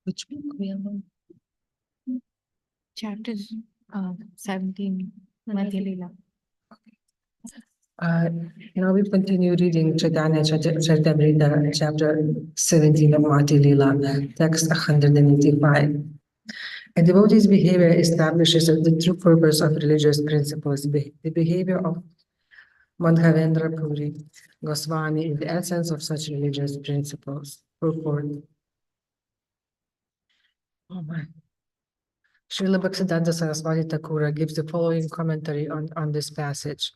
Which book we are on? Chapter 17, Madhya lila. Now we continue reading Caitanya Caritamrita, chapter 17 of Madhya lila, text 185. A devotee's behavior establishes the true purpose of religious principles. The behavior of Madhavendra Puri Gosvāmī is the essence of such religious principles. Purport. Oh my. Śrīla Bhaktisiddhanta Saraswati Thakura gives the following commentary on this passage.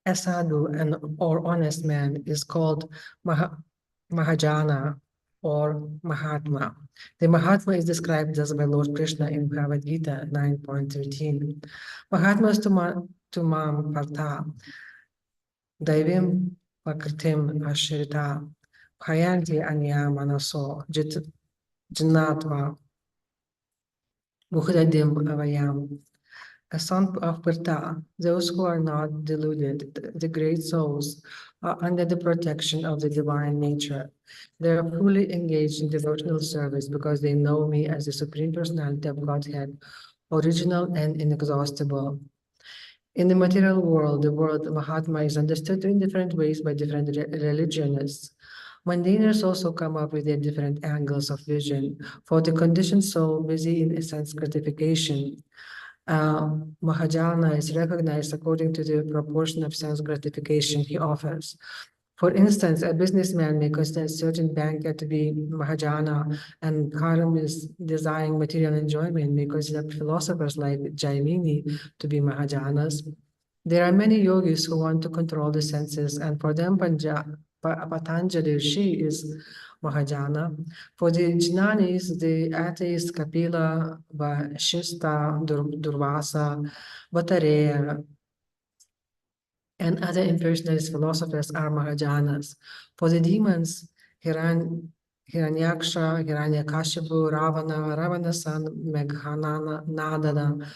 A sadhu, or honest man, is called Mahajana or Mahatma. The Mahatma is described thus by Lord Krishna in Bhagavad Gita 9.13. Mahatmas tumam partha daivim pakritim ashirita bhayanti anya manaso jinnatva bhukradim avayam. A son of Purta, those who are not deluded, the great souls, are under the protection of the divine nature. They are fully engaged in devotional service because they know me as the Supreme Personality of Godhead, original and inexhaustible. In the material world, the word Mahatma is understood in different ways by different religionists. Mundaners also come up with their different angles of vision. For the conditioned soul busy in sense gratification, Mahajana is recognized according to the proportion of sense gratification he offers. For instance, a businessman may consider certain banker to be Mahajana, and karmis desiring material enjoyment may consider philosophers like Jaimini to be Mahajanas. There are many yogis who want to control the senses, and for them Patanjali Rishi is Mahajana. For the Jnanis, the atheists Kapila, Vashista, Durvasa, Bhattareya, and other impersonalist philosophers are Mahajanas. For the demons, Hiranyaksha, Hiranyakashipu, Ravana, Ravana's son, Meghanadana,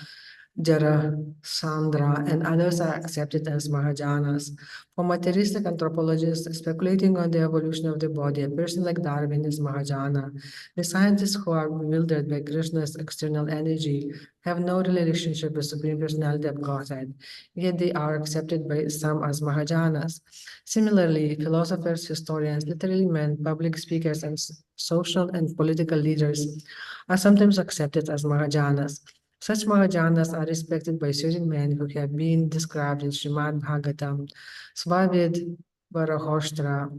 Jarasandha, and others are accepted as Mahajanas. For materialistic anthropologists speculating on the evolution of the body, a person like Darwin is Mahajana. The scientists who are bewildered by Krishna's external energy have no relationship with Supreme Personality of Godhead, yet they are accepted by some as Mahajanas. Similarly, philosophers, historians, literary men, public speakers, and social and political leaders are sometimes accepted as Mahajanas. Such Mahajanas are respected by certain men who have been described in Srimad Bhagavatam, Svavid Varahostra,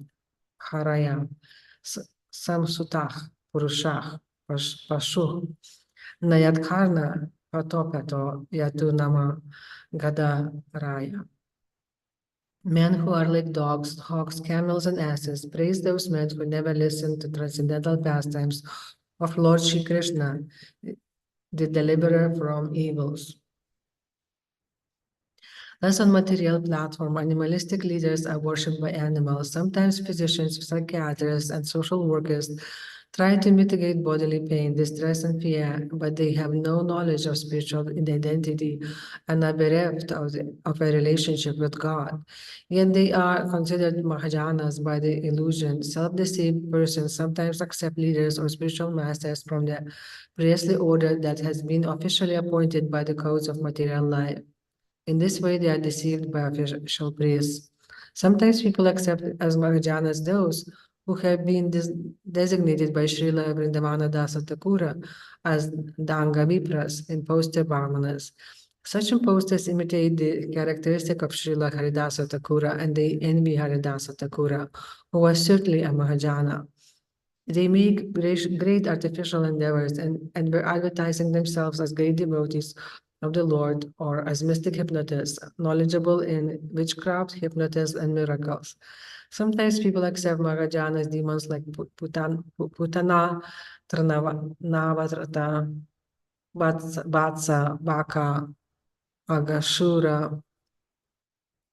Haraya, Samsutah, Purushah, Pashuh, Nayadkarna, Patopato, Yatunama, Gadaraya. Men who are like dogs, hawks, camels, and asses praise those men who never listen to transcendental pastimes of Lord Shri Krishna, the deliverer from evils. Thus, on material platform, animalistic leaders are worshipped by animals. Sometimes physicians, psychiatrists, and social workers try to mitigate bodily pain, distress, and fear, but they have no knowledge of spiritual identity and are bereft of a relationship with God. Yet they are considered Mahajanas by the illusion. Self-deceived persons sometimes accept leaders or spiritual masters from the priestly order that has been officially appointed by the codes of material life. In this way, they are deceived by official priests. Sometimes people accept as Mahajanas those who have been designated by Śrīla Vṛndāvana Dasa Thakura as Danga Vipras, imposter Brahmanas. Such imposters imitate the characteristic of Śrīla Haridasa Thakura and they envy Haridasa Thakura, who was certainly a Mahajana. They make great artificial endeavors and were advertising themselves as great devotees of the Lord or as mystic hypnotists, knowledgeable in witchcraft, hypnotism, and miracles. Sometimes people accept Mahajanas demons like Putana, Tranavarata, Vatsa, Baka, Agashura,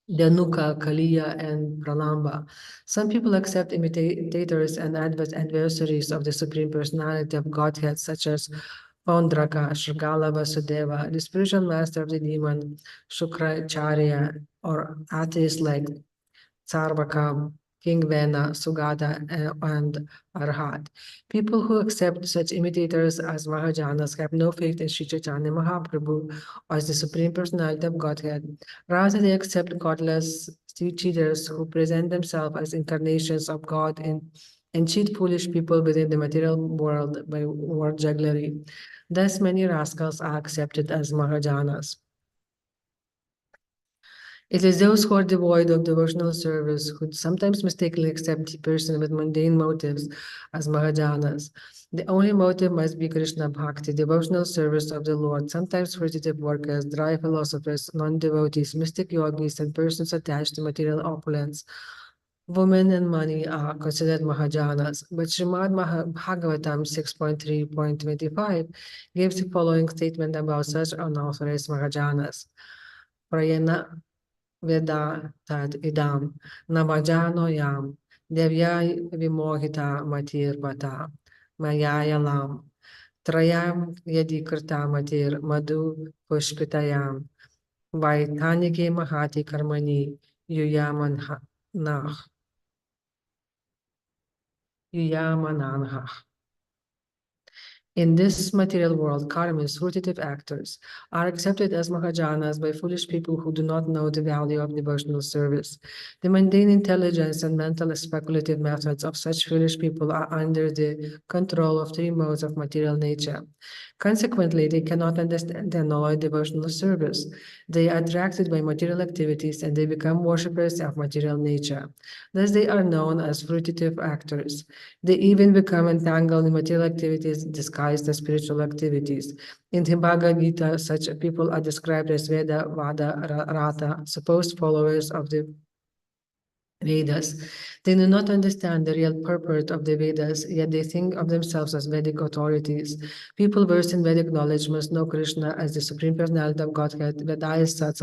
Dhanuka, Kaliya, and Pralamba. Some people accept imitators and adversaries of the Supreme Personality of Godhead, such as Paundraka, Shrigala Vasudeva, the spiritual master of the demon, Shukracharya, or atheists like Sarvaka, King Vena, Sugata, and Arhat. People who accept such imitators as Mahajanas have no faith in Sri Caitanya Mahāprabhu as the Supreme Personality of Godhead. Rather, they accept godless cheaters who present themselves as incarnations of God and cheat foolish people within the material world by word jugglery. Thus, many rascals are accepted as Mahajanas. It is those who are devoid of devotional service who sometimes mistakenly accept a person with mundane motives as Mahajanas. The only motive must be Krishna Bhakti, devotional service of the Lord. Sometimes fruitive workers, dry philosophers, non-devotees, mystic yogis, and persons attached to material opulence, women and money are considered Mahajanas. But Srimad Bhagavatam 6.3.25 gives the following statement about such unauthorized Mahajanas. Prayana Veda tad idam navajano yam devyai vimohita matir vata mayaya lam trayam yadi krta matir madhu pushpitayam vaitanike mahati karmani yuyamananha. In this material world, karmis, fruitative actors, are accepted as Mahajanas by foolish people who do not know the value of devotional service. The mundane intelligence and mental speculative methods of such foolish people are under the control of three modes of material nature. Consequently, they cannot understand and avoid devotional service. They are attracted by material activities and they become worshippers of material nature. Thus, they are known as fruitative actors. They even become entangled in material activities disguised as spiritual activities. In the Bhagavad Gita, such people are described as Veda, Vada, Rata, supposed followers of the Vedas. They do not understand the real purport of the Vedas, yet they think of themselves as Vedic authorities. People versed in Vedic knowledge must know Krishna as the Supreme Personality of Godhead, Vedaya Sat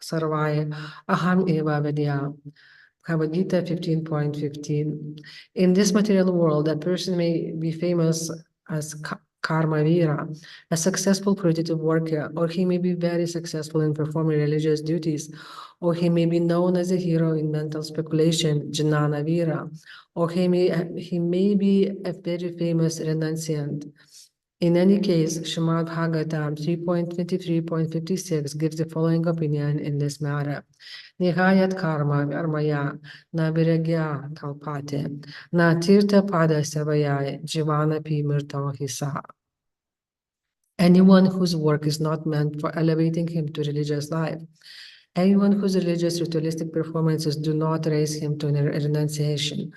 Sarvaya, Aham Eva Vedya. Bhagavad Gita 15.15. In this material world, a person may be famous as Karmavira, a successful creative worker, or he may be very successful in performing religious duties, or he may be known as a hero in mental speculation, Jnana Vira, or he may be a very famous renunciant. In any case, Srimad Bhagavatam 3.23.56 gives the following opinion in this matter. Nihayat karma armaya na viragya kalpate na tirtha pada savayai jivana pi mirto hisa. Anyone whose work is not meant for elevating him to religious life, anyone whose religious ritualistic performances do not raise him to renunciation,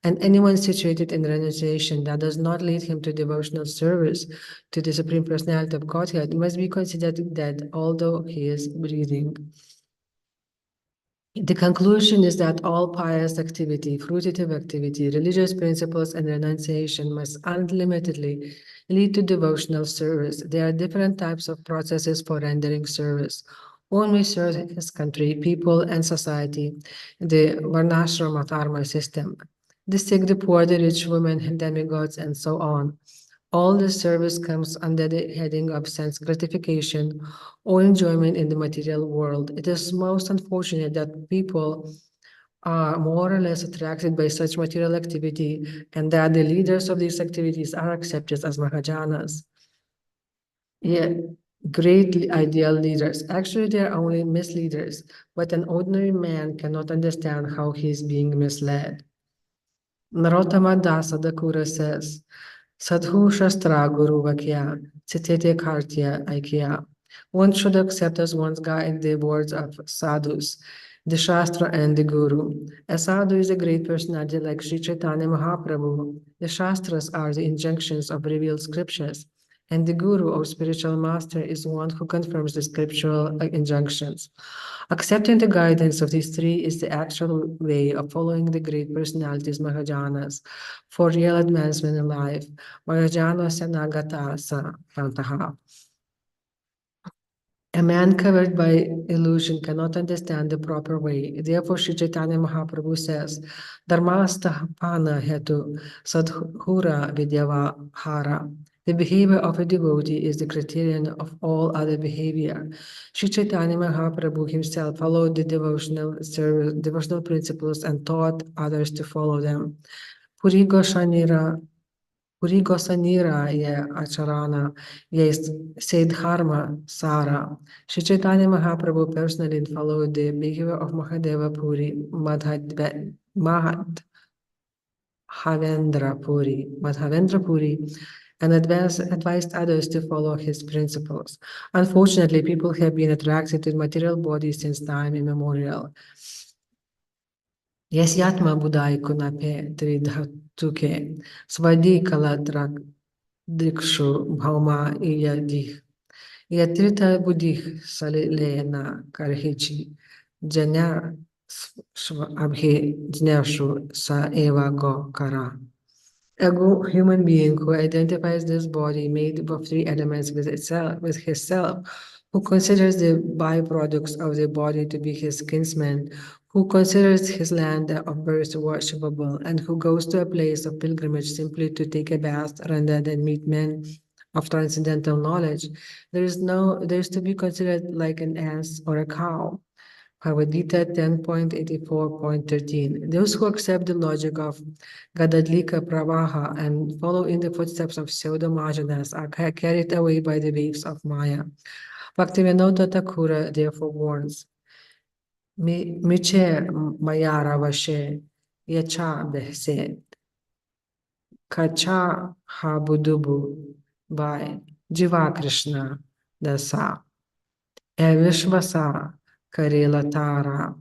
and anyone situated in renunciation that does not lead him to devotional service to the Supreme Personality of Godhead must be considered dead, although he is breathing. The conclusion is that all pious activity, fruitive activity, religious principles, and renunciation must unlimitedly lead to devotional service. There are different types of processes for rendering service. One may serve his country, people, and society, the Varnashrama Dharma system. The sick, the poor, the rich, women, demigods, and so on. All this service comes under the heading of sense gratification or enjoyment in the material world. It is most unfortunate that people are more or less attracted by such material activity and that the leaders of these activities are accepted as Mahajanas. Yet, great ideal leaders. Actually, they are only misleaders, but an ordinary man cannot understand how he is being misled. Narottama Dasa Dakura says, Sadhu Shastra Guru Vakya, Citete Kartya Aikya. One should accept as one's guide the words of sadhus, the Shastra and the Guru. A sadhu is a great personality like Sri Caitanya Mahāprabhu. The Shastras are the injunctions of revealed scriptures, and the Guru or spiritual master is one who confirms the scriptural injunctions. Accepting the guidance of these three is the actual way of following the great personalities Mahajanas for real advancement in life. Mahajana Sanagata Sa Pantaha. A man covered by illusion cannot understand the proper way. Therefore, Sri Caitanya Mahaprabhu says, Dharmastha-pana hetu sadhura vidyavahara. The behavior of a devotee is the criterion of all other behavior. Sri Caitanya Mahaprabhu himself followed the devotional principles and taught others to follow them. Puri Goshanira ye acharana ye Siddharma Sara. Sri Caitanya Mahaprabhu personally followed the behavior of Mahadeva Puri, Madhavendra Puri, and advised others to follow his principles. Unfortunately, people have been attracted to material bodies since time immemorial. Yasyatma budai kunape tridhatuke svadi kaladrak dikshu bhauma iyadih. Yatrita budih salilena karhichi janya abhi jnashu sa eva go kara. A human being who identifies this body made of three elements with his self, who considers the byproducts of the body to be his kinsmen, who considers his land of birth worshipable, and who goes to a place of pilgrimage simply to take a bath rather than meet men of transcendental knowledge, there is to be considered like an ass or a cow. Bhagavad Gita 10.84.13. Those who accept the logic of Gadadlika Pravaha and follow in the footsteps of pseudo-Mahajanas are carried away by the waves of Maya. Bhaktivinoda Thakura therefore warns, Miche Mayara Vashe Yacha Behse Kacha Habudubu by Jiva Krishna Dasa Evishvasa Karela Tara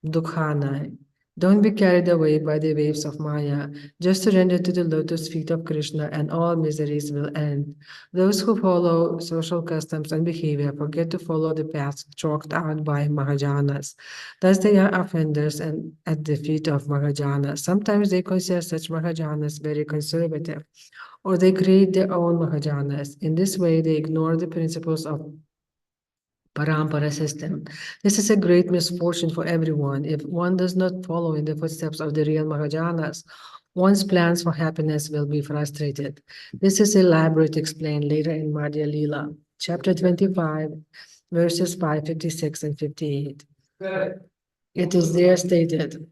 Dukhana Don't be carried away by the waves of Maya. Just surrender to the lotus feet of Krishna and all miseries will end. Those who follow social customs and behavior forget to follow the path chalked out by Mahajanas. Thus they are offenders and at the feet of Mahajanas. Sometimes they consider such Mahajanas very conservative, or they create their own Mahajanas. In this way, they ignore the principles of Parampara system. This is a great misfortune for everyone. If one does not follow in the footsteps of the real Mahajanas, one's plans for happiness will be frustrated. This is elaborately explained later in Madhya Lila, chapter 25, verses 556 and 58. It is there stated,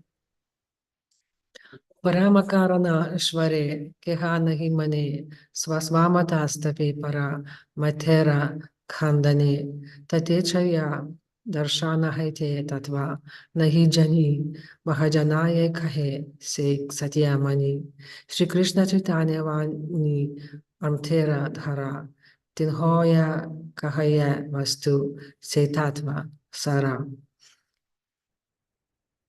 Paramakarana Shvare, Kehanahi Mane, Swasvamatastape para, Matera Khandane, Tatechaya, Darshana Haite Tatva, Nahi Jani, Mahajanaye Kahe, Se Satyamani, Shri Krishna Chaitanya Vani, Amtera Dhara, Tinhoya Kahaya Vastu, Se Tatva, Sara.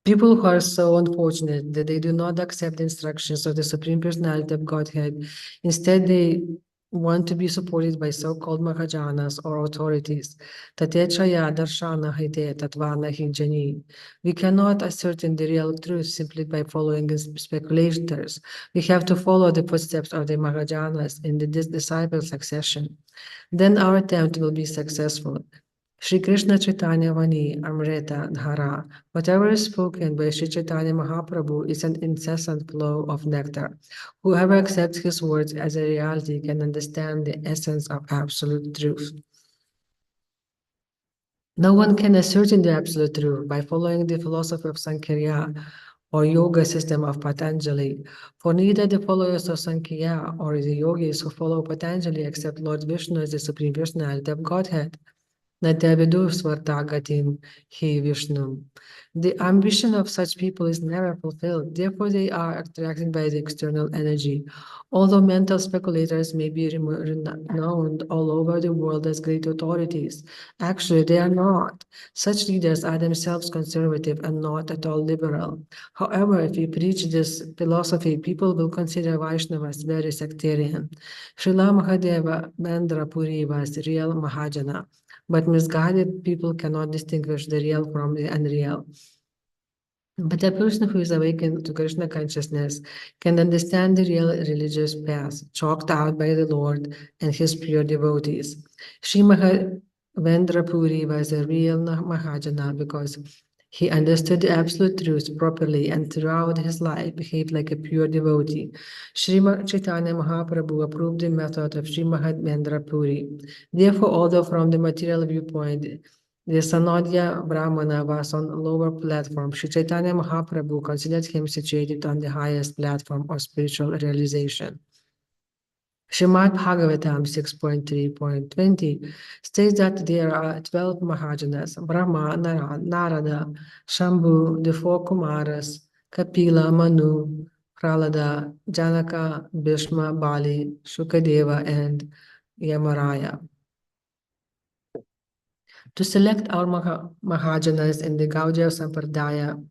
People who are so unfortunate that they do not accept the instructions of the Supreme Personality of Godhead, instead they want to be supported by so-called Mahajanas or authorities. Tatechaya darshana hite tatvana hijani. We cannot ascertain the real truth simply by following speculators. We have to follow the footsteps of the Mahajanas in the disciple succession. Then our attempt will be successful. Shri Krishna Chaitanya Vani Amrita Dhara. Whatever is spoken by Shri Chaitanya Mahāprabhu is an incessant flow of nectar. Whoever accepts his words as a reality can understand the essence of absolute truth. No one can ascertain the absolute truth by following the philosophy of Sankhya or yoga system of Patanjali, for neither the followers of Sankhya or the yogis who follow Patanjali accept Lord Vishnu as the Supreme Personality of Godhead. The ambition of such people is never fulfilled. Therefore, they are attracted by the external energy. Although mental speculators may be renowned all over the world as great authorities, actually they are not. Such leaders are themselves conservative and not at all liberal. However, if we preach this philosophy, people will consider Vaishnavas very sectarian. Śrīla Mahadeva Vṛndāvana was real Mahajana, but misguided people cannot distinguish the real from the unreal. But a person who is awakened to Krishna consciousness can understand the real religious path chalked out by the Lord and his pure devotees. Sri Vṛndāvana was a real Mahajana because he understood the absolute truth properly and throughout his life behaved like a pure devotee. Sri Chaitanya Mahāprabhu approved the method of Sri Vṛndāvana. Therefore, although from the material viewpoint, the Sanodya Brahmana was on a lower platform, Sri Chaitanya Mahāprabhu considered him situated on the highest platform of spiritual realization. Śrīmad Bhagavatam 6.3.20 states that there are 12 Mahajanas, Brahma, Narada, Shambhu, the four Kumaras, Kapila, Manu, Prahlada, Janaka, Bhishma, Bali, Shukadeva, and Yamaraya. To select our Mahajanas in the Gaudiya Sampradaya,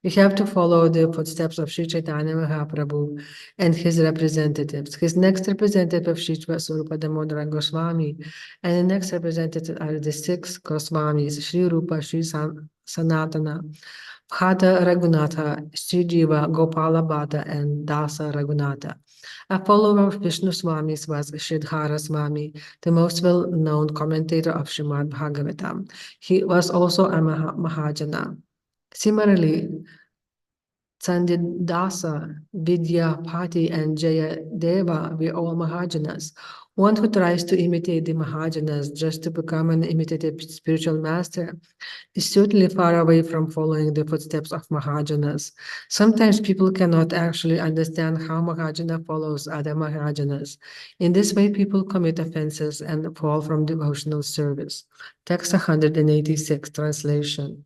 we have to follow the footsteps of Sri Chaitanya Mahāprabhu and his representatives. His next representative, Sri Swarupa Damodara Gosvāmī, and the next representative are the 6 Gosvāmis, Sri Rūpa, Sri Sanatana, Bhata Raghunatha, Sri Jiva, Gopala Bhatta, and Dasa Raghunatha. A follower of Vishnu Swami's was Sridhara Swami, the most well-known commentator of Śrīmad Bhagavatam. He was also a Mahajana. Similarly, Sandidasa, Vidyapati, and Jayadeva were all Mahajanas. One who tries to imitate the Mahajanas just to become an imitative spiritual master is certainly far away from following the footsteps of Mahajanas. Sometimes people cannot actually understand how Mahajana follows other Mahajanas. In this way, people commit offenses and fall from devotional service. Text 186, translation.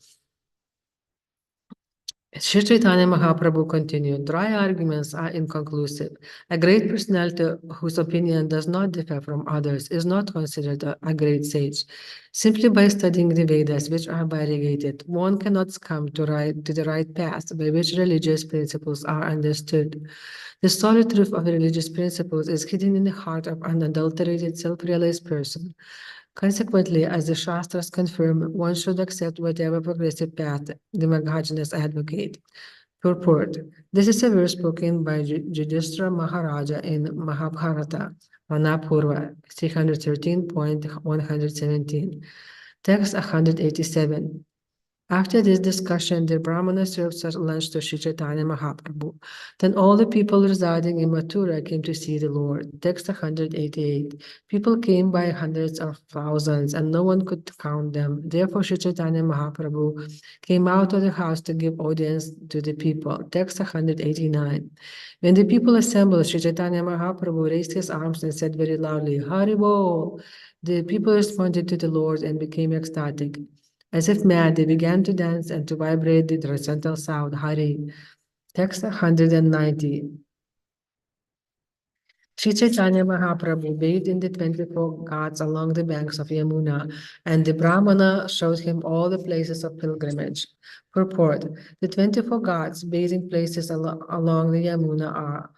Sri Caitanya Mahaprabhu continued, dry arguments are inconclusive. A great personality whose opinion does not differ from others is not considered a great sage. Simply by studying the Vedas, which are variegated, one cannot come to the right path by which religious principles are understood. The solid truth of the religious principles is hidden in the heart of an unadulterated, self-realized person. Consequently, as the Shastras confirm, one should accept whatever progressive path the Maghajanas advocate. Purport. This is a verse spoken by Yudhishthira Maharaja in Mahabharata, Manapurva, 313.117. Text 187. After this discussion, the Brahmana served such lunch to Sri Caitanya Mahaprabhu. Then all the people residing in Mathura came to see the Lord. Text 188. People came by hundreds of thousands, and no one could count them. Therefore, Sri Caitanya Mahaprabhu came out of the house to give audience to the people. Text 189. When the people assembled, Sri Caitanya Mahaprabhu raised his arms and said very loudly, Hari Bol! The people responded to the Lord and became ecstatic. As if mad, they began to dance and to vibrate the transcendental sound, Hari. Text 190. Sri Chaitanya Mahaprabhu bathed in the 24 ghats along the banks of Yamuna, and the Brahmana showed him all the places of pilgrimage. Purport. The 24 ghats, bathing places along the Yamuna are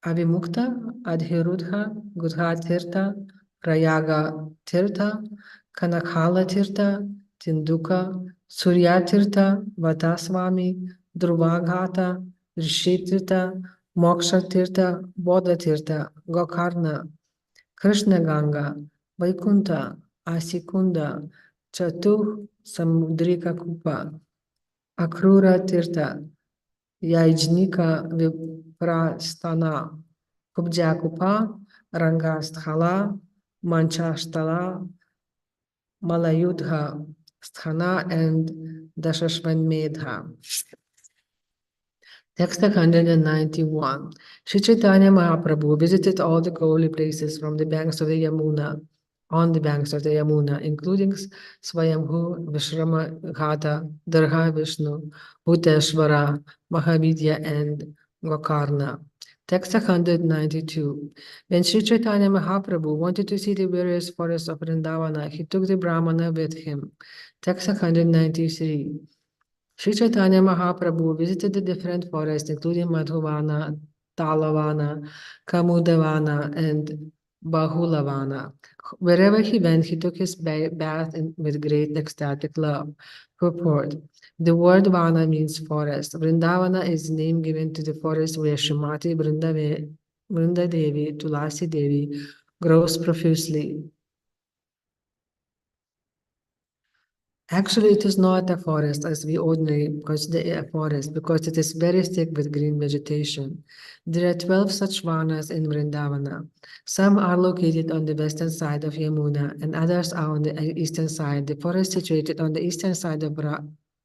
Avimukta, Adhirudha, Gudha Tirtha, Prayaga Tirtha, Kanakhala Tirtha, Tinduka, Surya Tirtha, Vataswami, Dhruvaghata, Rishi Tirtha, Moksha Tirtha, Bodha Tirtha, Gokarna, Krishna Ganga, Vaikunta, Asikunda, Chatuh Samudrika Kupa, Akrura Tirtha, Yajnika Viprastana, Kubjakupa, Rangasthala, Manchasthala, Malayudha Sthana, and Dashashvanmedha. Text 191. Sri Chaitanya Mahaprabhu visited all the holy places from the banks of the Yamuna, on the banks of the Yamuna, including Swayambhu, Vishrama Ghata, Darha Vishnu, Bhuteshwara, Mahavidya, and Gokarna. Text 192. When Sri Chaitanya Mahaprabhu wanted to see the various forests of Vṛndāvana, he took the Brahmana with him. Text 193. Sri Chaitanya Mahaprabhu visited the different forests, including Madhuvana, Talavana, Kamudavana, and Bahulavana. Wherever he went, he took his bath with great ecstatic love. Purport. The word Vana means forest. Vṛndāvana is the name given to the forest where Srimati Vrindadevi, Tulasi Devi, grows profusely. Actually, it is not a forest as we ordinarily consider a forest because it is very thick with green vegetation. There are 12 such vanas in Vṛndāvana. Some are located on the western side of Yamuna and others are on the eastern side. The forest situated on the eastern side of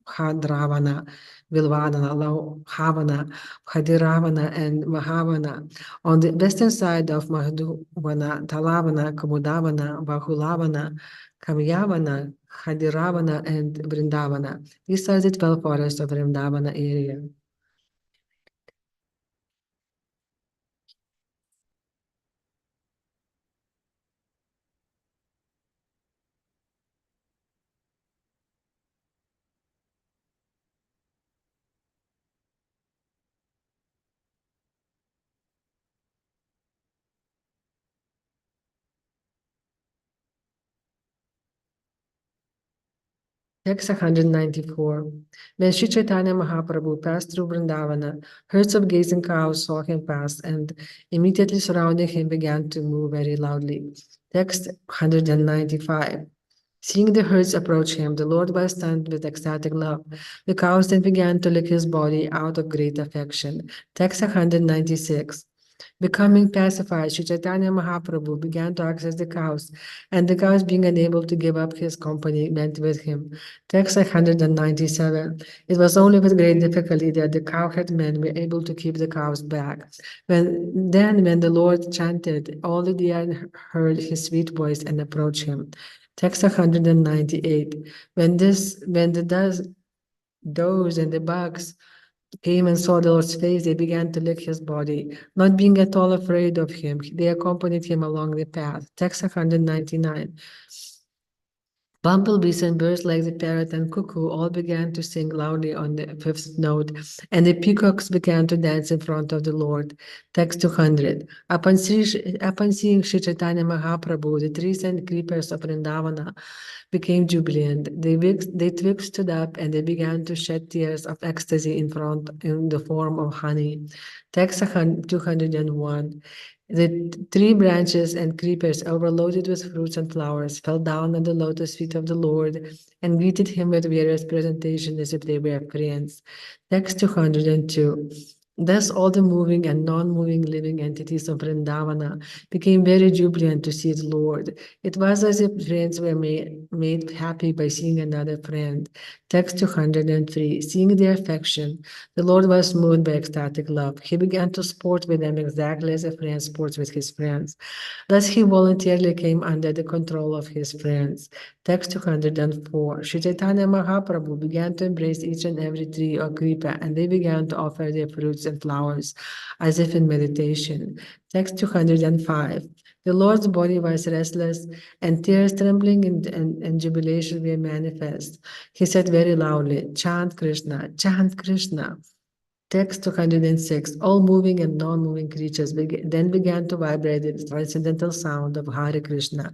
Bhadravana, Vilvadana, Lauhavana, Bhadiravana, and Mahavana. On the western side of Madhuvana, Talavana, Kamudavana, Bahulavana, Kamyavana, Khadiravana, and Vṛndāvana. These are the 12 forests of Vṛndāvana area. Text 194. When Sri Chaitanya Mahaprabhu passed through Vṛndāvana, herds of gazing cows saw him pass and immediately surrounding him began to move very loudly. Text 195. Seeing the herds approach him, the Lord was stunned with ecstatic love. The cows then began to lick his body out of great affection. Text 196. Becoming pacified, Sri Chaitanya Mahaprabhu began to access the cows, and the cows, being unable to give up his company, went with him. Text 197. It was only with great difficulty that the cowherd men were able to keep the cows back. When the Lord chanted, all the deer heard his sweet voice and approached him. Text 198. When does and the bugs came and saw the Lord's face, they began to lick his body. Not being at all afraid of him, they accompanied him along the path. Text 199. Bumblebees and birds like the parrot and cuckoo all began to sing loudly on the fifth note, and the peacocks began to dance in front of the Lord. Text 200. Upon seeing Sri Caitanya Mahāprabhu, the trees and creepers of Vṛndāvana became jubilant. They twigs stood up and they began to shed tears of ecstasy in the form of honey. Text 201. The tree branches and creepers, overloaded with fruits and flowers, fell down at the lotus feet of the Lord and greeted him with various presentations as if they were friends. Text 202. Thus all the moving and non-moving living entities of Vṛndāvana became very jubilant to see the Lord. It was as if friends were made happy by seeing another friend. Text 203. Seeing their affection, the Lord was moved by ecstatic love. He began to sport with them exactly as a friend sports with his friends. Thus he voluntarily came under the control of his friends. Text 204. Sri Caitanya Mahāprabhu began to embrace each and every tree or creeper, and they began to offer their fruits and flowers as if in meditation. Text 205. The Lord's body was restless, and tears trembling and jubilation were manifest. He said very loudly, "Chant Krishna, chant Krishna." Text 206. All moving and non-moving creatures then began to vibrate the transcendental sound of Hare Krishna,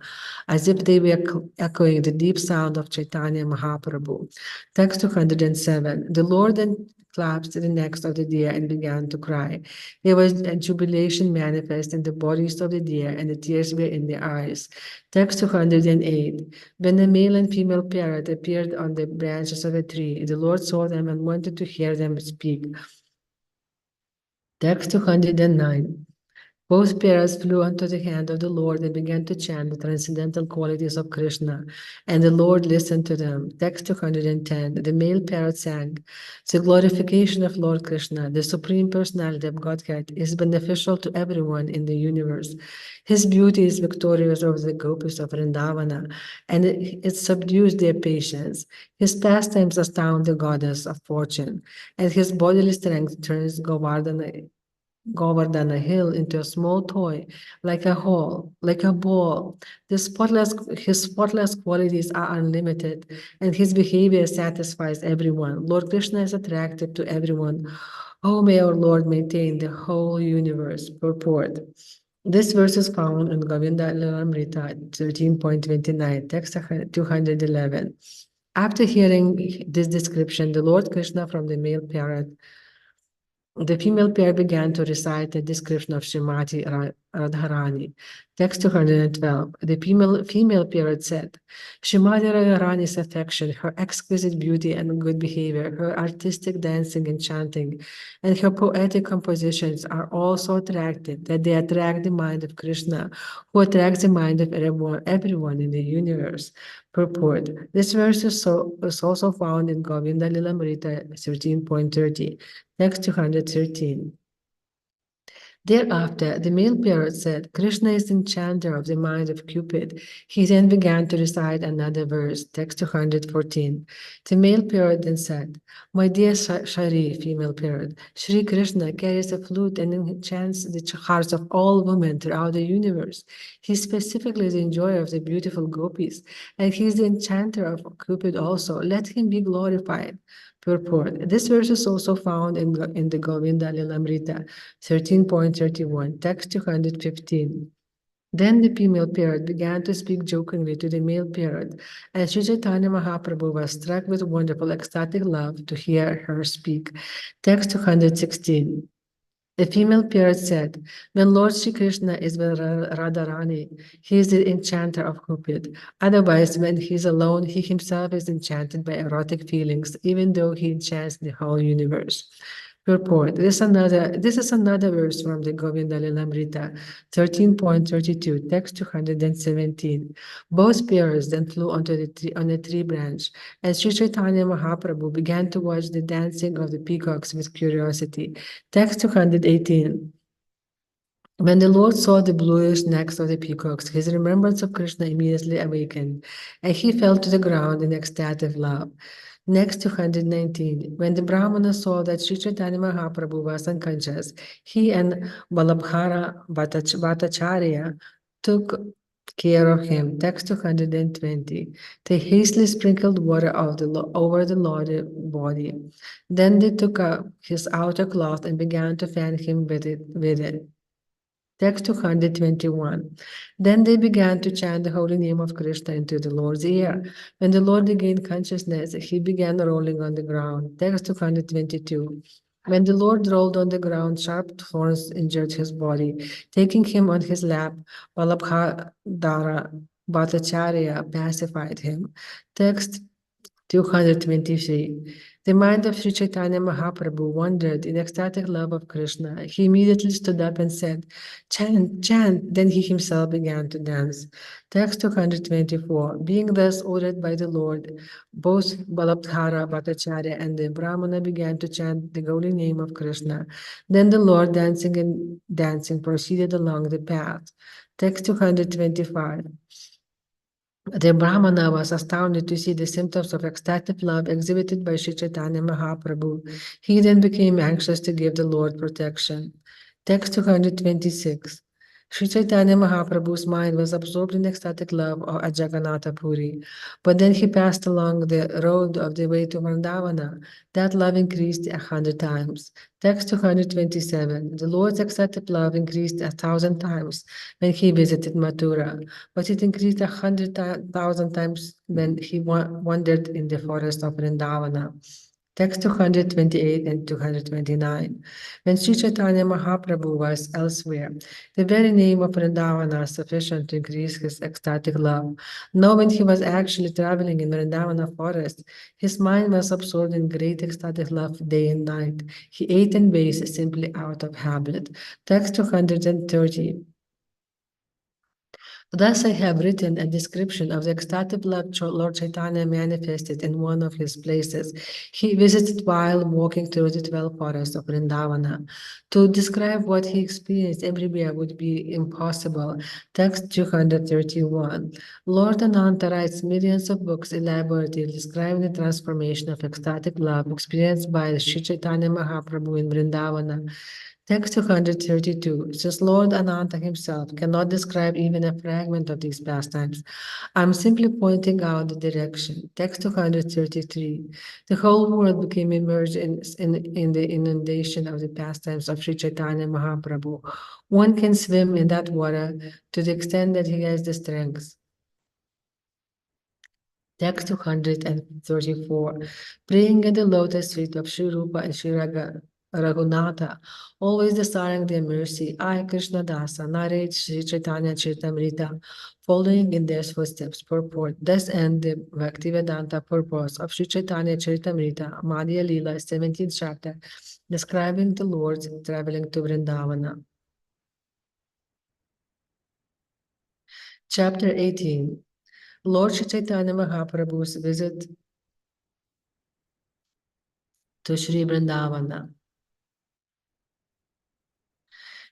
as if they were echoing the deep sound of Caitanya Mahāprabhu. Text 207. The Lord then clasped the necks of the deer and began to cry. There was a jubilation manifest in the bodies of the deer, and the tears were in their eyes. Text 208. When the male and female parrot appeared on the branches of a tree, the Lord saw them and wanted to hear them speak. Text 209. Both parrots flew unto the hand of the Lord and began to chant the transcendental qualities of Krishna, and the Lord listened to them. Text 210. The male parrot sang, "The glorification of Lord Krishna, the Supreme Personality of Godhead, is beneficial to everyone in the universe. His beauty is victorious over the gopis of Vṛndāvana, and it subdues their patience. His pastimes astound the goddess of fortune, and his bodily strength turns Govardhana hill into a small toy, like a ball. His spotless qualities are unlimited, and his behavior satisfies everyone. Lord Krishna is attractive to everyone. Oh, may our Lord maintain the whole universe." Purport. This verse is found in Caritamrita 13.29, text 211. After hearing this description, the Lord Krishna from the male parrot, the female pair began to recite a description of Srimati Radharani. Text 212. The female parrot said, "Srimati Radharani's affection, her exquisite beauty and good behavior, her artistic dancing and chanting, and her poetic compositions are all so attractive that they attract the mind of Krishna, who attracts the mind of everyone in the universe." Purport. This verse is also found in Govinda Lilamrita 13.30. Text 213. Thereafter, the male parrot said, "Krishna is the enchanter of the mind of Cupid." He then began to recite another verse, text 214. The male parrot then said, "My dear Shari, female parrot, Shri Krishna carries a flute and enchants the hearts of all women throughout the universe. He specifically is the enjoyer of the beautiful gopis, and he is the enchanter of Cupid also. Let him be glorified." Purport. This verse is also found in the Govinda Lilamrita 13.31, text 215. Then the female parrot began to speak jokingly to the male parrot, and Sri Caitanya Mahāprabhu was struck with wonderful ecstatic love to hear her speak. Text 216. The female parrot said, "When Lord Shri Krishna is with Radharani, he is the enchanter of Cupid. Otherwise, when he is alone, he himself is enchanted by erotic feelings, even though he enchants the whole universe." Purport. This is another verse from the Govinda Lilamrita 13.32, text 217. Both pairs then flew on a tree branch, and Sri Caitanya Mahāprabhu began to watch the dancing of the peacocks with curiosity. Text 218. When the Lord saw the bluish necks of the peacocks, his remembrance of Krishna immediately awakened, and he fell to the ground in ecstatic love. Next, 219. When the Brahmana saw that Sri Chaitanya Mahaprabhu was unconscious, he and Balabhara Bhattacharya took care of him. Text 220. They hastily sprinkled water over the Lord's body. Then they took up his outer cloth and began to fan him with it. Text 221. Then they began to chant the holy name of Krishna into the Lord's ear. When the Lord regained consciousness, he began rolling on the ground. Text 222. When the Lord rolled on the ground, sharp thorns injured his body. Taking him on his lap, Balabhadara Bhattacharya pacified him. Text 223. The mind of Sri Chaitanya Mahaprabhu wandered in ecstatic love of Krishna. He immediately stood up and said, "Chant, chant." Then he himself began to dance. Text 224. Being thus ordered by the Lord, both Balabhadra Bhattacharya and the Brahmana began to chant the holy name of Krishna. Then the Lord, dancing and dancing, proceeded along the path. Text 225. The Brahmana was astounded to see the symptoms of ecstatic love exhibited by Sri Chaitanya Mahaprabhu. He then became anxious to give the Lord protection. Text 226. Sri Chaitanya Mahaprabhu's mind was absorbed in ecstatic love of Jagannath Puri. But then he passed along the road of the way to Vṛndāvana. That love increased 100 times. Text 227. The Lord's ecstatic love increased 1,000 times when he visited Mathura, but it increased 100,000 times when he wandered in the forest of Vṛndāvana. Text 228 and 229. When Sri Chaitanya Mahaprabhu was elsewhere, the very name of Vṛndāvana was sufficient to increase his ecstatic love. Now when he was actually traveling in Vṛndāvana forest, his mind was absorbed in great ecstatic love day and night. He ate and bathed simply out of habit. Text 230. Thus I have written a description of the ecstatic love Lord Chaitanya manifested in one of his places. He visited while walking through the 12 forests of Vṛndāvana. To describe what he experienced everywhere would be impossible. Text 231. Lord Ananta writes millions of books elaborately describing the transformation of ecstatic love experienced by Sri Chaitanya Mahaprabhu in Vṛndāvana. Text 232. Since Lord Ananta himself cannot describe even a fragment of these pastimes, I'm simply pointing out the direction. Text 233. The whole world became immersed in the inundation of the pastimes of Sri Chaitanya Mahaprabhu. One can swim in that water to the extent that he has the strength. Text 234. Praying at the lotus feet of Sri Rūpa and Sri Raghunatha, always desiring their mercy, I, Krishna Dasa, narrate Sri Chaitanya Caritamrita, following in their footsteps. Purport. Thus end the Bhaktivedanta purpose of Sri Chaitanya Caritamrita, Madhya lila, 17th chapter, describing the Lord's traveling to Vṛndāvana. Chapter 18. Lord Sri Chaitanya Mahaprabhu's visit to Sri Vṛndāvana.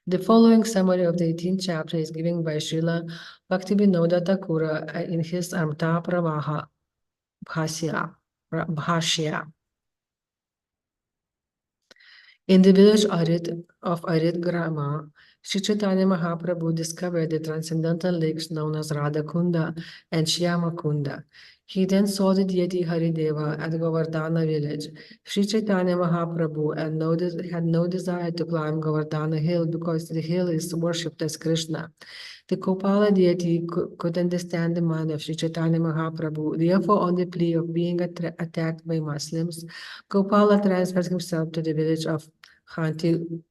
The following summary of the 18th chapter is given by Śrīla Bhaktivinoda Thakura in his Amrita Pravaha Bhashya. In the village of Arid Grama, Sri Chaitanya Mahaprabhu discovered the transcendental lakes known as Radha Kunda and Shyama Kunda. He then saw the deity Harideva at Govardhana village. Sri Chaitanya Mahaprabhu had no desire to climb Govardhana hill because the hill is worshipped as Krishna. The Gopala deity could understand the mind of Sri Chaitanya Mahaprabhu. Therefore, on the plea of being attacked by Muslims, Gopala transferred himself to the village of Khanti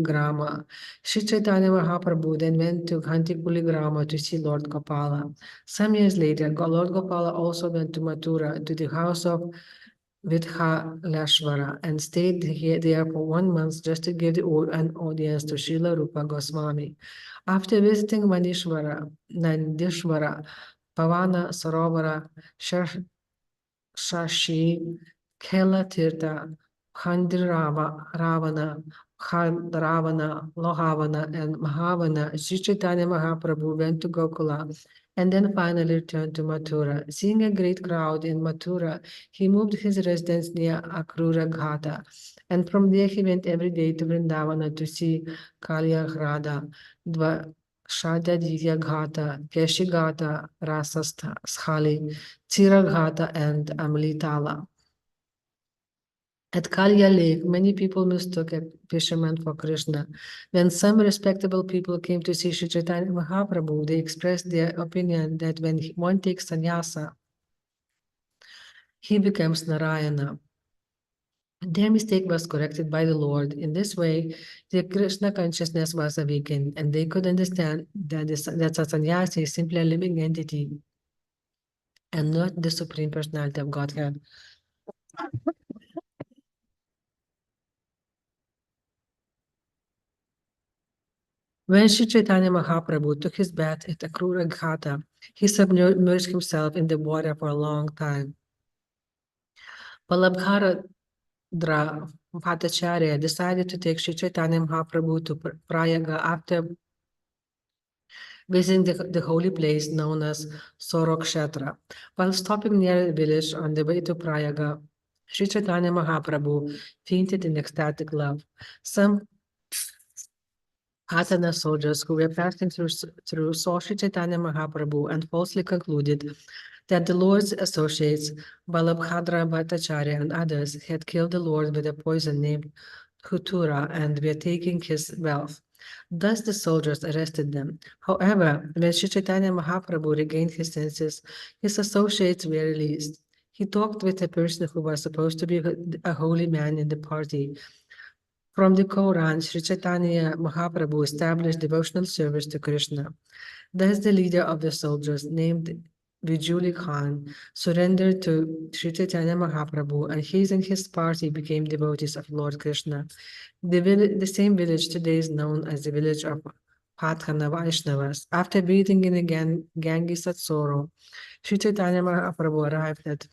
Grama. Sri Chaitanya Mahaprabhu then went to Khanti Grama to see Lord Gopala. Some years later, Lord Gopala also went to Mathura to the house of Vithaleshvara and stayed there for 1 month just to give an audience to Śrīla Rūpa Gosvāmī. After visiting Nandishvara, Pavana Sarovara, Shashi, Khela Tirtha, Ravana, Lohavana, and Mahavana, Sri Chaitanya Mahaprabhu went to Gokula and then finally returned to Mathura. Seeing a great crowd in Mathura, he moved his residence near Akrura Ghata, and from there he went every day to Vṛndāvana to see Kalya Hrada, Shadaditya Ghata, Keshi Ghata, Rasastha, Schali, Chira Ghata, and Amlitala. At Kalya Lake, many people mistook a fisherman for Krishna. When some respectable people came to see Sri Chaitanya Mahaprabhu, they expressed their opinion that when one takes sannyasa, he becomes Narayana. Their mistake was corrected by the Lord. In this way, their Krishna consciousness was awakened, and they could understand that a sannyasi is simply a living entity and not the Supreme Personality of Godhead. When Sri Chaitanya Mahaprabhu took his bath at Akrura Ghata, he submerged himself in the water for a long time. Balabhadra Bhattacharya decided to take Sri Chaitanya Mahaprabhu to Prayaga after visiting the holy place known as Sorokshetra. While stopping near a village on the way to Prayaga, Sri Chaitanya Mahaprabhu fainted in ecstatic love. Some Atana soldiers who were passing through saw Sri Chaitanya Mahaprabhu and falsely concluded that the Lord's associates, Balabhadra Bhattacharya and others, had killed the Lord with a poison named Khutura and were taking his wealth. Thus the soldiers arrested them. However, when Sri Chaitanya Mahaprabhu regained his senses, his associates were released. He talked with a person who was supposed to be a holy man in the party. From the Quran, Sri Chaitanya Mahaprabhu established devotional service to Krishna. Thus, the leader of the soldiers, named Vijuli Khan, surrendered to Sri Chaitanya Mahaprabhu, and he and his party became devotees of Lord Krishna. The same village today is known as the village of Pathana Vaishnavas. After bathing in the Ganges at Soro, Sri Chaitanya Mahaprabhu arrived at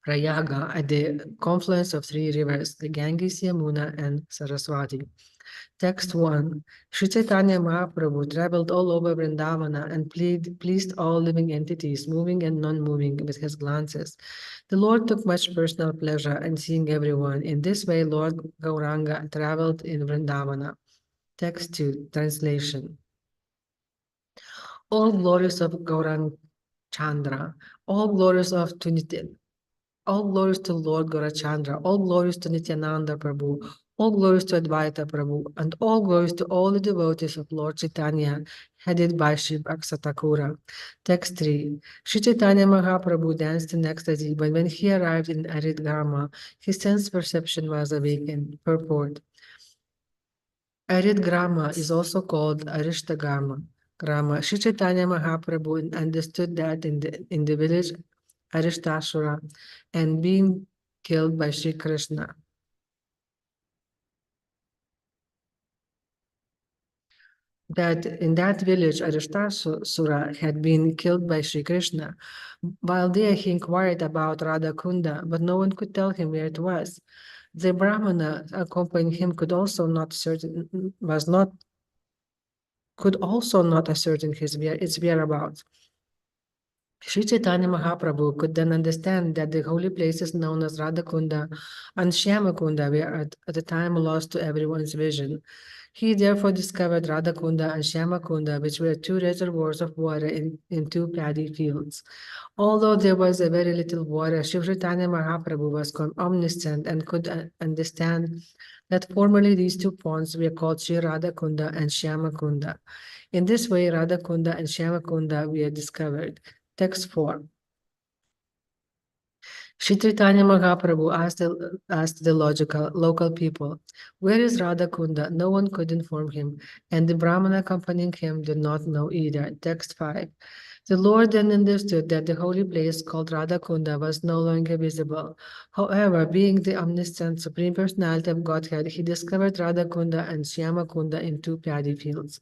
Prayaga at the confluence of three rivers, the Ganges, Yamuna, and Saraswati. Text 1. Sri Chaitanya Mahaprabhu traveled all over Vṛndāvana and pleased all living entities, moving and non-moving, with his glances. The Lord took much personal pleasure in seeing everyone. In this way, Lord Gauranga traveled in Vṛndāvana. Text 2. Translation. All glories of Gaurang Chandra, all glories of all glories to Lord Gaurachandra, all glories to Nityananda Prabhu, all glories to Advaita Prabhu, and all glories to all the devotees of Lord Chaitanya, headed by Sri Bhaksa Thakura. Text 3. Sri Chaitanya Mahaprabhu danced in ecstasy, but when he arrived in Arid Grama, his sense perception was awakened. Purport. Arid Grama is also called Arishta Grama. Sri Chaitanya Mahaprabhu understood that in the village Arishtashura and being killed by Sri Krishna. That in that village, Aristasura had been killed by Sri Krishna. While there, he inquired about Radha Kunda, but no one could tell him where it was. The Brahmana accompanying him could also not ascertain its whereabouts. Sri Chaitanya Mahaprabhu could then understand that the holy places known as Radhakunda and Shyamakunda were at the time lost to everyone's vision. He therefore discovered Radhakunda and Shyamakunda, which were two reservoirs of water in two paddy fields. Although there was a very little water, Sri Chaitanya Mahaprabhu was omniscient and could understand that formerly these two ponds were called Sri Radhakunda and Shyamakunda. In this way, Radhakunda and Shyamakunda were discovered. Text 4. Sri Chaitanya Mahaprabhu asked the local people, where is Radha Kunda? No one could inform him, and the Brahmana accompanying him did not know either. Text 5. The Lord then understood that the holy place called Radha Kunda was no longer visible. However, being the omniscient Supreme Personality of Godhead, he discovered Radha Kunda and Shyama Kunda in two paddy fields.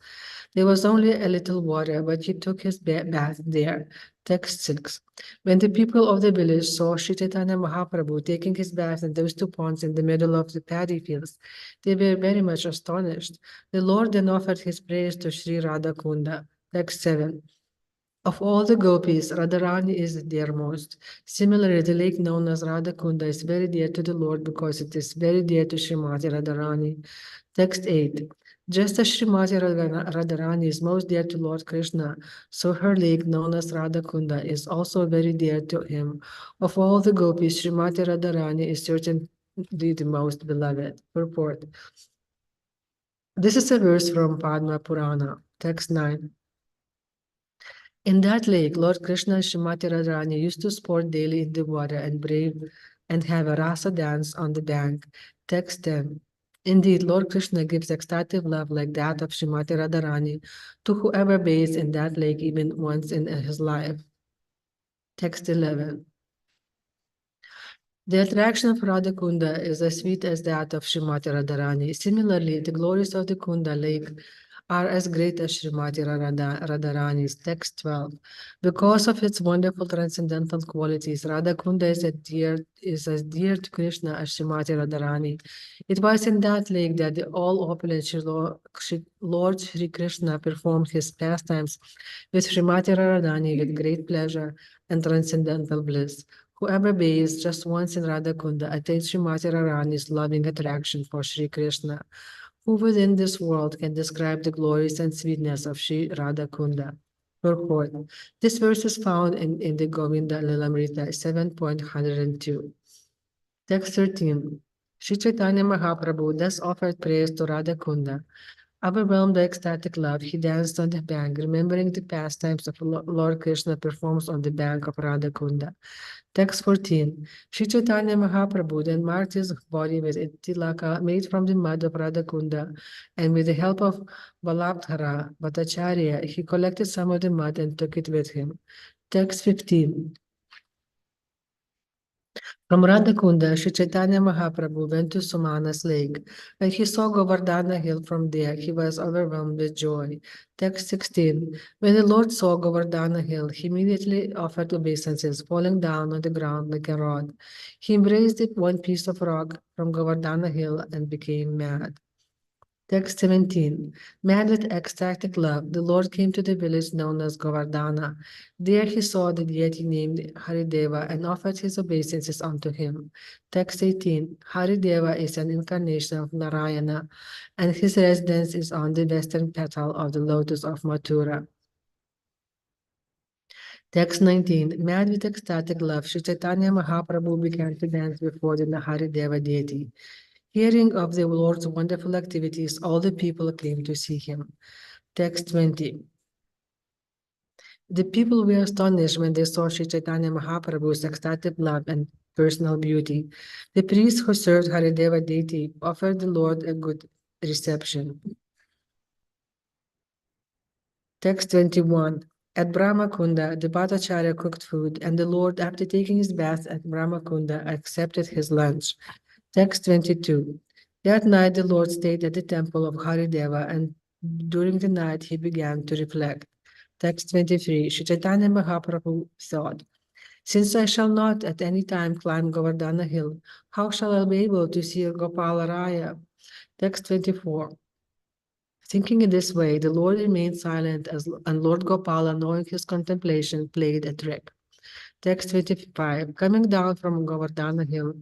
There was only a little water, but he took his bath there. Text 6. When the people of the village saw Sri Chaitanya Mahaprabhu taking his bath in those two ponds in the middle of the paddy fields, they were very much astonished. The Lord then offered his praise to Sri Radha Kunda. Text 7. Of all the gopis, Radharani is the dearmost. Similarly, the lake known as Radhakunda is very dear to the Lord because it is very dear to Srimati Radharani. Text 8. Just as Srimati Radharani is most dear to Lord Krishna, so her lake known as Radhakunda is also very dear to him. Of all the gopis, Srimati Radharani is certainly the most beloved. Purport. This is a verse from Padma Purana, text 9. In that lake, Lord Krishna and Srimati Radharani used to sport daily in the water and brave and have a rasa dance on the bank. Text 10. Indeed, Lord Krishna gives ecstatic love like that of Srimati Radharani to whoever bathes in that lake even once in his life. Text 11. The attraction of Radhakunda is as sweet as that of Srimati Radharani. Similarly, the glories of the Kunda lake are as great as Srimati Radharani's. Text 12. Because of its wonderful transcendental qualities, Radhakunda is as dear to Krishna as Srimati Radharani. It was in that lake that the all-opulent Lord Shri Krishna performed his pastimes with Srimati Radharani with great pleasure and transcendental bliss. Whoever bathes just once in Radhakunda attains Srimati Radharani's loving attraction for Shri Krishna. Who within this world can describe the glories and sweetness of Shri Radhakunda? Purport. This verse is found in the Govinda Lilamrita 7.102. Text 13. Shri Caitanya Mahāprabhu thus offered praise to Radhakunda. Overwhelmed by ecstatic love, he danced on the bank, remembering the pastimes of Lord Krishna performed on the bank of Radhakunda. Text 14. Shri Caitanya Mahāprabhu then marked his body with a tilaka made from the mud of Radhakunda, and with the help of Balabdhara Bhattacharya, he collected some of the mud and took it with him. Text 15. From Radhakunda, Shri Caitanya Mahāprabhu went to Sumana's lake. When he saw Govardhana hill from there, he was overwhelmed with joy. Text 16. When the Lord saw Govardhana hill, he immediately offered obeisances, falling down on the ground like a rod. He embraced one piece of rock from Govardhana hill and became mad. Text 17. Mad with ecstatic love, the Lord came to the village known as Govardhana. There he saw the deity named Harideva and offered his obeisances unto him. Text 18. Harideva is an incarnation of Narayana, and his residence is on the western petal of the lotus of Mathura. Text 19. Mad with ecstatic love, Shri Caitanya Mahāprabhu began to dance before the Harideva deity. Hearing of the Lord's wonderful activities, all the people came to see him. Text 20. The people were astonished when they saw Shri Caitanya Mahāprabhu's ecstatic love and personal beauty. The priests who served Harideva deity offered the Lord a good reception. Text 21. At Brahmakunda, the Bhattacharya cooked food, and the Lord, after taking his bath at Brahmakunda, accepted his lunch. Text 22. That night the Lord stayed at the temple of Harideva, and during the night he began to reflect. Text 23. Shri Caitanya Mahāprabhu thought, since I shall not at any time climb Govardhana hill, how shall I be able to see Gopala Raya? Text 24. Thinking in this way, the Lord remained silent, and Lord Gopala, knowing his contemplation, played a trick. Text 25. Coming down from Govardhana hill,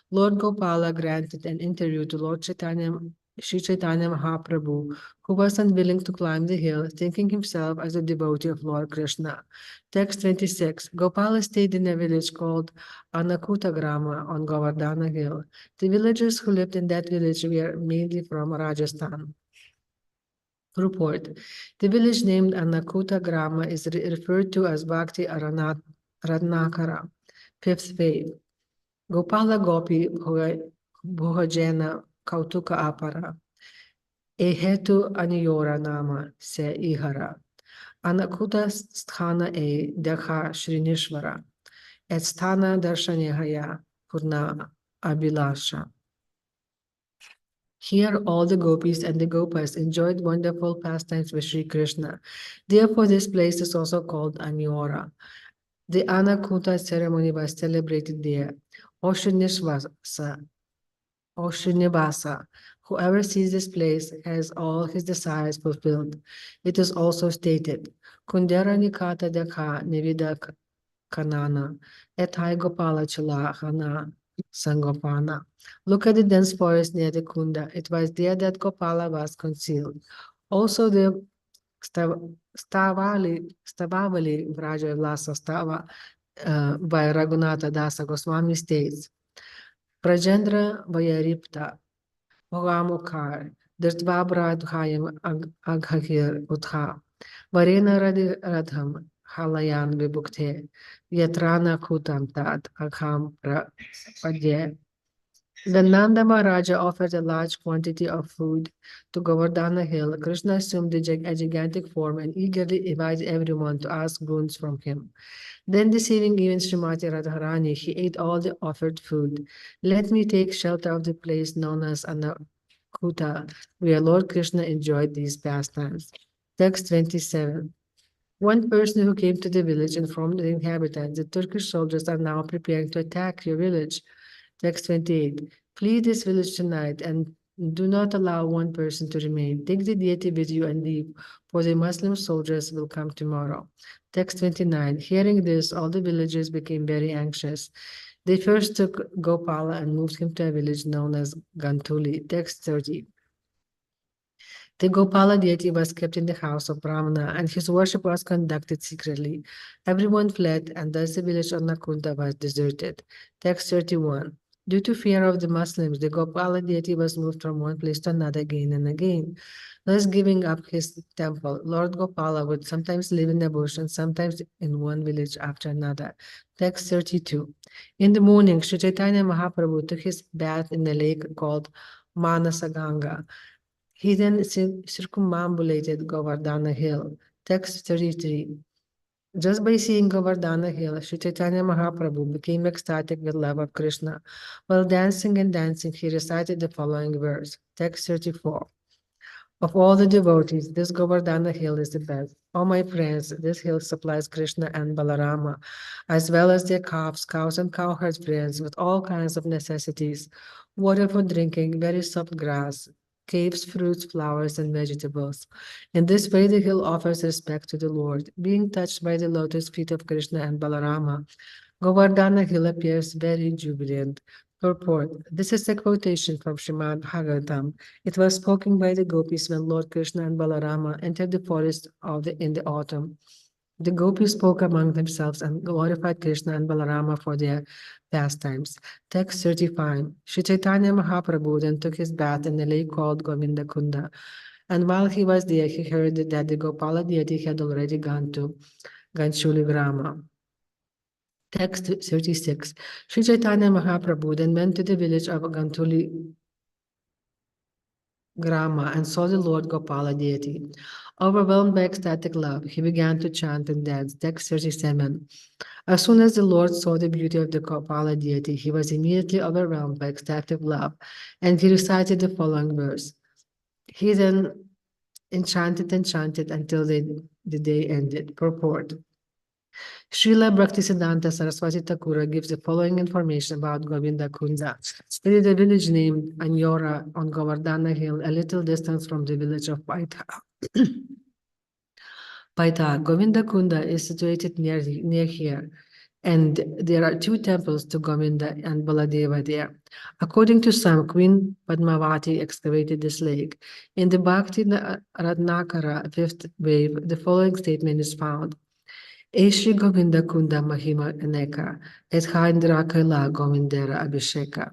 Lord Gopala granted an interview to Lord Shri Caitanya Mahāprabhu, who was unwilling to climb the hill, thinking himself as a devotee of Lord Krishna. Text 26. Gopala stayed in a village called Anakutagrama on Govardhana hill. The villagers who lived in that village were mainly from Rajasthan. Report. The village named Anakutagrama is referred to as Bhakti Ratnakara, fifth faith. Gopala Gopi Bhojana Kautuka Apara. Ehetu Aniyora Nama Se Ihara. Anakuta Sthana Dekha Shrinishvara. Et Sthana Darshanehaya Purna Abhilasha. Here all the gopis and the gopas enjoyed wonderful pastimes with Sri Krishna. Therefore this place is also called Anyora. The Anakuta ceremony was celebrated there. O Srinivasa, whoever sees this place has all his desires fulfilled. It is also stated, Kundera Nikata Dekha Nivida Kanana, Ethai Gopala Chila Hana Sangopana. Look at the dense forest near the Kunda. It was there that Gopala was concealed. Also the Stavavali Vraja Vlasa Stava by Raghunatha Dasa Gosvāmī states, Prajendra Vayaripta Mogamukar Dirtvabra Dhayam Aghakir Utha Varena Radham Halayan Vibukte Yatrana Kutam Tat Agham Prapadye. When Nanda Maharaja offered a large quantity of food to Govardhana hill, Krishna assumed a gigantic form and eagerly invited everyone to ask boons from him. Then, deceiving even Srimati Radharani, he ate all the offered food. Let me take shelter of the place known as Anakuta, where Lord Krishna enjoyed these pastimes. Text 27. One person who came to the village informed the inhabitants that Turkish soldiers are now preparing to attack your village. Text 28. Flee this village tonight and do not allow one person to remain. Take the deity with you and leave, for the Muslim soldiers will come tomorrow. Text 29. Hearing this, all the villagers became very anxious. They first took Gopala and moved him to a village known as Gantuli. Text 30. The Gopala deity was kept in the house of Brahmana, and his worship was conducted secretly. Everyone fled, and thus the village of Nakunda was deserted. Text 31. Due to fear of the Muslims, the Gopala deity was moved from one place to another again and again, thus giving up his temple. Lord Gopala would sometimes live in a bush and sometimes in one village after another. Text 32. In the morning, Sri Caitanya Mahāprabhu took his bath in a lake called Manasaganga. He then circumambulated Govardhana hill. Text 33. Just by seeing Govardhana hill, Sri Caitanya Mahāprabhu became ecstatic with love of Krishna. While dancing and dancing, he recited the following verse. Text 34. Of all the devotees, this Govardhana hill is the best. Oh my friends, this hill supplies Krishna and Balarama, as well as their calves, cows, and cowherd friends with all kinds of necessities, water for drinking, very soft grass, caves, fruits, flowers, and vegetables. In this way, the hill offers respect to the Lord. Being touched by the lotus feet of Krishna and Balarama, Govardhana hill appears very jubilant. Purport. This is a quotation from Srimad Bhagavatam. It was spoken by the gopis when Lord Krishna and Balarama entered the forest in the autumn. The gopis spoke among themselves and glorified Krishna and Balarama for their pastimes. Text 35. Sri Caitanya Mahāprabhu then took his bath in a lake called Govinda Kunda. And while he was there, he heard that the Gopala deity had already gone to Ganchuli Grama. Text 36. Sri Caitanya Mahāprabhu then went to the village of Gantuli Grama and saw the Lord Gopala deity. Overwhelmed by ecstatic love, he began to chant and dance. Text 37. As soon as the Lord saw the beauty of the Gopala deity, he was immediately overwhelmed by ecstatic love, and he recited the following verse. He then enchanted and chanted until the day ended. Purport. Śrīla Bhaktisiddhanta Saraswati Thakura gives the following information about Govinda Kunda. It is a village named Anyora on Govardhana Hill, a little distance from the village of Paitha. Paitha, Govinda Kunda is situated near here, and there are two temples to Govinda and Baladeva there. According to some, Queen Padmavati excavated this lake. In the Bhakti Ratnakara 5th wave, the following statement is found. Eshi Govinda Kunda Mahima Aneka, et Indra Kaila Govindera Abhisheka.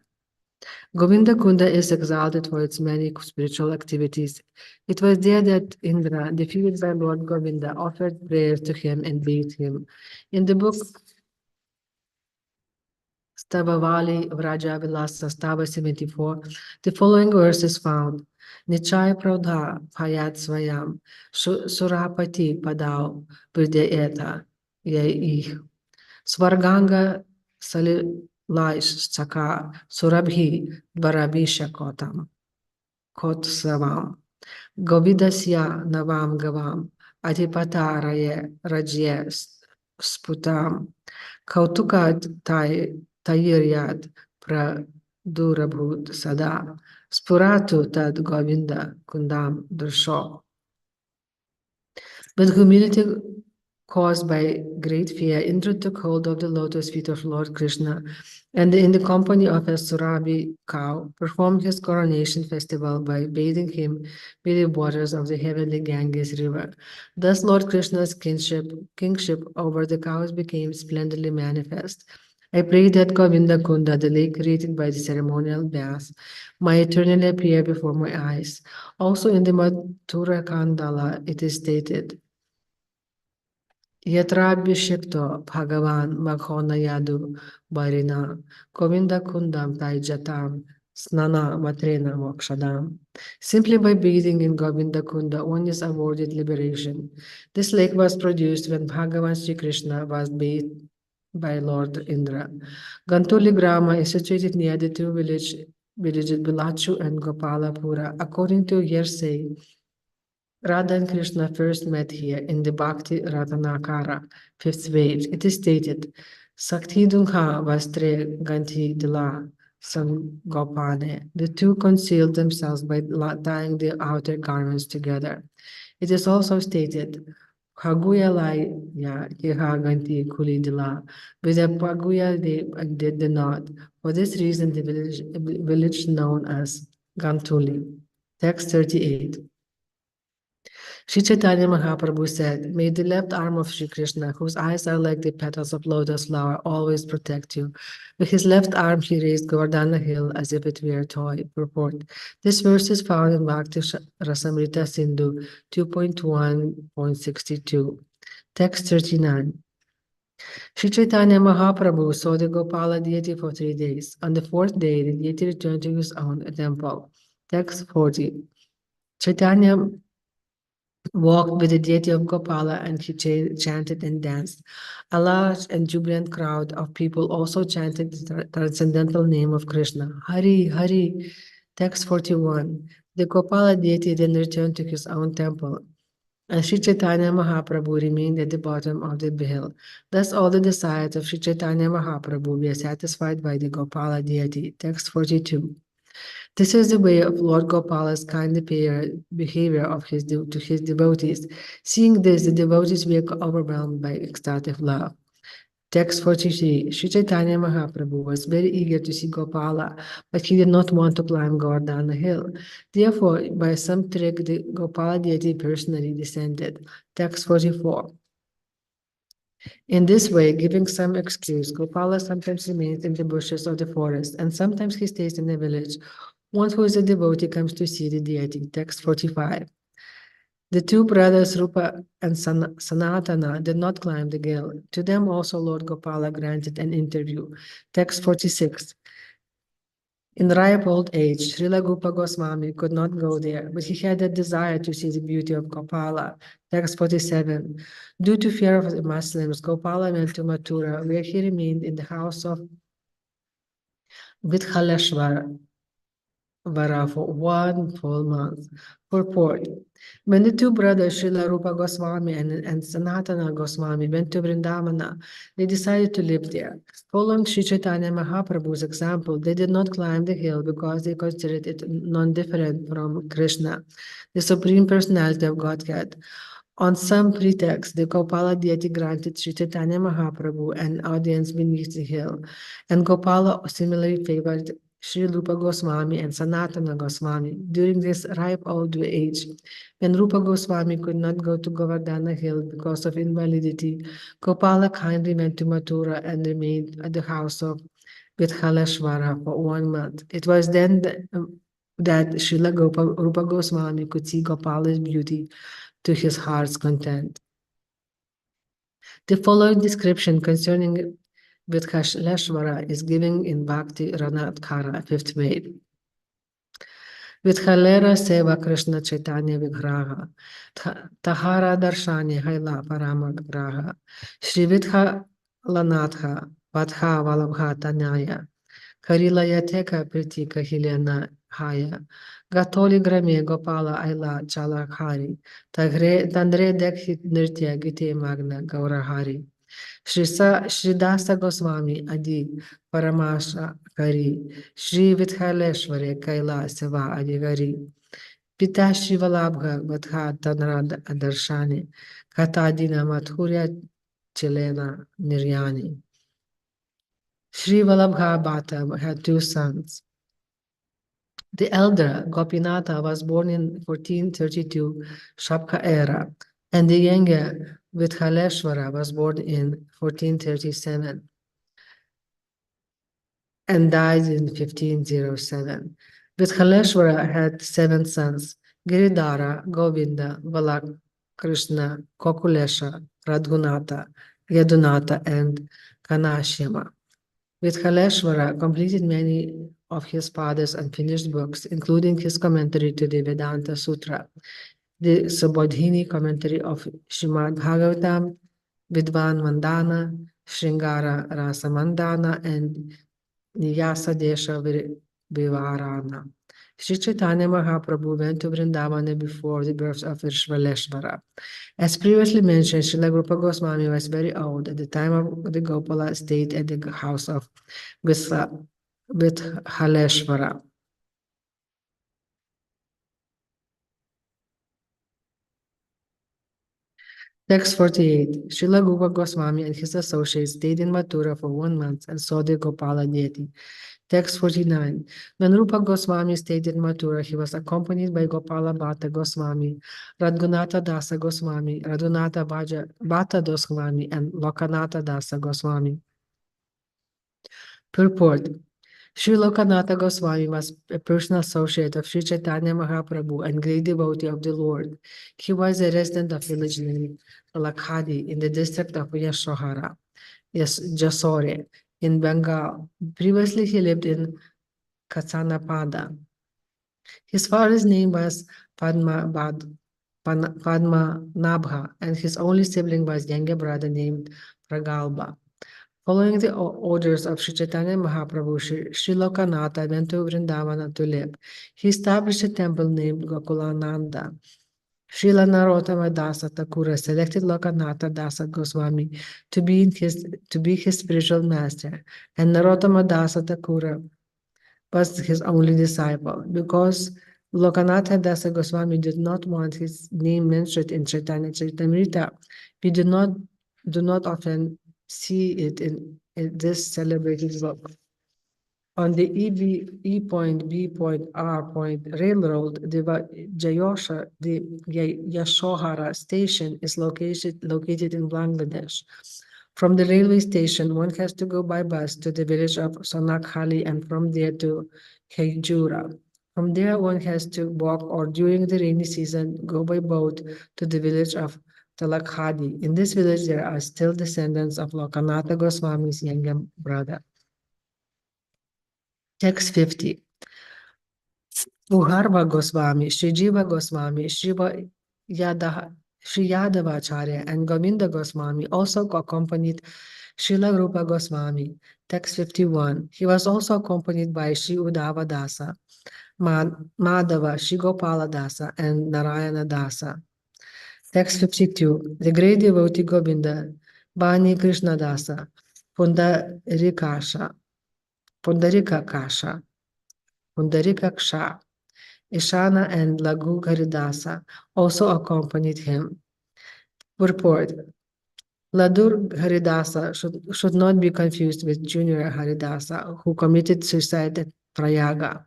Govinda Kunda is exalted for its many spiritual activities. It was there that Indra, defeated by Lord Govinda, offered prayers to him and bathed him. In the book Stavavali Vraja Vilasa Stava 74, the following verse is found. Nichaya Pradha Payat Swayam Surapati Padao Vidyaeta Yai Swarganga Salilaish Chaka Surabhi Dvarabhisha Kotam Kotsavam Govidasya Navam Gavam Adipata Rajya Sputam Kautukad Tayiryad Pradurabhut Sada Spuratu Tad Govinda Kundam Drsho. With humility, caused by great fear, Indra took hold of the lotus feet of Lord Krishna and in the company of a Surabi cow performed his coronation festival by bathing him with the waters of the heavenly Ganges river. Thus Lord Krishna's kingship over the cows became splendidly manifest. I pray that Govinda Kunda, the lake created by the ceremonial bath, might eternally appear before my eyes. Also in the Mathura Kandala it is stated, Yatrabhishekto Bhagavan Makhona Yadu Barina Govinda Kundam Taijatam Snana Matrena Mokshadam. Simply by bathing in Govinda Kunda, one is awarded liberation. This lake was produced when Bhagavan Sri Krishna was bathed by Lord Indra. Gantuli Grama is situated near the two villages Bilachu and Gopalapura. According to hearsay, Radha and Krishna first met here in the Bhakti Ratanakara, fifth page. It is stated, Sakti Dunkha Vastre Ganti Dila Sangopane. The two concealed themselves by tying their outer garments together. It is also stated, Kaguya Lai Ya Yeha Ganti Kuli Dila. With a Paguya they did the knot. For this reason, the village known as Gantuli. Text 38. Sri Chaitanya Mahaprabhu said, May the left arm of Sri Krishna, whose eyes are like the petals of lotus flower, always protect you. With his left arm, he raised Govardhana hill as if it were a toy. Purport. This verse is found in Bhakti Rasamrita Sindhu 2.1.62. Text 39. Sri Chaitanya Mahaprabhu saw the Gopala deity for 3 days. On the fourth day, the deity returned to his own temple. Text 40. Chaitanya walked with the deity of Gopala and he chanted and danced. A large and jubilant crowd of people also chanted the transcendental name of Krishna. Hari, Hari. Text 41. The Gopala deity then returned to his own temple. And Sri Chaitanya Mahaprabhu remained at the bottom of the hill. Thus all the desires of Sri Chaitanya Mahaprabhu were satisfied by the Gopala deity. Text 42. This is the way of Lord Gopala's kind behavior to his devotees. Seeing this, the devotees were overwhelmed by ecstatic love. Text 43. Sri Chaitanya Mahaprabhu was very eager to see Gopala, but he did not want to climb Govardhana hill. Therefore, by some trick, the Gopala deity personally descended. Text 44. In this way, giving some excuse, Gopala sometimes remains in the bushes of the forest, and sometimes he stays in the village. One who is a devotee comes to see the deity. Text 45. The two brothers Rūpa and Sanatana did not climb the hill. To them also Lord Gopala granted an interview. Text 46. In ripe old age, Śrīla Gosvāmī could not go there, but he had a desire to see the beauty of Gopala. Text 47. Due to fear of the Muslims, Gopala went to Mathura, where he remained in the house of Vithaleshwara for 1 full month. Purport. When the two brothers, Śrīla Rūpa Gosvāmī and Sanatana Gosvāmī, went to Vṛndāvana, they decided to live there. Following Sri Chaitanya Mahaprabhu's example, they did not climb the hill because they considered it non-different from Krishna, the Supreme Personality of Godhead. On some pretext, the Gopala deity granted Sri Chaitanya Mahaprabhu an audience beneath the hill, and Gopala similarly favored Sri Rūpa Gosvāmī and Sanatana Gosvāmī. During this ripe old age, when Rūpa Gosvāmī could not go to Govardhana hill because of invalidity, Gopala kindly went to Mathura and remained at the house of Vithaleshwara for 1 month. It was then that Śrīla Rūpa Gosvāmī could see Gopala's beauty to his heart's content. The following description concerning Vithaleshwara is given in Bhakti Ratanakara, 5th page. Vithalera seva Krishna Chaitanya Vigraha, Tahara Darshani Haila Paramagraha, Shri Vithalanatha, Vadha Valabha Tanyaya, Karila Yateka Pritika Hilyana Haya, Gatoli Grame Gopala Aila Chalakhari, Tandre Dekhit Nirtya Gite Magna Gaurahari. Sridasa Gosvāmī Adi Paramasha Kari, Shri Vithaleshware Kaila Seva Adigari, Pita Shivalabha Vadha Tanrad Adarshani, Katadina Madhurya Chilena Niryani. Sri Vallabha Bhatta had two sons. The elder, Gopinatha, was born in 1432 Shapka era, and the younger, Vithaleshwara, was born in 1437 and died in 1507. Vithaleshwara had 7 sons: Giridhara, Govinda, Valak, Krishna, Kokulesha, Radhunatha, Yadunatha, and Kanashyama. Vithaleshwara completed many of his father's unfinished books, including his commentary to the Vedanta Sutra, the Subodhini commentary of Srimad Bhagavatam, Vṛndāvana, Sringara Rasamandana, and Niyasa Desha Vivarana. Sri Caitanya Mahāprabhu went to Vṛndāvana before the birth of Vishvaleshvara. As previously mentioned, Śrīla Rūpa Gosvāmī was very old at the time of the Gopala stayed at the house of Vithaleshvara. Text 48. Śrīla Rūpa Gosvāmī and his associates stayed in Mathura for 1 month and saw the Gopala deity. Text 49. When Rūpa Gosvāmī stayed in Mathura, he was accompanied by Gopala Bhatta Gosvāmī, Radhunatha Dasa Gosvāmī, Radhunatha Bhatta Gosvāmī, and Lokanatha Dasa Gosvāmī. Purport. Sri Lokanatha Gosvāmī was a personal associate of Sri Caitanya Mahāprabhu and great devotee of the Lord. He was a resident of village named Lakhadi in the district of Jasore in Bengal. Previously, he lived in Katsanapada. His father's name was Padmanabha, and his only sibling was younger brother named Pragalba. Following the orders of Sri Caitanya Mahāprabhu, Sri Lokanatha went to Vṛndāvana to live. He established a temple named Gokulananda. Srila Narottama Dasa Thakura selected Lokanatha Dasa Gosvāmī to be his spiritual master, and Narottama Dasa Thakura was his only disciple. Because Lokanatha Dasa Gosvāmī did not want his name mentioned in Caitanya Caritamrita, we do not often see it in this celebrated book. On the E.B.R. railroad, the Yashohara station is located in Bangladesh. From the railway station, one has to go by bus to the village of Sonakhali and from there to Khejura. From there, one has to walk or during the rainy season, go by boat to the village of Talakhadi. In this village, there are still descendants of Lokanatha Gosvāmī's younger brother. Text 50. Uharva Gosvāmī, Sri Jiva Gosvāmī, Sri Yadavacharya, and Govinda Gosvāmī also accompanied Śrīla Rūpa Gosvāmī. Text 51. He was also accompanied by Sri Uddhava Dasa, Madhava, Sri Gopala Dasa, and Narayana Dasa. Text 52. The great devotee Govinda, Bani Krishna Dasa, Pundarikaksha, Ishana, and Lagu Haridasa also accompanied him. Purport. Ladur Haridasa should not be confused with Junior Haridasa, who committed suicide at Prayaga.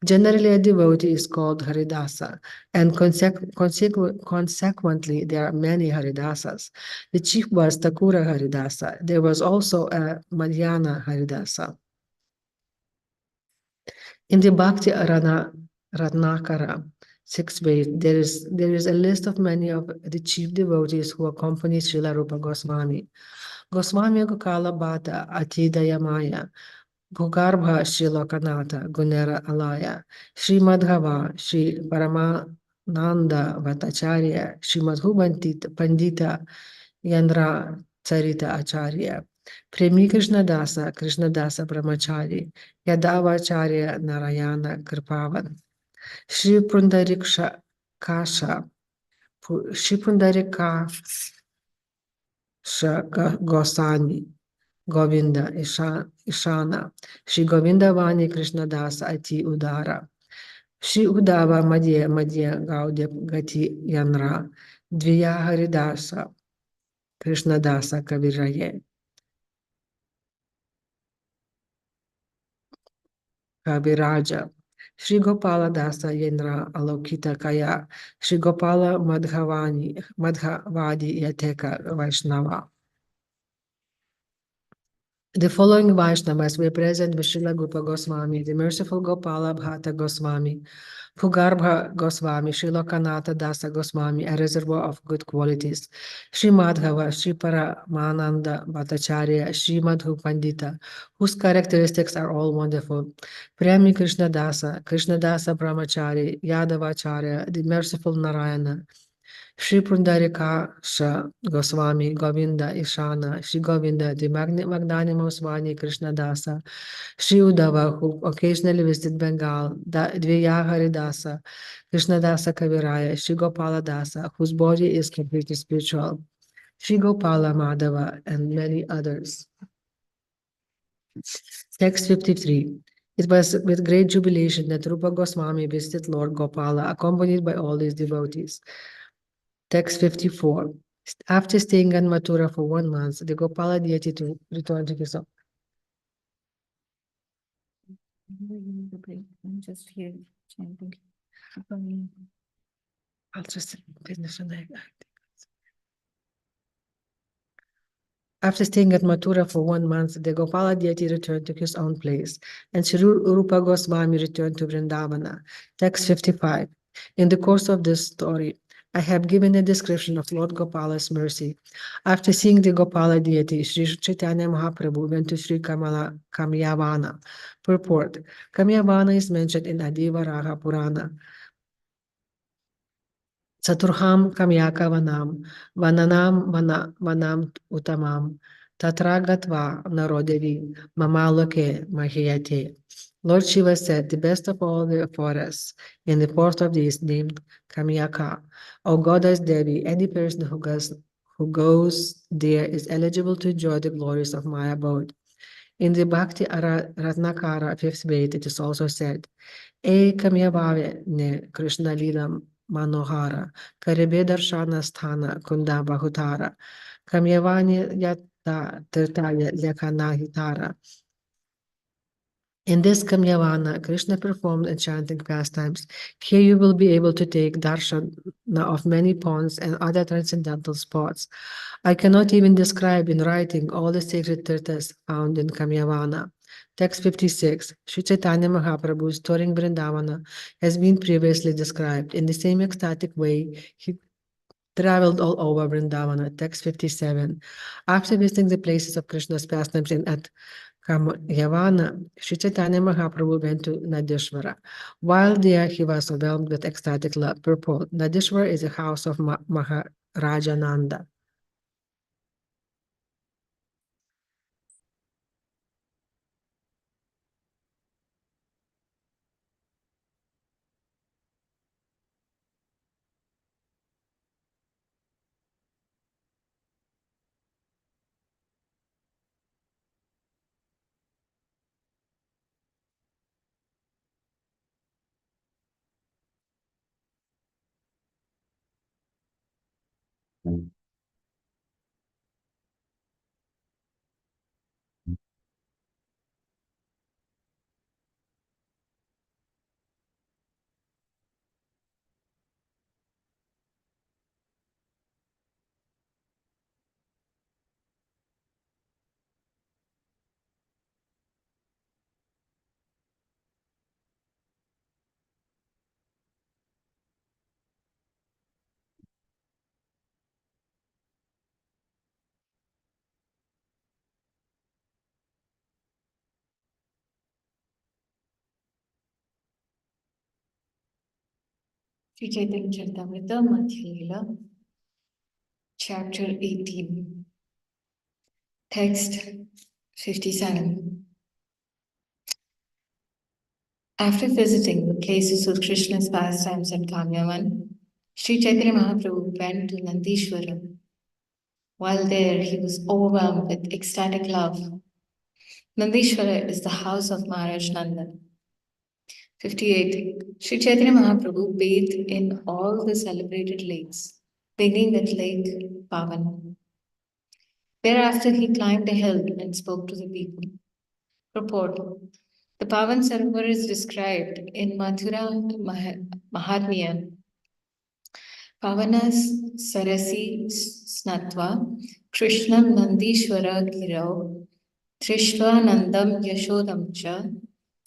Generally, a devotee is called Haridasa, and consequently, there are many Haridasas. The chief was Thakura Haridasa. There was also a Madhyana Haridasa. In the Bhakti Ratnakara 6 ways, there is a list of many of the chief devotees who accompanied Śrīla Rūpa Gosvāmī. Gosvāmī Gokala Bhatta Atidayamaya, Bhugarbha Sri Lokanatha Gunera Alaya, Sri Madhava, Sri Paramananda Vatacharya, Sri Madhu Pandita Yandra Charita Acharya, Premi Krishna Dasa Brahmachari, Yadavacharya Narayana Kripavan, Sri Pundarika Gosani, Govinda Ishana, Sri Govinda Vani Krishna Dasa Ati Udara, Sri Uddhava Madhya Gaudiya Gati Yanra, Dviya Haridasa, Krishna Dasa Kaviraye. Kaviraja. Shri Gopala Dasa Yendra Alokita Kaya, Shri Gopala Madhavadi Yateka Vaishnava. The following Vaishnavas were present with Srila Rupa Gosvāmī, the merciful Gopala Bhata Gosvāmī, Phugarbha Gosvāmī, Sri Lokanatha Dasa Gosvāmī, a reservoir of good qualities, Sri Madhava, Sri Paramananda Bhattacharya, Sri Madhu Pandita, whose characteristics are all wonderful, Premi Krishna Dasa, Krishna Dasa Brahmachari, Yadavacharya, the merciful Narayana, Shri Pundarikasha Gosvāmī, Govinda Ishana, Shri Govinda, the magnanimous Vani Krishna Dasa, Shri Uddhava, who occasionally visited Bengal, Dviya Haridasa, Krishna Dasa Kaviraya, Shri Gopala Dasa, whose body is completely spiritual, Shri Gopala Madhava, and many others. Text 53. It was with great jubilation that Rupa Gosvāmī visited Lord Gopala, accompanied by all his devotees. Text 54. After staying in Mathura for 1 month, the Gopala deity to return to his own. I'm just here chanting. I'll just finish on that. After staying at Mathura for 1 month, the Gopala deity returned to his own place, and Sri Rupa Gosvāmī returned to Vṛndāvana. Text 55. In the course of this story, I have given a description of Lord Gopala's mercy. After seeing the Gopala deity, Sri Caitanya Mahāprabhu went to Sri Kamyavana. Purport. Kamyavana is mentioned in Adi Varaha Purana. Chaturham Kamyaka Vanam, Vanam Utamam, Tatra Gatva Narodevi, Mamaloke Mahiyate. Lord Shiva said, the best of all the forests, in the fourth of these named Kamyaka. O Goddess Devi, any person who goes there is eligible to enjoy the glories of my abode. In the Bhakti Ratnakara fifth Veda, it is also said, E Kamyavave ne Krishna Lila Manohara, Karibe Darshana Sthana Kunda Bahutara, Kamyavani Yatta Tirtaya Lekhana Hitara. In this Kamyavana, Krishna performed enchanting pastimes. Here you will be able to take darshana of many ponds and other transcendental spots. I cannot even describe in writing all the sacred tirthas found in Kamyavana. Text 56. Sri Caitanya Mahāprabhu's touring Vṛndāvana has been previously described. In the same ecstatic way, he traveled all over Vṛndāvana. Text 57. After visiting the places of Krishna's pastimes at Kamyavana, Sri Caitanya Mahāprabhu went to Nadeshvara. While there, he was overwhelmed with ecstatic love. Purport. Nadeshvara is a house of Maharaja Nanda. Sri Chaitanya Caritamrita, Madhya Lila, Chapter 18, Text 57. After visiting the places of Krishna's pastimes at Kamyavan, Sri Chaitanya Mahaprabhu went to Nandishvara. While there, he was overwhelmed with ecstatic love. Nandishvara is the house of Maharaj Nanda. 58. Sri Chaitanya Mahaprabhu bathed in all the celebrated lakes. beginning with Lake Pavan. Thereafter, he climbed a hill and spoke to the people. Purport. The Pavan Sarovar is described in Mathura Mahatmya. Pavanas Sarasi Snatva Krishnam Nandishwara Girau Trishvanandam Yashodam Cha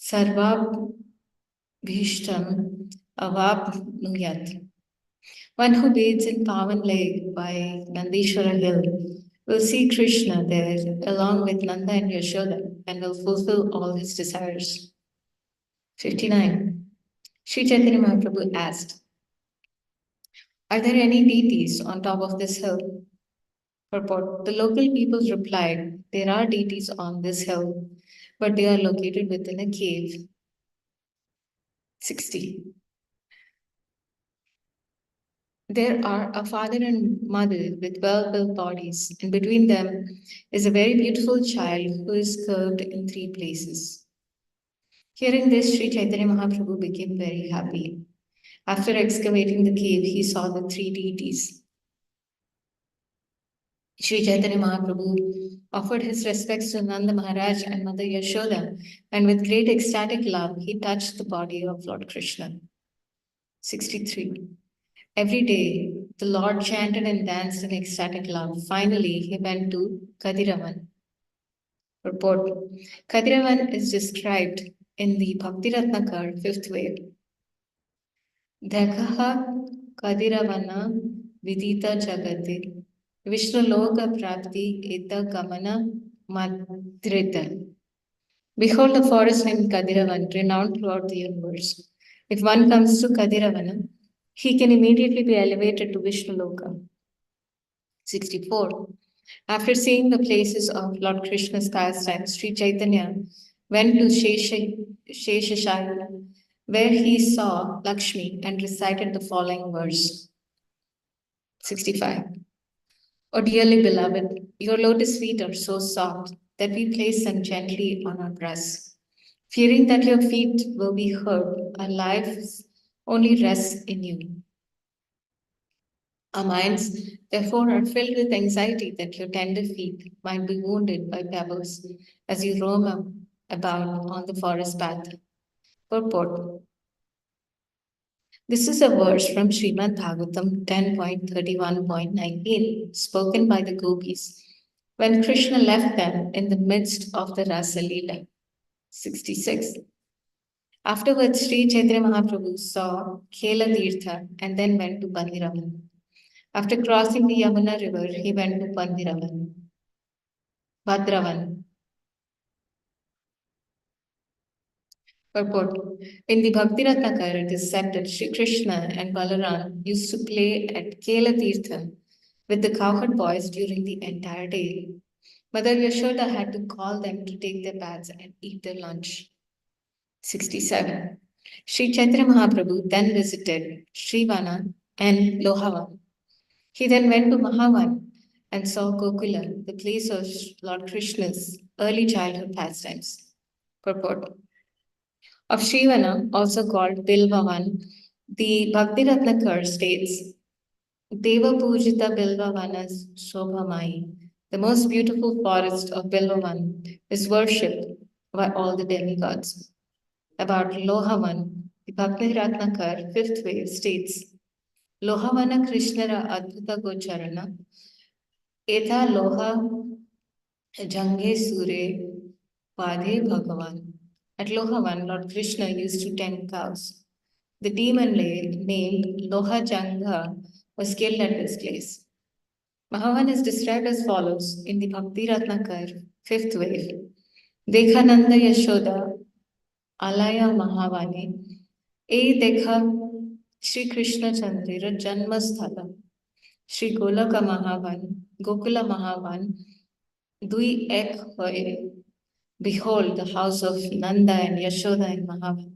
Sarvabhishtam Avapnuyat. One who bathes in Pavan Lake by Nandishwara Hill will see Krishna there along with Nanda and Yashoda and will fulfill all his desires. 59. Sri Chaitanya Mahaprabhu asked, "Are there any deities on top of this hill?" Purport. The local peoples replied, "There are deities on this hill, but they are located within a cave." 60. There are a father and mother with well-built bodies, and between them is a very beautiful child who is curved in 3 places. Hearing this, Sri Chaitanya Mahaprabhu became very happy. After excavating the cave, he saw the 3 deities. Sri Chaitanya Mahaprabhu offered his respects to Nanda Maharaj and Mother Yashoda, and with great ecstatic love, he touched the body of Lord Krishna. 63. Every day, the Lord chanted and danced in ecstatic love. Finally, he went to Kadiravan. Report. Kadiravan is described in the Bhakti Ratnakar 5th wave. Dhakaha Kadiravana Vidita Jagati Vishnu Loka Prapti Eta Gamana Madhrita. Behold the forest named Kadiravan, renowned throughout the universe. If one comes to Kadiravana, he can immediately be elevated to Vishnu Loka. 64. After seeing the places of Lord Krishna's pastimes, Sri Chaitanya went to Sheshashayana, where he saw Lakshmi and recited the following verse. 65. O dearly beloved, your lotus feet are so soft that we place them gently on our breasts. Fearing that your feet will be hurt, our lives only rests in you. Our minds, therefore, are filled with anxiety that your tender feet might be wounded by pebbles as you roam about on the forest path. Purport. This is a verse from Srimad Bhagavatam 10.31.19, spoken by the gopis when Krishna left them in the midst of the Rasa lila. 66. Afterwards, Sri Chaitanya Mahaprabhu saw Khela Tirtha and then went to Bandiravan. After crossing the Yamuna river, he went to Bhadravan. Purport. In the Bhakti Ratnakar, it is said that Sri Krishna and Balaram used to play at Khela Tirtha with the cowherd boys during the entire day. Mother Yashoda had to call them to take their baths and eat their lunch. 67. Sri Chaitanya Mahaprabhu then visited Srivana and Lohavan. He then went to Mahavan and saw Gokula, the place of Lord Krishna's early childhood pastimes. Purport. Of Srivana, also called Bilvavan, the Bhakti Ratnakar states, Deva Pujita Bilvavana Shobhamai. The most beautiful forest of Bilvavan is worshipped by all the demigods. About Lohavan, the Bhakti Ratnakar 5th wave states, Lohavana Krishnara Adbhuta Gocharana, Etha Loha Jange Sure Padhe Bhagavan. At Lohavan, Lord Krishna used to tend cows. The demon named Loha Janga was killed at this place. Mahavan is described as follows in the Bhakti Ratnakar 5th wave. Dekhananda Yashoda Alaya Mahavane E Dekha Shri Krishna Chandrira Janmasthala Shri Golaka Mahavan Gokula Mahavan Dui Ek Hoye. Behold the house of Nanda and Yashoda and Mahavan.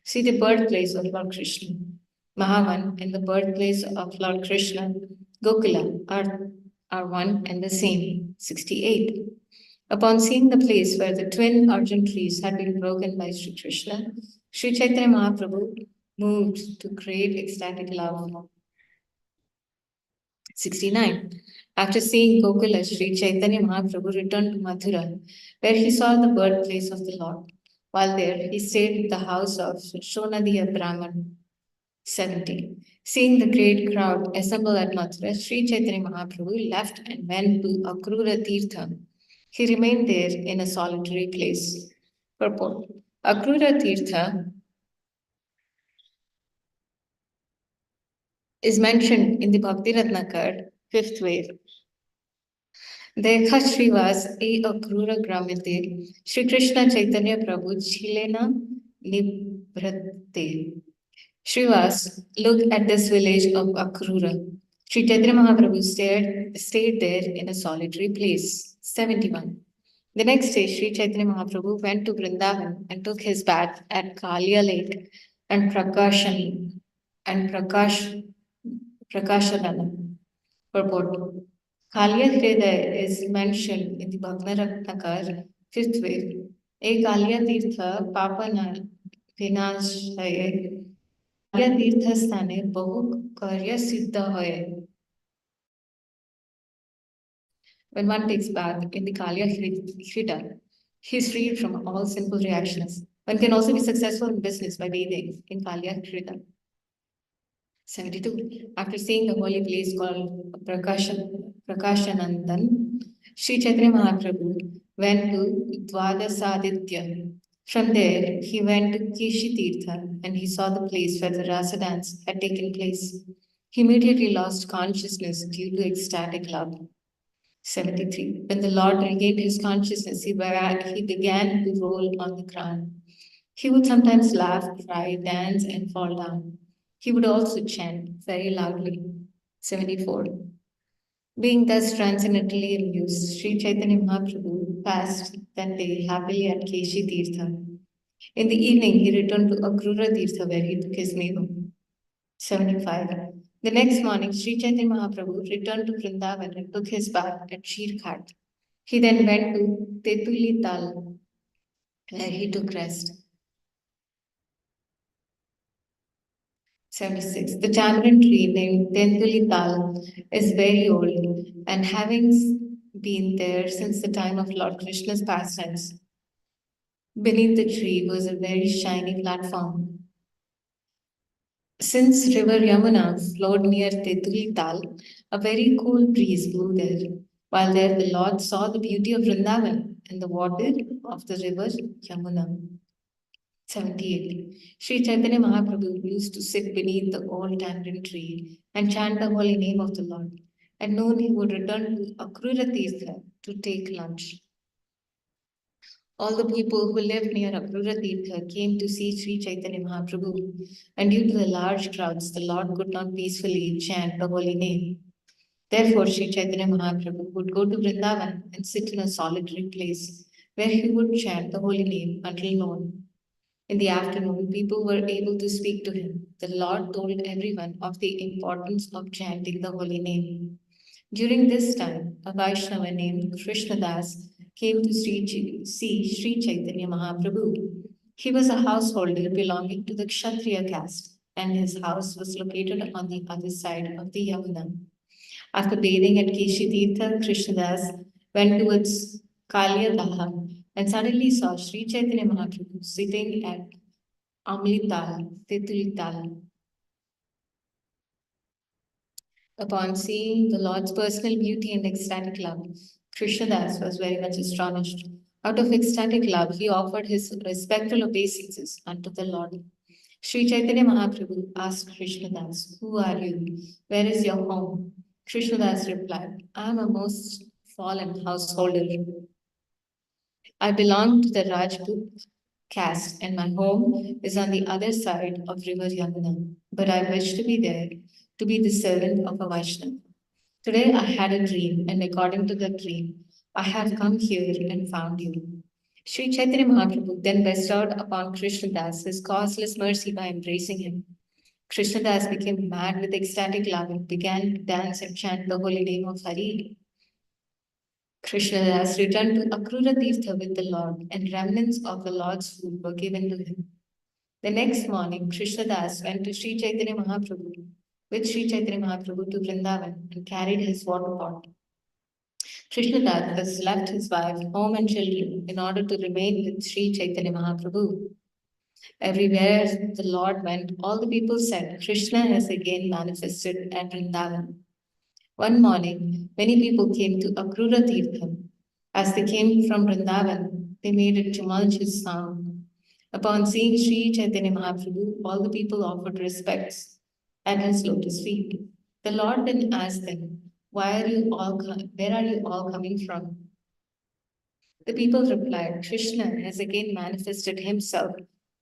See the birthplace of Lord Krishna. Mahavan and the birthplace of Lord Krishna, Gokula, are one and the same. 68. Upon seeing the place where the twin arjun trees had been broken by Sri Krishna, Sri Chaitanya Mahaprabhu moved to great ecstatic love. 69. After seeing Gokula, Sri Chaitanya Mahaprabhu returned to Mathura, where he saw the birthplace of the Lord. While there, he stayed at the house of Shonadiya Brahman. 70. Seeing the great crowd assemble at Mathura, Sri Chaitanya Mahaprabhu left and went to Akrura Tirtha. He remained there in a solitary place. Purport. Akrura Tirtha is mentioned in the Bhakti Ratnakar, 5th wave. देखा श्रीवास ए अक्रूर ग्राम्यते श्री कृष्ण चैतन्य प्रभु छिलेना निभृते. Srivas, look at this village of Akrura. Sri Chaitanya Mahaprabhu stayed there in a solitary place. 71. The next day, Sri Chaitanya Mahaprabhu went to Vṛndāvana and took his bath at Kalia Lake and Prakashanana. Purport. Kalia Hridaya is mentioned in the Bhagna Ratnakar, 5th wave. A Kalia Tirtha Papana Vinashaye Kalia Tirtha Sthane Bahu Karya Siddha Hoye. When one takes bath in the Kalia Hrida, he is freed from all sinful reactions. One can also be successful in business by bathing in Kalia Hrida. 72. After seeing the holy place called Prakashanandan, Sri Chaitanya Mahaprabhu went to Dvadasaditya. From there, he went to Keshi Tirtha and he saw the place where the rasa dance had taken place. He immediately lost consciousness due to ecstatic love. 73. When the Lord regained his consciousness, he began to roll on the ground. He would sometimes laugh, cry, dance, and fall down. He would also chant very loudly. 74. Being thus transcendently amused, Sri Chaitanya Mahaprabhu passed that day happily at Keshi Tirtha. In the evening, he returned to Akrura Tirtha where he took his meal. 75. The next morning, Sri Chaitanya Mahaprabhu returned to Vṛndāvana and took his bath at Shirkhat. He then went to Tetulital where he took rest. 76. The tamarind tree named Tentulital is very old and having been there since the time of Lord Krishna's pastimes. Beneath the tree was a very shiny platform. Since river Yamuna flowed near Tetulital, a very cool breeze blew there. While there, the Lord saw the beauty of Vṛndāvana and the water of the river Yamuna. 78. Sri Chaitanya Mahaprabhu used to sit beneath the old tamarind tree and chant the holy name of the Lord. At noon, he would return to Akrura Tirtha to take lunch. All the people who lived near Akrura Tirtha came to see Sri Chaitanya Mahaprabhu, and due to the large crowds, the Lord could not peacefully chant the holy name. Therefore, Sri Chaitanya Mahaprabhu would go to Vṛndāvana and sit in a solitary place where he would chant the holy name until noon. In the afternoon, people were able to speak to him. The Lord told everyone of the importance of chanting the holy name. During this time, a Vaishnava named Krishnadas came to see Sri Chaitanya Mahaprabhu. He was a householder belonging to the Kshatriya caste, and his house was located on the other side of the Yamuna. After bathing at Keshi Tirtha, Krishnadas went towards Kalyadaha and suddenly saw Sri Chaitanya Mahaprabhu sitting at Amlital, Tetulital. Upon seeing the Lord's personal beauty and ecstatic love, Krishnadas was very much astonished. Out of ecstatic love, he offered his respectful obeisances unto the Lord. Sri Chaitanya Mahaprabhu asked Krishnadas, "Who are you? Where is your home?" Krishnadas replied, "I am a most fallen householder. I belong to the Rajput caste and my home is on the other side of river Yamuna, but I wish to be there to be the servant of a Vaishnava. Today I had a dream, and according to the dream, I have come here and found you." Sri Chaitanya Mahaprabhu then bestowed upon Krishnadas his causeless mercy by embracing him. Krishnadas became mad with ecstatic love and began to dance and chant the holy name of Hari. Krishnadas returned to Akrura Tirtha with the Lord, and remnants of the Lord's food were given to him. The next morning, Krishnadas went to Sri Chaitanya Mahaprabhu with Sri Chaitanya Mahaprabhu to Vṛndāvana and carried his water pot. Krishna thus left his wife, home and children in order to remain with Sri Chaitanya Mahaprabhu. Everywhere the Lord went, all the people said, Krishna has again manifested at Vṛndāvana. One morning, many people came to Akrura Tirtham. As they came from Vṛndāvana, they made a tumultuous sound. Upon seeing Sri Chaitanya Mahaprabhu, all the people offered respects at his lotus feet. The Lord then asked them, where are you all coming from? The people replied, Krishna has again manifested himself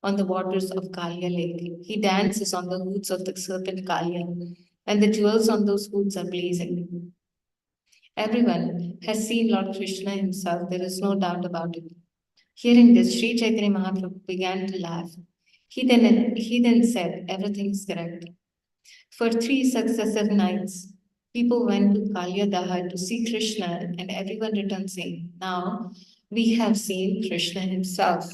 on the waters of Kalya lake. He dances on the hoods of the serpent Kalya, and the jewels on those hoods are blazing. Everyone has seen Lord Krishna himself, there is no doubt about it. Hearing this, Sri Chaitanya Mahaprabhu began to laugh. He then said, everything is correct. For 3 successive nights, people went to Kalya Daha to see Krishna, and everyone returned saying, now we have seen Krishna himself.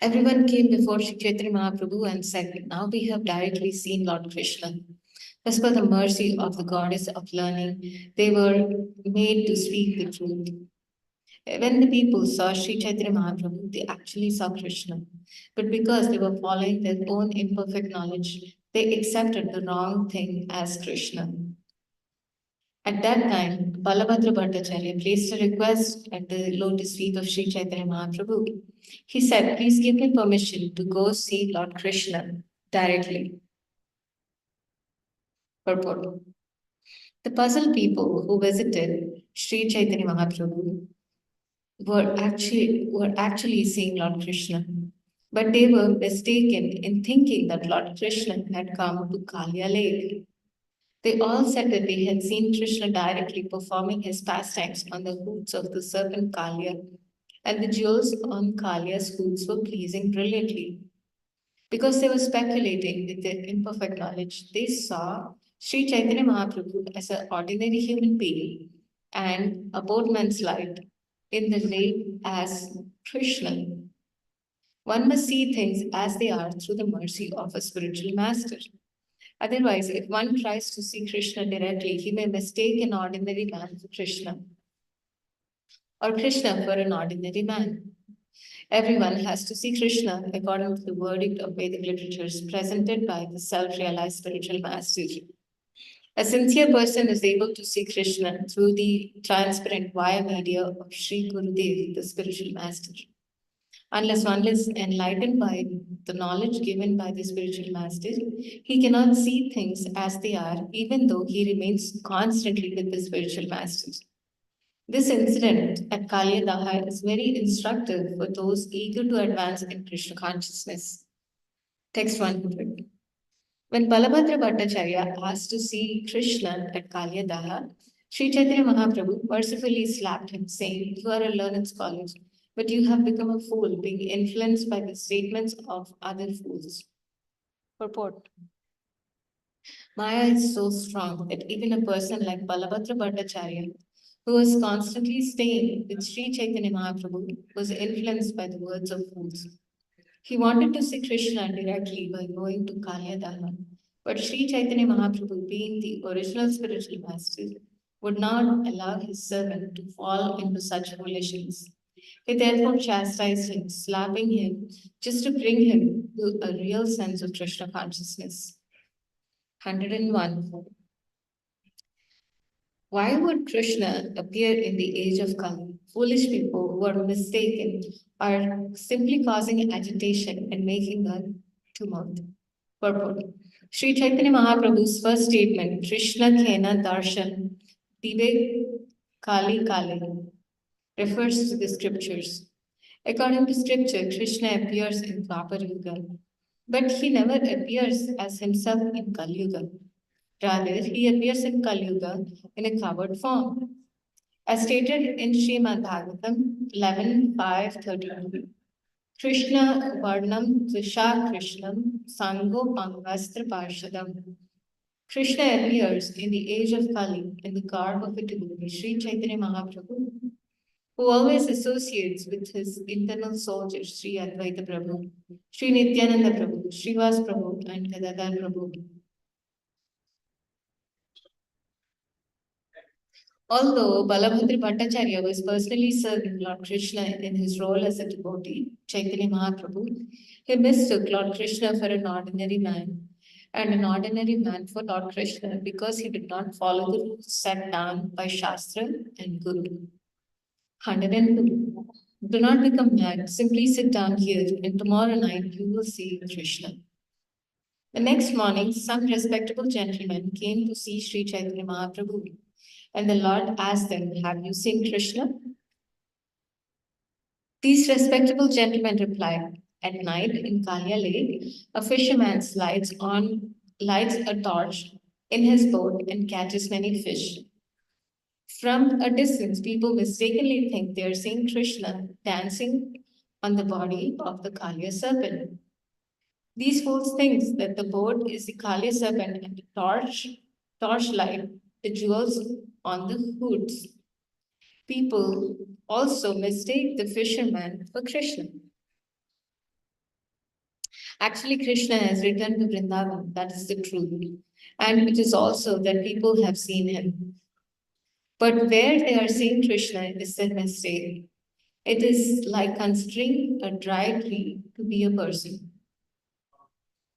Everyone came before Sri Chaitanya Mahaprabhu and said, now we have directly seen Lord Krishna. As per the mercy of the goddess of learning, they were made to speak the truth. When the people saw Sri Chaitanya Mahaprabhu, they actually saw Krishna. But because they were following their own imperfect knowledge, they accepted the wrong thing as Krishna. At that time, Balabhadra Bhattacharya placed a request at the lotus feet of Sri Chaitanya Mahaprabhu. He said, please give me permission to go see Lord Krishna directly. Purport. The puzzled people who visited Sri Chaitanya Mahaprabhu were actually seeing Lord Krishna, but they were mistaken in thinking that Lord Krishna had come to Kalya lake. They all said that they had seen Krishna directly performing his pastimes on the hoods of the serpent Kalya, and the jewels on Kalya's hoods were blazing brilliantly. Because they were speculating with their imperfect knowledge, they saw Sri Chaitanya Mahaprabhu as an ordinary human being and a boatman's light in the lake as Krishna. One must see things as they are through the mercy of a spiritual master. Otherwise, if one tries to see Krishna directly, he may mistake an ordinary man for Krishna, or Krishna for an ordinary man. Everyone has to see Krishna according to the verdict of Vedic literatures presented by the self-realized spiritual master. A sincere person is able to see Krishna through the transparent via media of Sri Gurudev, the spiritual master. Unless one is enlightened by the knowledge given by the spiritual master, he cannot see things as they are, even though he remains constantly with the spiritual master. This incident at Kalya Daha is very instructive for those eager to advance in Krishna consciousness. Text 100. When Balabhadra Bhattacharya asked to see Krishna at Kalya Daha, Sri Chaitanya Mahaprabhu mercifully slapped him, saying, you are a learned scholar, but you have become a fool, being influenced by the statements of other fools. Purport. Maya is so strong that even a person like Balabhadra Bhattacharya, who was constantly staying with Sri Chaitanya Mahaprabhu, was influenced by the words of fools. He wanted to see Krishna directly by going to Kalya Daha, but Sri Chaitanya Mahaprabhu, being the original spiritual master, would not allow his servant to fall into such foolishness. He therefore chastised him, slapping him, just to bring him to a real sense of Krishna consciousness. 101. Why would Krishna appear in the age of Kali? Foolish people who are mistaken are simply causing agitation and making a tumult. Purport. Sri Chaitanya Mahaprabhu's first statement, Krishna Khena Darshan Vivek Kali Kali, refers to the scriptures. According to scripture, Krishna appears in Dwapar Yuga, but he never appears as himself in Kali Yuga. Rather, he appears in Kali Yuga in a covered form. As stated in Srimad Bhagavatam 11.5.32, Krishna Varnam Tvisha Krishnam Sango Pangastra Parshadam. Krishna appears in the age of Kali in the garb of a devotee, Sri Chaitanya Mahaprabhu, who always associates with his internal soldiers, Sri Advaita Prabhu, Sri Nityananda Prabhu, Srivas Prabhu, and Gadadhar Prabhu. Although Balabhadra Bhattacharya was personally serving Lord Krishna in his role as a devotee, Chaitanya Mahaprabhu, he mistook Lord Krishna for an ordinary man and an ordinary man for Lord Krishna because he did not follow the rules set down by Shastra and Guru. 102. Do not become mad. Simply sit down here, and tomorrow night you will see Krishna. The next morning, some respectable gentlemen came to see Sri Chaitanya Mahaprabhu, and the Lord asked them, "Have you seen Krishna?" These respectable gentlemen replied, "At night in Kalya Lake, a fisherman lights a torch in his boat and catches many fish. From a distance, people mistakenly think they are seeing Krishna dancing on the body of the Kalya serpent. These fools think that the boat is the Kalya serpent and the torchlight, the jewels on the hoods. People also mistake the fisherman for Krishna. Actually, Krishna has returned to Vṛndāvana, that is the truth. And it is also that people have seen him. But where they are seeing Krishna is their mistake. It is like considering a dry tree to be a person.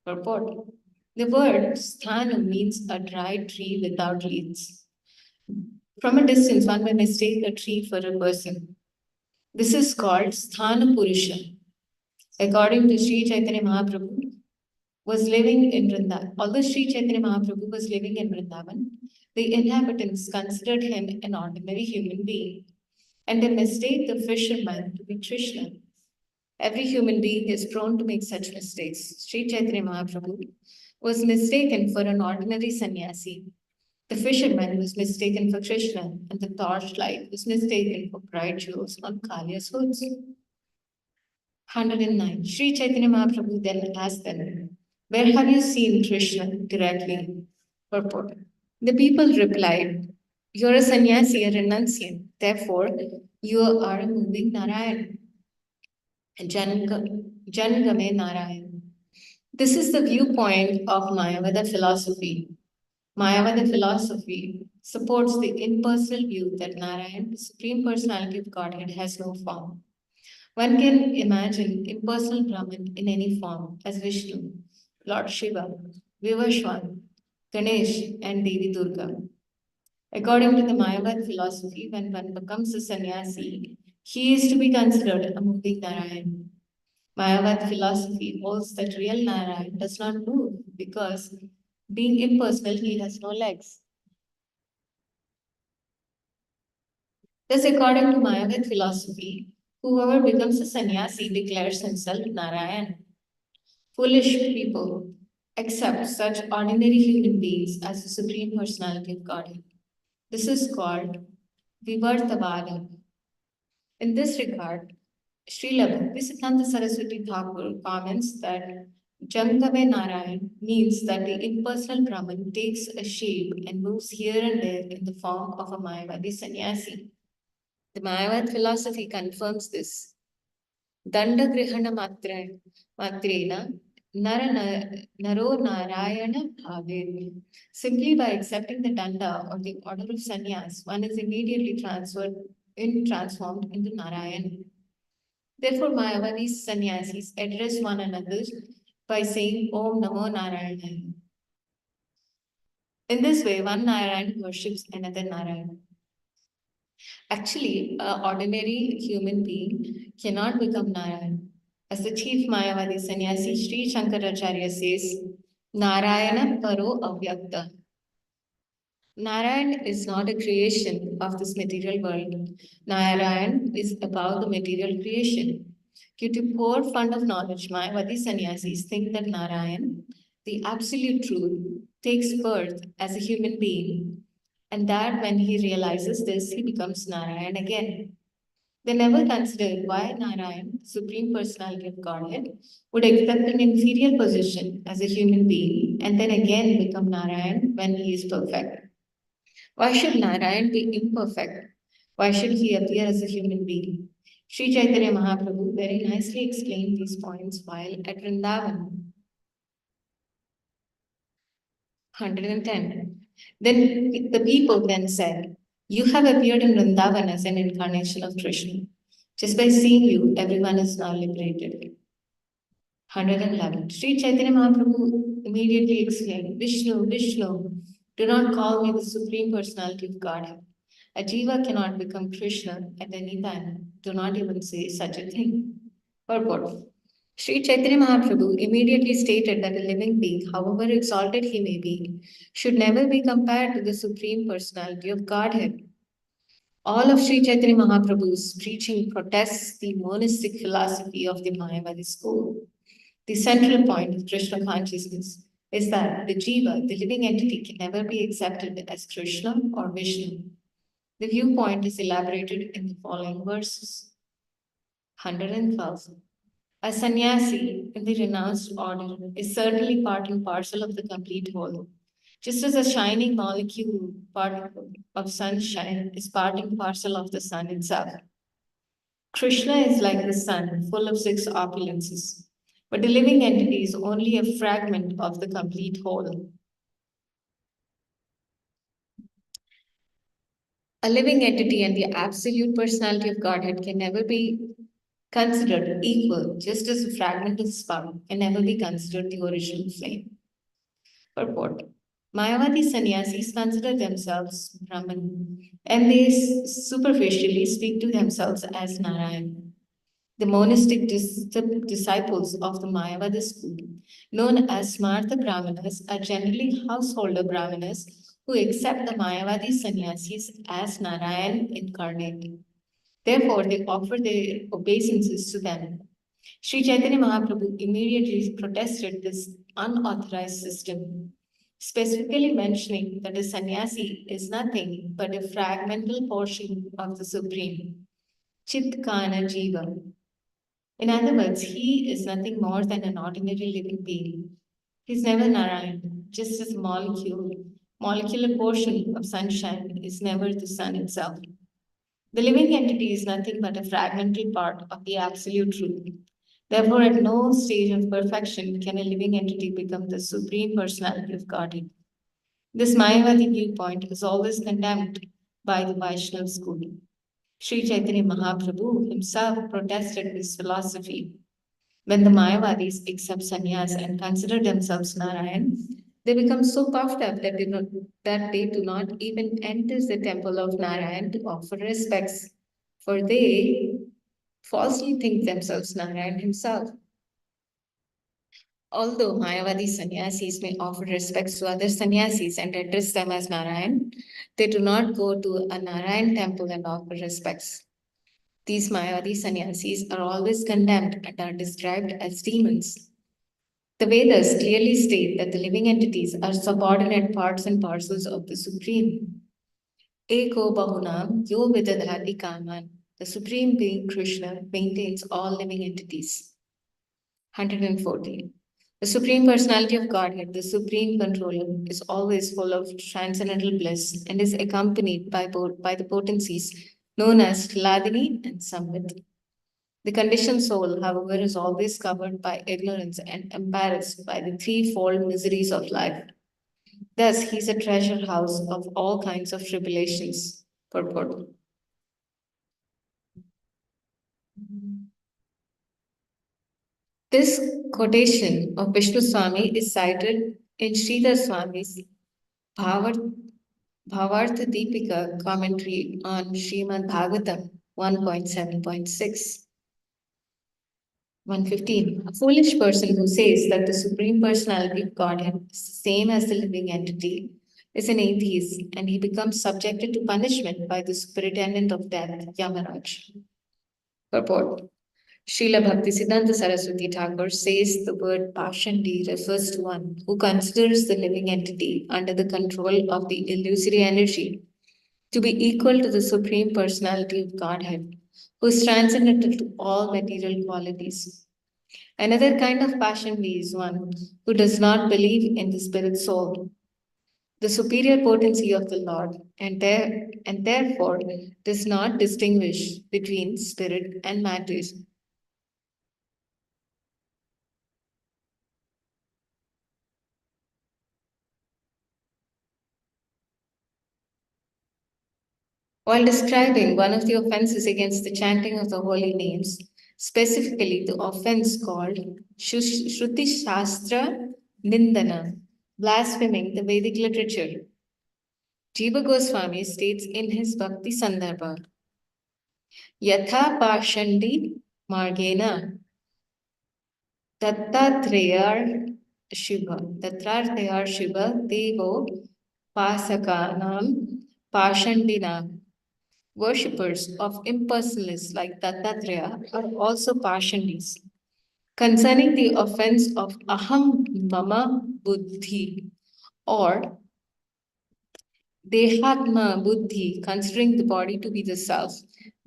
Purport. The word sthana means a dry tree without leaves. From a distance, one may mistake a tree for a person. This is called sthana purusha. According to Sri Chaitanya Mahaprabhu, was living in Vrindavan. Although Sri Chaitanya Mahaprabhu was living in Vrindavan, the inhabitants considered him an ordinary human being, and they mistake the fisherman to be Krishna. Every human being is prone to make such mistakes. Sri Chaitanya Mahaprabhu was mistaken for an ordinary sannyasi. The fisherman was mistaken for Krishna, and the torchlight was mistaken for bright jewels on Kalya's hoods. 109. Sri Chaitanya Mahaprabhu then asked them, "Where have you seen Krishna directly?" Purport. The people replied, "You're a sannyasi, a renunciant. Therefore, you are a moving Narayan. Jangame Narayan." This is the viewpoint of Mayavada philosophy. Mayavada philosophy supports the impersonal view that Narayan, the Supreme Personality of Godhead, has no form. One can imagine impersonal Brahman in any form as Vishnu, Lord Shiva, Vivashwan, Ganesh, and Devi Durga. According to the Mayavad philosophy, when one becomes a sannyasi, he is to be considered a moving Narayan. Mayavad philosophy holds that real Narayan does not move because, being impersonal, he has no legs. Thus, according to Mayavad philosophy, whoever becomes a sannyasi declares himself Narayan. Foolish people accept such ordinary human beings as the Supreme Personality of Godhead. This is called Vṛndāvana. In this regard, Śrīla Bhaktisiddhanta Saraswati Thakur comments that Jangame Narayan means that the impersonal Brahman takes a shape and moves here and there in the form of a Mayavadi sannyasi. The Mayavad philosophy confirms this. Danda Grihana Matrena Naro Narayana Bhavid. Simply by accepting the danda or the order of sannyas, one is immediately transformed into Narayan. Therefore, Mayavadi sannyasis address one another by saying Om Namo Narayana. In this way, one Narayan worships another Narayan. Actually, an ordinary human being cannot become Narayan. As the chief Mayavadi sannyasi Sri Shankaracharya says, Narayana Paro Avyakta. Narayan is not a creation of this material world. Narayan is above the material creation. Due to poor fund of knowledge, Mayavadi sannyasis think that Narayan, the absolute truth, takes birth as a human being, and that when he realizes this, he becomes Narayan again. They never considered why Narayan, the Supreme Personality of Godhead, would accept an inferior position as a human being and then again become Narayan when he is perfect. Why should Narayan be imperfect? Why should he appear as a human being? Sri Chaitanya Mahaprabhu very nicely explained these points while at Vṛndāvana. 110. Then the people then said, You have appeared in Vṛndāvana as an incarnation of Krishna. Just by seeing you, everyone is now liberated. 111. Sri Chaitanya Mahaprabhu immediately exclaimed, Vishnu, Vishnu, do not call me the Supreme Personality of Godhead. A jiva cannot become Krishna at any time. Do not even say such a thing. Purport. Sri Chaitanya Mahaprabhu immediately stated that a living being, however exalted he may be, should never be compared to the Supreme Personality of Godhead. All of Sri Chaitanya Mahaprabhu's preaching protests the monistic philosophy of the Mayavadi school. The central point of Krishna consciousness is that the jiva, the living entity, can never be accepted as Krishna or Vishnu. The viewpoint is elaborated in the following verses. 112. A sannyasi in the renounced order is certainly part and parcel of the complete whole. Just as a shining molecule particle of sunshine is part and parcel of the sun itself. Krishna is like the sun, full of six opulences, but the living entity is only a fragment of the complete whole. A living entity and the absolute personality of Godhead can never be considered equal, just as a fragment of spark can never be considered the original flame. Purport. Mayavadi sannyasis consider themselves Brahman, and they superficially speak to themselves as Narayan. The monastic disciples of the Mayavada school, known as Smartha Brahmanas, are generally householder Brahmanas who accept the Mayavadi sannyasis as Narayan incarnate. Therefore, they offer their obeisances to them. Sri Chaitanya Mahaprabhu immediately protested this unauthorized system, specifically mentioning that a sannyasi is nothing but a fragmental portion of the Supreme, Chitkana Jiva. In other words, he is nothing more than an ordinary living being. He's never Narayan, just as a molecular portion of sunshine is never the sun itself. The living entity is nothing but a fragmental part of the absolute truth. Therefore, at no stage of perfection can a living entity become the supreme personality of Godhead. This Mayavadi viewpoint is always condemned by the Vaishnava school. Sri Chaitanya Mahaprabhu himself protested this philosophy. When the Mayavadis accept sannyas and consider themselves Narayan, they become so puffed up that they do not even enter the temple of Narayan to offer respects, for they falsely think themselves Narayan himself. Although Mayavadi sannyasis may offer respects to other sannyasis and address them as Narayan, they do not go to a Narayan temple and offer respects. These Mayavadi sannyasis are always condemned and are described as demons. The Vedas clearly state that the living entities are subordinate parts and parcels of the Supreme. Eko Bahunam Yo Vidadhati Kaman. The Supreme Being Krishna maintains all living entities. 114. The Supreme Personality of Godhead, the Supreme Controller, is always full of transcendental bliss and is accompanied by the potencies known as Hladini and Samvit. The conditioned soul, however, is always covered by ignorance and embarrassed by the threefold miseries of life. Thus, he is a treasure house of all kinds of tribulations. Purport. This quotation of Vishnu Swami is cited in Sridhar Swami's Bhavartha Deepika commentary on Srimad Bhagavatam 1.7.6. 115. A foolish person who says that the Supreme Personality of Godhead is the same as the living entity is an atheist and he becomes subjected to punishment by the superintendent of death, Yamaraj. Purport. Śrīla Bhaktisiddhanta Saraswati Thakur says the word Pashandi refers to one who considers the living entity under the control of the illusory energy to be equal to the Supreme Personality of Godhead, who is transcendental to all material qualities. Another kind of Pashandi is one who does not believe in the spirit soul, the superior potency of the Lord, and therefore does not distinguish between spirit and matter. While describing one of the offenses against the chanting of the holy names, specifically the offense called Shruti Shastra Nindana, blaspheming the Vedic literature, Jiva Gosvāmī states in his Bhakti Sandarbha, Yatha Pashandi Margena Dattatreya Shiva Devo Pasakanam Pashandinam. Worshippers of impersonalists like Dattatreya are also Pashandis. Concerning the offense of Aham Mama Buddhi or Dehatma Buddhi, considering the body to be the self,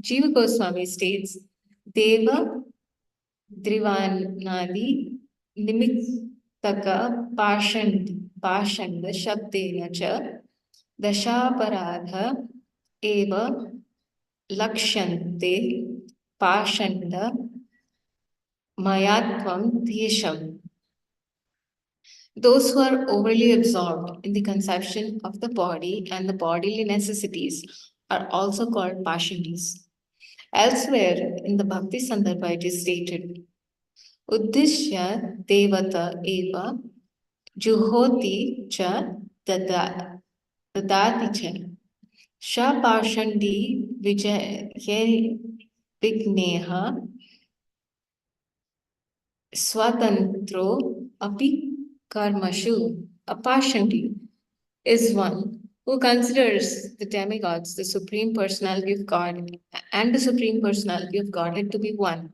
Jiva Goswami states, Deva Drivanadi Nimittaka Pashanda Shabdena Cha Dashaparadha Eva Lakshante Pashanda Mayatvam Desham. Those who are overly absorbed in the conception of the body and the bodily necessities are also called Pashandis. Elsewhere in the Bhakti Sandarbha it is stated, Uddishya Devata Eva Juhoti Cha Dadati Cha Shapashandi Vijay Vigneha Swatantro api karmashu. A Pashandi is one who considers the demigods, the Supreme Personality of God, and the Supreme Personality of Godhead to be one.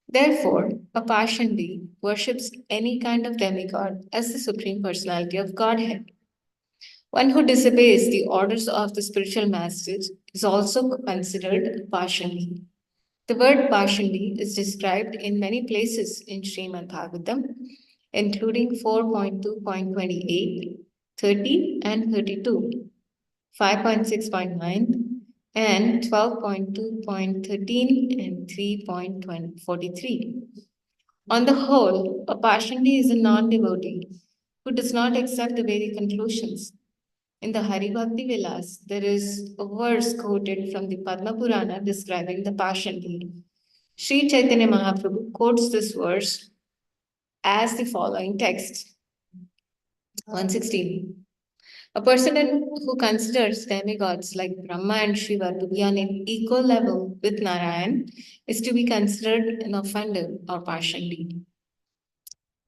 Therefore, a Pashandi worships any kind of demigod as the Supreme Personality of Godhead. One who disobeys the orders of the spiritual masters is also considered Pashandi. The word Pashandi is described in many places in Srimad Bhagavatam, including 4.2.28, 30 and 32, 5.6.9, and 12.2.13 and 3.43. On the whole, a Pashandi is a non-devotee who does not accept the Vedic conclusions. In the Hari Bhakti Vilas, there is a verse quoted from the Padma Purana describing the Pashandi. Sri Chaitanya Mahaprabhu quotes this verse as the following text 116. A person who considers demigods like Brahma and Shiva to be on an equal level with Narayan is to be considered an offender or Pashandi.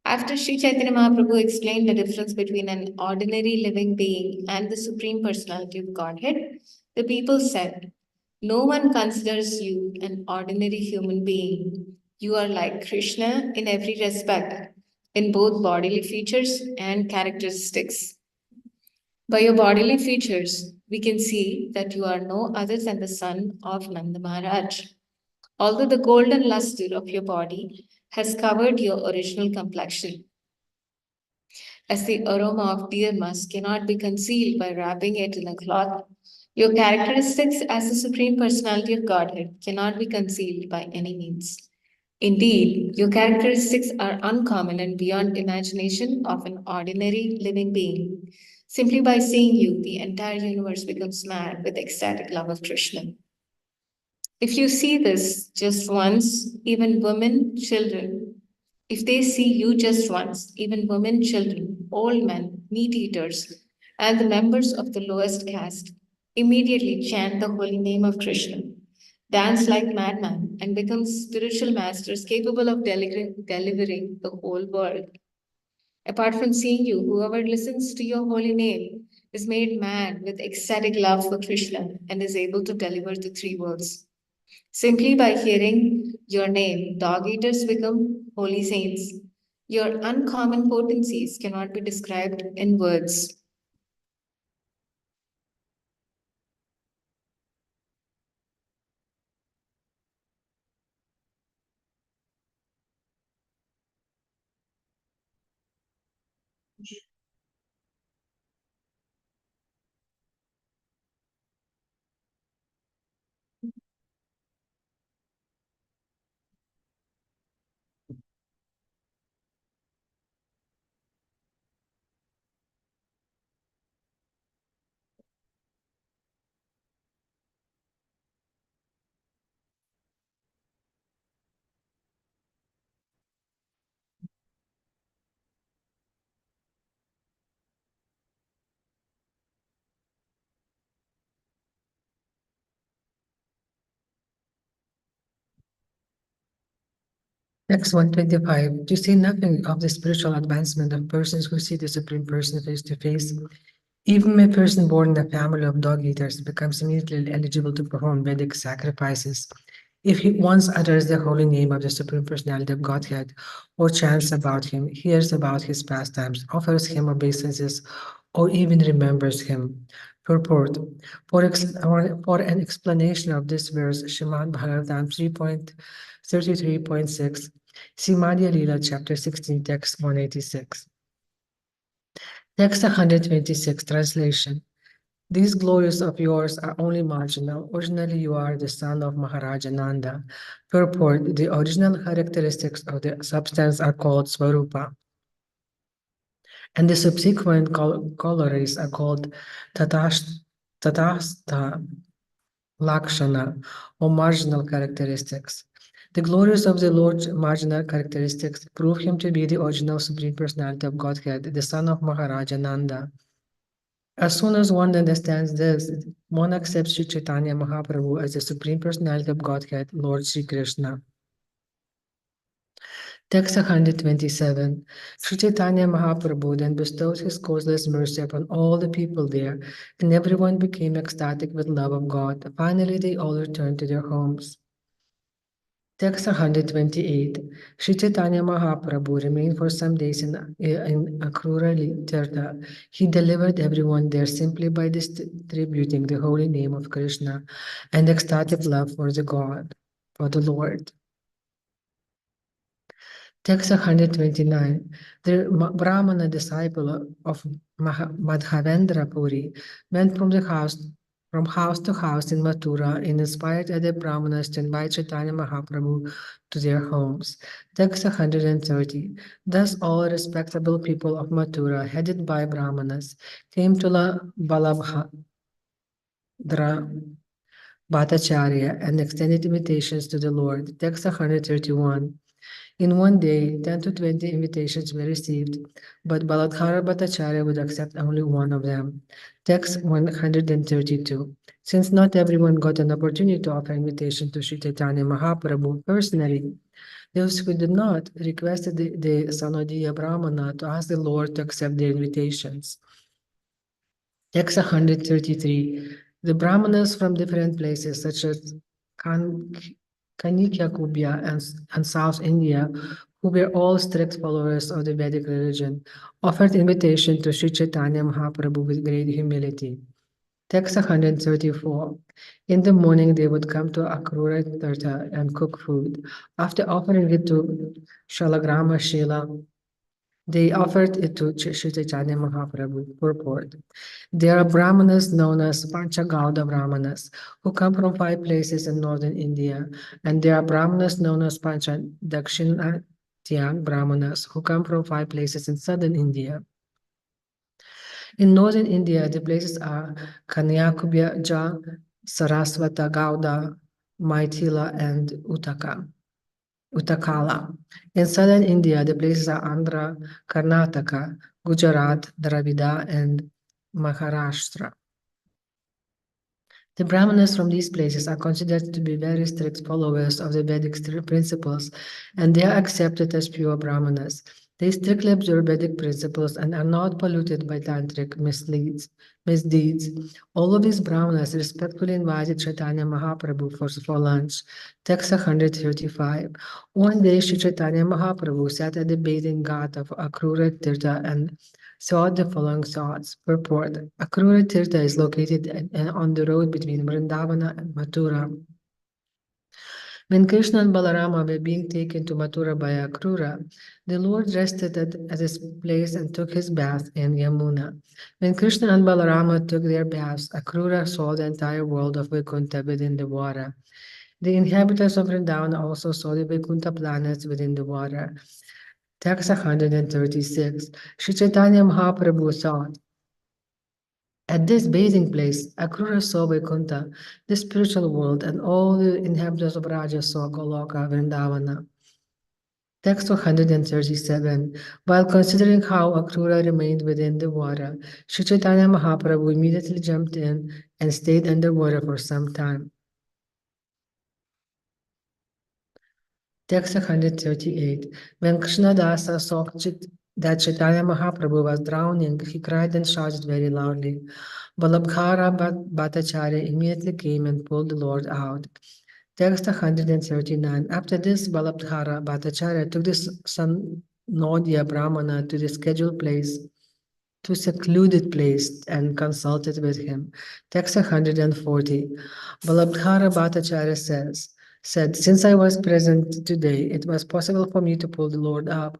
After Sri Chaitanya Mahaprabhu explained the difference between an ordinary living being and the Supreme Personality of Godhead, the people said, No one considers you an ordinary human being. You are like Krishna in every respect, in both bodily features and characteristics. By your bodily features, we can see that you are no other than the son of Nanda Maharaj. Although the golden luster of your body has covered your original complexion, as the aroma of deer musk cannot be concealed by wrapping it in a cloth, your characteristics as the Supreme Personality of Godhead cannot be concealed by any means. Indeed, your characteristics are uncommon and beyond imagination of an ordinary living being. Simply by seeing you, the entire universe becomes mad with ecstatic love of Krishna. If you see this just once, even women, children, if they see you just once, even women, children, old men, meat eaters, and the members of the lowest caste immediately chant the holy name of Krishna, dance like madmen, and become spiritual masters capable of delivering the whole world. Apart from seeing you, whoever listens to your holy name is made mad with ecstatic love for Krishna and is able to deliver the three worlds. Simply by hearing your name, dog eaters become holy saints. Your uncommon potencies cannot be described in words. Text 125. To say nothing of the spiritual advancement of persons who see the Supreme Person face to face, even a person born in a family of dog eaters becomes immediately eligible to perform Vedic sacrifices if he once utters the holy name of the Supreme Personality of Godhead, or chants about him, hears about his pastimes, offers him obeisances, or even remembers him. Purport. For an explanation of this verse, Srimad Bhagavatam 3.33.6, see Madhya Lila, chapter 16, text 186. Text 126, translation. These glories of yours are only marginal. Originally, you are the son of Maharaja Nanda. Purport, the original characteristics of the substance are called Svarupa, and the subsequent corollaries are called Tatastha Lakshana, or marginal characteristics. The glories of the Lord's marginal characteristics prove him to be the original Supreme Personality of Godhead, the son of Maharaja Nanda. As soon as one understands this, one accepts Sri Caitanya Mahāprabhu as the Supreme Personality of Godhead, Lord Sri Krishna. Text 127. Sri Caitanya Mahāprabhu then bestowed his causeless mercy upon all the people there, and everyone became ecstatic with love of God. Finally, they all returned to their homes. Text 128. Sri Caitanya Mahāprabhu remained for some days in Akrura Tirtha. He delivered everyone there simply by distributing the holy name of Krishna and ecstatic love for the God, for the Lord. Text 129. The Brahmana disciple of Madhavendra Puri went from house to house in Mathura and inspired other Brahmanas to invite Chaitanya Mahaprabhu to their homes. Text 130. Thus all respectable people of Mathura, headed by Brahmanas, came to La Balabhadra Bhattacharya and extended invitations to the Lord. Text 131. In one day, 10 to 20 invitations were received, but Baladhara Bhattacharya would accept only one of them. Text 132. Since not everyone got an opportunity to offer invitation to Sri Caitanya Mahaprabhu personally, those who did not requested the Sanodiya Brahmana to ask the Lord to accept their invitations. Text 133. The Brahmanas from different places, such as Kanikya Kubya and South India, who were all strict followers of the Vedic religion, offered invitation to Sri Chaitanya Mahaprabhu with great humility. Text 134. In the morning, they would come to Akrura Tirtha and cook food. After offering it to Shalagrama Śrīla, they offered it to Sri Chaitanya Mahaprabhu. Purport. There are Brahmanas known as Panchagauda Brahmanas, who come from 5 places in northern India, and there are Brahmanas known as Dakshinatya Brahmanas, who come from 5 places in southern India. In northern India, the places are Kanyakubja, Saraswata Gauda, Maithila, and Uttakala. In southern India, the places are Andhra, Karnataka, Gujarat, Dravida, and Maharashtra. The Brahmanas from these places are considered to be very strict followers of the Vedic principles, and they are accepted as pure Brahmanas. They strictly observe Vedic principles and are not polluted by tantric misdeeds. All of these Brahmanas respectfully invited Chaitanya Mahaprabhu for lunch. Text 135. One day, Sri Chaitanya Mahaprabhu sat at the bathing ghat of Akrura Tirtha and saw the following thoughts. Purport. Akrura Tirtha is located on the road between Vṛndāvana and Mathura. When Krishna and Balarama were being taken to Mathura by Akrura, the Lord rested at his place and took his bath in Yamuna. When Krishna and Balarama took their baths, Akrura saw the entire world of Vaikuntha within the water. The inhabitants of Vṛndāvana also saw the Vaikuntha planets within the water. Text 136. Sri Chaitanya Mahaprabhu thought, at this bathing place, Akrura saw Vaikuntha, the spiritual world, and all the inhabitants of Raja saw Goloka, Vṛndāvana. Text 137. While considering how Akrura remained within the water, Sri Chaitanya Mahaprabhu immediately jumped in and stayed underwater for some time. Text 138. When Krishnadasa saw that Chaitanya Mahaprabhu was drowning, he cried and shouted very loudly. Balabhara Bhattacharya immediately came and pulled the Lord out. Text 139. After this, Balabhara Bhattacharya took this son Naudya Brahmana to the scheduled place, to secluded place, and consulted with him. Text 140. Balabhara Bhattacharya said, since I was present today, it was possible for me to pull the Lord up.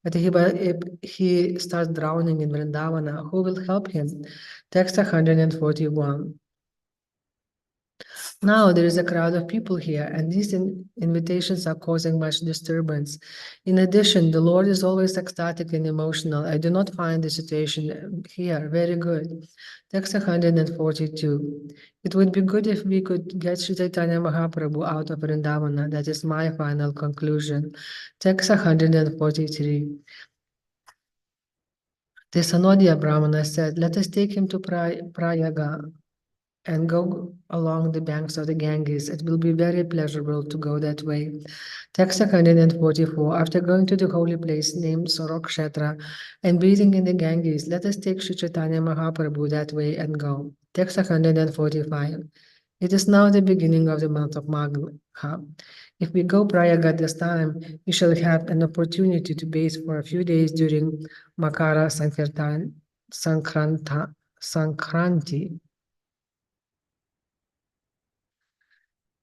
But if he starts drowning in Vṛndāvana, who will help him? Text 141. Now there is a crowd of people here, and these invitations are causing much disturbance. In addition, the Lord is always ecstatic and emotional. I do not find the situation here very good. Text 142. It would be good if we could get Sri Caitanya Mahaprabhu out of Vṛndāvana. That is my final conclusion. Text 143. The Sanodya Brahmana said, let us take him to Prayaga and go along the banks of the Ganges. It will be very pleasurable to go that way. Text 144. After going to the holy place named Sorokshetra and bathing in the Ganges, let us take Sri Chaitanya Mahaprabhu that way and go. Text 145. It is now the beginning of the month of Magha. If we go Prayaga this time, we shall have an opportunity to bathe for a few days during Makara Sankranti.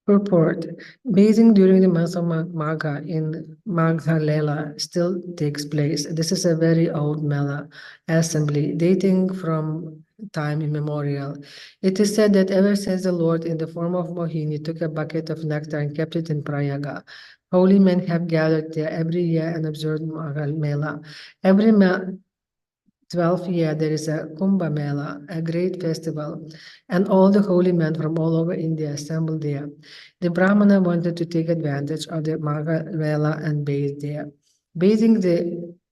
Purport. Bathing during the month of Magha in Magha Lela still takes place. This is a very old Mela assembly dating from time immemorial. It is said that ever since the Lord in the form of Mohini took a bucket of nectar and kept it in Prayaga, holy men have gathered there every year and observed Magha Mela. Every 12th year, there is a Kumbh Mela, a great festival, and all the holy men from all over India assemble there. The Brahmana wanted to take advantage of the Magha Mela and bathe there. Bathing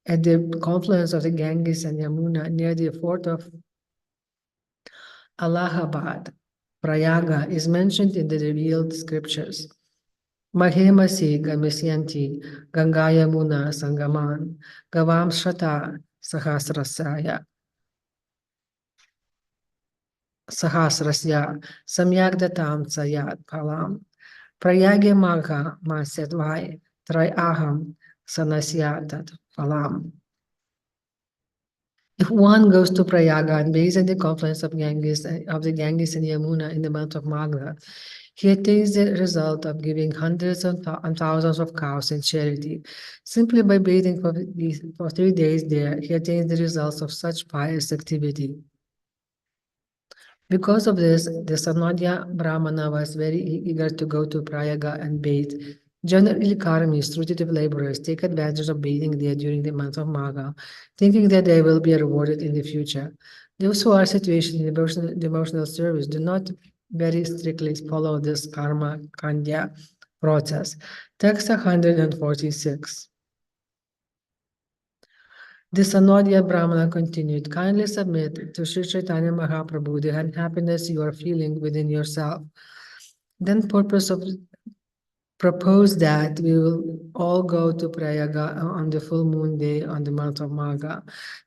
at the confluence of the Ganges and Yamuna near the fort of Allahabad, Prayaga, is mentioned in the revealed scriptures. Mahemasi Gamisyanti Gangaya Muna Sangaman Gavam Shata Sahasrasya Samyagdatam Sayat Palam Prayage Magha Masetvai Trayaham Sanasyatat Palam. If one goes to Prayaga and bathes in the confluence of the Ganges and Yamuna in the month of Magha, he attains the result of giving hundreds and thousands of cows in charity. Simply by bathing for 3 days there, he attains the results of such pious activity. Because of this, the Sanodya Brahmana was very eager to go to Prayaga and bathe. Generally, karmis, fruitive laborers, take advantage of bathing there during the month of Magha, thinking that they will be rewarded in the future. Those who are situated in devotional service do not very strictly follow this karma kandya process. Text 146. The Sanodya Brahmana continued, kindly submit to Sri Chaitanya Mahaprabhu the unhappiness you are feeling within yourself. Then propose that we will all go to Prayaga on the full moon day on the month of Magha.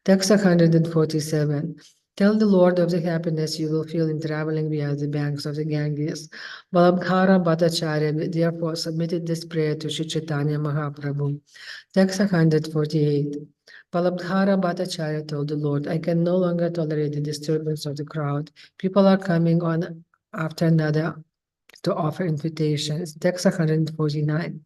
Text 147. Tell the Lord of the happiness you will feel in traveling via the banks of the Ganges. Balabhara Bhattacharya therefore submitted this prayer to Sri Chaitanya Mahaprabhu. Text 148. Balabhara Bhattacharya told the Lord, I can no longer tolerate the disturbance of the crowd. People are coming on after another to offer invitations. Text 149.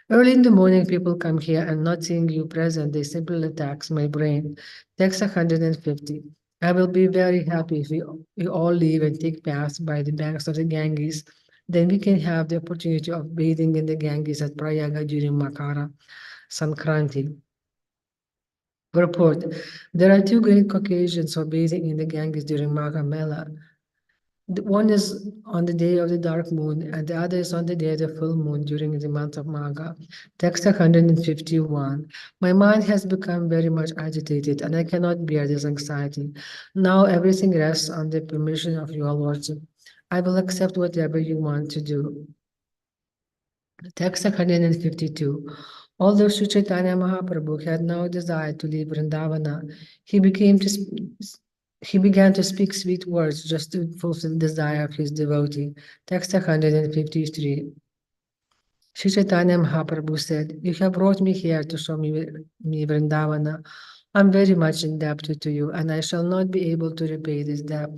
Early in the morning, people come here and not seeing you present, they simply attacks my brain. Text 150. I will be very happy if we all leave and take baths by the banks of the Ganges. Then we can have the opportunity of bathing in the Ganges at Prayaga during Makara Sankranti. Report. There are 2 great occasions for bathing in the Ganges during Magha Mela. One is on the day of the dark moon, and the other is on the day of the full moon during the month of Magha. Text 151. My mind has become very much agitated, and I cannot bear this anxiety. Now everything rests on the permission of your Lordship. I will accept whatever you want to do. Text 152. Although Sri Caitanya Mahaprabhu had no desire to leave Vṛndāvana, he began to speak sweet words just to fulfill the desire of his devotee. Text 153. Sri Chaitanya Mahaprabhu said, "You have brought me here to show me Vṛndāvana. I'm very much indebted to you, and I shall not be able to repay this debt."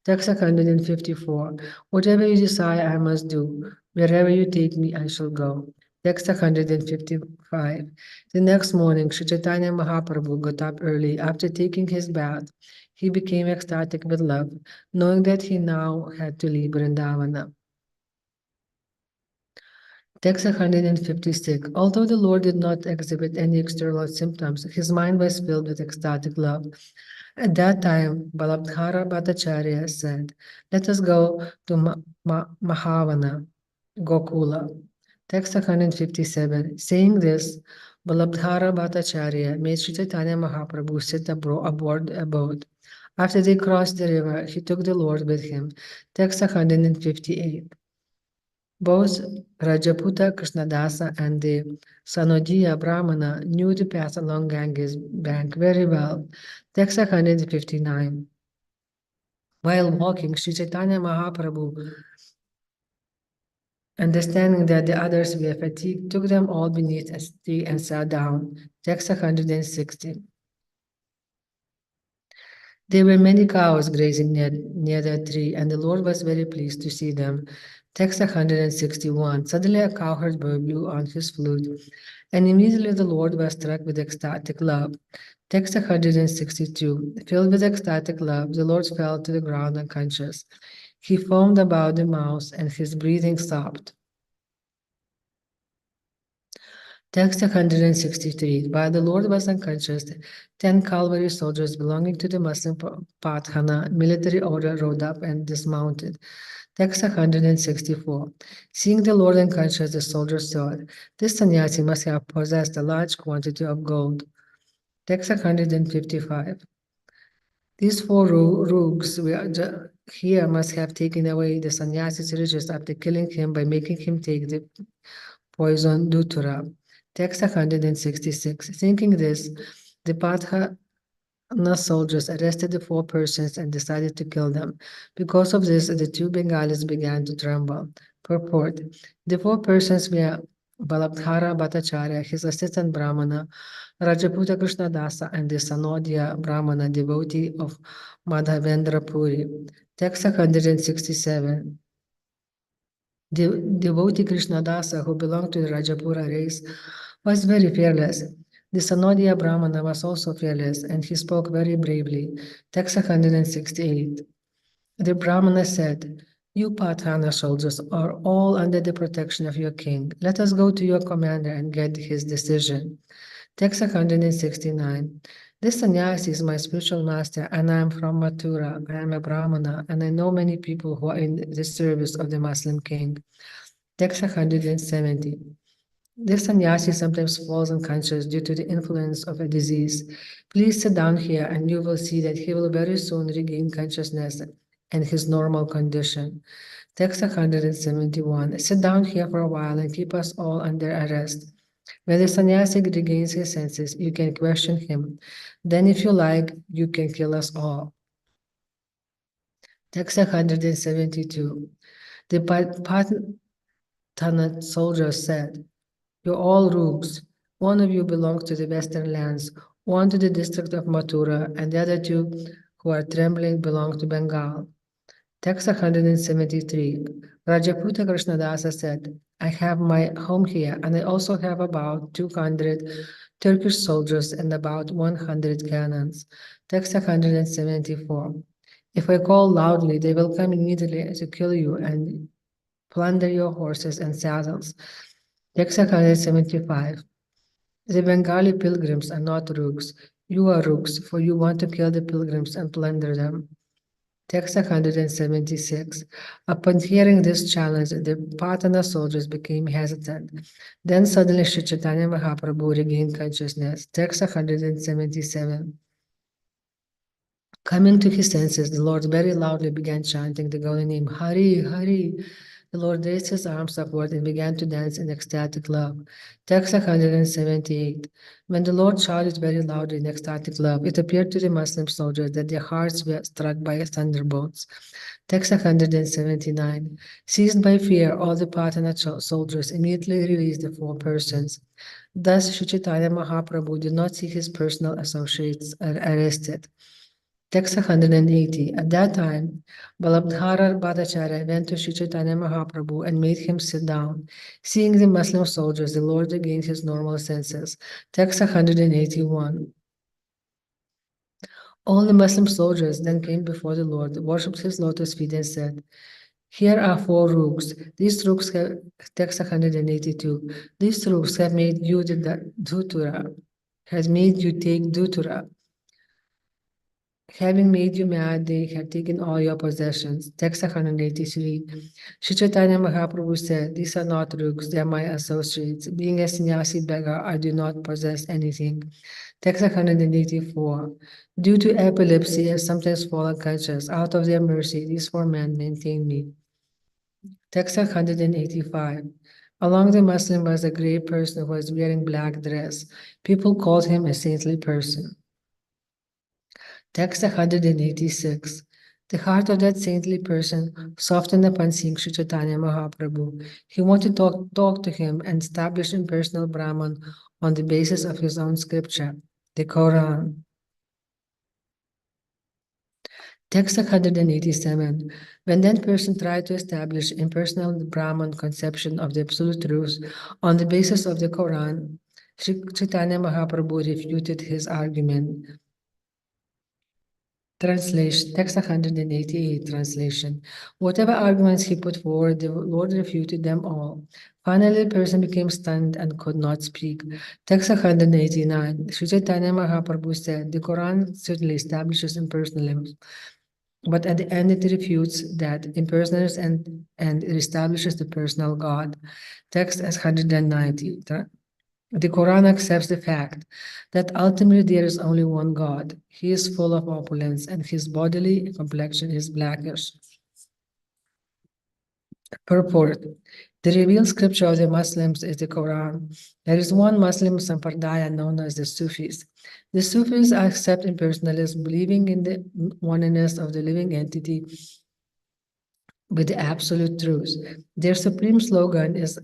Text 154. Whatever you desire, I must do. Wherever you take me, I shall go. Text 155. The next morning, Sri Chaitanya Mahaprabhu got up early. After taking his bath, he became ecstatic with love, knowing that he now had to leave Vṛndāvana. Text 156. Although the Lord did not exhibit any external symptoms, his mind was filled with ecstatic love. At that time, Balabdhara Bhattacharya said, "Let us go to Mahāvana, Gokula." Text 157. Saying this, Balabdhara Bhattacharya made Sri Chaitanya Mahaprabhu sit aboard a boat. After they crossed the river, he took the Lord with him. Text 158. Both Rajaputa Krishnadasa and the Sanodiya Brahmana knew the path along Ganges bank very well. Text 159. While walking, Sri Chaitanya Mahaprabhu, understanding that the others were fatigued, took them all beneath a tree and sat down. Text 160. There were many cows grazing near the tree, and the Lord was very pleased to see them. Text 161. Suddenly a cowherd boy blew on his flute, and immediately the Lord was struck with ecstatic love. Text 162. Filled with ecstatic love, the Lord fell to the ground unconscious. He foamed about the mouth, and his breathing stopped. Text 163. While the Lord was unconscious, 10 cavalry soldiers belonging to the Muslim Pathana military order rode up and dismounted. Text 164. Seeing the Lord unconscious, the soldiers thought, "This sannyasi must have possessed a large quantity of gold." Text 155. These four rogues here must have taken away the sannyasi's riches after killing him by making him take the poison Dutura. Text 166. Thinking this, the Pathana soldiers arrested the 4 persons and decided to kill them. Because of this, the 2 Bengalis began to tremble. Purport. The 4 persons were Balabdhara Bhattacharya, his assistant Brahmana, Rajaputa Krishnadasa, and the Sanodiya Brahmana, devotee of Madhavendra Puri. Text 167. The devotee Krishnadasa, who belonged to the Rajapura race, was very fearless. The Sanodiya Brahmana was also fearless, and he spoke very bravely. Text 168. The Brahmana said, "You Pathana soldiers are all under the protection of your king. Let us go to your commander and get his decision." Text 169. This sannyasi is my spiritual master, and I am from Mathura. I am a Brahmana, and I know many people who are in the service of the Muslim king. Text 170. This sannyasi sometimes falls unconscious due to the influence of a disease. Please sit down here, and you will see that he will very soon regain consciousness and his normal condition. Text 171. Sit down here for a while and keep us all under arrest. When the sannyasi regains his senses, you can question him. Then, if you like, you can kill us all. Text 172. The Patana soldiers said, "You're all rogues. One of you belongs to the western lands, one to the district of Mathura, and the other 2 who are trembling belong to Bengal." Text 173. Rajaputa Krishnadasa said, "I have my home here, and I also have about 200 Turkish soldiers and about 100 cannons." Text 174. If I call loudly, they will come immediately to kill you and plunder your horses and saddles. Text 175. The Bengali pilgrims are not rogues. You are rogues, for you want to kill the pilgrims and plunder them. Text 176. Upon hearing this challenge, the Patana soldiers became hesitant. Then suddenly Sri Chaitanya Mahaprabhu regained consciousness. Text 177. Coming to his senses, the Lord very loudly began chanting the golden name, "Hari, Hari." The Lord raised his arms upward and began to dance in ecstatic love. Text 178. When the Lord shouted very loudly in ecstatic love, it appeared to the Muslim soldiers that their hearts were struck by thunderbolts. Text 179. Seized by fear, all the Patana soldiers immediately released the 4 persons. Thus, Sri Chaitanya Mahaprabhu did not see his personal associates arrested. Text 180. At that time, Balabdhara Bhattacharya went to Sri Chaitanya Mahaprabhu and made him sit down. Seeing the Muslim soldiers, the Lord regained his normal senses. Text 181. All the Muslim soldiers then came before the Lord, worshipped his lotus feet, and said, "Here are 4 rooks. These rooks have, text 182. These rooks have made you the Dhutura, has made you take Dhutura. Having made you mad, they have taken all your possessions." Text 183. Sri Chaitanya Mahaprabhu said, "These are not rooks, they are my associates. Being a sannyasi beggar, I do not possess anything." Text 184. Due to epilepsy, I sometimes fall unconscious. Out of their mercy, these 4 men maintain me. Text 185. Along the Muslim was a gray person who was wearing black dress. People called him a saintly person. Text 186. The heart of that saintly person softened upon seeing Sri Chaitanya Mahaprabhu. He wanted to talk to him and establish impersonal Brahman on the basis of his own scripture, the Quran. Text 187. When that person tried to establish impersonal Brahman conception of the absolute truth on the basis of the Quran, Sri Chaitanya Mahaprabhu refuted his argument. Translation, text 188, translation. Whatever arguments he put forward, the Lord refuted them all. Finally, the person became stunned and could not speak. Text 189, Sri Chaitanya Mahaprabhu said, the Quran certainly establishes impersonalism, but at the end it refutes that impersonalism and establishes the personal God. Text 190. The Quran accepts the fact that ultimately there is only one God. He is full of opulence and his bodily complexion is blackish. Purport. The revealed scripture of the Muslims is the Quran. There is one Muslim sampradaya known as the Sufis. The Sufis accept impersonalism, believing in the oneness of the living entity with the absolute truth. Their supreme slogan is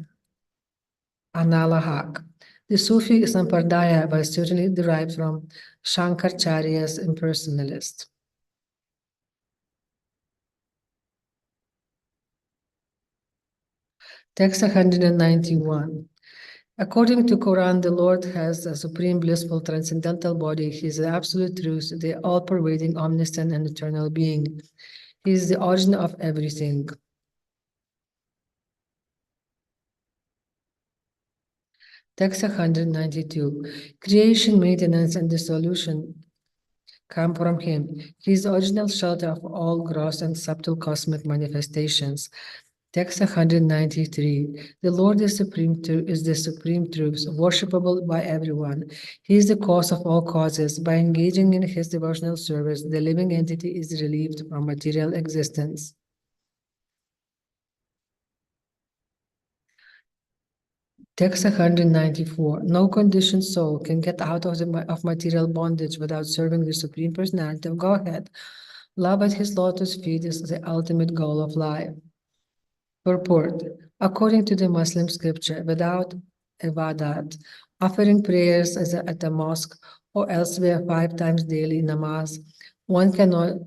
Analahak. The Sufi Sampradaya was certainly derived from Shankaracharya's impersonalist. Text 191. According to Quran, the Lord has a supreme blissful transcendental body. He is the absolute truth, the all-pervading, omniscient, and eternal being. He is the origin of everything. Text 192. Creation, maintenance, and dissolution come from him. He is the original shelter of all gross and subtle cosmic manifestations. Text 193. The Lord is the supreme truth, worshipable by everyone. He is the cause of all causes. By engaging in his devotional service, the living entity is relieved from material existence. Text 194. No conditioned soul can get out of material bondage without serving the Supreme Personality of Godhead. Love at his lotus feet is the ultimate goal of life. Purport. According to the Muslim scripture, without ibadat, offering prayers at the mosque or elsewhere 5 times daily namaz, one cannot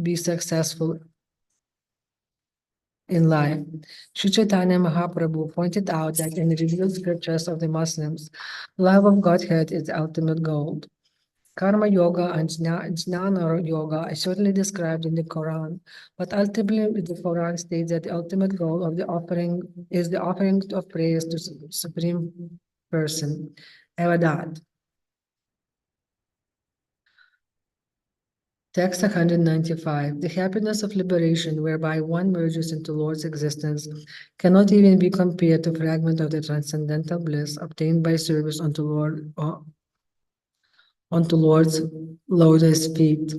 be successful in life. Sri Chaitanya Mahaprabhu pointed out that in the revealed scriptures of the Muslims, love of Godhead is the ultimate goal. Karma yoga and jnana yoga are certainly described in the Quran, but ultimately the Quran states that the ultimate goal of the offering is the offering of praise to Supreme Person, Avadat. Text 195. The happiness of liberation, whereby one merges into Lord's existence, cannot even be compared to a fragment of the transcendental bliss obtained by service unto Lord's lotus feet.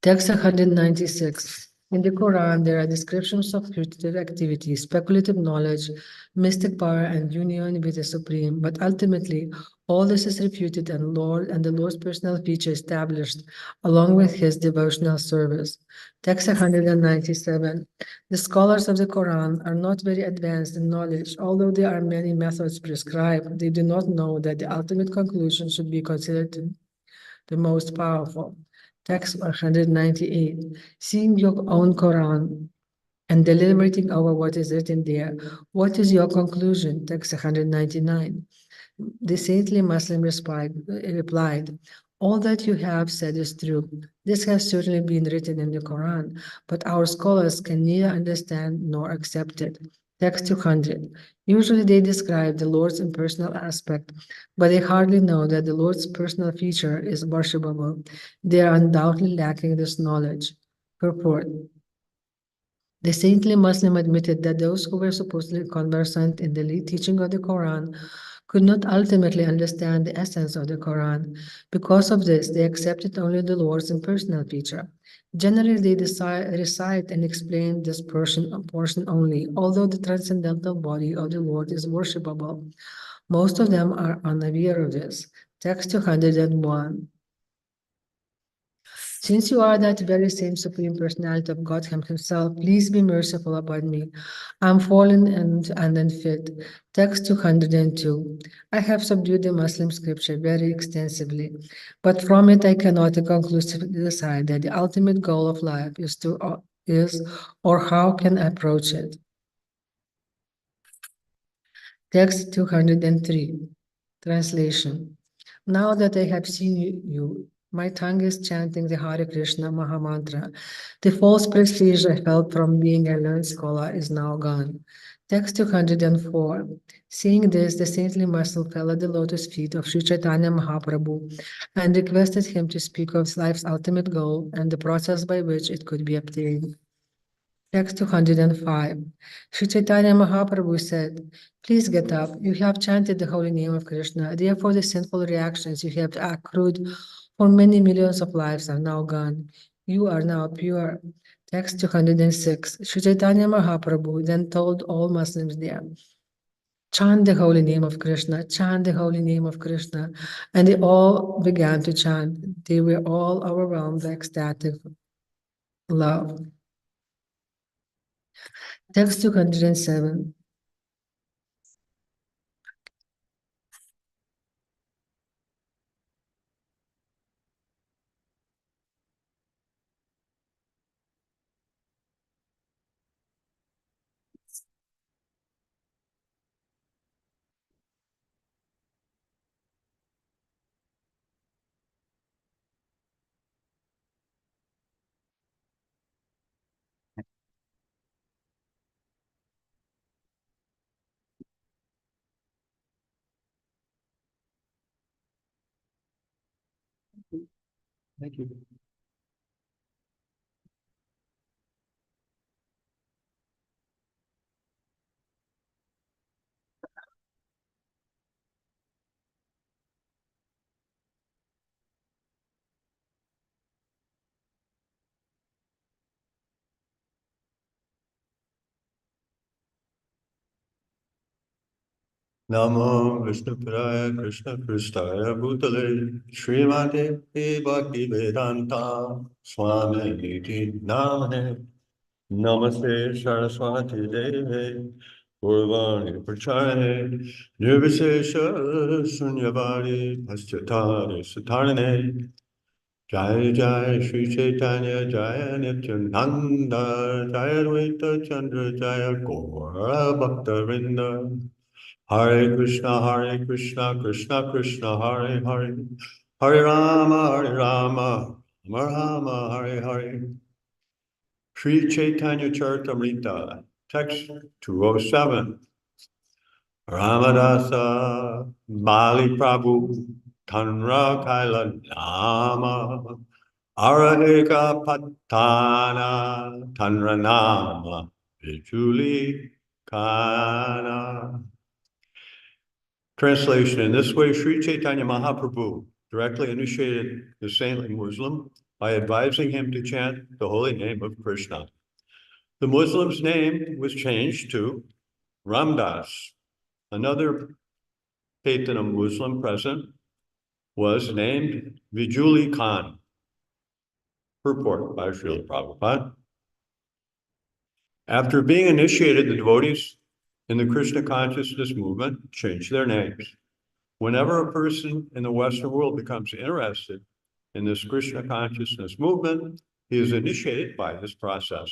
Text 196. In the Quran, there are descriptions of putative activity, speculative knowledge, mystic power, and union with the Supreme. But ultimately, all this is refuted and the Lord's personal feature established along with his devotional service. Text 197. The scholars of the Quran are not very advanced in knowledge. Although there are many methods prescribed, they do not know that the ultimate conclusion should be considered the most powerful. Text 198. Seeing your own Quran and deliberating over what is written there, what is your conclusion? Text 199. The saintly Muslim replied, all that you have said is true. This has certainly been written in the Quran, but our scholars can neither understand nor accept it. Text 200. Usually they describe the Lord's impersonal aspect, but they hardly know that the Lord's personal feature is worshipable. They are undoubtedly lacking this knowledge. Purport. The saintly Muslim admitted that those who were supposedly conversant in the teaching of the Quran could not ultimately understand the essence of the Quran. Because of this, they accepted only the Lord's impersonal feature. Generally, they recite and explain this portion only, although the transcendental body of the Lord is worshipable. Most of them are unaware of this. Text 201. Since you are that very same Supreme Personality of God Himself, please be merciful upon me. I am fallen and unfit. Text 202. I have subdued the Muslim scripture very extensively, but from it I cannot conclusively decide that the ultimate goal of life is or how can I approach it. Text 203. Translation. Now that I have seen you, my tongue is chanting the Hare Krishna Maha Mantra. The false prestige I felt from being a learned scholar is now gone. Text 204. Seeing this, the saintly Muslim fell at the lotus feet of Sri Caitanya Mahāprabhu and requested him to speak of life's ultimate goal and the process by which it could be obtained. Text 205. Sri Chaitanya Mahaprabhu said, please get up. You have chanted the holy name of Krishna. Therefore, the sinful reactions you have accrued for many millions of lives are now gone. You are now pure. Text 206. Sri Chaitanya Mahaprabhu then told all Muslims there, chant the holy name of Krishna, chant the holy name of Krishna. And they all began to chant. They were all overwhelmed by ecstatic love. Text 207. Thank you. Namo Vishnupadaya Krishna Pristaya Bhutale Srimate Bhakti Vedanta Swami Niti Namane Namaste Saraswati Deve Purvani Prachane Nirvisesha Sunyavari Paschatari Satarane Jai Jai Sri Chaitanya Jaya Nityananda Jaya Advaita Chandra Jaya Gaura Bhakta Vrinda Hare Krishna, Krishna Krishna, Hare Hare, Hare Rama, Rama Rama, Hare Hare. Sri Chaitanya Charitamrita, text 207. Ramadasa Bali Prabhu Tanra Kaila Nama Arahika Patana Tanra Nama Vijuli Kana. Translation. In this way, Sri Chaitanya Mahaprabhu directly initiated the saintly Muslim by advising him to chant the holy name of Krishna. The Muslim's name was changed to Ramdas. Another Caitanya Muslim present was named Vijuli Khan. Purport by Śrīla Prabhupada. After being initiated, the devotees in the Krishna consciousness movement changed their names. Whenever a person in the Western world becomes interested in this Krishna consciousness movement, he is initiated by this process.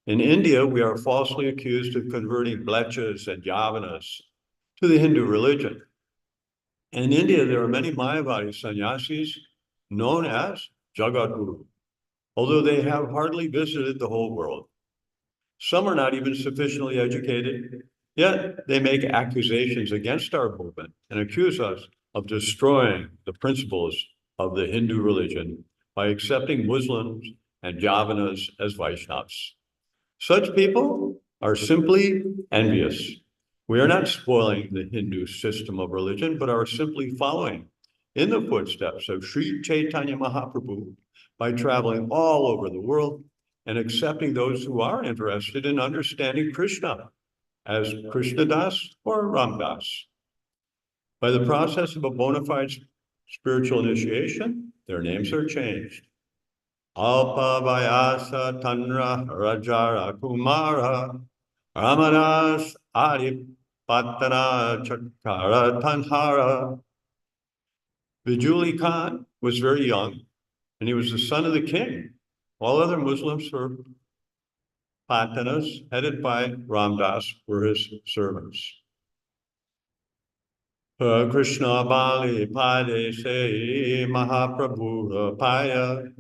In India, we are falsely accused of converting Blechas and Yavanas to the Hindu religion. In India, there are many Mayavadi sannyasis known as Jagadguru, although they have hardly visited the whole world. Some are not even sufficiently educated, yet they make accusations against our movement and accuse us of destroying the principles of the Hindu religion by accepting Muslims and Javanas as Vaishnavas. Such people are simply envious. We are not spoiling the Hindu system of religion, but are simply following in the footsteps of Sri Caitanya Mahāprabhu by traveling all over the world and accepting those who are interested in understanding Krishna as Krishnadas or Ramdas. By the process of a bona fide spiritual initiation, their names are changed. Alpa Vyasa Tanra Rajara Kumara Ramadas Adi Patana Chakara Tanhara. Vijuli Khan was very young, and he was the son of the king. All other Muslims were Patanas, headed by Ramdas, were his servants. Krishna Bali Pade Se Mahāprabhu Paya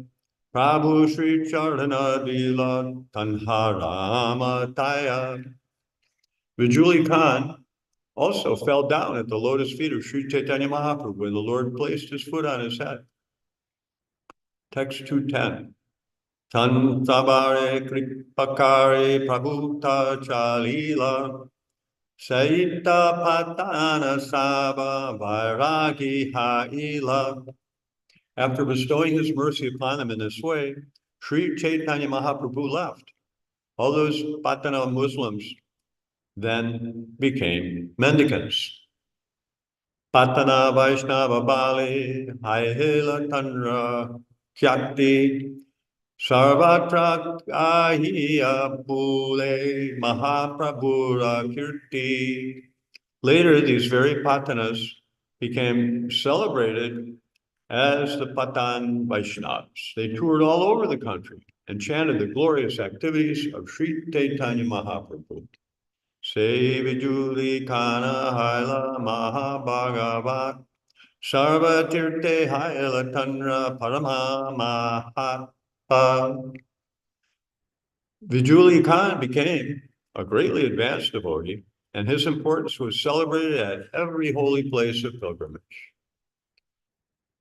Prabhu Sri Charana Lila Tanharama Taya. Vijuli Khan also fell down at the lotus feet of Sri Caitanya Mahāprabhu when the Lord placed his foot on his head. Text 210. Tan Tabare Kripakare Prabhuta Chalila Saita Patana Saba Vairagi Haila. After bestowing his mercy upon them in this way, Sri Caitanya Mahāprabhu left. All those Patana Muslims then became mendicants. Patana Vaishnava Bali Haihela Tanra Kyakti Sarvatra Ahiya Bule Mahaprabhura Kirti. Later, these very Patanas became celebrated as the Patan Vaishnavas. They toured all over the country and chanted the glorious activities of Sri Caitanya Mahāprabhu. Se Vijuli Kana Haila Mahabhagavat Sarva Tirte Haila Tanra Parama Mahatma. Vijuli Khan became a greatly advanced devotee, and his importance was celebrated at every holy place of pilgrimage.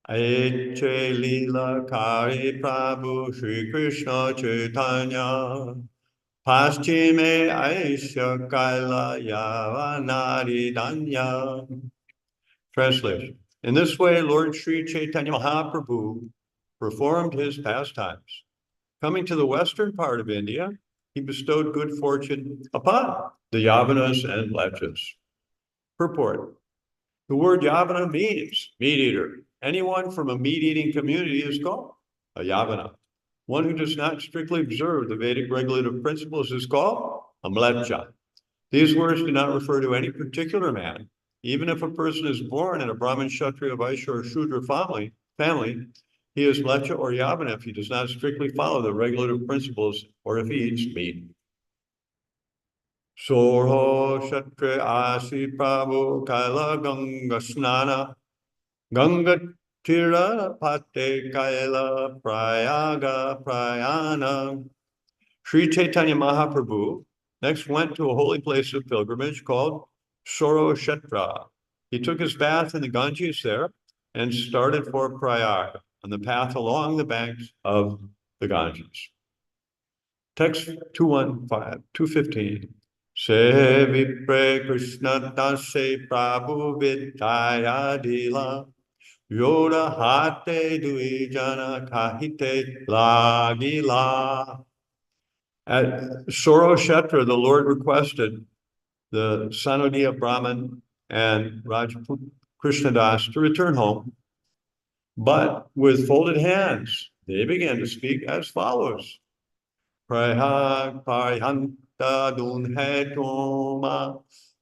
Aiche lila kari Prabhu Shri Krishna Caitanya Paschime Aisha Kaila Yavanari Danya. Translation. In this way, Lord Sri Caitanya Mahāprabhu performed his pastimes. Coming to the western part of India, he bestowed good fortune upon the Yavanas and Blechas. Purport. The word Yavana means meat eater. Anyone from a meat-eating community is called a Yavana. One who does not strictly observe the Vedic regulative principles is called a Mlecha. These words do not refer to any particular man. Even if a person is born in a Brahmin, Kshatriya, Vaishya, or Shudra family, he is Mlecha or Yavana if he does not strictly follow the regulative principles or if he eats meat. Sorho Shatre Asi Prabhu Kaila Ganga Snana Ganga Tira Pate Kaila Prayaga Prayana. Sri Caitanya Mahāprabhu next went to a holy place of pilgrimage called Sorokshetra. He took his bath in the Ganges there and started for Prayag on the path along the banks of the Ganges. Text 215. Se vipre Krishna dase Prabhu vidaya dila Yoda hate duijana kahite lagila. At Sorokshetra, the Lord requested the Sanodiya Brahmin and Rajput Krishnadas to return home, but with folded hands, they began to speak as follows. Prahag parihanta dunhe toma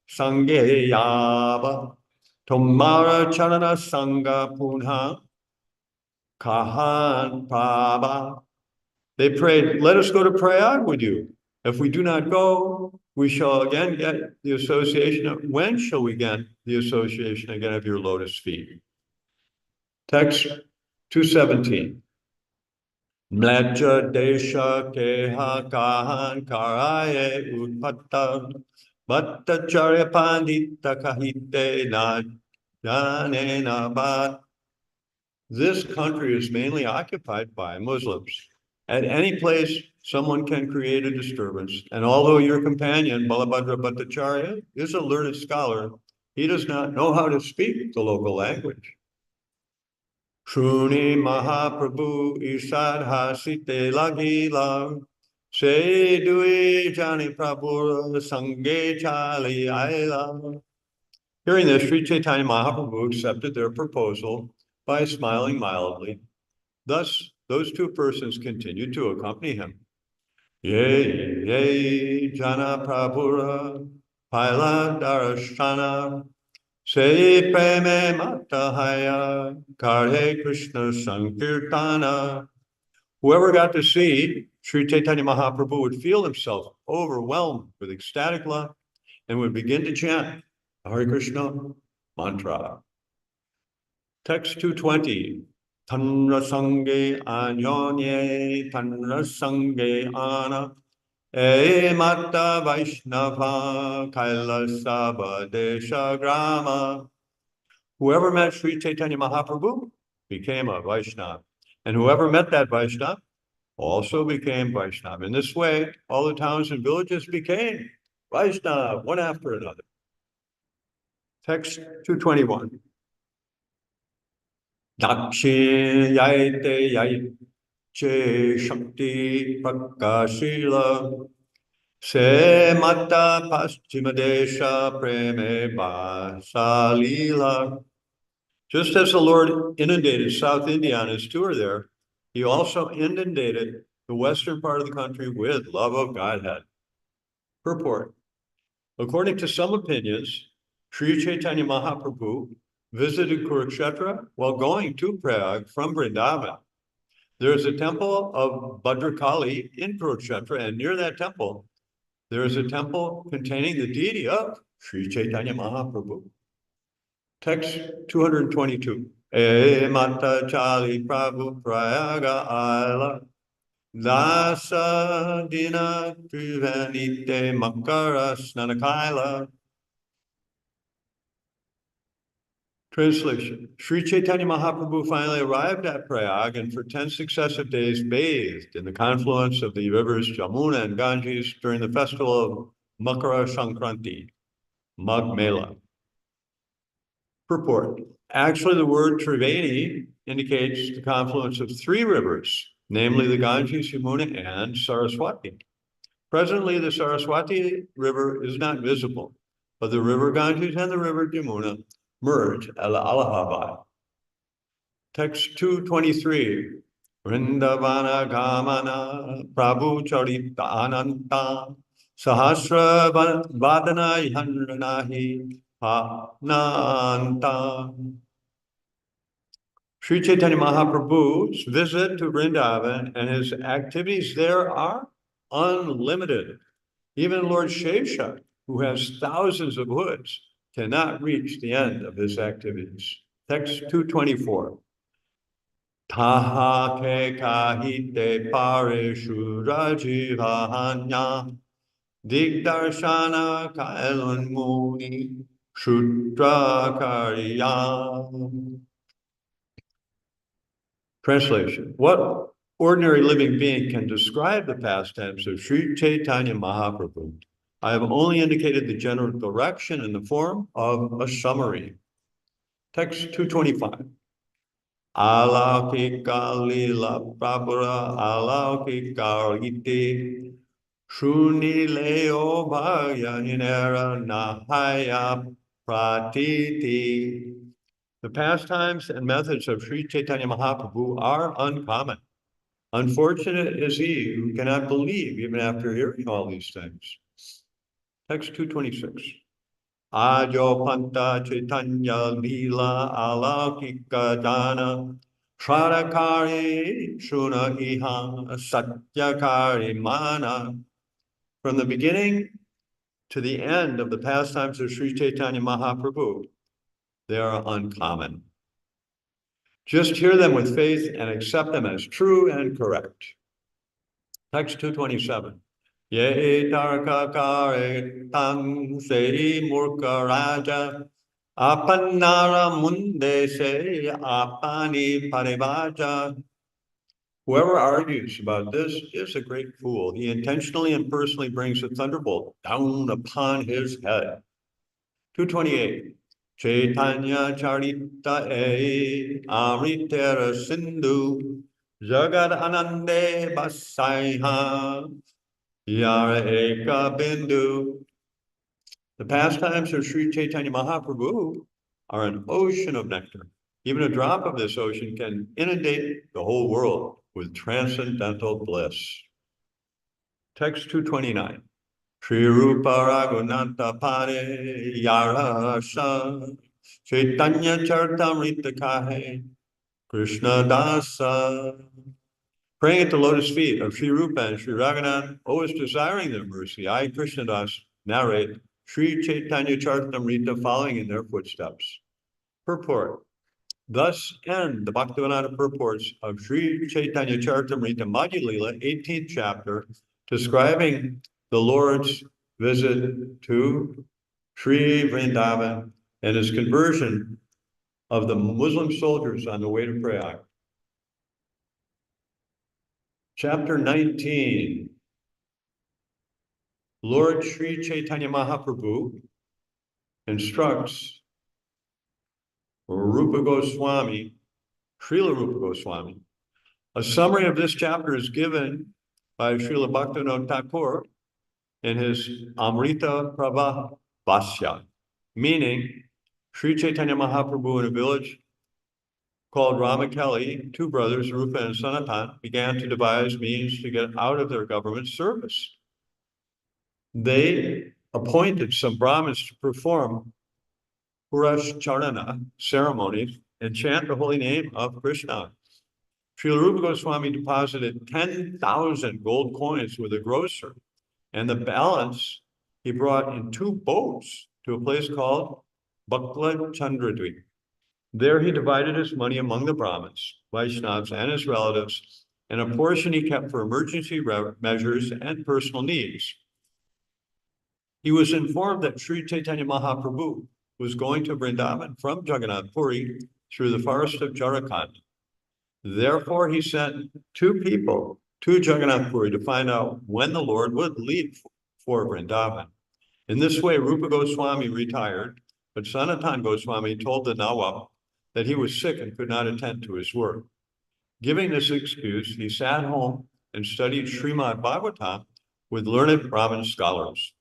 sange yava tomara charana sangha punha kahan prabha. They prayed, let us go to Prayag with you. If we do not go, we shall again get the association of, when shall we get the association again of your lotus feet? Text 217. Mlecha desha keha kahan karaye utpatta bhattacharya pandita kahite na jane nabat. This country is mainly occupied by Muslims. At any place, someone can create a disturbance. And although your companion, Balabhadra Bhattacharya, is a learned scholar, he does not know how to speak the local language. Shruni Mahāprabhu Isad Hasite Lagila Se Dui Jani Prabhu Sange Chali Aila. Hearing this, Sri Caitanya Mahāprabhu accepted their proposal by smiling mildly. Thus, those two persons continued to accompany him. Ye Jana Prabhura Paila Darashana Se Preme Matahaya Karhe Krishna Sankirtana. Whoever got to see Sri Caitanya Mahaprabhu would feel himself overwhelmed with ecstatic love and would begin to chant Hare Krishna mantra. Text 220. Tanra sange anyonye tanra sange ana e mata vaishnava kailasava desha grama. Whoever met Sri Caitanya Mahaprabhu became a Vaishnava, and whoever met that Vaishnava also became Vaishnava. In this way, all the towns and villages became Vaishnava, one after another. Text 221. Dakshin yaite yaiche shakti prakashila se mata paschimadesha preme basalila. Just as the Lord inundated South India on his tour there, he also inundated the western part of the country with love of Godhead. Purport. According to some opinions, Sri Caitanya Mahaprabhu visited Kurukshetra while going to Prayag from Vṛndāvana. There is a temple of Bhadrakali in Kurukshetra, and near that temple, there is a temple containing the deity of Sri Caitanya Mahaprabhu. Text 222. E mata chali prabhu prayaga ala dasa dina trivanite makara snanakaila. Translation. Sri Caitanya Mahaprabhu finally arrived at Prayag and for 10 successive days bathed in the confluence of the rivers Jamuna and Ganges during the festival of Makara Sankranti, Magh Mela. Purport. Actually, the word Triveni indicates the confluence of 3 rivers, namely the Ganges, Yamuna, and Saraswati. Presently, the Saraswati River is not visible, but the river Ganges and the river Yamuna merge at Allahabad. Text 223. Vṛndāvana Gamana Prabhu Charita Ananta Sahasra Vadana Yanranahi Nanta. Sri Caitanya Mahaprabhu's visit to Vṛndāvana and his activities there are unlimited. Even Lord Shesha, who has thousands of hoods, cannot reach the end of his activities. Text 224. Taha ke kahite pareshu rajivahanya digdarshana kailun muni shudra karya. Translation. What ordinary living being can describe the pastimes of Sri Caitanya Mahaprabhu? I have only indicated the general direction in the form of a summary. Text 225. Alaukika lila prabhura alaukika iti Shuni leo bhagya hinera nahaya pratiti. The pastimes and methods of Sri Caitanya Mahaprabhu are uncommon. Unfortunate is he who cannot believe even after hearing all these things. Text 226. Ajo panta Caitanya lila alaukika dana shradakari shuna iha satyakari mana. From the beginning to the end of the pastimes of Sri Caitanya Mahaprabhu, they are uncommon. Just hear them with faith and accept them as true and correct. Text 227. Ye tarka kare tang se murka raja apanara munde se apani parivaja. Whoever argues about this is a great fool. He intentionally and personally brings a thunderbolt down upon his head. 228. Caitanya Charita E Amritera Sindhu Jagad Anande Basaiha Yara Eka Bindu. The pastimes of Sri Caitanya Mahaprabhu are an ocean of nectar. Even a drop of this ocean can inundate the whole world with transcendental bliss. Text 229. Sri Rūpa Raghunatha Pade Yarasa Caitanya Caritamrita Kahe Krishna Dasa. Praying at the lotus feet of Sri Rūpa and Sri Raghunath, always desiring their mercy, I, Krishna Das, narrate Sri Caitanya Caritamrita following in their footsteps. Purport. Thus end the Bhaktivinoda purports of Sri Caitanya Caritamrita Madhya Lila, 18th chapter, describing the Lord's visit to Sri Vṛndāvana and his conversion of the Muslim soldiers on the way to Prayag. Chapter 19. Lord Sri Caitanya Mahaprabhu instructs Rūpa Gosvāmī, Śrīla Rūpa Gosvāmī. A summary of this chapter is given by Śrīla Bhaktivinoda Thakur in his Amrita Prabha Vasya, meaning Sri Caitanya Mahaprabhu in a village called Ramakeli, two brothers, Rūpa and Sanatan, began to devise means to get out of their government service. They appointed some Brahmins to perform Purashcharana ceremonies and chant the holy name of Krishna. Śrīla Rūpa Gosvāmī deposited 10,000 gold coins with a grocer, and the balance he brought in 2 boats to a place called Bakla Chandradweep. There he divided his money among the Brahmins, Vaishnavas, and his relatives, and a portion he kept for emergency measures and personal needs. He was informed that Sri Caitanya Mahaprabhu was going to Vṛndāvana from Jagannath Puri through the forest of Jharkhand. Therefore, he sent 2 people to Jagannath Puri to find out when the Lord would leave for Vṛndāvana. In this way, Rūpa Gosvāmī retired, but Sanatan Gosvāmī told the Nawab that he was sick and could not attend to his work. Giving this excuse, he sat home and studied Srimad Bhagavatam with learned Brahmin scholars.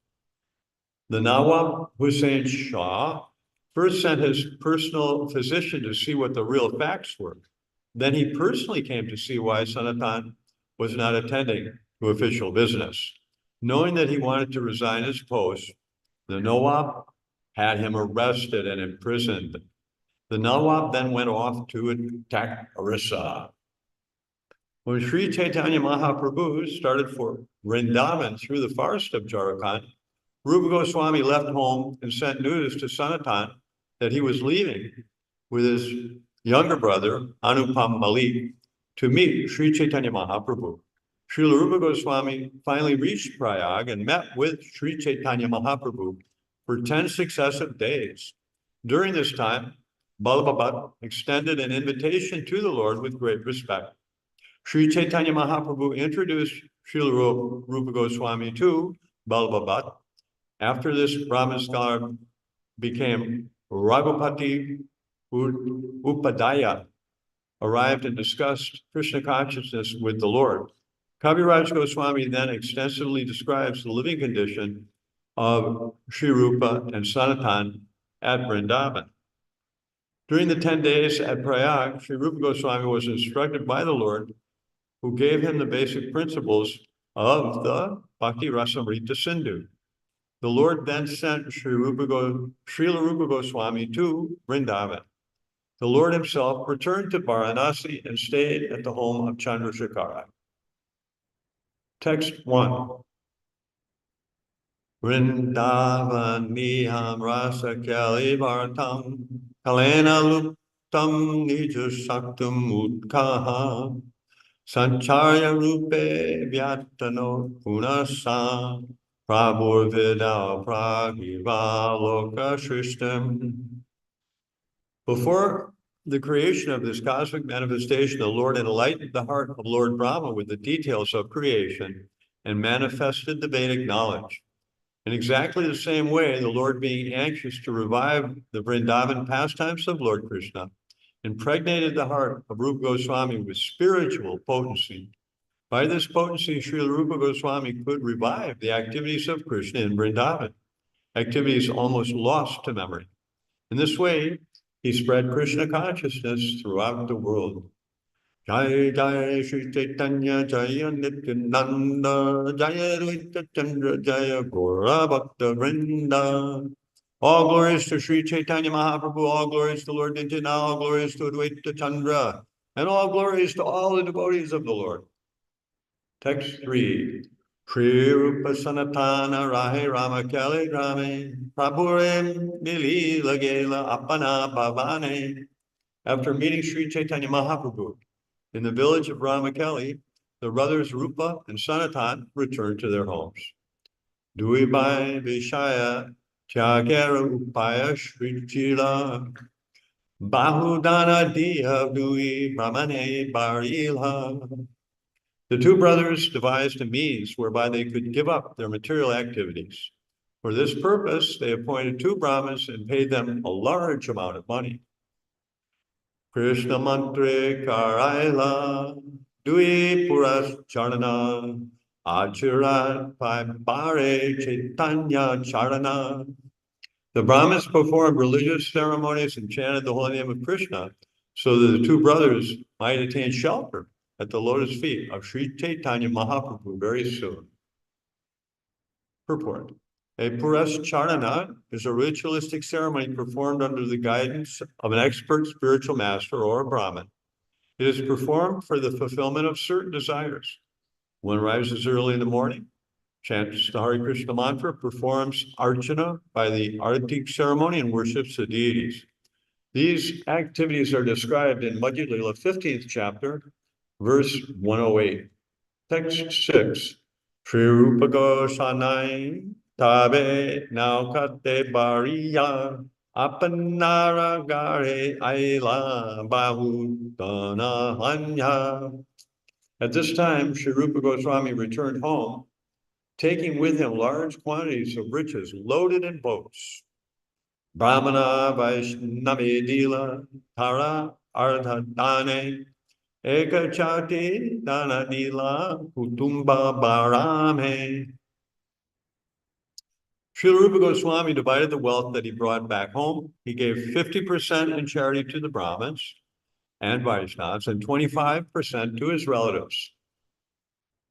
The Nawab Hussain Shah first sent his personal physician to see what the real facts were. Then he personally came to see why Sanatan was not attending to official business. Knowing that he wanted to resign his post, the Nawab had him arrested and imprisoned. The Nawab then went off to attack Orissa. When Sri Caitanya Mahaprabhu started for Vṛndāvana through the forest of Jharkhand, Rūpa Gosvāmī left home and sent news to Sanatan that he was leaving with his younger brother, Anupam Malik, to meet Sri Caitanya Mahaprabhu. Śrīla Rūpa Gosvāmī finally reached Prayag and met with Sri Caitanya Mahaprabhu for 10 successive days. During this time, Balabhabat extended an invitation to the Lord with great respect. Sri Caitanya Mahaprabhu introduced Śrīla Rūpa Gosvāmī to Balabhabat. After this, Brahmin scholar became Raghupati Upadhyaya, arrived and discussed Krishna consciousness with the Lord. Kaviraj Goswāmī then extensively describes the living condition of Sri Rūpa and Sanatan at Vṛndāvana. During the 10 days at Prayag, Sri Rūpa Goswāmī was instructed by the Lord, who gave him the basic principles of the Bhakti Rasamrita Sindhu. The Lord then sent Śrīla Rūpa Goswāmī to Vṛndāvana. The Lord himself returned to Varanasi and stayed at the home of Chandrasekhara. Text 1. Vṛndāvaniham rasa kalivartam kalena luptam nija saktam utkaha sancharya rupe vyatano punasa prabhur vidal pragiva loka shrishtam. Before the creation of this cosmic manifestation, the Lord enlightened the heart of Lord Brahma with the details of creation and manifested the Vedic knowledge. In exactly the same way, the Lord, being anxious to revive the Vrindavan pastimes of Lord Krishna, impregnated the heart of Rūpa Goswāmī with spiritual potency. By this potency, Śrīla Rūpa Goswāmī could revive the activities of Krishna in Vrindavan, activities almost lost to memory. In this way, he spread Krishna consciousness throughout the world. Jai Jai Shri Caitanya Jaya Nityananda Jaya Advaita Chandra Jaya Gaura Bhakta Vrinda. All glories to Sri Caitanya Mahāprabhu, all glories to Lord Nityananda, all glories to Advaita Chandra, and all glories to all the devotees of the Lord. Text 3. Shri Rūpa Sanatana Rahe Rama Kali Rame Prabhurim Mili Lagela Apana Bhavane. After meeting Sri Caitanya Mahāprabhu in the village of Ramakeli, the brothers Rūpa and Sanatan returned to their homes. Duibai Vishaya Tyagera Upaya Shri Śrīla Bahudana Diya Dui Brahmane Barila. The two brothers devised a means whereby they could give up their material activities. For this purpose, they appointed two Brahmins and paid them a large amount of money. Krishna Mantre Karaila Dui Puras Charana Achirat Pibare Caitanya Charana. The Brahmins performed religious ceremonies and chanted the holy name of Krishna so that the two brothers might attain shelter at the lotus feet of Sri Caitanya Mahāprabhu very soon. Purport. A Puras Charana is a ritualistic ceremony performed under the guidance of an expert spiritual master or a Brahmin. It is performed for the fulfillment of certain desires. One rises early in the morning, chants the Hare Krishna mantra, performs archana by the Artik ceremony, and worships the deities. These activities are described in Madhya Lila 15th chapter, verse 108. Text 6. Sri Rūpa Goswāmī Tabe Naukate Bariya Apanara Gare Aila Bahudana Hanya. At this time, Sri Rūpa Goswāmī returned home, taking with him large quantities of riches loaded in boats. Brahmana Vaishnavi Dila Tara Ardhadane Eka Chati Dana Dila Kutumba Barame. Śrīla Rūpa Goswāmī divided the wealth that he brought back home. He gave 50% in charity to the Brahmins and Vaishnavas and 25% to his relatives.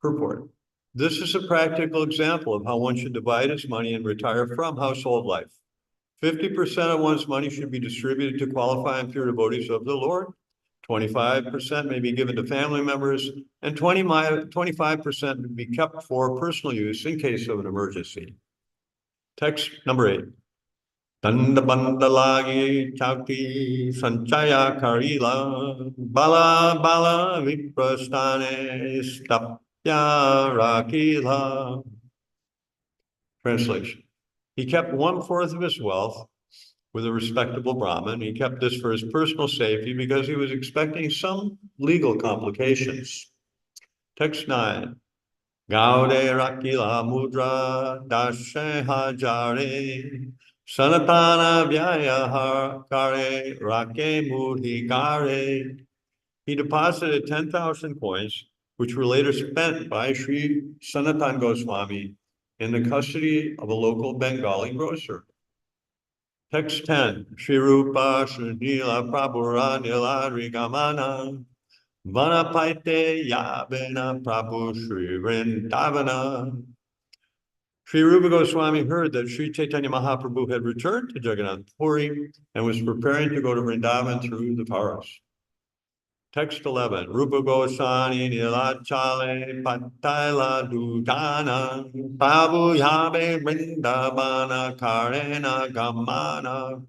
Purport. This is a practical example of how one should divide his money and retire from household life. 50% of one's money should be distributed to qualifying pure devotees of the Lord. 25% may be given to family members, and 25% may be kept for personal use in case of an emergency. Text number 8. Danda bandalagi chauti sanchaya karila bala bala viprastane stapya rakila. Translation. He kept 1/4 of his wealth with a respectable Brahmin. He kept this for his personal safety because he was expecting some legal complications. Text 9. Gaude Rakila Mudra Dashe Hajare Sanatana Vyaya Kare Rake Mudhi Kare. He deposited 10,000 coins which were later spent by Sri Sanatana Goswami in the custody of a local Bengali grocer. Text 10, Shri Rūpa, Śrīla, Prabhura, Niladri, Gamana, Vanapaite, Yabena, Prabhu, Shri Vṛndāvana. Sri Rūpa Goswami heard that Sri Caitanya Mahāprabhu had returned to Jagannath Puri and was preparing to go to Vṛndāvana through the forest. Text 11, Rūpa Goswami Nilachale Pataila Dudana Prabhu Yabe Vṛndāvana Karena Gamana.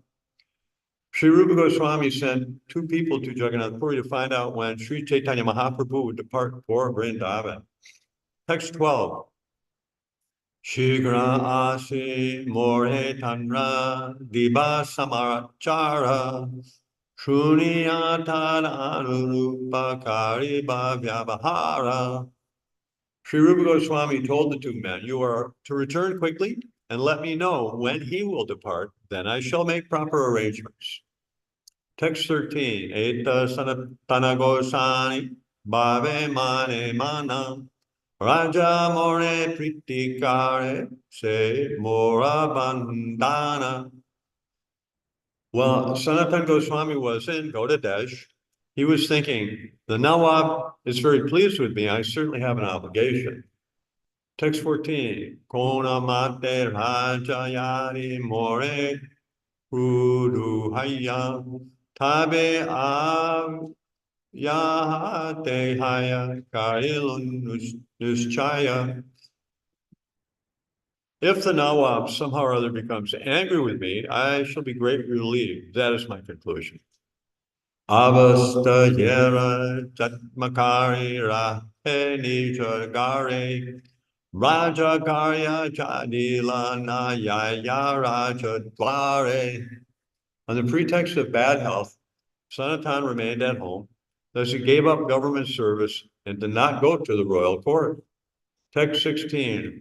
Sri Rūpa Goswami sent two people to Jagannath Puri to find out when Sri Caitanya Mahāprabhu would depart for Vṛndāvana. Text 12, Shigra Asi More Tanra Diba Samarachara Shruniyatana Rupa Kariba Vyavahara. Sri Rupa Goswami told the two men, you are to return quickly and let me know when he will depart, then I shall make proper arrangements. Text 13, Eta Sanatana Goswami Bhave Mane Mana Raja More Pritikare Se Mora Bandhana. Well, Sanatana Goswami was in Godadesh. He was thinking, the Nawab is very pleased with me. I certainly have an obligation. Text 14, Kona Mate Rajayari More Kudu Haya Tabe Av Yahate Haya Kailun Nuschaya. If the Nawab somehow or other becomes angry with me, I shall be greatly relieved. That is my conclusion. Avasta yera jatmakari rahe nijagare raja garya jadila nayaya raja dware. On the pretext of bad health, Sanatana remained at home. Thus he gave up government service and did not go to the royal court. Text 16.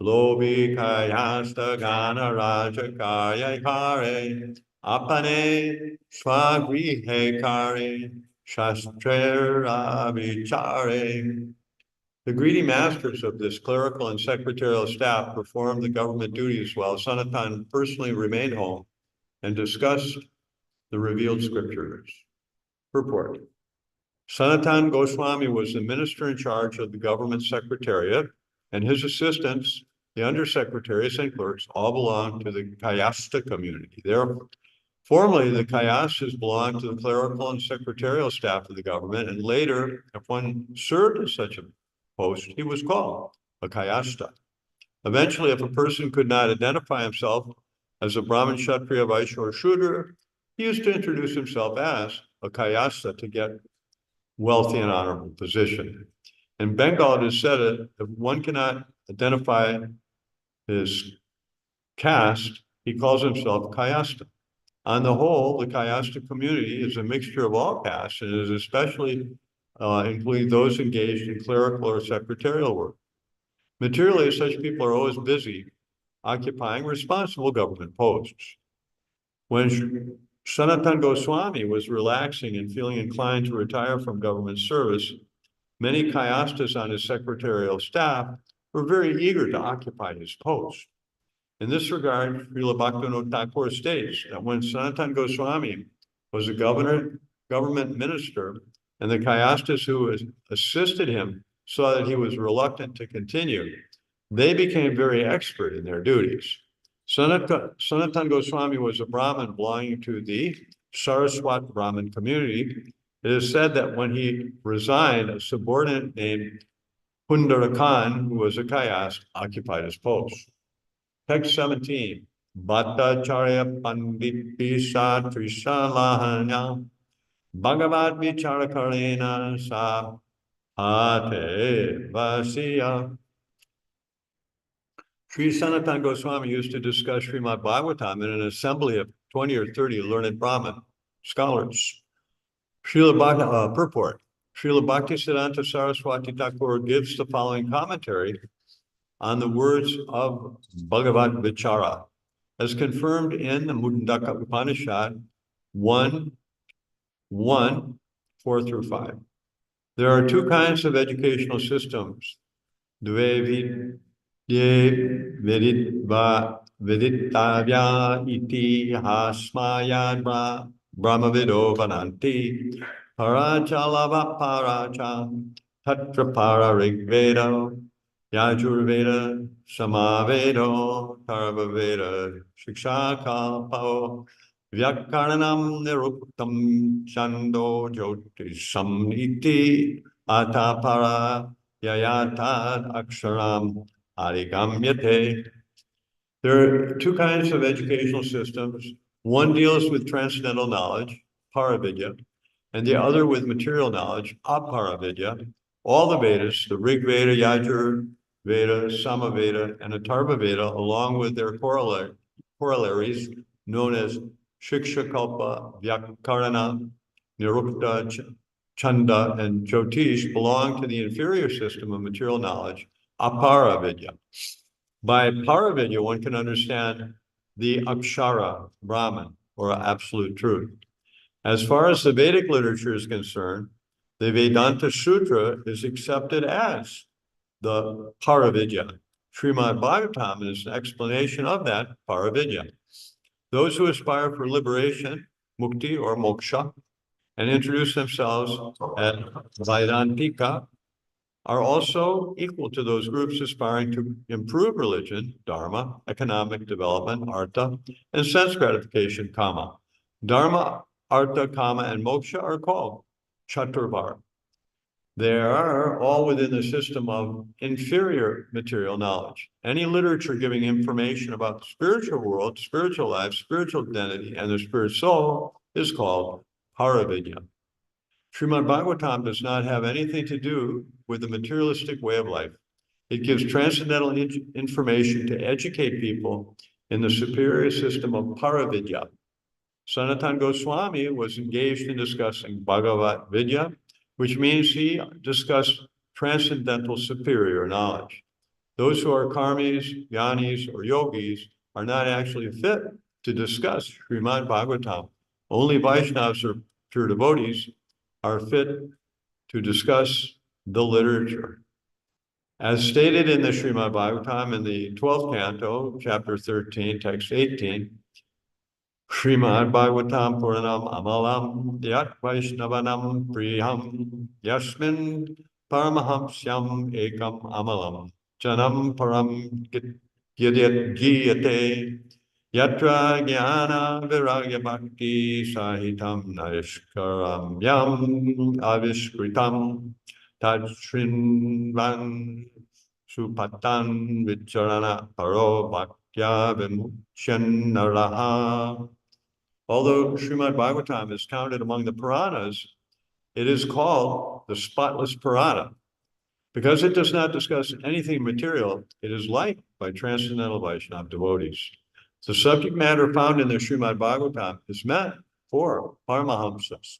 Lobi kayasta gana raja karya kare apane swagrihe kare shastrera vichare. The greedy masters of this clerical and secretarial staff performed the government duties while Sanatana personally remained home and discussed the revealed scriptures. Purport. Sanatana Goswami was the minister in charge of the government secretariat, and his assistants, the undersecretaries and clerks, all belonged to the Kayasta community. Formerly, the Kayastas belonged to the clerical and secretarial staff of the government, and later, if one served as such a post, he was called a Kayasta. Eventually, if a person could not identify himself as a Brahmin, Kshatriya, Vaishya, or Shudra, he used to introduce himself as a Kayasta to get wealthy and honorable position. In Bengal, it is said that if one cannot identify his caste, he calls himself Kayasta. On the whole, the Kayasta community is a mixture of all castes and is especially including those engaged in clerical or secretarial work. Materially, such people are always busy occupying responsible government posts. When Sanatana Goswami was relaxing and feeling inclined to retire from government service, many Kayastas on his secretarial staff were very eager to occupy his post. In this regard, Śrīla Bhaktivinoda Thakur states that when Sanatana Goswami was a government minister and the Kayastas who assisted him saw that he was reluctant to continue, they became very expert in their duties. Sanatana Goswami was a Brahmin belonging to the Saraswat Brahmin community. It is said that when he resigned, a subordinate named Pundarakan, who was a Kayast, occupied his post. Text 17. Bhattacharya Pandit Pisa Trishalahanya Bhagavad Vicharakarena Sa Ate Vasya. Sri Sanatana Goswami used to discuss Srimad Bhagavatam in an assembly of 20 or 30 learned Brahmin scholars. Purport. Śrīla Bhaktisiddhanta Saraswati Thakur gives the following commentary on the words of Bhagavad Vichara, as confirmed in the Mundaka Upanishad 1:1, 4 through 5. There are two kinds of educational systems. Dve Vedittavya iti hasmaya brahmavido vananti parachalava paracha tatra para rigveda yajurveda samavedo tarvaveda shikshakalpo vyakaranam niruktam chando jyotisham iti atapara yayatad aksharam arigamyate. There are two kinds of educational systems. One deals with transcendental knowledge, paravidya, and the other with material knowledge, aparavidya. All the Vedas, the Rig Veda, Yajur Veda, Samaveda, and Atharva Veda, along with their corollaries known as Shikshakalpa, Vyakarana, Nirukta, Chanda, and Jyotish, belong to the inferior system of material knowledge, aparavidya. By paravidya, one can understand the akshara, Brahman, or absolute truth. As far as the Vedic literature is concerned, the Vedanta Sutra is accepted as the paravidya. Srimad Bhagavatam is an explanation of that paravidya. Those who aspire for liberation, mukti or moksha, and introduce themselves as Vedantika are also equal to those groups aspiring to improve religion, dharma, economic development, artha, and sense gratification, kama. Dharma, artha, kama, and moksha are called chaturvara. They are all within the system of inferior material knowledge. Any literature giving information about the spiritual world, spiritual life, spiritual identity, and the spirit soul is called paravidya. Srimad Bhagavatam does not have anything to do with the materialistic way of life. It gives transcendental information to educate people in the superior system of paravidya. Sanatana Gosvāmī was engaged in discussing Bhagavad Vidya, which means he discussed transcendental superior knowledge. Those who are karmis, jnanis, or yogis are not actually fit to discuss Srimad Bhagavatam. Only Vaishnavas or pure devotees are fit to discuss the literature. As stated in the Srimad Bhagavatam in the 12th canto, chapter 13, text 18, Srimad Bhagavatam Puranam Amalam Yat Vaishnavanam Priyam Yasmin Paramahamsyam Ekam Amalam Janam Param Gidyat Giyate Yatra Jnana Viragya Bhakti Sahitam Naishkaram Yam Aviskritam Tadshrinvan Supatan Vicharana Paro Bhaktya Vimuchan Naraha. Although Srimad Bhagavatam is counted among the Puranas, it is called the spotless Purana. Because it does not discuss anything material, it is liked by transcendental Vaishnava devotees. The subject matter found in the Srimad Bhagavatam is meant for Paramahamsas.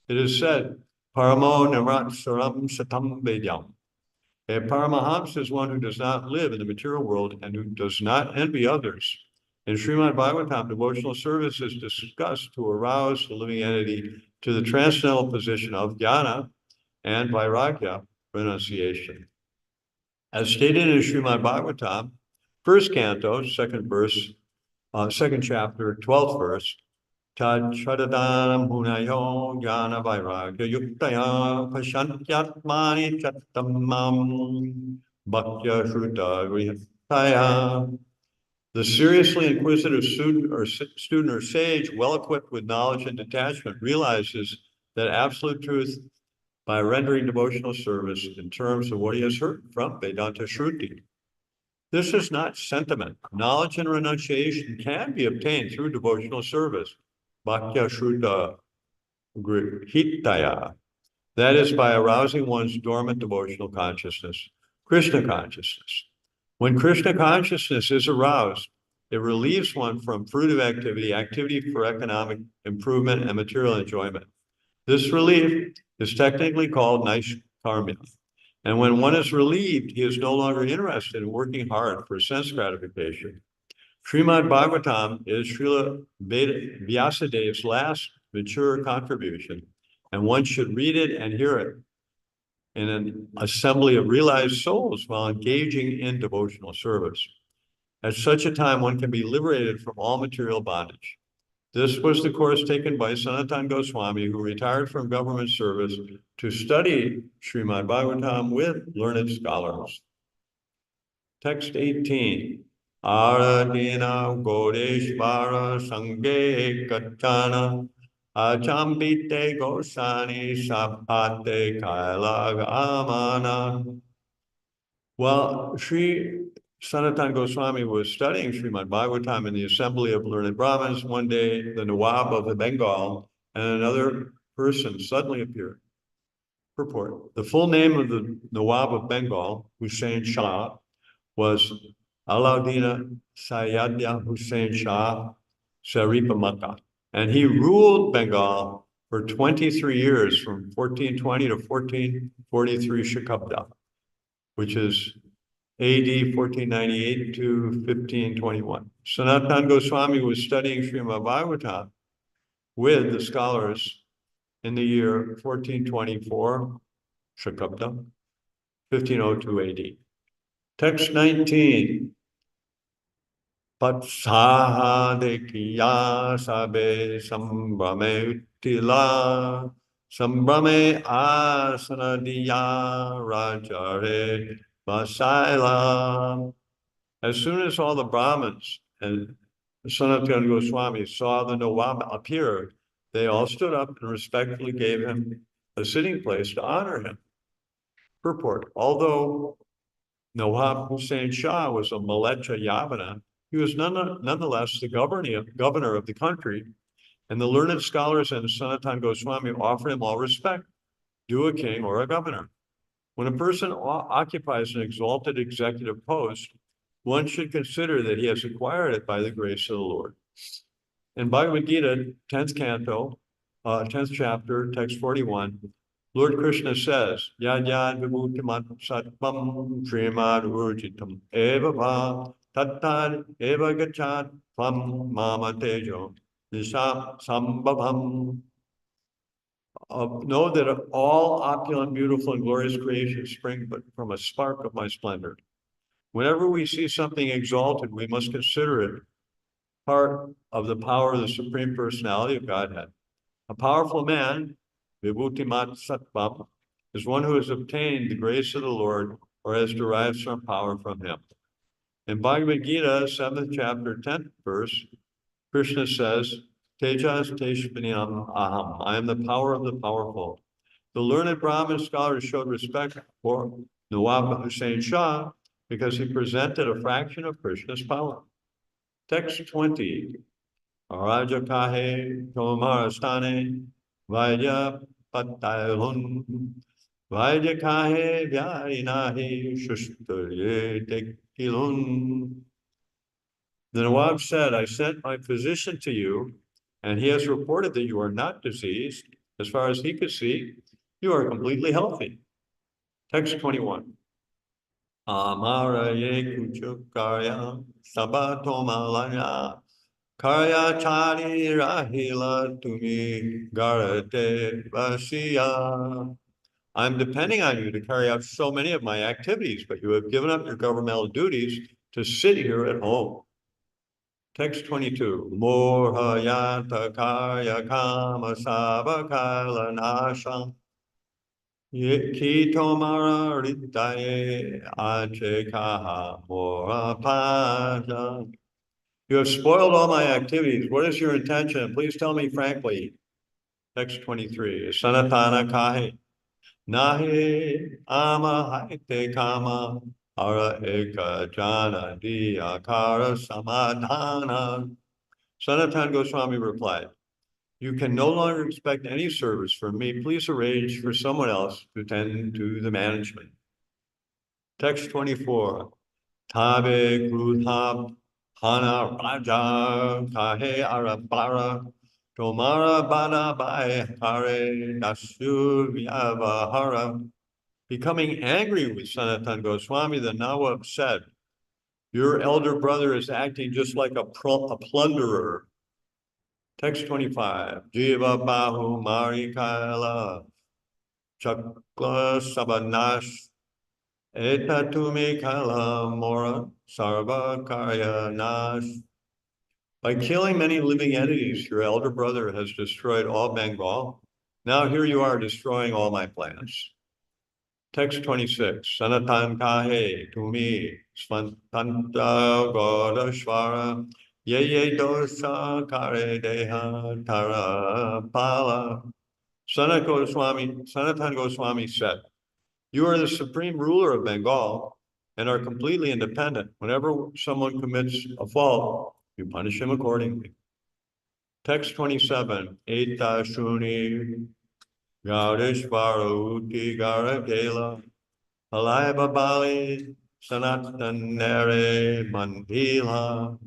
It is said, Paramo Niratsaram Satam Vedyam. A Paramahamsa is one who does not live in the material world and who does not envy others. In Srimad Bhagavatam, devotional service is discussed to arouse the living entity to the transcendental position of jnana and vairagya, renunciation. As stated in Srimad Bhagavatam, first canto, second verse, second chapter, 12th verse, Tad Shadadanam Hunayo Jnana Vairagya Yuktaya Pashantyatmani Chattamam Bhaktya Shruta Grihitaya. The seriously inquisitive student or sage, well equipped with knowledge and detachment, realizes that absolute truth by rendering devotional service in terms of what he has heard from Vedanta Shruti. This is not sentiment. Knowledge and renunciation can be obtained through devotional service. Bhaktya Shruta Grihitaya. That is by arousing one's dormant devotional consciousness, Krishna consciousness. When Krishna consciousness is aroused, it relieves one from fruitive activity, activity for economic improvement and material enjoyment. This relief is technically called Naishkarmya. And when one is relieved, he is no longer interested in working hard for sense gratification. Srimad Bhagavatam is Śrīla Vyasadev's last mature contribution, and one should read it and hear it in an assembly of realized souls while engaging in devotional service. At such a time, one can be liberated from all material bondage. This was the course taken by Sanatana Goswāmī, who retired from government service to study Srimad Bhagavatam with learned scholars. Text 18. Aradina Godeshvara Sange Kachana Achambite Gosani Sapate Kailagamana. Well, Sri Sanatana Goswāmī was studying Srimad Bhagavatam in the assembly of learned Brahmins. One day, the Nawab of Bengal and another person suddenly appeared. Purport. The full name of the Nawab of Bengal, Hussain Shah, was Alauddin Sayyidya Hussain Shah Sharīpa Makkah, and he ruled Bengal for 23 years from 1420 to 1443 Shakabda, which is AD 1498 to 1521. Sanatana Goswāmī was studying Srimad Bhagavatam with the scholars in the year 1424 Shakabda, 1502 AD. Text 19. Patsaha dekiya sabe sambrame uttila sambrame asana diya rajare vasaila. As soon as all the Brahmins and Sanatana Goswāmī saw the Nawab appear, they all stood up and respectfully gave him a sitting place to honor him. Purport. Although Nawab Hussain Shah was a Malecha Yavana, he was nonetheless the governor of the country, and the learned scholars and Sanatana Goswāmī offered him all respect, due a king or a governor. When a person occupies an exalted executive post, one should consider that he has acquired it by the grace of the Lord. In Bhagavad Gita, 10th canto, 10th chapter, text 41, Lord Krishna says, Yad yad vibhutimat sattvam srimad urjitam eva va tattad eva gachat tvam mama tejo nisam sambhavam. Know that all opulent, beautiful, and glorious creations spring but from a spark of my splendor. Whenever we see something exalted, we must consider it part of the power of the Supreme Personality of Godhead. A powerful man, Vibhutimat Sattvam, is one who has obtained the grace of the Lord or has derived some power from him. In Bhagavad Gita, 7th chapter, 10th verse, Krishna says, Tejas Teshvaniyam Aham, I am the power of the powerful. The learned Brahmin scholars showed respect for Nawab Hussain Shah because he presented a fraction of Krishna's power. Text 20. Raja Kahe Tomarastane Vaidya Patayalun Vaidya Kahe Vyarinahi Shustarye Tekilun. The Nawab said, I sent my physician to you, and he has reported that you are not diseased. As far as he could see, you are completely healthy. Text 21. Amara ye kuchukarya sabatomalaya karya chari rahila tumi garate vasiya. I'm depending on you to carry out so many of my activities, but you have given up your governmental duties to sit here at home. Text 22. Morhayata karya kama sabakala nasha. Kitomara ridaye achekaha morapaja. You have spoiled all my activities. What is your intention? Please tell me frankly. Text 23. Sanatana kahe. Nahi ama haite kama ara eka jana di akara samadhana. Sanatana Goswāmī replied, you can no longer expect any service from me. Please arrange for someone else to tend to the management. Text 24. Tabe krudham hana raja kahe arabara tomara bana bai hare nasur vyavahara. Becoming angry with Sanatana Goswāmī, the Nawab said, your elder brother is acting just like a plunderer. Text 25. Jiva Bahu Marikala chakla sabanash etatumi kala mora sarva karya nash. By killing many living entities, your elder brother has destroyed all Bengal. Now here you are destroying all my plans. Text 26. Sanatan kahe tumi svantanta godashvara ye dosha kare deha tara pala. Sanatan Goswami said, you are the supreme ruler of Bengal and are completely independent. Whenever someone commits a fault, you punish him accordingly. Text 27. Eta shuni gaudishvara uti garakela halaya babali sanatanere mandila.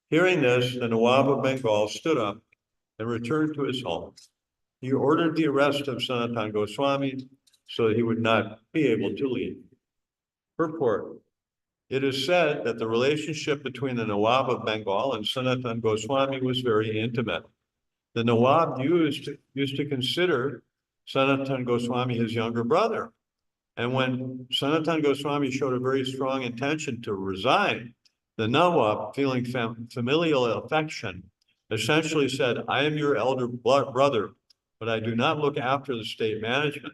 Hearing this, the Nawab of Bengal stood up and returned to his home. He ordered the arrest of Sanatan Goswami so that he would not be able to leave. Purport. It is said that the relationship between the Nawab of Bengal and Sanatan Goswami was very intimate. The Nawab used to consider Sanatan Goswami his younger brother. And when Sanatan Goswami showed a very strong intention to resign, the Nawab, feeling familial affection, essentially said, I am your elder brother, but I do not look after the state management.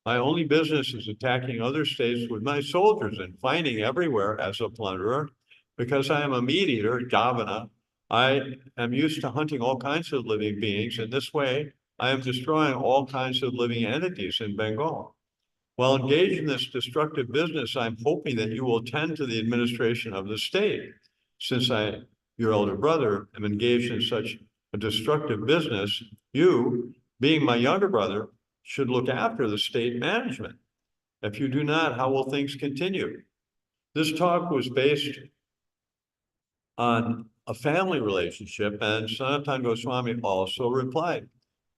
My only business is attacking other states with my soldiers and fighting everywhere as a plunderer. Because I am a meat eater, Vṛndāvana, I am used to hunting all kinds of living beings. In this way, I am destroying all kinds of living entities in Bengal. While engaged in this destructive business, I'm hoping that you will tend to the administration of the state. Since I, your elder brother, am engaged in such a destructive business, you, being my younger brother, should look after the state management. If you do not, how will things continue? This talk was based on a family relationship, and Sanatan Goswami also replied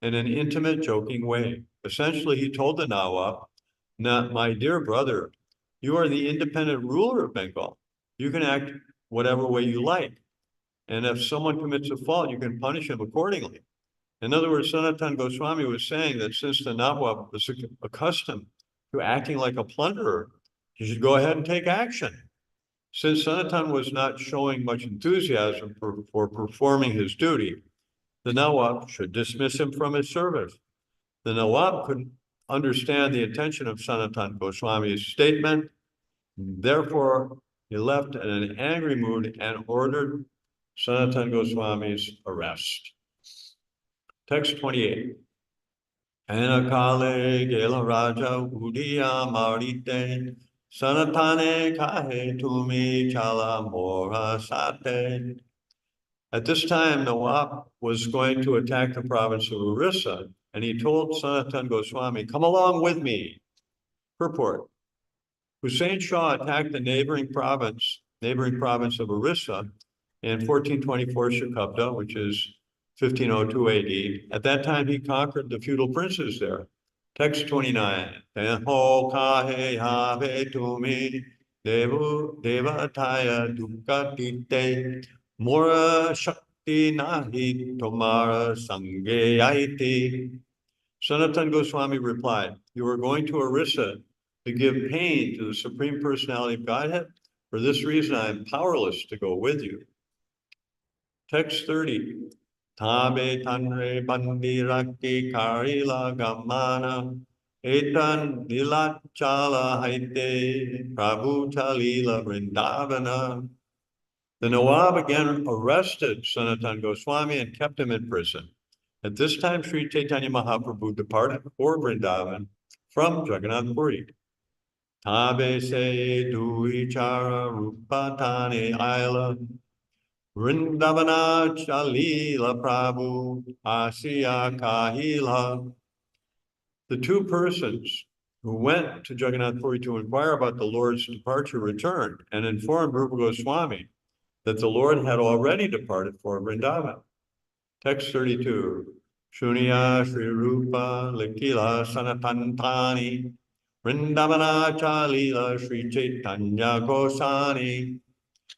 in an intimate, joking way. Essentially, he told the Nawab, "Now, my dear brother, you are the independent ruler of Bengal. You can act whatever way you like. And if someone commits a fault, you can punish him accordingly." In other words, Sanatan Goswami was saying that since the Nawab was accustomed to acting like a plunderer, he should go ahead and take action. Since Sanatan was not showing much enthusiasm for performing his duty, the Nawab should dismiss him from his service. The Nawab couldn't understand the intention of Sanatan Goswami's statement. Therefore, he left in an angry mood and ordered Sanatan Goswami's arrest. Text 28. Anakale gela raja udiya marite sanatane kahe tumi chala mora sate. At this time, Nawab was going to attack the province of Orissa, and he told Sanatan Goswami, come along with me. Purport. Hussein Shah attacked the neighboring province of Orissa in 1424 Shakabda, which is 1502 AD. At that time, he conquered the feudal princes there. Text 29. Tenho kahe have tumi devataya dukatite mora shakti nahi tomara sangeyaiti. Sanatan Goswami replied, you are going to Orissa to give pain to the Supreme Personality of Godhead. For this reason, I am powerless to go with you. Text 30. Tabe tanre bandirakti karila gamana etan nilachala haite prabhu talila Vṛndāvana. The Nawab again arrested Sanatan Goswami and kept him in prison. At this time, Sri Caitanya Mahāprabhu departed for Vṛndāvana from Jagannath Puri. Tabe se duichara Rūpa tane ila Vṛndāvana chalila Prabhu Asiya kahila. The two persons who went to Jagannath Puri to inquire about the Lord's departure returned and informed Rūpa Goswami that the Lord had already departed for Vṛndāvana. Text 32. Shunya Sri Rūpa Likila Sanatantani Vṛndāvana chalila Sri Caitanya Gosani.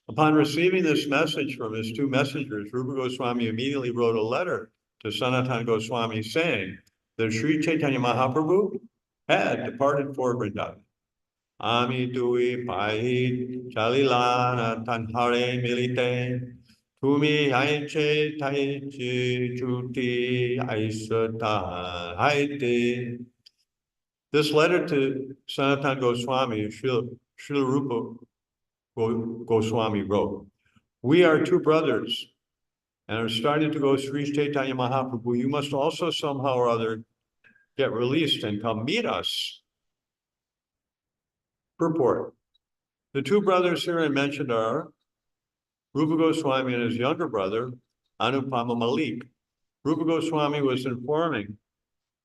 Upon receiving this message from his two messengers, Rūpa Goswami immediately wrote a letter to Sanatan Goswami saying that Sri Caitanya Mahaprabhu had departed for Vṛndāvana. Ami tui pai chalilana tanhare milite, tumi aiche taichi chuti aisata haite. This letter to Sanatana Goswami, Śrīla Rūpa Gosvāmī wrote, "We are two brothers and are starting to go Sri Caitanya Mahaprabhu. You must also somehow or other get released and come meet us." Purport. The two brothers here I mentioned are Rūpa Gosvāmī and his younger brother, Anupama Malik. Rūpa Gosvāmī was informing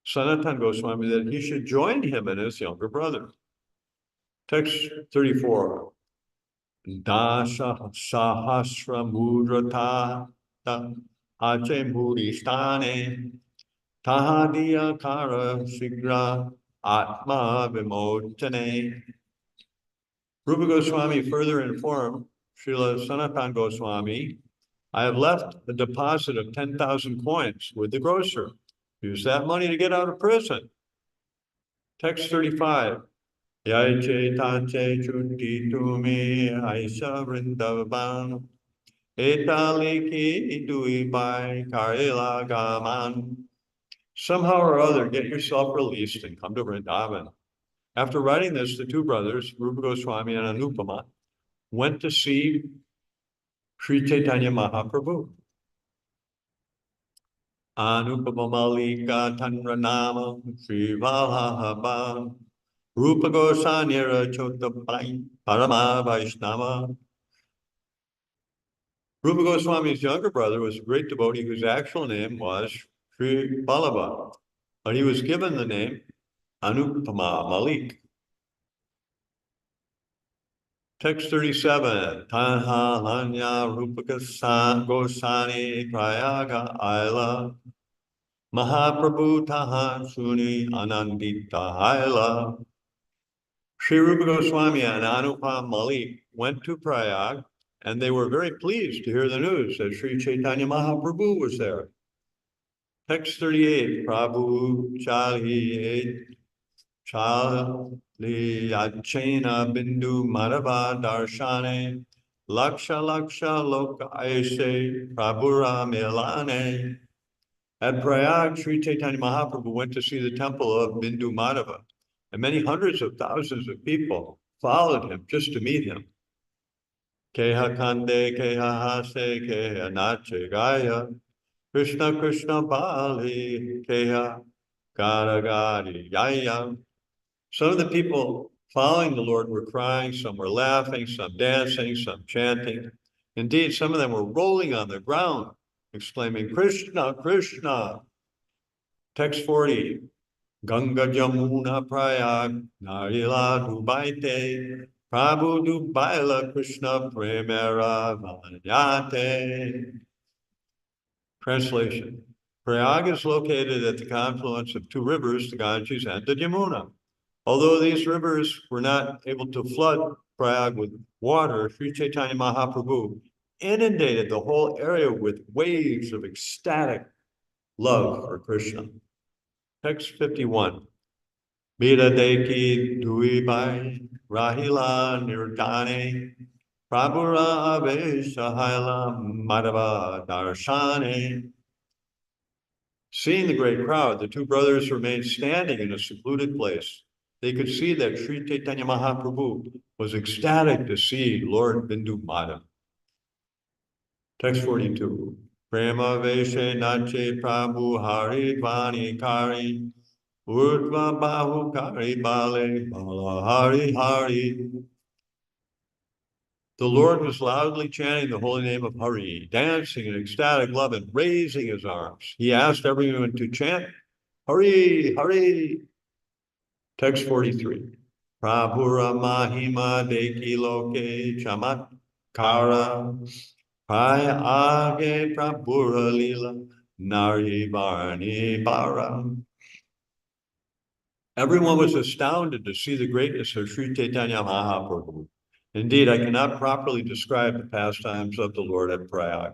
Sanatana Goswami that he should join him and his younger brother. Text 34. Dasha sahasra mudrata ache muristane tahadiya kara sigra atma vimochane. Rūpa Gosvāmī further informed Srila Sanatana Goswami, "I have left a deposit of 10,000 coins with the grocer. Use that money to get out of prison." Text 35. Yaiche tache chuti tumi aisha Vṛndāvana etaliki dui bai karila gaman. Somehow or other, get yourself released and come to Vṛndāvana. After writing this, the two brothers, Rūpa Gosvāmī and Anupama, went to see Sri Caitanya Mahaprabhu. Anupama Malika Tanranama Sri Valahaba Rūpa Gosanyara Chota Parama Vaishnava. Rūpa Goswami's younger brother was a great devotee whose actual name was Sri Vallabha, but he was given the name Anupama Malik. Text 37. Tanha Lanya Rūpa Gosani Prayaga Aila Mahāprabhu Taha Suni Anandita Aila. Sri Rūpa Gosvāmī and Anupama Malik went to Prayag, and they were very pleased to hear the news that Sri Caitanya Mahaprabhu was there. Text 38. Prabhu Chali Yachena Bindu Madhava Darshane Laksha Laksha Loka Aise Prabhura Milane. At Prayag, Sri Caitanya Mahaprabhu went to see the temple of Bindu Madhava, and many hundreds of thousands of people followed him just to meet him. Keha Kande, Keha Hase, Keha Nache Gaya, Krishna Krishna Bali, Keha Garagari Yaya. Some of the people following the Lord were crying, some were laughing, some dancing, some chanting. Indeed, some of them were rolling on the ground, exclaiming, "Krishna, Krishna." Text 40. Ganga Jamuna Prayag Narila Dubaite Prabhu Dubaila Krishna Premera Vanyate. Translation. Prayag is located at the confluence of two rivers, the Ganges and the Yamuna. Although these rivers were not able to flood Prayag with water, Sri Caitanya Mahaprabhu inundated the whole area with waves of ecstatic love for Krishna. Text 51. Bida deki duibai rahila nirdane prabhura aveshahaila madhava darshane. Seeing the great crowd, the two brothers remained standing in a secluded place. They could see that Sri Caitanya Mahaprabhu was ecstatic to see Lord Bindu Madhava. Text 42. Prema veshe nache prabhu hari dvani kari urdva bahu kari bale bala hari hari. The Lord was loudly chanting the holy name of Hari, dancing in ecstatic love and raising his arms. He asked everyone to chant Hari, Hari. Text 43. Prabhura mahima deki loke chamatkara Praya age prabhura lila nari varni bara. Everyone was astounded to see the greatness of Sri Caitanya Mahaprabhu. Indeed, I cannot properly describe the pastimes of the Lord at Prayag.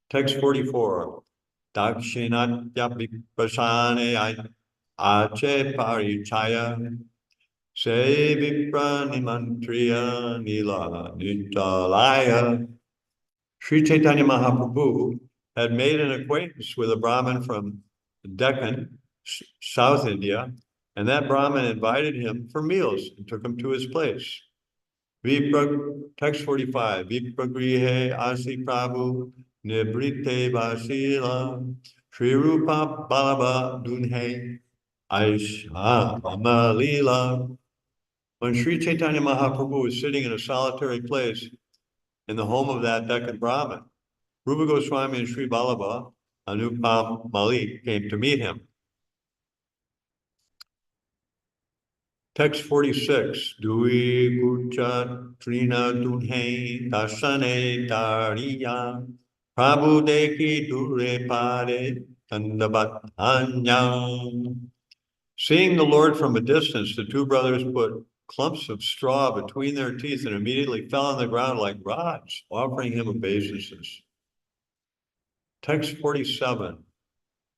Text 44. Dakshinatya Viprasane Ache Parichaya Se Vipranimantriya Nila Nitalaya. Sri Caitanya Mahaprabhu had made an acquaintance with a Brahmin from Deccan, South India, and that Brahmin invited him for meals and took him to his place. Text 45, Vipragrihe Asi Prabhu Nibrite Vasila Sri Rūpa Balaba Dunhe Aisha lila. When Sri Caitanya Mahaprabhu was sitting in a solitary place in the home of that Deccan Brahmin, Rūpa Gosvāmī and Sri Balaba Anupam Mali came to meet him. Text 46, Dui Gucha Trina Dunhe Dasane Dariya Prabhu Deki Dure Pare Tandabatanya. Seeing the Lord from a distance, the two brothers put clumps of straw between their teeth and immediately fell on the ground like rods, offering him obeisances. Text 47,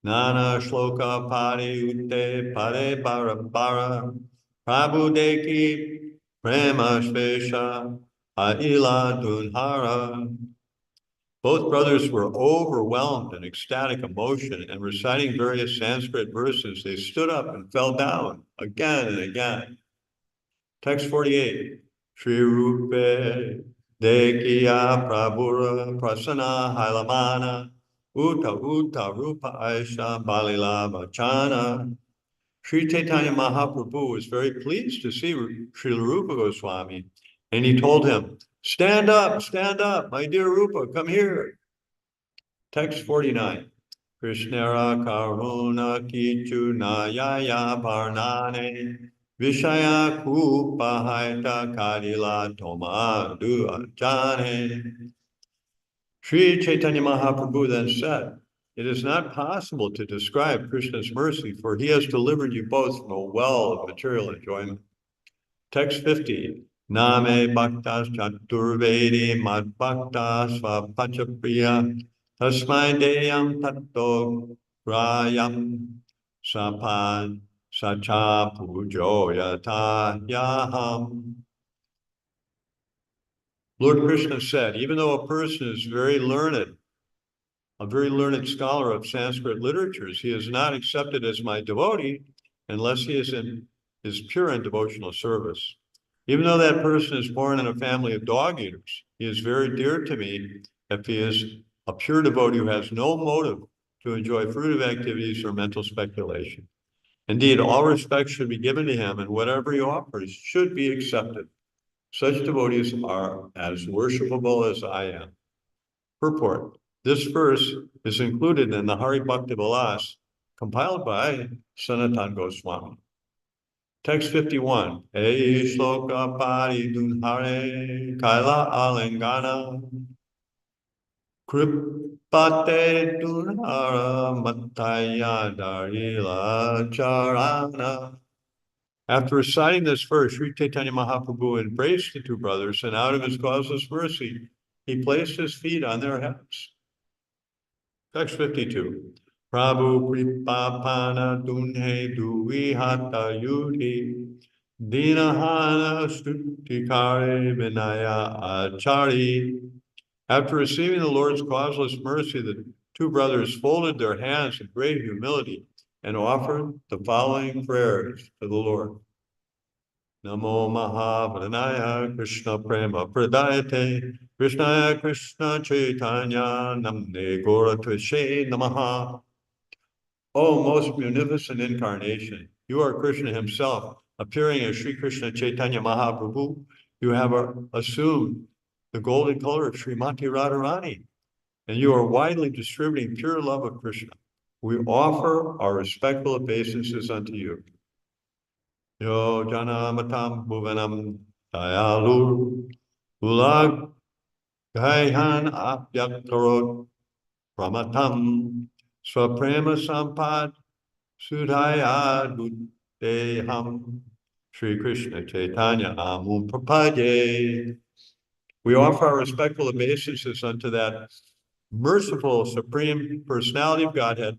Nana Shloka Pari Utte Pare Bara Prabhu Deki Prema Svesha Aila Dunhara. Both brothers were overwhelmed in ecstatic emotion, and reciting various Sanskrit verses, they stood up and fell down again and again. Text 48, Sri Rūpa Dekiya Prabhura Prasana Hailamana Uta Rūpa Aisha Balila Vachana. Sri Caitanya Mahaprabhu was very pleased to see Srila Rūpa Gosvāmī, and he told him, stand up, my dear Rūpa, come here. Text 49, Krishnara Karuna Kichu Nayaya Varnane Vishaya Kupahaita Kadila Toma Duajane. Sri Caitanya Mahaprabhu then said, it is not possible to describe Krishna's mercy, for he has delivered you both from a well of material enjoyment. Text 50, Name Bhaktas Chaturvedi Mad Bhaktas Svapachapriya Tasmai Deyam Tato Rayam Sapan Sacha Pujo Yata Yaham. Lord Krishna said, even though a person is very learned, a very learned scholar of Sanskrit literatures, he is not accepted as my devotee unless he is pure in devotional service. Even though that person is born in a family of dog eaters, he is very dear to me if he is a pure devotee who has no motive to enjoy fruitive activities or mental speculation. Indeed, all respect should be given to him, and whatever he offers should be accepted. Such devotees are as worshipable as I am. Purport. This verse is included in the Hari Bhakti Vilas compiled by Sanatana Goswami. Text 51. Ei shloka pari dunhare kaila alengana kripate dunhara mataya darila charana. After reciting this verse, Sri Caitanya Mahaprabhu embraced the two brothers, and out of his causeless mercy, he placed his feet on their heads. Text 52. Prabhu Kripapana Dunhe Duihata Yudhi Dinahana Stutikare Vinaya Achari. After receiving the Lord's causeless mercy, the two brothers folded their hands in great humility and offered the following prayers to the Lord. Namo Mahāpranaya Krishna Prema Pradayate Krishnaya Krishna Chaitanya Namne Goratveshe Namaha. O most munificent incarnation, you are Krishna himself, appearing as Sri Krishna Caitanya Mahaprabhu. You have assumed the golden color of Srimati Radharani, and you are widely distributing pure love of Krishna. We offer our respectful obeisances unto you. Yo janamatam bhuvanam dayalur ulag gaihan apyaktarot pramatam swaprema sampad sudhaya dudeham Sri Krishna Chaitanya amum prapadye. We offer our respectful obeisances unto that merciful, supreme personality of Godhead,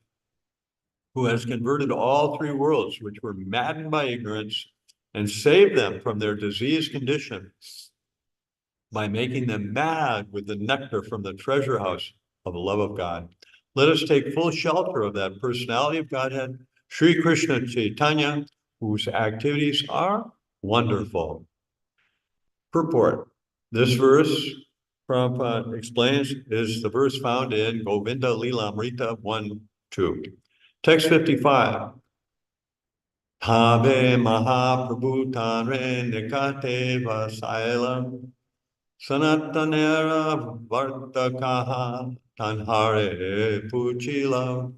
who has converted all three worlds, which were maddened by ignorance, and saved them from their diseased condition by making them mad with the nectar from the treasure house of the love of God. Let us take full shelter of that personality of Godhead, Sri Krishna Caitanya, whose activities are wonderful. Purport. This verse, Prabhupada explains, is the verse found in Govinda Lila Amrita 1-2. Text 55. Tabe Mahāprabhu Tanre Nikate Vasaila Sanatanera Vartakaha Tanhare Puchila.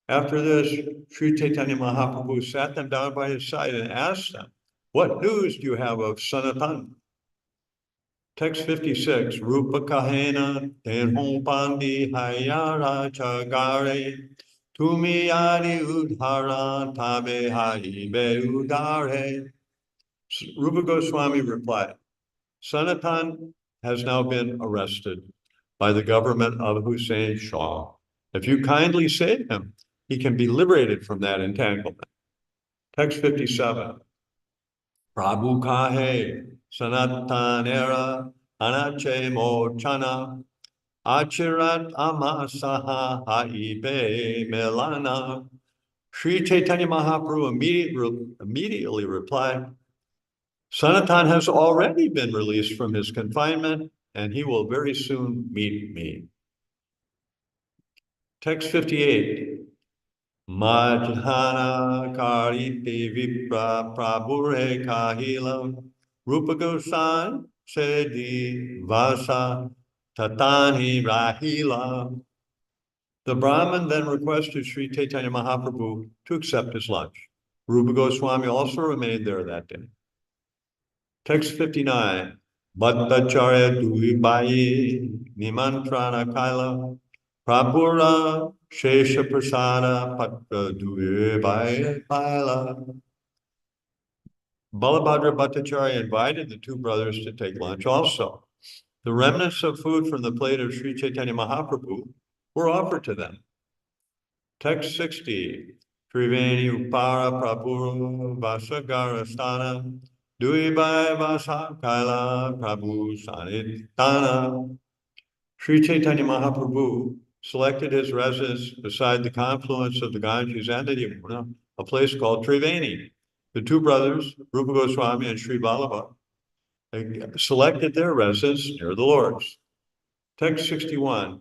After this, Sri Caitanya Mahaprabhu sat them down by his side and asked them, "What news do you have of Sanatan?" Text 56, Rūpa Kahena Tenhom Pandi Hayara Chagare Tumi Adi Udhara Tabe Haibe Udare. Rūpa Gosvāmī replied, Sanatan has now been arrested by the government of Hussein Shah. If you kindly save him, he can be liberated from that entanglement. Text 57. Prabhu Kahe Sanatanera Anache Mochana Achirat Amasaha Haibe Melana. Sri Caitanya Mahaprabhu immediately replied, Sanatan has already been released from his confinement, and he will very soon meet me. Text 58. Madhya Kariti Vipra Prabhure Kahila Rūpa Gosvāmī Sedi Vasa Tatani Rahila. The Brahmin then requested Sri Caitanya Mahaprabhu to accept his lunch. Rūpa Gosvāmī also remained there that day. Text 59. Bhattacharya Duibayi Nimantrana Kaila Prabhura Shesha Prasada Patra Duibayi Kaila. Balabhadra Bhattacharya invited the two brothers to take lunch also. The remnants of food from the plate of Sri Caitanya Mahaprabhu were offered to them. Text 60. Triveni Upara Prabhu Vasagara Sthana Duibai Vasa Kaila Prabhu Sanitana. Sri Caitanya Mahaprabhu selected his residence beside the confluence of the Ganges and the Yamuna, a place called Triveni. The two brothers, Rūpa Gosvāmī and Sri Vallabha, selected their residence near the Lord's. Text 61.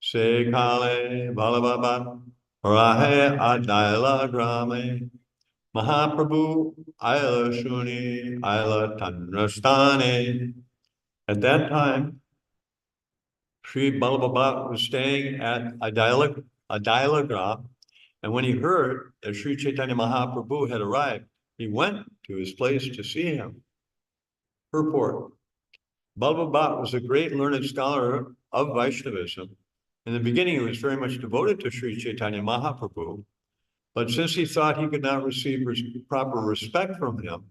Se Kale Vallabha Rahe Adaila Grame Mahāprabhu Aila Shuni Aila Tanrastane. At that time, Sri Vallabha was staying at Adailagram, and when he heard that Sri Caitanya Mahaprabhu had arrived, he went to his place to see him. Purport. Vallabha was a great learned scholar of Vaishnavism. In the beginning, he was very much devoted to Sri Caitanya Mahaprabhu, but since he thought he could not receive proper respect from him,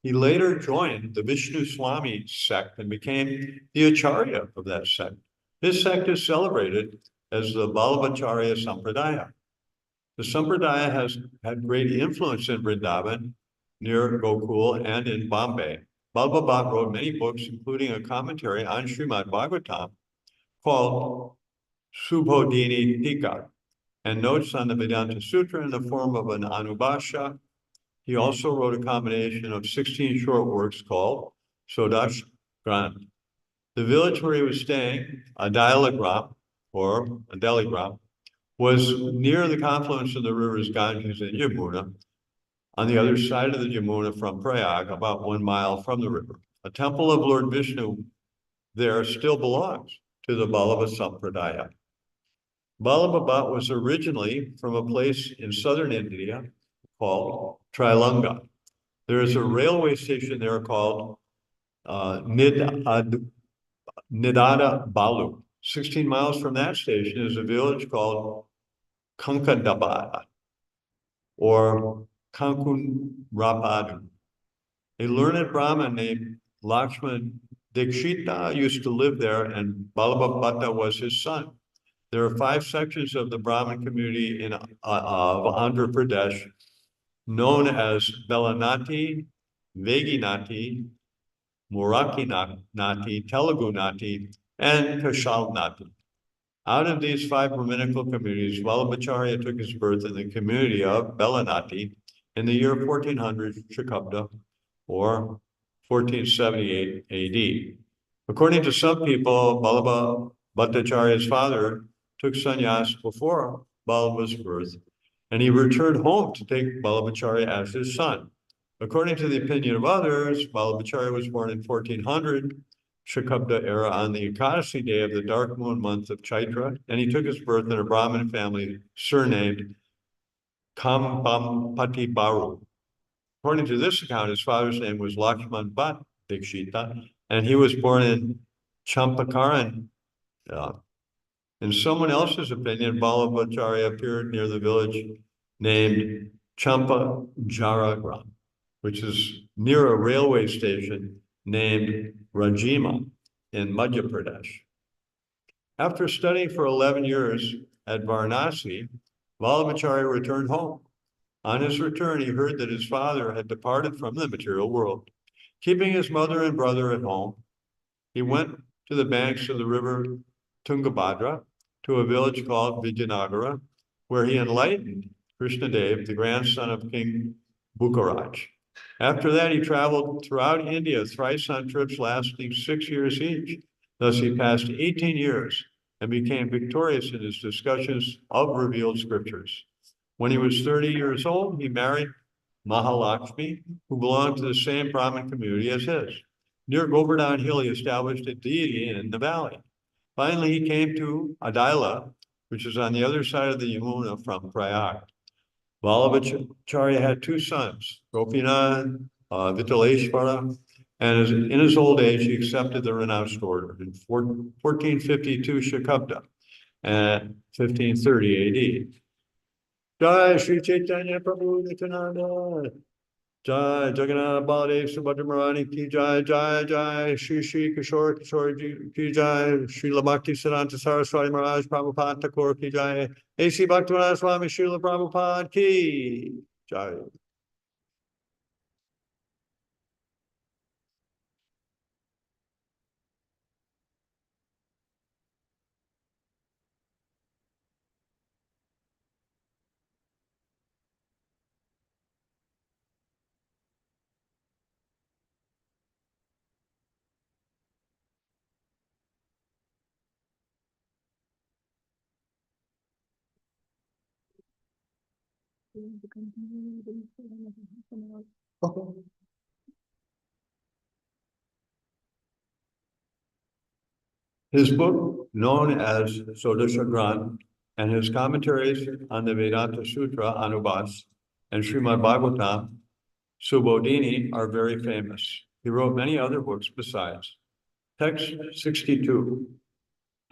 he later joined the Vishnu Swami sect and became the Acharya of that sect. This sect is celebrated as the Vallabhacharya Sampradaya. The Sampradaya has had great influence in Vṛndāvana, near Gokul, and in Bombay. Vallabha wrote many books, including a commentary on Srimad Bhagavatam called Subhodhini Tika, and notes on the Vedanta Sutra in the form of an Anubhasha. He also wrote a combination of 16 short works called Sodash Grant. The village where he was staying, Adailagram, was near the confluence of the rivers Ganges and Yamuna, on the other side of the Yamuna from Prayag, about 1 mile from the river. A temple of Lord Vishnu there still belongs to the Vallabha Sampradaya. Vallabha was originally from a place in southern India called Trilanga. There is a railway station there called Nidada Balu. 16 miles from that station is a village called Kankadabada or Kankunrapadu. A learned Brahmin named Lakshman Dikshita used to live there, and Ballabha was his son. There are 5 sections of the Brahmin community of Andhra Pradesh known as Belanati, Veginati, Muraki Nati, Telugu Nati, and Kashal Nati. Out of these 5 Brahminical communities, Vallabhacharya took his birth in the community of Belanati in the year 1400 Shakabda, or 1478 AD. According to some people, Vallabha Bhattacharya's father took sannyas before Vallabha's birth, and he returned home to take Vallabhacharya as his son. According to the opinion of others, Vallabhacharya was born in 1400 Shakabda era on the Ekadasi day of the dark moon month of Chaitra, and he took his birth in a Brahmin family surnamed Kambampati Baru. According to this account, his father's name was Lakshman Bhatt Dikshita, and he was born in Champakaran. In someone else's opinion, Vallabhacharya appeared near the village named Champajaragram, which is near a railway station named Rajima in Madhya Pradesh. After studying for 11 years at Varanasi, Vallabhacharya returned home. On his return, he heard that his father had departed from the material world. Keeping his mother and brother at home, he went to the banks of the river Tungabhadra to a village called Vijayanagara, where he enlightened Krishnadev, the grandson of King Bukharaj. After that, he traveled throughout India thrice on trips lasting 6 years each. Thus, he passed 18 years and became victorious in his discussions of revealed scriptures. When he was 30 years old, he married Mahalakshmi, who belonged to the same Brahmin community as his. Near Govardhan Hill, he established a deity in the valley. Finally, he came to Adila, which is on the other side of the Yamuna from Prayag. Vallabhacharya had 2 sons, Gopinath, Vitaleshvara, and in his old age, he accepted the renounced order in 1452 Shakabda and 1530 AD. Jai Shri Caitanya Prabhu Nityananda. Jai Jagannath Baladev Subhadra Marani ki Jai, Jai Jai Shri Shri Kishore Kishore ki Jai, Śrīla Bhakti Siddhanta Saraswati Maharaj Prabhupada Thakur ki Jai, A.C. Bhaktivinoda Swami Śrīla Prabhupada ki Jai. His book, known as Sodasha Granth, and his commentaries on the Vedanta Sutra, Anubhas, and Srimad Bhagavatam, Subodhini, are very famous. He wrote many other books besides. Text 62.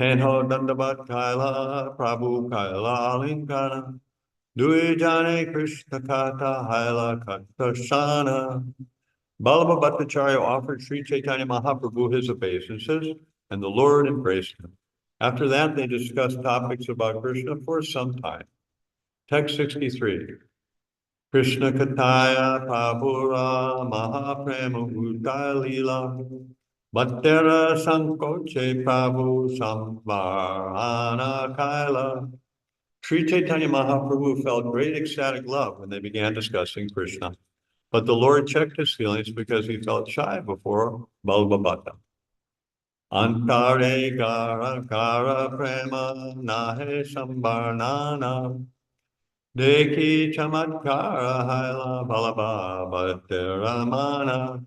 Tenho Dandabat Kaila Prabhu Kaila Lingana Duijane Krishna Kata Haila Katashana. Vallabha Bhattacharya offered Sri Caitanya Mahaprabhu his obeisances, and the Lord embraced him. After that, they discussed topics about Krishna for some time. Text 63. Krishna Kataya Prabhura Mahaprema Udaya Lila Bhattera Sankoche Prabhu Samvarana Kaila. Sri Caitanya Mahaprabhu felt great ecstatic love when they began discussing Krishna, but the Lord checked his feelings because he felt shy before Vallabha. Antare gara gara prema nahe sambarnana deki chamatkara haila Vallabha Bhatteramana.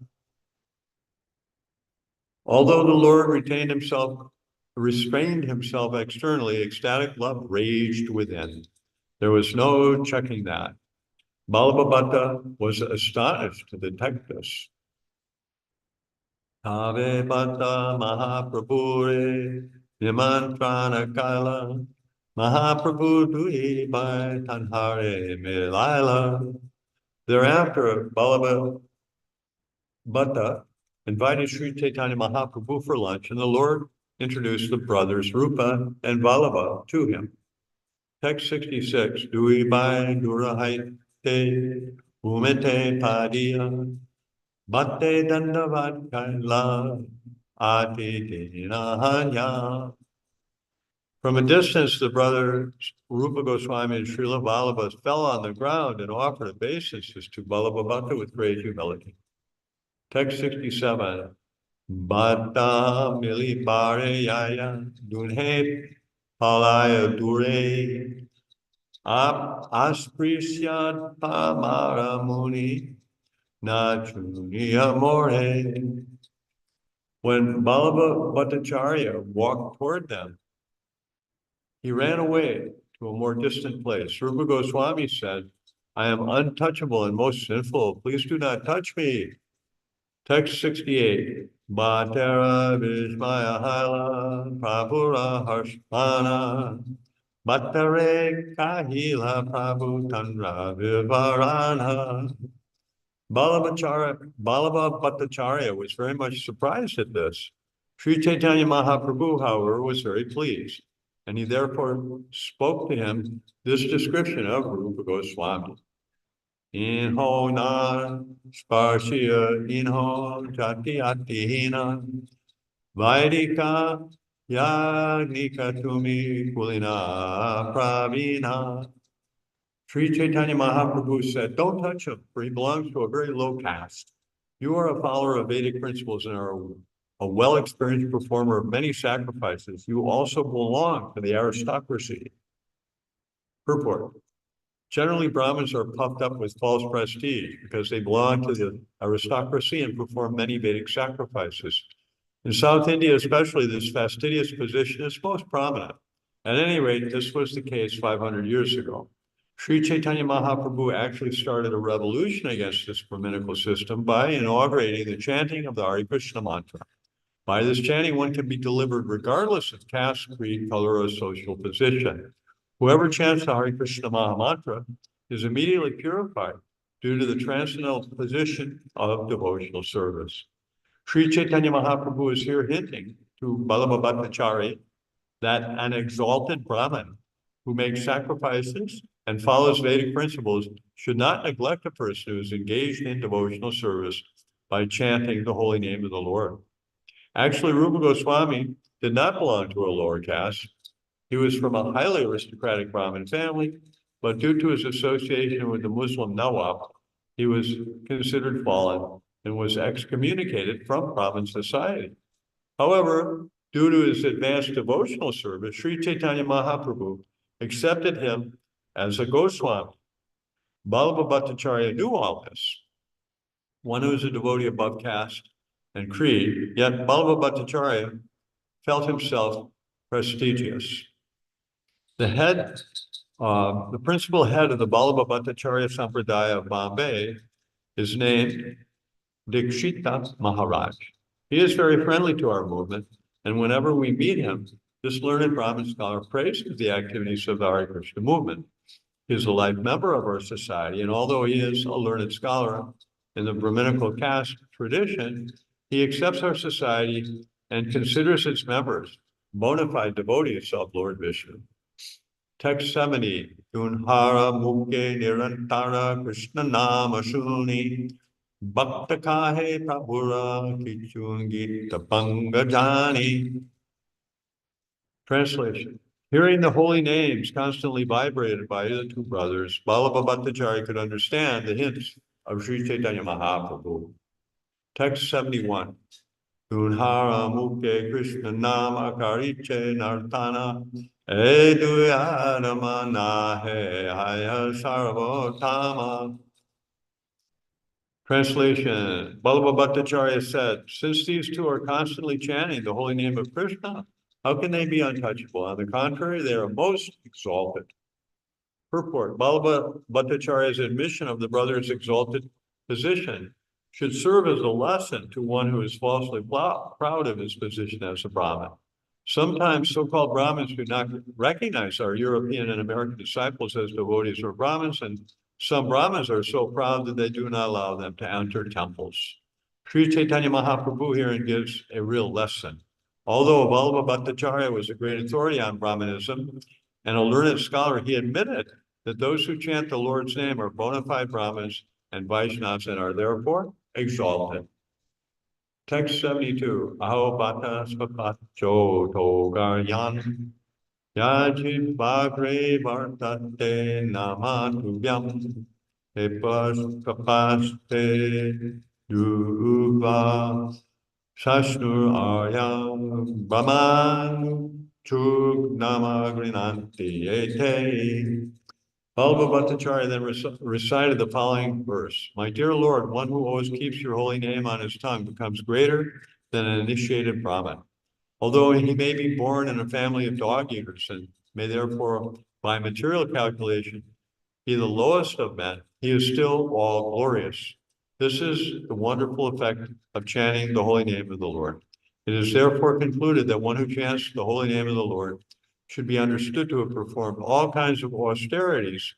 Although the Lord restrained himself externally, ecstatic love raged within. There was no checking that. Vallabha was astonished to detect this. Have Bhatta Mahaprabhure Nimantrana Kaila Mahaprabhu Dui by Tanhare Milaila. Thereafter, Vallabha invited Sri Caitanya Mahaprabhu for lunch, and the Lord introduced the brothers Rūpa and Vṛndāvana to him. Text 66, Dui Bai Durahaite Umete Padiya Bhatte Dandavat Kaila Ati Dinahanya. From a distance, the brothers Rūpa Gosvāmī and Śrīla Vallabha fell on the ground and offered obeisances to Vallabha Bhatta with great humility. Text 67, Bhatta Mili Pare Yaya Dunhe Palaya Dure Asprisyat Pamara Muni Nachuni Amore. When Vallabha Bhattacharya walked toward them, he ran away to a more distant place. Rūpa Gosvāmī said, I am untouchable and most sinful. Please do not touch me. Text 68. Bhattara Vishmaya Haila Prabhura Harshmana Bhattare Kahila Prabhu Tandra Vivarana. Vallabha Bhattacharya was very much surprised at this. Sri Caitanya Mahaprabhu, however, was very pleased, and he therefore spoke to him this description of Rūpa Gosvāmī. Inho na sparsya inho jati atihina vaidika yagnika tumi kulina pravina. Sri Caitanya Mahaprabhu said, don't touch him, for he belongs to a very low caste. You are a follower of Vedic principles and are a well-experienced performer of many sacrifices. You also belong to the aristocracy. Purport. Generally, Brahmins are puffed up with false prestige because they belong to the aristocracy and perform many Vedic sacrifices. In South India, especially, this fastidious position is most prominent. At any rate, this was the case 500 years ago. Sri Caitanya Mahaprabhu actually started a revolution against this Brahminical system by inaugurating the chanting of the Hare Krishna mantra. By this chanting, one can be delivered regardless of caste, creed, color, or social position. Whoever chants the Hare Krishna Maha Mantra is immediately purified due to the transcendental position of devotional service. Sri Caitanya Mahaprabhu is here hinting to Vallabha Bhattacharya that an exalted Brahmin who makes sacrifices and follows Vedic principles should not neglect a person who is engaged in devotional service by chanting the holy name of the Lord. Actually, Rūpa Gosvāmī did not belong to a lower caste. He was from a highly aristocratic Brahmin family, but due to his association with the Muslim Nawab, he was considered fallen and was excommunicated from Brahmin society. However, due to his advanced devotional service, Sri Caitanya Mahaprabhu accepted him as a Gosvāmī. Vallabha Bhattacharya knew all this. One who is a devotee above caste and creed, yet Vallabha Bhattacharya felt himself prestigious. The principal head of the Vallabha Bhattacharya Sampradaya of Bombay is named Dikshita Maharaj. He is very friendly to our movement, and whenever we meet him, this learned Brahmin scholar praises the activities of the Hare Krishna movement. He is a life member of our society, and although he is a learned scholar in the Brahminical caste tradition, he accepts our society and considers its members bona fide devotees of Lord Vishnu. Text 70, Dunhara Mukhe Nirantara Krishna Nama Shuni Bhakta Kahe Prabhura Kichungi Tapangajani. Translation. Hearing the holy names constantly vibrated by the two brothers, Vallabha Bhattacharya could understand the hints of Sri Caitanya Mahaprabhu. Text 71. Dunhara Mukhe Krishna Nama Kariche Nartana Eduyarama Nahe Haya Sarvotama. Translation. Vallabha Bhattacharya said, since these two are constantly chanting the holy name of Krishna, how can they be untouchable? On the contrary, they are most exalted. Purport. Vallabha Bhattacharya's admission of the brothers' exalted position should serve as a lesson to one who is falsely proud of his position as a Brahmin. Sometimes so-called Brahmins do not recognize our European and American disciples as devotees or Brahmins, and some Brahmins are so proud that they do not allow them to enter temples. Sri Caitanya Mahaprabhu here gives a real lesson. Although Vṛndāvana was a great authority on Brahmanism and a learned scholar, he admitted that those who chant the Lord's name are bona fide Brahmins and Vaishnavas and are therefore exalted. Text 72. Aho bhata svapacho togaryan yajit vagre vartate namatubhyam epas kapaste duva Shashnur Aryam Brahman Chug Namagrinanti Ete. Vṛndāvana then recited the following verse. My dear Lord, one who always keeps your holy name on his tongue becomes greater than an initiated Brahmin. Although he may be born in a family of dog eaters and may therefore, by material calculation, be the lowest of men, he is still all glorious. This is the wonderful effect of chanting the holy name of the Lord. It is therefore concluded that one who chants the holy name of the Lord should be understood to have performed all kinds of austerities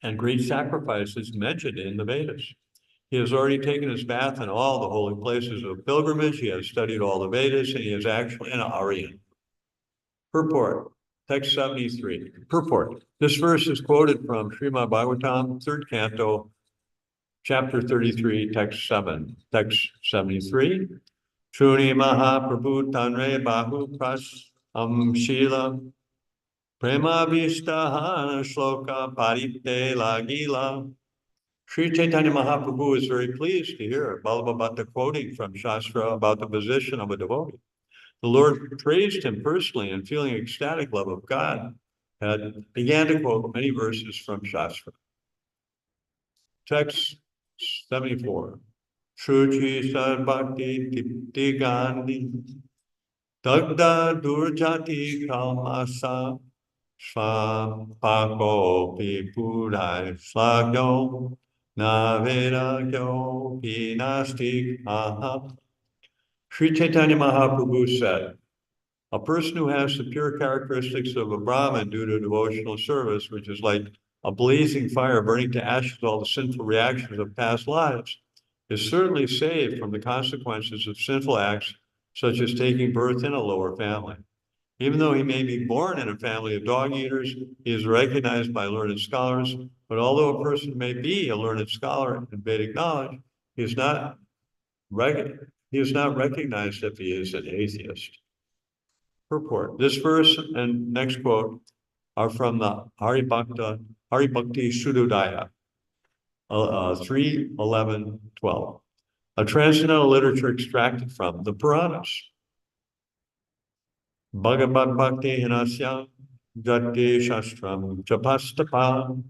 and great sacrifices mentioned in the Vedas. He has already taken his bath in all the holy places of pilgrimage. He has studied all the Vedas, and he is actually an Aryan. Purport, text 73. Purport. This verse is quoted from Srimad Bhagavatam, 3rd canto, chapter 33, text 7. Text 73. Shuni Mahāprabhu Tanre Bahu Pras Śrīla Prema Vistahana Shloka Parite Lagila. Sri Caitanya Mahaprabhu is very pleased to hear Vṛndāvana quoting from Shastra about the position of a devotee. The Lord praised him personally and feeling ecstatic love of God, began to quote many verses from Shastra. Text 74. Shuchi Sarvati Tipti Gandhi Dagda Durjati Kalmasa Svapako Pipurai Slagyo Navedagyo Pinastik Aha. Sri Caitanya Mahaprabhu said, a person who has the pure characteristics of a Brahmin due to devotional service, which is like a blazing fire burning to ashes all the sinful reactions of past lives, is certainly saved from the consequences of sinful acts, such as taking birth in a lower family. Even though he may be born in a family of dog eaters, he is recognized by learned scholars, but although a person may be a learned scholar in Vedic knowledge, he is not recognized if he is an atheist. Purport. This verse and next quote are from the Hari Bhakti Sudodaya, 3:11:12, a transcendental literature extracted from the Puranas. Bhagavad Bhakti Hinasya Jati Shastram Japastapam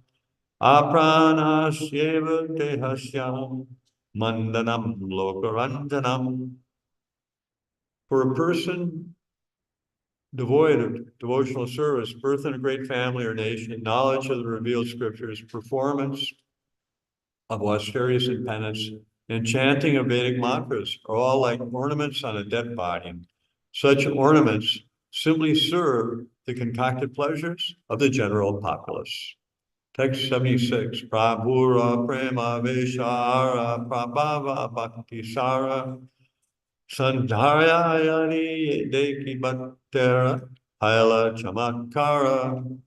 Apranasyeva Dehasya Mandanam Lokaranjanam. For a person devoid of devotional service, birth in a great family or nation, knowledge of the revealed scriptures, performance of austerities and penance, and chanting of Vedic mantras are all like ornaments on a dead body. Such ornaments simply serve the concocted pleasures of the general populace. Text 76. Prabhura prema veshara prabhava bhakti sara Sandharyayani deki bhattera haila chamatkara.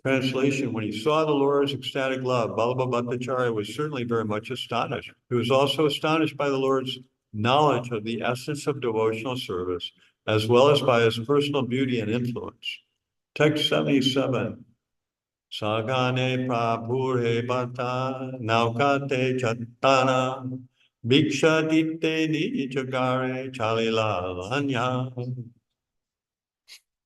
Translation, when he saw the Lord's ecstatic love, Vṛndāvana was certainly very much astonished. He was also astonished by the Lord's knowledge of the essence of devotional service, as well as by his personal beauty and influence. Text 77. Sagane prabhure bhata naukate chattana Bhiksha ditte nijagare chalila lanya.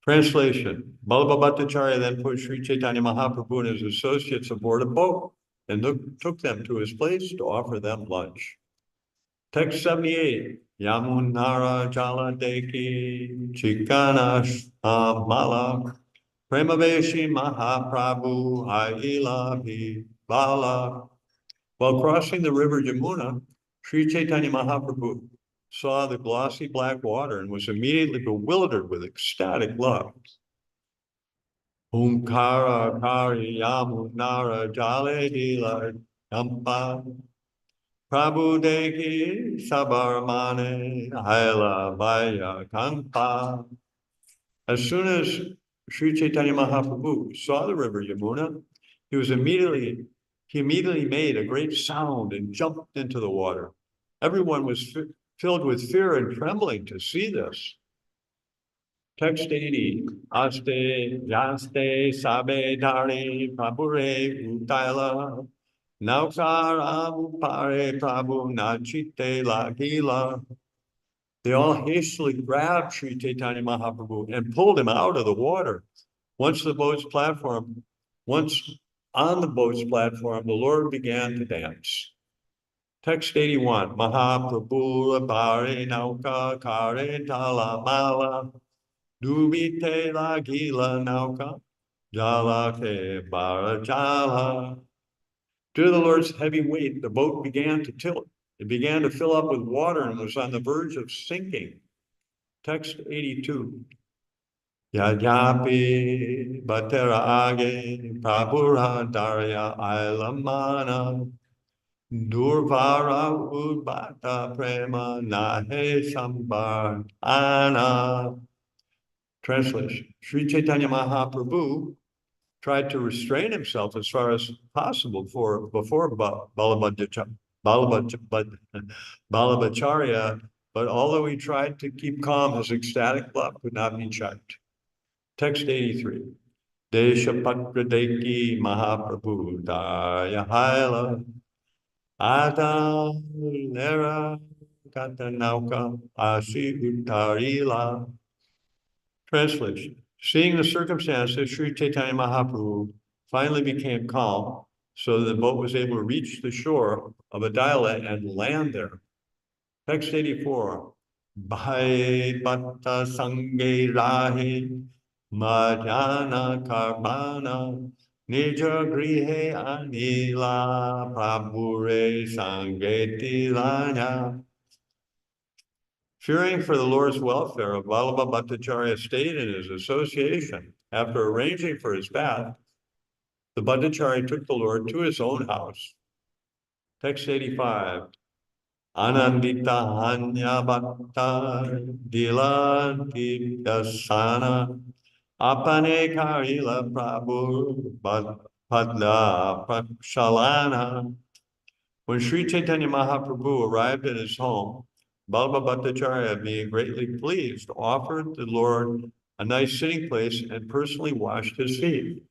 Translation. Vṛndāvana then put Sri Caitanya Mahaprabhu and his associates aboard a boat and took them to his place to offer them lunch. Text 78. Yamunara jala deki chikanash amala premaveshi Mahaprabhu haila bala. While crossing the river Yamuna, Sri Caitanya Mahaprabhu saw the glossy black water and was immediately bewildered with ecstatic love. Omkara kari yamunara jale hila yampa Prabhu Deki Sabarmane Haila Vaya Kampa. As soon as Sri Caitanya Mahaprabhu saw the river Yamuna, he immediately made a great sound and jumped into the water. Everyone was filled with fear and trembling to see this. Text 80. Aste yaste sabe dari prabhure utaila. Naukara upare prabhu nachite lagila. They all hastily grabbed Sri Caitanya Mahaprabhu and pulled him out of the water. Once on the boat's platform, the Lord began to dance. Text 81. Mahaprabhu labare nauka kare tala mala. Dubite la gila nauka, jala ke barajala. Due to the Lord's heavy weight, the boat began to tilt. It began to fill up with water and was on the verge of sinking. Text 82. Yajapi batera age prabhura darya ailamana. Durvara udbata prema nahe sambar ana. Translation. Sri Caitanya Mahaprabhu tried to restrain himself as far as possible before Balabhacharya, but although he tried to keep calm, his ecstatic love could not be checked. Text 83. Deshapatradeki Mahaprabhu Daya Haila Ada Lera Katanauka Asi Uttarila. Translation. Seeing the circumstances, Sri Caitanya Mahaprabhu finally became calm so that the boat was able to reach the shore of Adila and land there. Text 84. Bhai Bhatta Sange Rahe Madhyana Karbana Nija Grihe Anila Prabhure Sangeti Lanya. Fearing for the Lord's welfare, Vallabha Bhattacharya stayed in his association. After arranging for his bath, the Bhattacharya took the Lord to his own house. Text 85. Anandita Hanya Bhatta Dilanti Dasana Apane Karila Prabhu Padla Prakshalana. When Sri Caitanya Mahaprabhu arrived at his home, Vallabha Bhattacharya, being greatly pleased, offered the Lord a nice sitting place and personally washed his feet.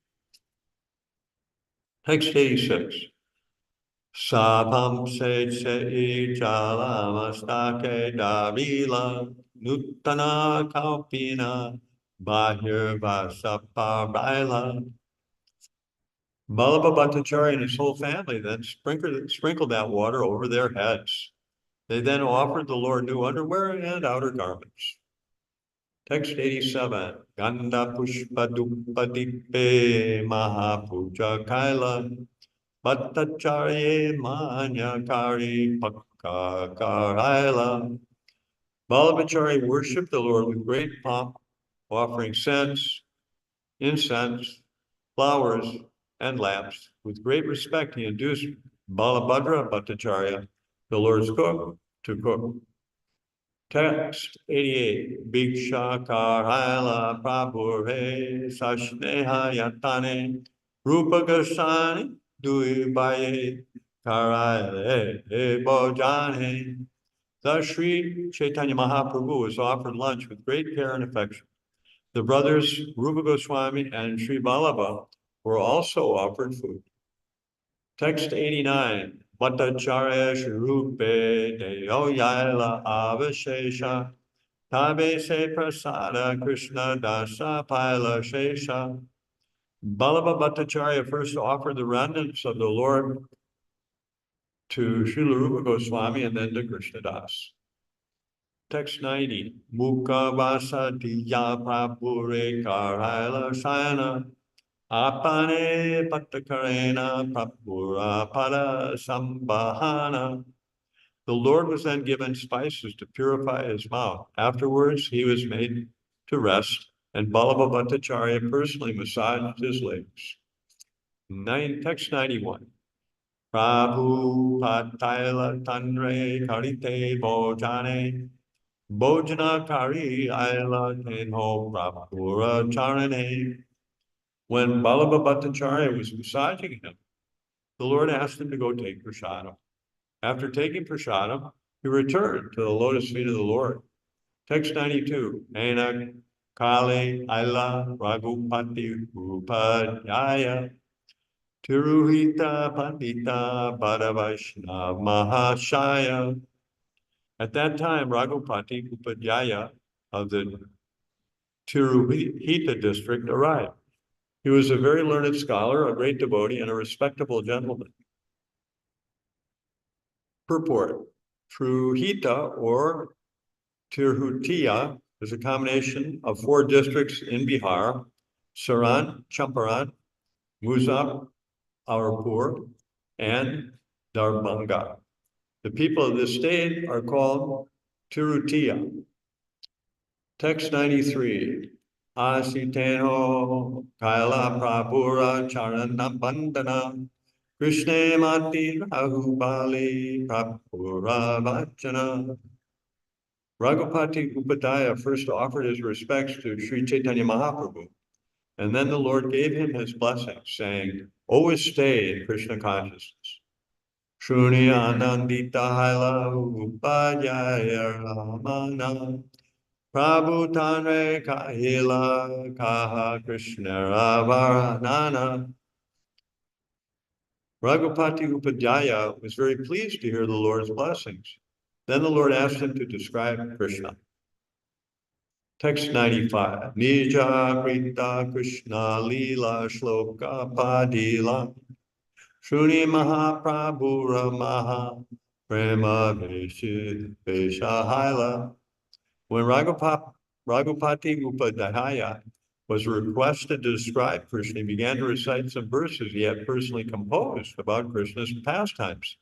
Text 86. Sabham se jalamastake davila nutana kalpina bahir vasapabaila. Vallabha Bhattacharya and his whole family then sprinkled that water over their heads. They then offered the Lord new underwear and outer garments. Text 87. Ganda pushpa dupa dipe mahapuja kaila bhattacharya manyakari pakka karaila. Vallabhacharya worshipped the Lord with great pomp, offering scents, incense, flowers, and lamps. With great respect, he induced Balabhadra Bhattacharya, the Lord's cook, to cook. Text 88. Bhiksha Karala Prabhure Sashneha Yatane Rūpa Gosvāmī Duibaye Karale Bojane. Thus Sri Caitanya Mahaprabhu was offered lunch with great care and affection. The brothers Rūpa Gosvāmī and Sri Vallabha were also offered food. Text 89. Bhattacharya Shrupe Deyo Yaila Avashesha Tabe Se Prasada Krishna Dasa Paila Shesha. Vallabha Bhattacharya first offered the remnants of the Lord to Śrīla Rūpa Gosvāmī and then to Krishna Das. Text 90. Mukha Vasa Diya Prabhure Karaila Sayana Apane Pattakarena Prabhura Pada Sambhahana. The Lord was then given spices to purify his mouth. Afterwards, he was made to rest, and Vallabha Bhattacharya personally massaged his legs. Text 91. Prabhu Pataila Tanre Karite Bojane Bojana Kari Aila Tenho Prabhura Charane. When Ballabha Bhattacharya was massaging him, the Lord asked him to go take prasadam. After taking prasadam, he returned to the lotus feet of the Lord. Text 92. Enak Kale Aila Raghupati Upadhyaya Tiruhita Pandita Bhadavaishnav Mahashaya. At that time, Raghupati Upadhyaya of the Tiruhita district arrived. He was a very learned scholar, a great devotee, and a respectable gentleman. Purport. Tiruhita or Tirhutia is a combination of 4 districts in Bihar: Saran, Champaran, Muzaffarpur, and Darbhanga. The people of this state are called Tirutia. Text 93. Asiteno Kaila Prabhura Charanabandana Krishna Mati Rahubali Prabhura Vachana. Raghupati Upadhyaya first offered his respects to Sri Caitanya Mahāprabhu, and then the Lord gave him his blessing, saying, always stay in Krishna consciousness. Shruni Anandita Haila Upadhyaya Ramana Prabhu Tanre Kahila Kaha Krishna Ravaranana. Raghupati Upadhyaya was very pleased to hear the Lord's blessings. Then the Lord asked him to describe Krishna. Text 95. Nija Krita Krishna Lila Shloka Padila Shruni Mahaprabhu Ramaha Prema Veshahaila. When Raghupati Upadhyaya was requested to describe Krishna, he began to recite some verses he had personally composed about Krishna's pastimes.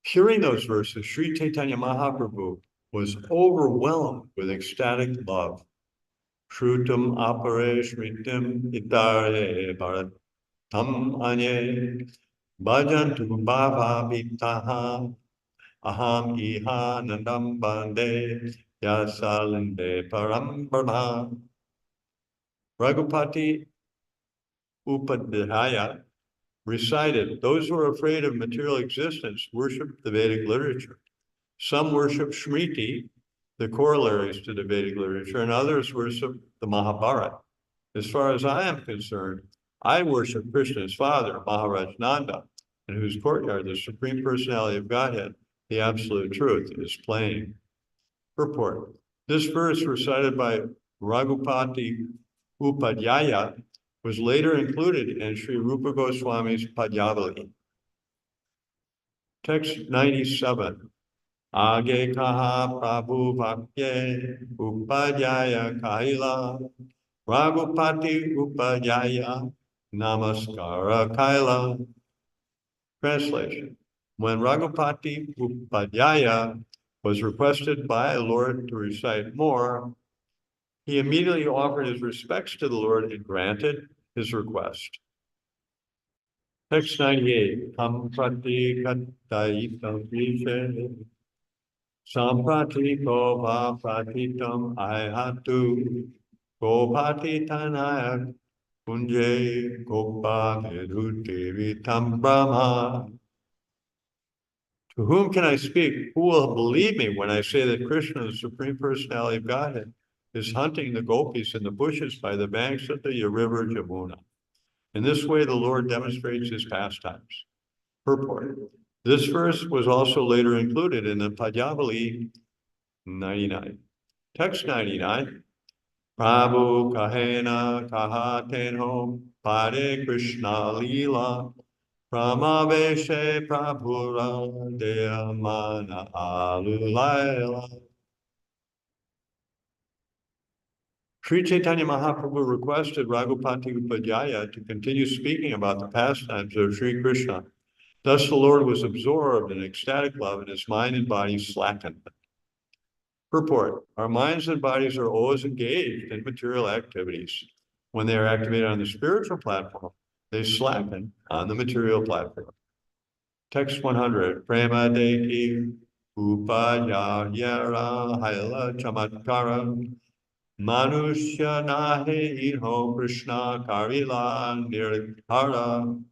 Hearing those verses, Sri Caitanya Mahāprabhu was overwhelmed with ecstatic love. Shrutam apare shritam itare bharatam anye bhajantu bhava bhiktaha aham iha nandam bande yasalinde param brahma. Raghupati Upadhyaya recited, those who are afraid of material existence worship the Vedic literature. Some worship Smriti, the corollaries to the Vedic literature, and others worship the Mahabharata. As far as I am concerned, I worship Krishna's father, Maharaj Nanda, in whose courtyard the Supreme Personality of Godhead, the Absolute Truth, is playing. Purport. This verse recited by Raghupati Upadhyaya was later included in Sri Rūpa Gosvāmī's Padyavali. Text 97. Age kaha Prabhu Bhakye Upadhyaya Kaila Raghupati Upadhyaya Namaskara Kaila. Translation. When Raghupati Upadhyaya was requested by the Lord to recite more, he immediately offered his respects to the Lord and granted his request. Text 98. Samprati Kataitam Vishe Samprati Kova Pratitam Ayatu Gopati Tanayak Kunje Gopa Veduti Vitam Brahma. To whom can I speak? Who will believe me when I say that Krishna, the Supreme Personality of Godhead, is hunting the gopis in the bushes by the banks of the river Jamuna? In this way, the Lord demonstrates his pastimes. Purport. This verse was also later included in the Padyavali 99. Text 99. Prabhu kahena kahatenho pade Krishna lila pramaveshe prabhura deyamana alulaila. Sri Caitanya Mahāprabhu requested Raghupati Upadhyaya to continue speaking about the pastimes of Sri Krishna. Thus the Lord was absorbed in ecstatic love and his mind and body slackened. Purport. Our minds and bodies are always engaged in material activities. When they are activated on the spiritual platform, they slacken on the material platform. Text 100. Prema deki upayayara haila chamatkara manushya nahe iho Krishna karila nirhara.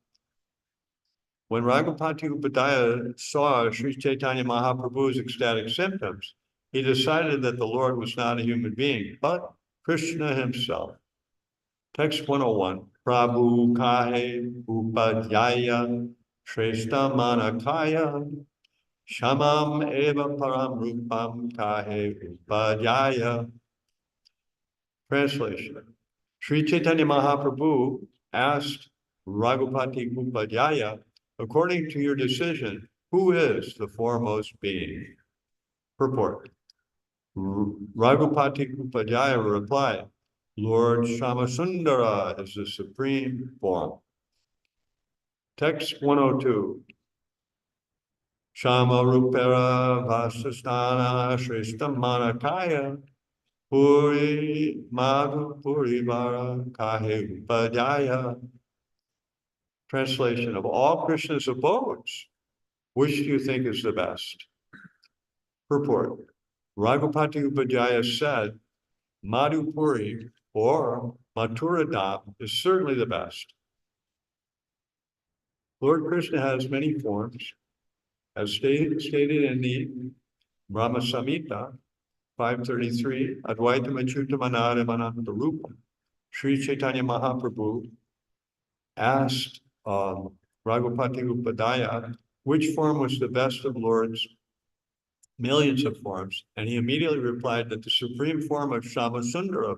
When Raghupati Upadhyaya saw Sri Chaitanya Mahaprabhu's ecstatic symptoms, he decided that the Lord was not a human being, but Krishna himself. Text 101. Prabhu kahe upadhyaya shrestha manakaya shamam eva param rupam kahe upadhyaya. Translation. Sri Chaitanya Mahaprabhu asked Raghupati Upadhyaya, according to your decision, who is the foremost being? Purport. Raghupati Upadhyaya replied, Lord Shamasundara is the supreme form. Text 102. Shama Rupera Vasastana Shrestha Manakaya Puri Madhu Puri Vara Kahe Upadhyaya. Translation. Of all Krishna's abodes, which do you think is the best? Purport. Raghupati Upadhyaya said, Madhupuri or Mathura Dham is certainly the best. Lord Krishna has many forms, as stated in the Brahma Samhita 533, Advaita Achyuta Manada Mananta Rūpa. Sri Chaitanya Mahaprabhu asked Raghupati Upadhyaya which form was the best of Lord's millions of forms, and he immediately replied that the supreme form of Shamasundara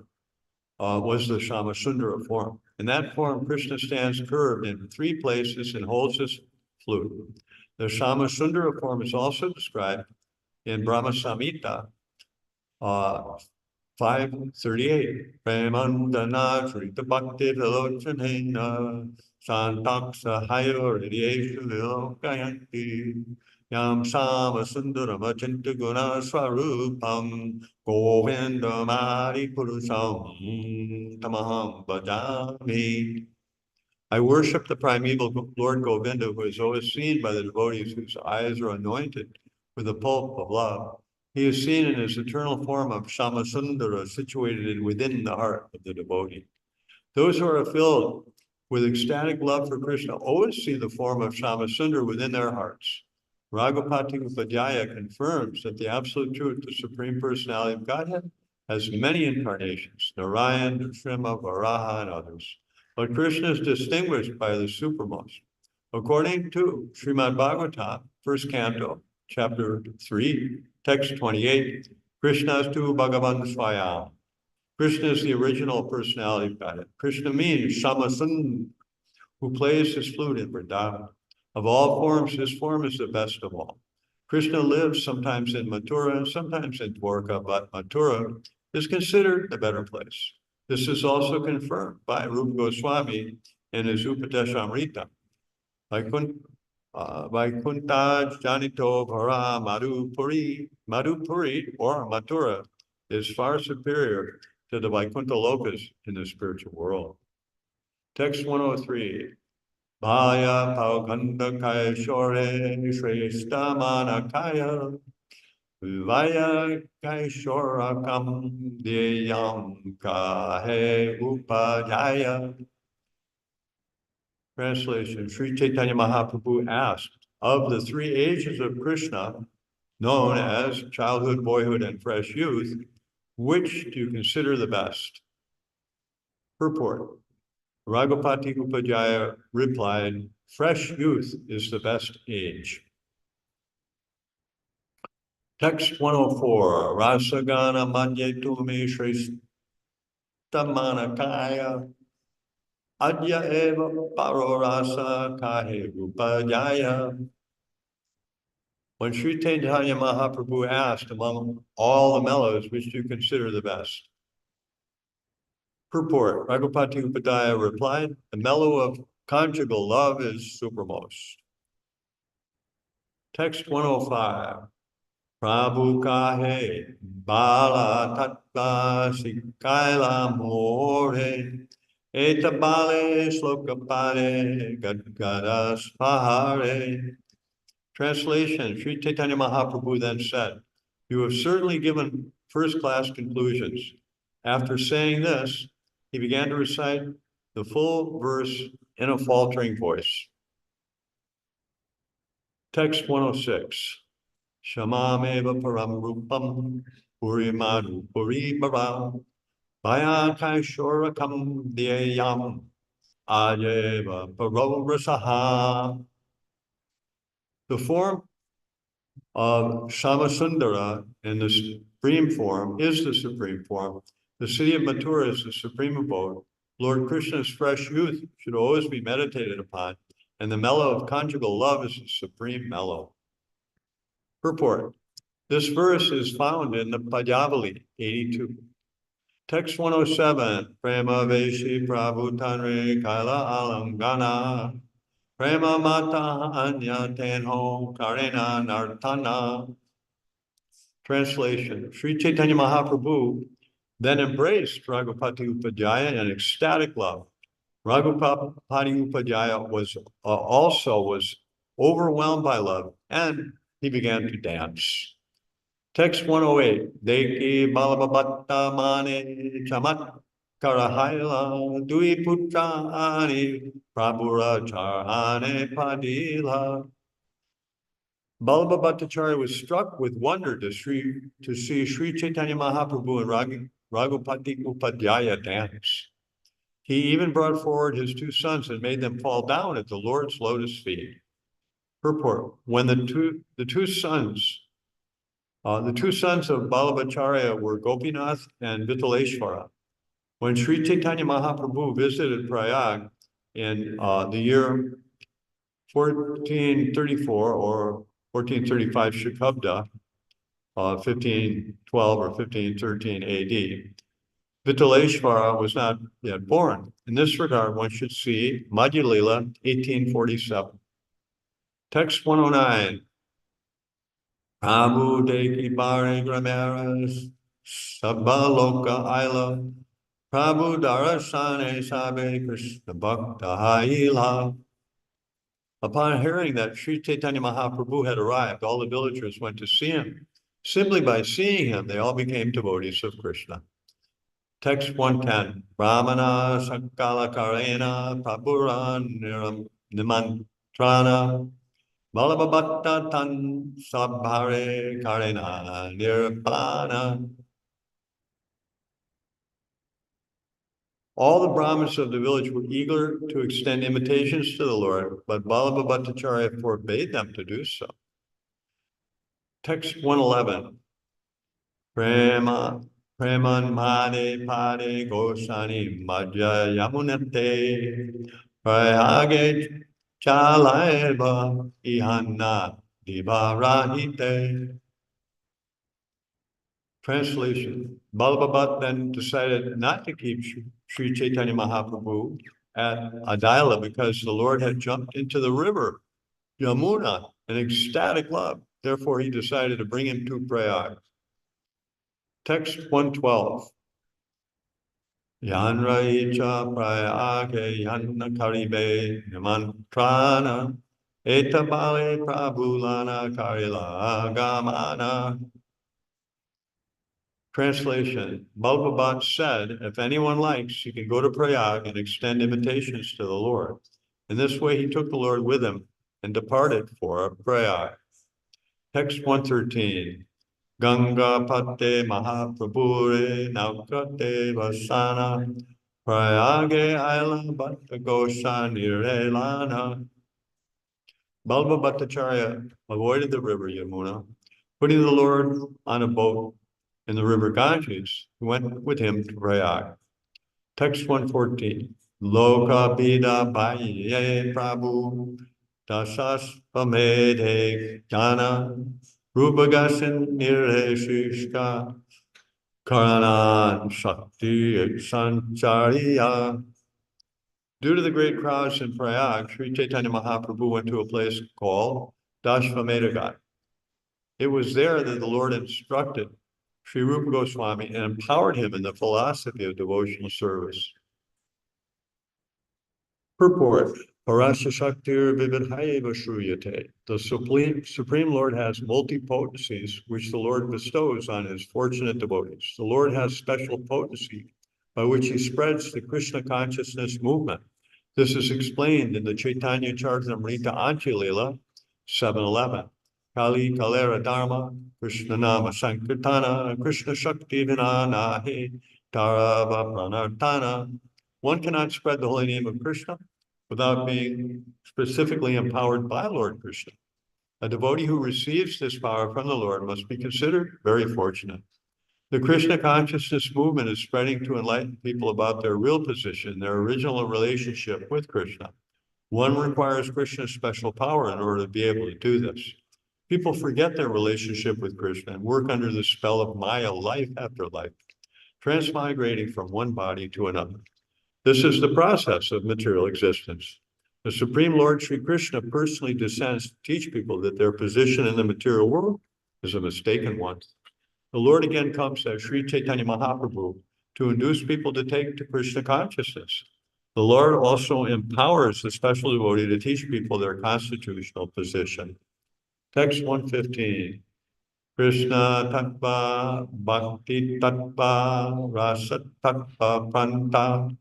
was the Shamasundara form. In that form, Krishna stands curved in 3 places and holds his flute. The Shamasundara form is also described in Brahma Samhita 538. Premandana Shrita Bhakti Vilochanena Santaksa Hayo Radieshu Vilokayanti Yam Sama Sundaram Achinta Guna Swarupam Govindamari Purusam Tamaham Bhajami. I worship the primeval Lord Govinda, who is always seen by the devotees whose eyes are anointed with the pulp of love. He is seen in his eternal form of Shamasundara, situated within the heart of the devotee. Those who are filled with ecstatic love for Krishna always see the form of Shamasundara within their hearts. Raghupati Upadhyaya confirms that the absolute truth, the Supreme Personality of Godhead, has many incarnations, Narayan, Nrsimha, Varaha, and others. But Krishna is distinguished by the supermost. According to Srimad Bhagavatam, 1st Canto, Chapter 3, Text 28, Krishnastu Bhagavan Swayam. Krishna is the original personality of Godhead. Krishna means Shamasundara, who plays his flute in Vṛndāvana. Of all forms, his form is the best of all. Krishna lives sometimes in Mathura and sometimes in Dwarka, but Mathura is considered the better place. This is also confirmed by Rūpa Gosvāmī in his Upadeshamrita. Vaikuntaj Janito Vara Madhupuri or Mathura is far superior to the Vaikuntha Lokas in the spiritual world. Text 103. Bhaya Pauganda Kaya Shore Shrestha Manakaya Vaya Kaishorakam Deyam Kahe Upadhyaya. Translation. Sri Chaitanya Mahaprabhu asked, of the 3 ages of Krishna, known as childhood, boyhood, and fresh youth, which do you consider the best? Purport. Raghupati Upadhyaya replied, fresh youth is the best age. Text 104. Rasagana Madhya Tumi Shrestha Manakaya Adya Eva Parorasa Kahe Upadhyaya. When Sri Chaitanya Mahaprabhu asked, among all the mellows, which do you consider the best? Purport. Raghupati Upadhyaya replied, the mellow of conjugal love is supermost. Text 105. Prabhu kahe bala tattva sikaila more eta bale shloka pare gadgada spahare. Translation, Sri Caitanya Mahaprabhu then said, "You have certainly given first-class conclusions." After saying this, he began to recite the full verse in a faltering voice. Text 106. Shamameva param rupam purimadu puribara Vayakashorakam dhyayam ajeva parorasaha. The form of Shamasundara in the supreme form is the supreme form. The city of Mathura is the supreme abode. Lord Krishna's fresh youth should always be meditated upon, and the mellow of conjugal love is the supreme mellow. Purport. This verse is found in the Padyavali 82. Text 107, Prema Veshi Prabhu Tanre Kaila Alangana, Prema Mata Anya Tenho Karena Nartana. Translation, Sri Caitanya Mahaprabhu then embraced Raghupati Upadhyaya in ecstatic love. Raghupati Upadhyaya was overwhelmed by love, and he began to dance. Text 108, Deki Balabhatta Mane Chamat Karahaila Dui Putrani Prabhura Charhane Padila. Ballabha Bhattacharya was struck with wonder to see Sri Caitanya Mahaprabhu and Raghupati Upadhyaya dance. He even brought forward his two sons and made them fall down at the Lord's lotus feet. Purport, when the two sons of Ballabhacharya were Gopinath and Vittaleshvara. When Sri Caitanya Mahaprabhu visited Prayag in the year 1434 or 1435 Shikhabda, 1512 or 1513 AD, Vittaleshvara was not yet born. In this regard, one should see Madhya Lila 1847. Text 109. Prabhu Deki Bare Grameras Sabaloka Ila Prabhu Darasane Sabe Krishna Bhakta Haila. Upon hearing that Sri Caitanya Mahaprabhu had arrived, all the villagers went to see him. Simply by seeing him, they all became devotees of Krishna. Text 110. Brahmana Sakala Karena Prabhuran Nimantrana Balabhatta Tan Sabhare Karena Nirvana. All the Brahmins of the village were eager to extend invitations to the Lord, but Ballabha Bhattacharya forbade them to do so. Text 111. Preman Mane Pade Gosani Madhya Yamunate Prayage Chalaeva Ihanna Divarahite. Translation, Ballabha then decided not to keep Sri Caitanya Mahaprabhu at Adila because the Lord had jumped into the river Yamuna in ecstatic love. Therefore, he decided to bring him to Prayag. Text 112. Yanraicha Prayage Yanna Karibe Nimantrana Etabale Prabhulana Karila Gamana. Translation, Ballabha said, if anyone likes, he can go to Prayag and extend invitations to the Lord. In this way, he took the Lord with him and departed for Prayag. Text 113. Ganga Pate Mahaprabhure Naukate Vasana Prayage Aila Bhatta Gosha Nirelana. Ballabha Bhattacharya avoided the river Yamuna, putting the Lord on a boat in the river Ganges, he went with him to Prayag. Text 114. Loka Bida Bhaye Prabhu Dasas Pamede Jana Rūpa Gasin Nire Shishka Karanan Shakti Sanchariya. Due to the great crowds in Prayag, Sri Caitanya Mahaprabhu went to a place called Dashvamedha. It was there that the Lord instructed Sri Rūpa Gosvāmī and empowered him in the philosophy of devotional service. Purport. Parasya Shaktir Vividhaiva Shruyate. The Supreme Lord has multi-potencies which the Lord bestows on his fortunate devotees. The Lord has special potency by which he spreads the Krishna consciousness movement. This is explained in the Caitanya Charitamrita Lila 7:11. Kali Kalera Dharma, Krishna Nama Sankirtana, Krishna Shakti Vinanahe, Tarava Pranartana. One cannot spread the holy name of Krishna without being specifically empowered by Lord Krishna. A devotee who receives this power from the Lord must be considered very fortunate. The Krishna consciousness movement is spreading to enlighten people about their real position, their original relationship with Krishna. One requires Krishna's special power in order to be able to do this. People forget their relationship with Krishna and work under the spell of Maya life after life, transmigrating from one body to another. This is the process of material existence. The Supreme Lord Sri Krishna personally descends to teach people that their position in the material world is a mistaken one. The Lord again comes as Sri Caitanya Mahāprabhu to induce people to take to Krishna consciousness. The Lord also empowers the special devotee to teach people their constitutional position. Text 115. Krishna Tattva Bhakti Tattva Rasa Tattva Pranta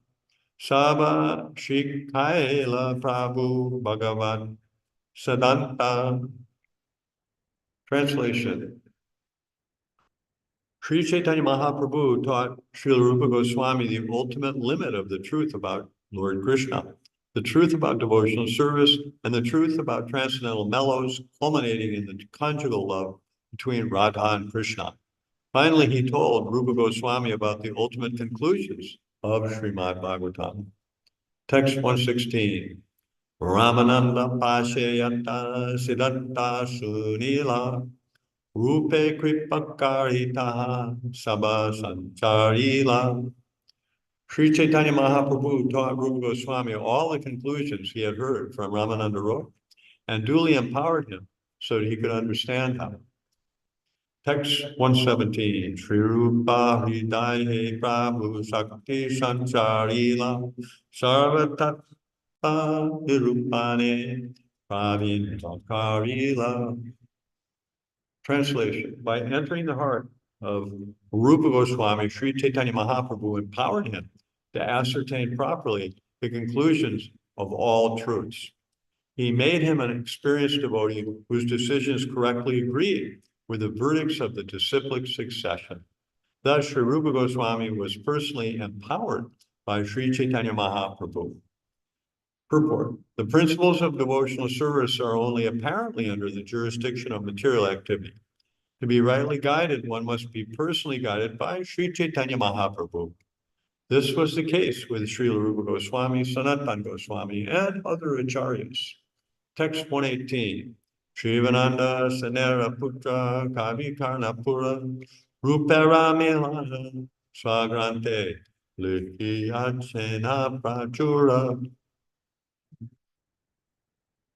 Saba Shikaila Prabhu Bhagavan Sadanta. Translation. Sri Caitanya Mahāprabhu taught Śrīla Rūpa Gosvāmī the ultimate limit of the truth about Lord Krishna, the truth about devotional service, and the truth about transcendental mellows, culminating in the conjugal love between Radha and Krishna. Finally, he told Rūpa Gosvāmī about the ultimate conclusions of Srimad Bhagavatam. Text 116. Ramananda Pashayanta Siddhartha Sunila Rūpe Kripakarita Sabha Sancharila. Sri Caitanya Mahāprabhu taught Rūpa Gosvāmī all the conclusions he had heard from Ramananda Roy and duly empowered him so that he could understand them. Text 117. Sri Rūpa Hridaye Prabhu Sakti Sancharila Sarva Nirupane Pravin Karila. Translation. By entering the heart of Rūpa Gosvāmī, Sri Caitanya Mahāprabhu empowered him to ascertain properly the conclusions of all truths. He made him an experienced devotee whose decisions correctly agreed with the verdicts of the disciplic succession. Thus, Sri Rūpa Gosvāmī was personally empowered by Sri Caitanya Mahāprabhu. Purport. The principles of devotional service are only apparently under the jurisdiction of material activity. To be rightly guided, one must be personally guided by Sri Caitanya Mahāprabhu. This was the case with Śrīla Rūpa Gosvāmī, Sanatana Gosvāmī, and other acharyas. Text 118. Shivananda Sanera Putra Kavi Karnapura Rupera Milana Swagrante Likhyachena Prachura.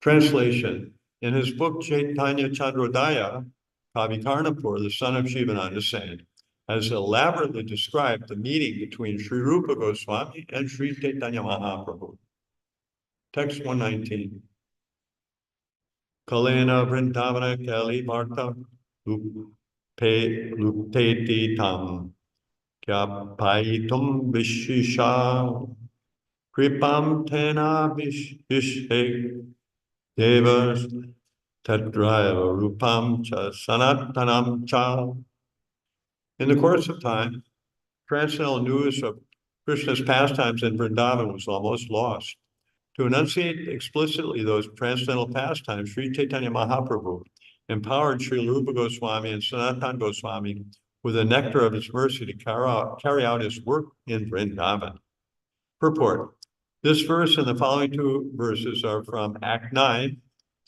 Translation. In his book Caitanya Chandrodaya, Kavi Karnapur, the son of Shivananda, saying, has elaborately described the meeting between Sri Rūpa Gosvāmī and Sri Caitanya Mahāprabhu. Text 119. Kalena Vṛndāvana Kali Bharta Lupteti Tam Kyapaitum Vishisha Kripam Tena Vishhe Devas Tadraya Rupam Cha Sanatanam Cha. In the course of time, transcendental news of Krishna's pastimes in Vṛndāvana was almost lost. To enunciate explicitly those transcendental pastimes, Sri Caitanya Mahāprabhu empowered Sri Rūpa Gosvāmī and Sanatana Gosvāmī with the nectar of his mercy to carry out his work in Vṛndāvana. Purport. This verse and the following two verses are from Act 9,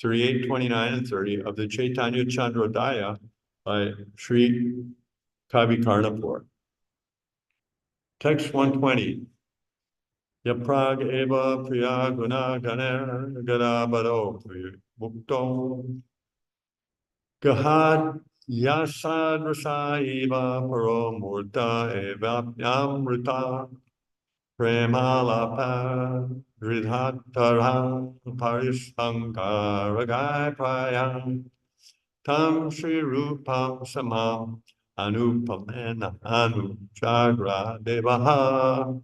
38, 29, and 30 of the Caitanya Chandrodaya by Sri Kavi Karnapur. Text 120. Yaprag eva priya guna ganer gadabado mukto gahad yasad rasa eva paro murta eva yamrita Premalapa Ridhatara Parisangaragai Prayam Tam Shri Rūpam Samam Anupamena Anujagra Devaha.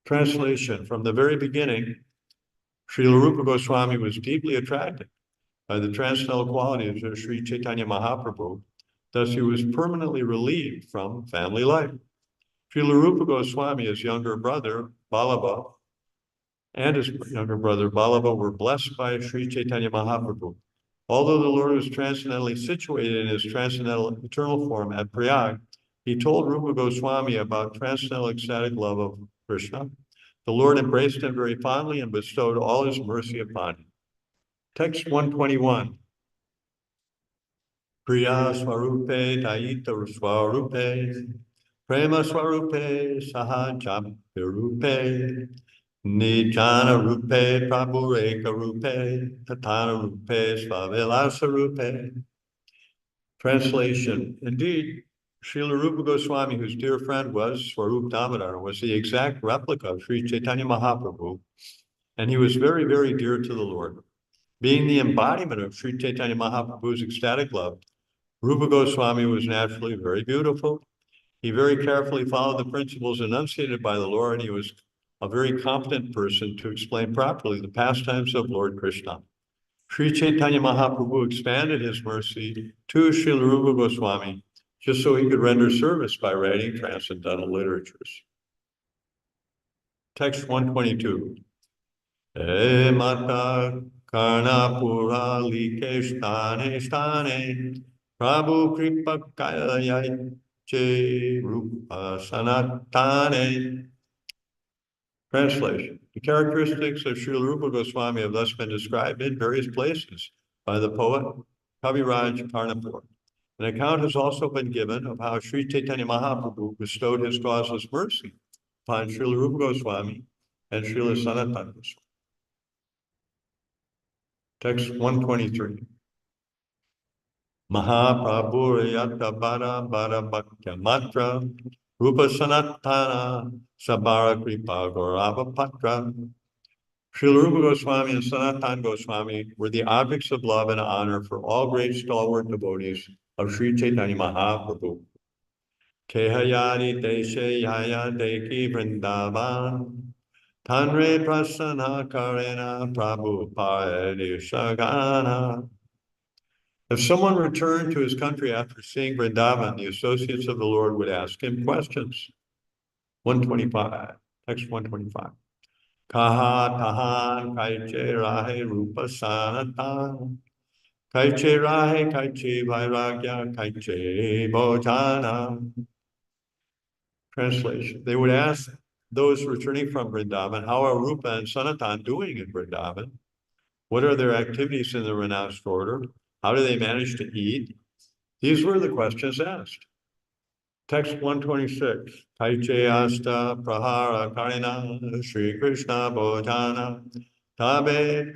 Translation: from the very beginning, Śrīla Rūpa Gosvāmī was deeply attracted by the transcendental qualities of Sri Caitanya Mahāprabhu. Thus, he was permanently relieved from family life. Śrīla Rūpa Gosvāmī, his younger brother, Ballabha, were blessed by Sri Caitanya Mahāprabhu. Although the Lord was transcendently situated in his transcendental eternal form at Prayag, he told Rūpa Gosvāmī about transcendental ecstatic love of Krishna. The Lord embraced him very fondly and bestowed all his mercy upon him. Text 121. Priya Swarupe Daita Swarupe Prema Swarupe Sahajam Virupe Nijana Rupe Prabhureka Rupe Tatana Rupe Svavilasa Rupe. Translation: indeed, Śrīla Rūpa Gosvāmī, whose dear friend was Swarup Damodar, was the exact replica of Sri Caitanya Mahāprabhu, and he was very, very dear to the Lord. Being the embodiment of Sri Caitanya Mahaprabhu's ecstatic love, Rūpa Gosvāmī was naturally very beautiful. He very carefully followed the principles enunciated by the Lord, and he was a very competent person to explain properly the pastimes of Lord Krishna. Sri Caitanya Mahaprabhu expanded his mercy to Śrīla Rūpa Gosvāmī just so he could render service by writing transcendental literatures. Text 122. E mata karnapura like stane Prabhu kripa kaya che rupa sanatane. Translation: the characteristics of Śrīla Rūpa Gosvāmī have thus been described in various places by the poet Kaviraj Karnapur. An account has also been given of how Sri Caitanya Mahaprabhu bestowed his causeless mercy upon Śrīla Rūpa Gosvāmī and Śrīla Sanatana Gosvāmī. Text 123. Mahāprabhu yata bara bara bhaktya matra Rūpa Sanatana Sabara Kripa Gaurava Patra. Śrīla Rūpa Gosvāmī and Sanatana Gosvāmī were the objects of love and honor for all great stalwart devotees of Sri Caitanya Mahāprabhu. Kehayani Deshe Yaya Deki Vṛndāvana Tanre Prasana Karena Prabhu Paradishagana. If someone returned to his country after seeing Vṛndāvana, the associates of the Lord would ask him questions. 125, text 125. Kaha tahan kaiche rahe rupa sanatan kaiche rahe kaiche vairagya kaiche bhojana. Translation: they would ask those returning from Vṛndāvana, how are Rūpa and Sanatan doing in Vṛndāvana? What are their activities in the renounced order? How do they manage to eat? These were the questions asked. Text 126. Kaiche asta prahara karina Shri Krishna bhojana tabe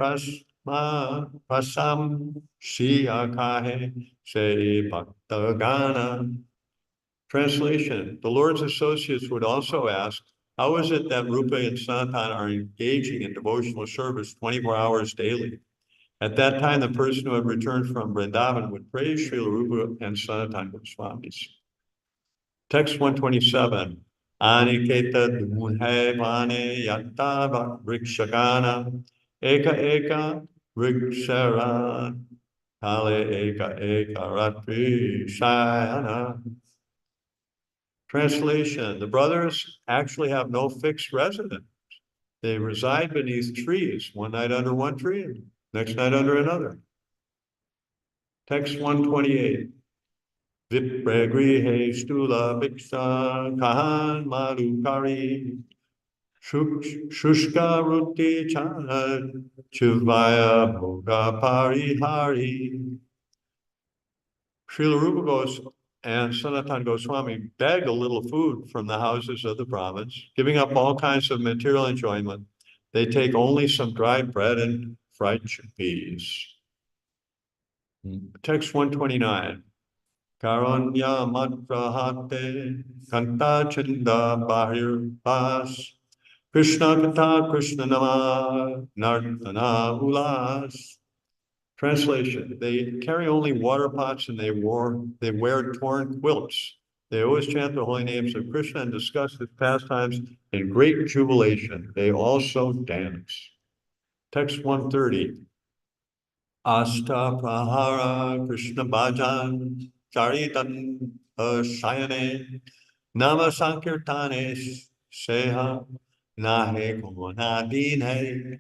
prasam shiya kahe se bhakta gana. Translation: the Lord's associates would also ask, how is it that Rūpa and Sanatan are engaging in devotional service 24 hours daily? At that time, the person who had returned from Vṛndāvana would praise Śrīla Rūpa and Sanatana Gosvāmis. Text 127. Aniketa dunhe vane yatta vrikshagana eka eka vriksharan kale eka eka ratri shayana. Translation: the brothers actually have no fixed residence. They reside beneath trees, one night under one tree, next night under another. Text 128. Vipragrihe stula bhiksha kahan madhukari shushka ruti chana chuvaya bhoga parihari. Śrīla Rūpa Gosvāmī and Sanatana Gosvāmī beg a little food from the houses of the Brahmins, giving up all kinds of material enjoyment. They take only some dried bread and fried chickpeas. Text 129. Karanya Matrahate Kanta Chinda Bahir Pas Krishna Kata Krishna Nama Nartana Ulas. Translation: they carry only water pots and they wear torn quilts. They always chant the holy names of Krishna and discuss his pastimes in great jubilation. They also dance. Text 130. Asta Prahara Krishna Bhajan Charitan Shayane Nama Sankirtane Seha Nahe Kumanadine.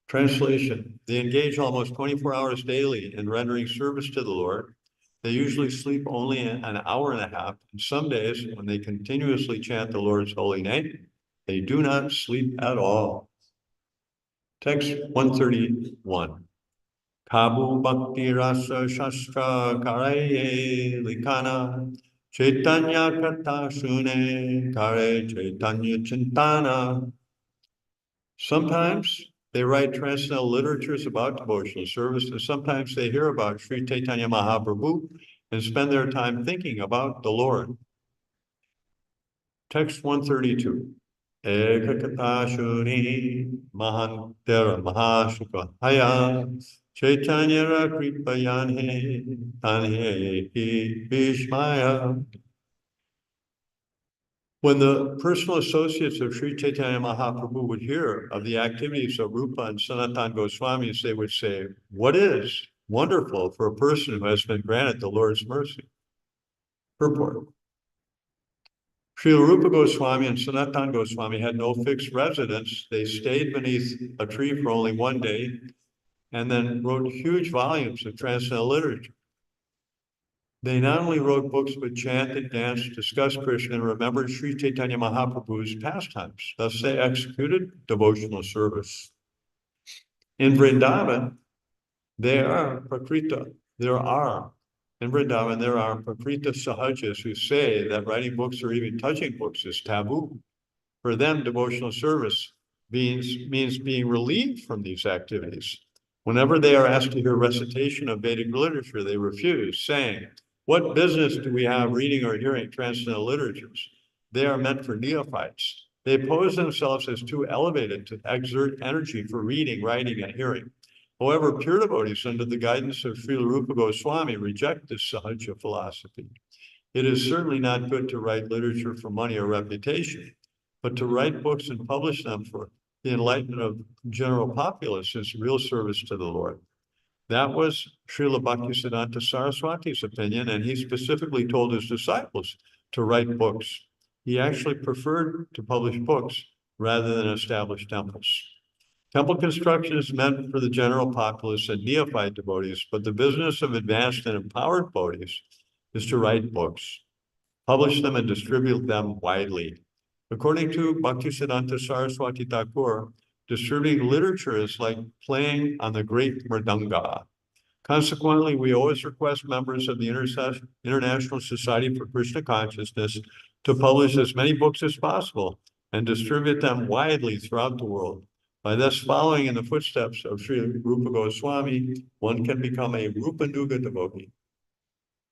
Translation: they engage almost 24 hours daily in rendering service to the Lord. They usually sleep only an hour and a half, and some days, when they continuously chant the Lord's holy name, they do not sleep at all. Text 131. Kabu Bhakti Rasa Shastra Karaye Likana Caitanya Kata Sune Kare Caitanya Chintana. Sometimes they write transcendental literatures about devotional service, and sometimes they hear about Sri Caitanya Mahāprabhu and spend their time thinking about the Lord. Text 132. Ekakatashuni Mahantera Mahashukahaya Caitanya Kripayanhe Tanhe Bhishmaya. When the personal associates of Sri Caitanya Mahāprabhu would hear of the activities of Rūpa and Sanatana Gosvāmī, they would say, "What is wonderful for a person who has been granted the Lord's mercy?" Purport. Srila Rūpa Gosvāmī and Sanatana Gosvāmī had no fixed residence. They stayed beneath a tree for only one day and then wrote huge volumes of transcendental literature. They not only wrote books, but chanted, danced, discussed Krishna, and remembered Sri Caitanya Mahaprabhu's pastimes. Thus, they executed devotional service. In Vṛndāvana, in Vṛndāvana, there are Prakrita Sahajas who say that writing books or even touching books is taboo. For them, devotional service means being relieved from these activities. Whenever they are asked to hear recitation of Vedic literature, they refuse, saying, "What business do we have reading or hearing transcendental literatures? They are meant for neophytes." They pose themselves as too elevated to exert energy for reading, writing, and hearing. However, pure devotees, under the guidance of Śrīla Rūpa Gosvāmī, reject this Sahaja philosophy. It is certainly not good to write literature for money or reputation, but to write books and publish them for the enlightenment of the general populace is real service to the Lord. That was Srila Bhaktisiddhanta Saraswati's opinion, and he specifically told his disciples to write books. He actually preferred to publish books rather than establish temples. Temple construction is meant for the general populace and neophyte devotees, but the business of advanced and empowered devotees is to write books, publish them, and distribute them widely. According to Bhaktisiddhanta Saraswati Thakur, distributing literature is like playing on the great mridanga. Consequently, we always request members of the International Society for Krishna Consciousness to publish as many books as possible and distribute them widely throughout the world. By thus following in the footsteps of Sri Rūpa Gosvāmī, one can become a Rūpanuga devotee.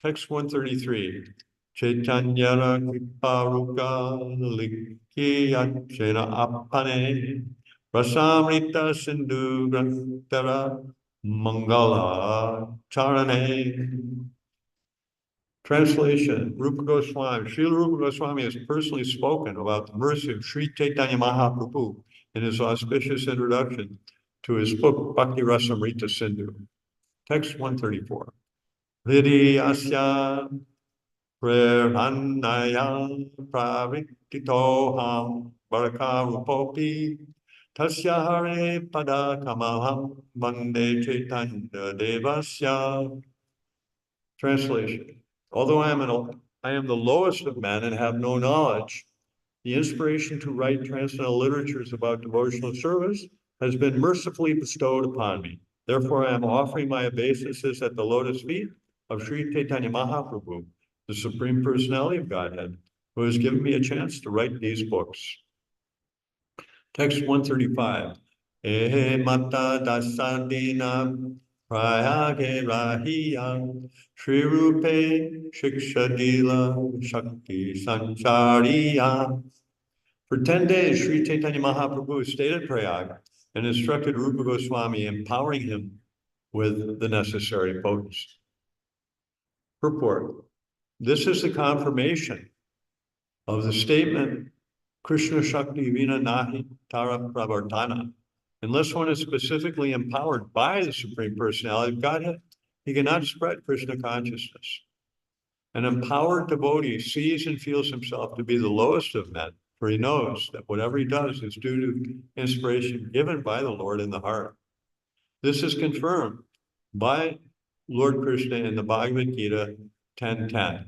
Text 133. Caitanya Kriparuka Likya Chena Appane Rasamrita Sindhu Grantara Mangala Charane. Translation: Rūpa Gosvāmī. Śrīla Rūpa Gosvāmī has personally spoken about the mercy of Sri Caitanya Mahāprabhu in his auspicious introduction to his book Bhakti Rasamrita Sindhu. Text 134. Vidi asya prerannaya praviktitoham varakarupopi tasya hare pada kamalham vande chaitanya devasya. Translation: although I am the lowest of men and have no knowledge, the inspiration to write transcendental literatures about devotional service has been mercifully bestowed upon me. Therefore, I am offering my obeisances at the lotus feet of Sri Caitanya Mahāprabhu, the Supreme Personality of Godhead, who has given me a chance to write these books. Text 135. Ehe mata dasadina prayage rahiyam Shri Rūpe Shikshadila Shakti Sanchariyam. For 10 days, Sri Caitanya Mahāprabhu stayed at Prayag and instructed Rūpa Gosvāmī, empowering him with the necessary potency. Purport. This is the confirmation of the statement, Krishna Shakti Vina Nahi Tara Pravartana. Unless one is specifically empowered by the Supreme Personality of Godhead, he cannot spread Krishna consciousness. An empowered devotee sees and feels himself to be the lowest of men, for he knows that whatever he does is due to inspiration given by the Lord in the heart. This is confirmed by Lord Krishna in the Bhagavad Gita 10:10.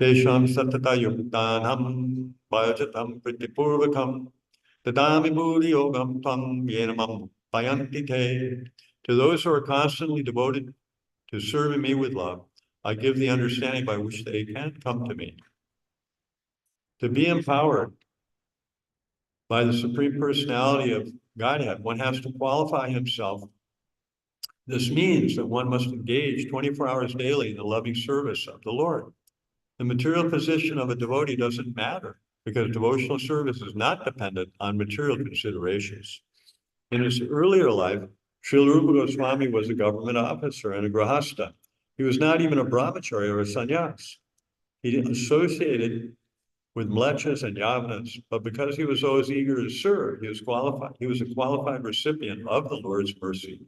Tesham satata yuktanam vajatam pritipurvakam dadami buddhi yogam tam yenamam payanti te. To those who are constantly devoted to serving me with love, I give the understanding by which they can come to me. To be empowered by the Supreme Personality of Godhead, one has to qualify himself. This means that one must engage 24 hours daily in the loving service of the Lord. The material position of a devotee doesn't matter because devotional service is not dependent on material considerations. In his earlier life, Śrīla Rūpa Gosvāmī was a government officer and a grahasta. He was not even a brahmachari or a sannyas. He associated with mlechas and yavanas, but because he was always eager to serve, he was qualified. He was a qualified recipient of the Lord's mercy.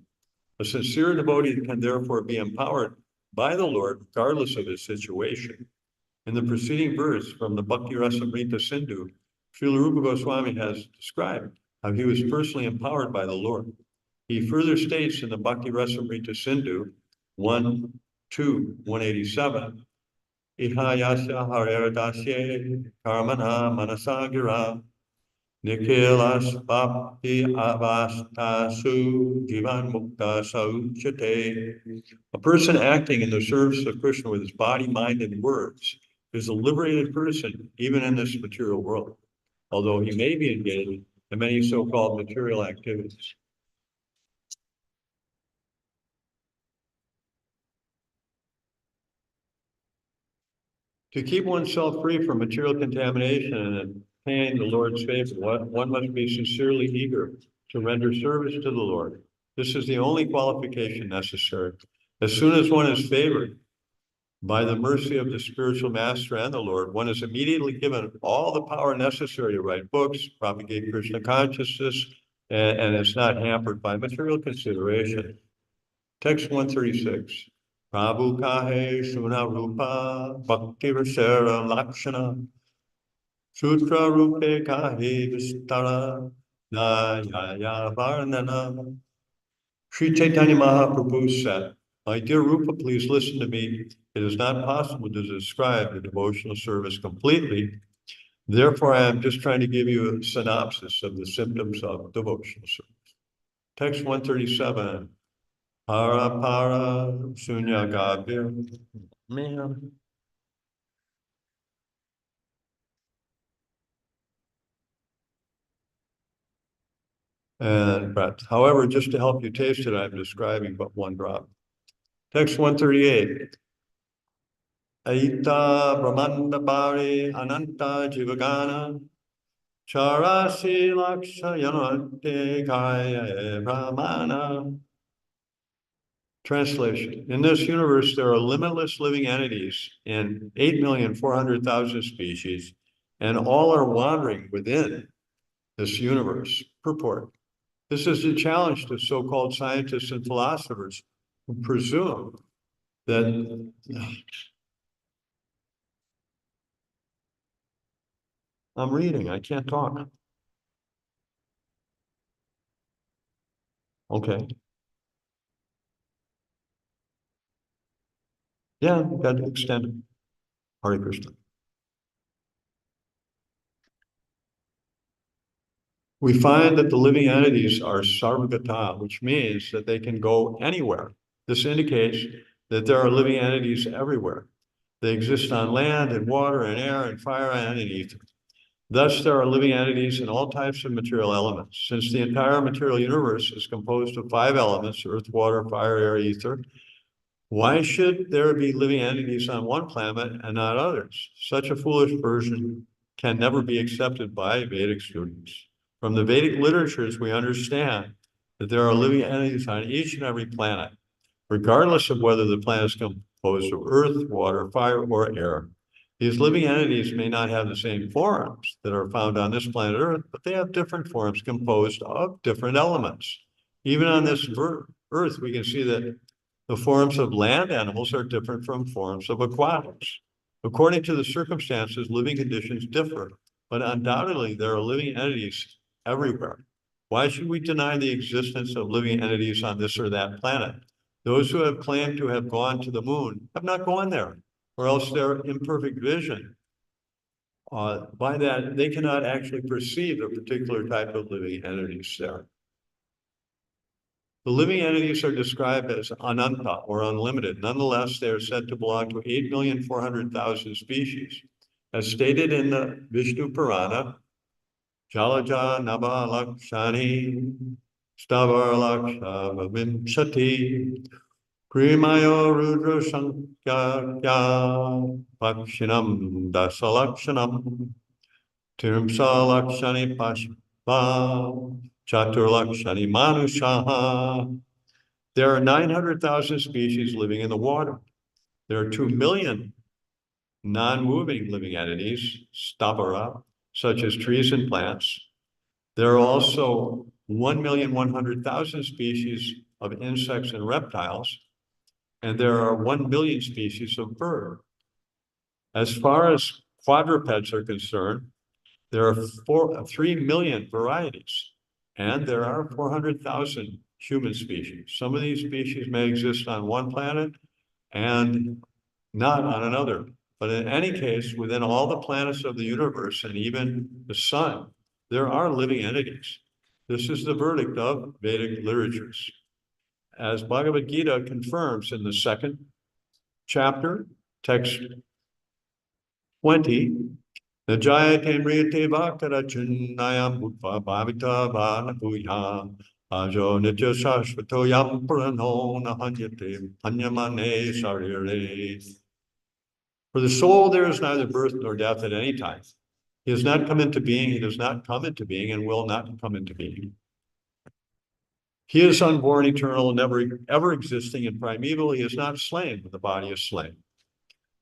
A sincere devotee can therefore be empowered by the Lord, regardless of his situation. In the preceding verse from the Caitanya Sindhu, Śrīla Rūpa Gosvāmī has described how he was personally empowered by the Lord. He further states in the Caitanya Sindhu 1:187, Ihayasya hareradasye karmana manasagira Nikhilas bhakti avastasu jivan mukta sauchate. A person acting in the service of Krishna with his body, mind, and words is a liberated person, even in this material world, although he may be engaged in many so-called material activities. To keep oneself free from material contamination and obtain the Lord's favor, one must be sincerely eager to render service to the Lord. This is the only qualification necessary. As soon as one is favored by the mercy of the spiritual master and the Lord, one is immediately given all the power necessary to write books, propagate Krishna consciousness, and is not hampered by material consideration. Text 136. Prabhu kahe suna Rūpa bhakti rasera lakshana sutra rupe kahe vistara nayaya varnana. Sri Caitanya Mahāprabhu said, "My dear Rūpa, please listen to me. It is not possible to describe the devotional service completely. Therefore, I am just trying to give you a synopsis of the symptoms of devotional service." Text 137. Para para sunya gabir. Man. And breath. However, just to help you taste it, I'm describing but one drop. Text 138. Aita Brahmanda Bari Ananta Jivagana Charasi Laksha Yanante Kaya Brahmana. Translation. In this universe, there are limitless living entities in 8,400,000 species, and all are wandering within this universe. Purport. This is a challenge to so-called scientists and philosophers who presume that I'm reading, I can't talk. Okay. Yeah, got to extend it. Hare Krishna. We find that the living entities are sarvagata, which means that they can go anywhere. This indicates that there are living entities everywhere. They exist on land and water and air and fire and in ether. Thus, there are living entities in all types of material elements. Since the entire material universe is composed of 5 elements, earth, water, fire, air, ether, why should there be living entities on one planet and not others? Such a foolish version can never be accepted by Vedic students. From the Vedic literatures, we understand that there are living entities on each and every planet, regardless of whether the planet is composed of earth, water, fire, or air. These living entities may not have the same forms that are found on this planet Earth, but they have different forms composed of different elements. Even on this Earth, we can see that the forms of land animals are different from forms of aquatics. According to the circumstances, living conditions differ, but undoubtedly there are living entities everywhere. Why should we deny the existence of living entities on this or that planet? Those who have claimed to have gone to the moon have not gone there, or else their imperfect vision. By that, they cannot actually perceive a particular type of living entities there. The living entities are described as ananta, or unlimited. Nonetheless, they are said to belong to 8,400,000 species. As stated in the Vishnu Purana, Jalaja Nava Lakshani Stavar Laksha Vimshati Krimayo Rudra Sankhya Pakshinam Dasalakshanam Tirmsa Lakshani Pashva Chaturlakshani Manushaha. There are 900,000 species living in the water. There are 2 million non-moving living entities, stabara, such as trees and plants. There are also 1,100,000 species of insects and reptiles, and there are 1 billion species of bird. As far as quadrupeds are concerned, there are 3 million varieties, and there are 400,000 human species. Some of these species may exist on one planet and not on another. But in any case, within all the planets of the universe and even the sun, there are living entities. This is the verdict of Vedic literatures. As Bhagavad Gita confirms in the 2nd chapter, text 20, Najayate mriyate vakarachunnayam bhutva bhavita vanabhuya ajo nitya shashvato yam prano nahanyate hanyamane sarire. For the soul, there is neither birth nor death at any time. He has not come into being, he does not come into being, and will not come into being. He is unborn, eternal, never ever existing, and primeval. He is not slain when the body is slain.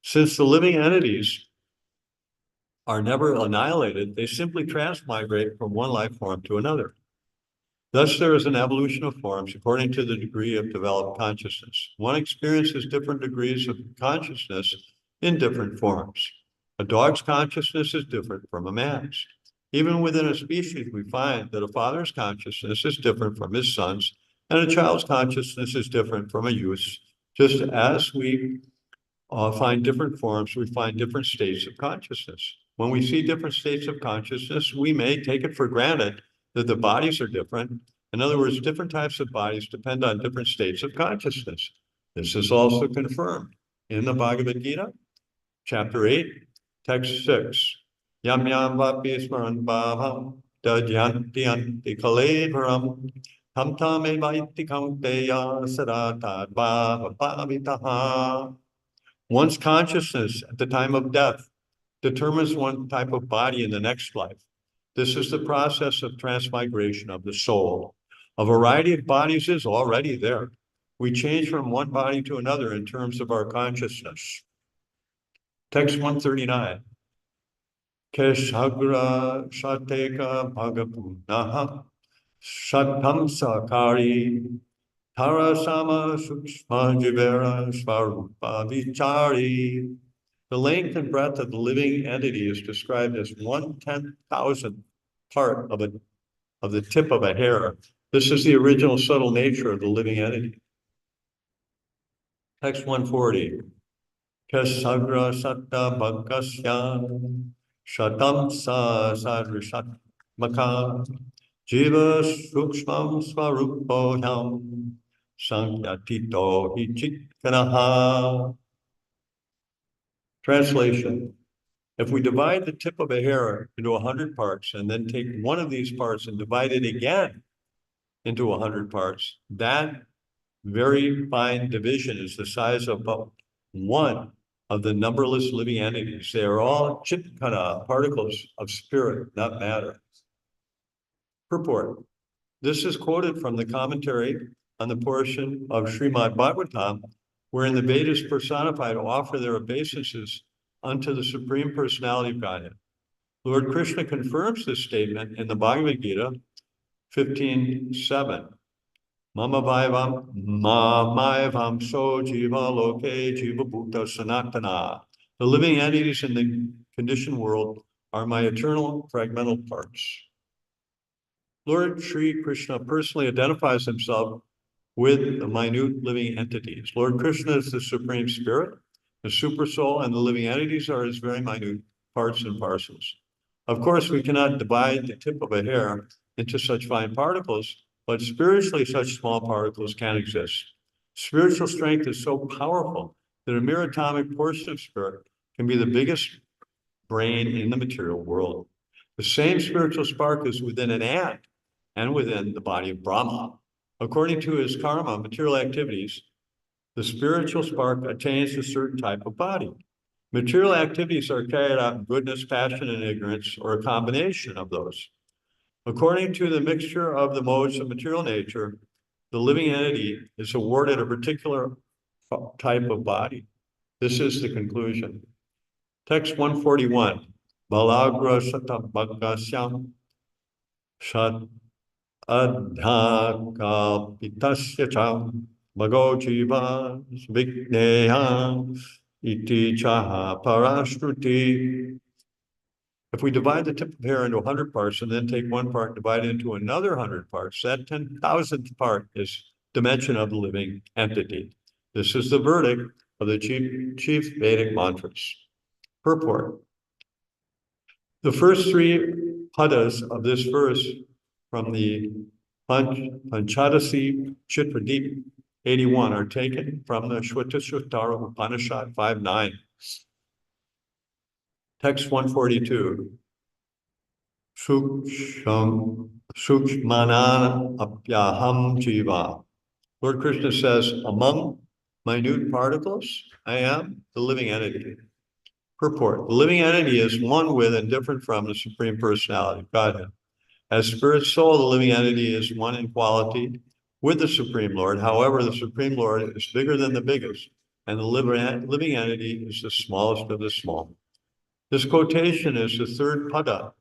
Since the living entities are never annihilated, they simply transmigrate from one life form to another. Thus, there is an evolution of forms according to the degree of developed consciousness. One experiences different degrees of consciousness in different forms. A dog's consciousness is different from a man's. Even within a species, we find that a father's consciousness is different from his son's, and a child's consciousness is different from a youth's. Just as we find different forms, we find different states of consciousness. When we see different states of consciousness, we may take it for granted that the bodies are different. In other words, different types of bodies depend on different states of consciousness. This is also confirmed in the Bhagavad Gita, chapter 8, text 6. Yam yam vapi smaran bhavam dajyanti anti kalevaram tam tam evaiti kaunteya saratad bhava pavitaha. One's consciousness at the time of death determines one type of body in the next life. This is the process of transmigration of the soul. A variety of bodies is already there. We change from one body to another in terms of our consciousness. Text 139. Keshagra Shateka Bhagapunaha Shatam Sakari Tarasama Sukshma Jivera Svarupa Vichari. The length and breadth of the living entity is described as 1/10,000th part of the tip of a hair. This is the original subtle nature of the living entity. Text 140. Kesagra Satta Bhakasya Shatam Sa Sadrishatmaka Jiva Sukshmam Swarupoyam Sankyatito Hichitkanaha. Translation. If we divide the tip of a hair into 100 parts and then take one of these parts and divide it again into 100 parts, that very fine division is the size of about one of the numberless living entities. They are all chitkana, particles of spirit, not matter. Purport. This is quoted from the commentary on the portion of Srimad Bhagavatam, wherein the Vedas personified offer their obeisances unto the Supreme Personality of Godhead. Lord Krishna confirms this statement in the Bhagavad Gita 15:7. Mama Mamayavam so jiva loke jiva bhuta sanatana. The living entities in the conditioned world are my eternal fragmental parts. Lord Sri Krishna personally identifies himself with the minute living entities. Lord Krishna is the Supreme Spirit, the Super Soul, and the living entities are his very minute parts and parcels. Of course, we cannot divide the tip of a hair into such fine particles, but spiritually such small particles can exist. Spiritual strength is so powerful that a mere atomic portion of spirit can be the biggest brain in the material world. The same spiritual spark is within an ant and within the body of Brahma. According to his karma, material activities, the spiritual spark attains a certain type of body. Material activities are carried out in goodness, passion, and ignorance, or a combination of those. According to the mixture of the modes of material nature, the living entity is awarded a particular type of body. This is the conclusion. Text 141. Balagra satabhagasyam shat adhaka pitasya cham bhago jiva vigneha iti chaha parashruti. If we divide the tip of hair into 100 parts and then take one part and divide it into another 100 parts, that 10,000th part is dimension of the living entity. This is the verdict of the chief Vedic mantras. Purport. The first three padas of this verse from the Panchadasi Chitradeep 81 are taken from the Shveta Upanishad 5.9. Text 142. Sukshmana apyaham jiva. Lord Krishna says, among minute particles, I am the living entity. Purport. The living entity is one with and different from the Supreme Personality of Godhead. As Spirit Soul, the living entity is one in quality with the Supreme Lord. However, the Supreme Lord is bigger than the biggest, and the living entity is the smallest of the small. This quotation is the third pada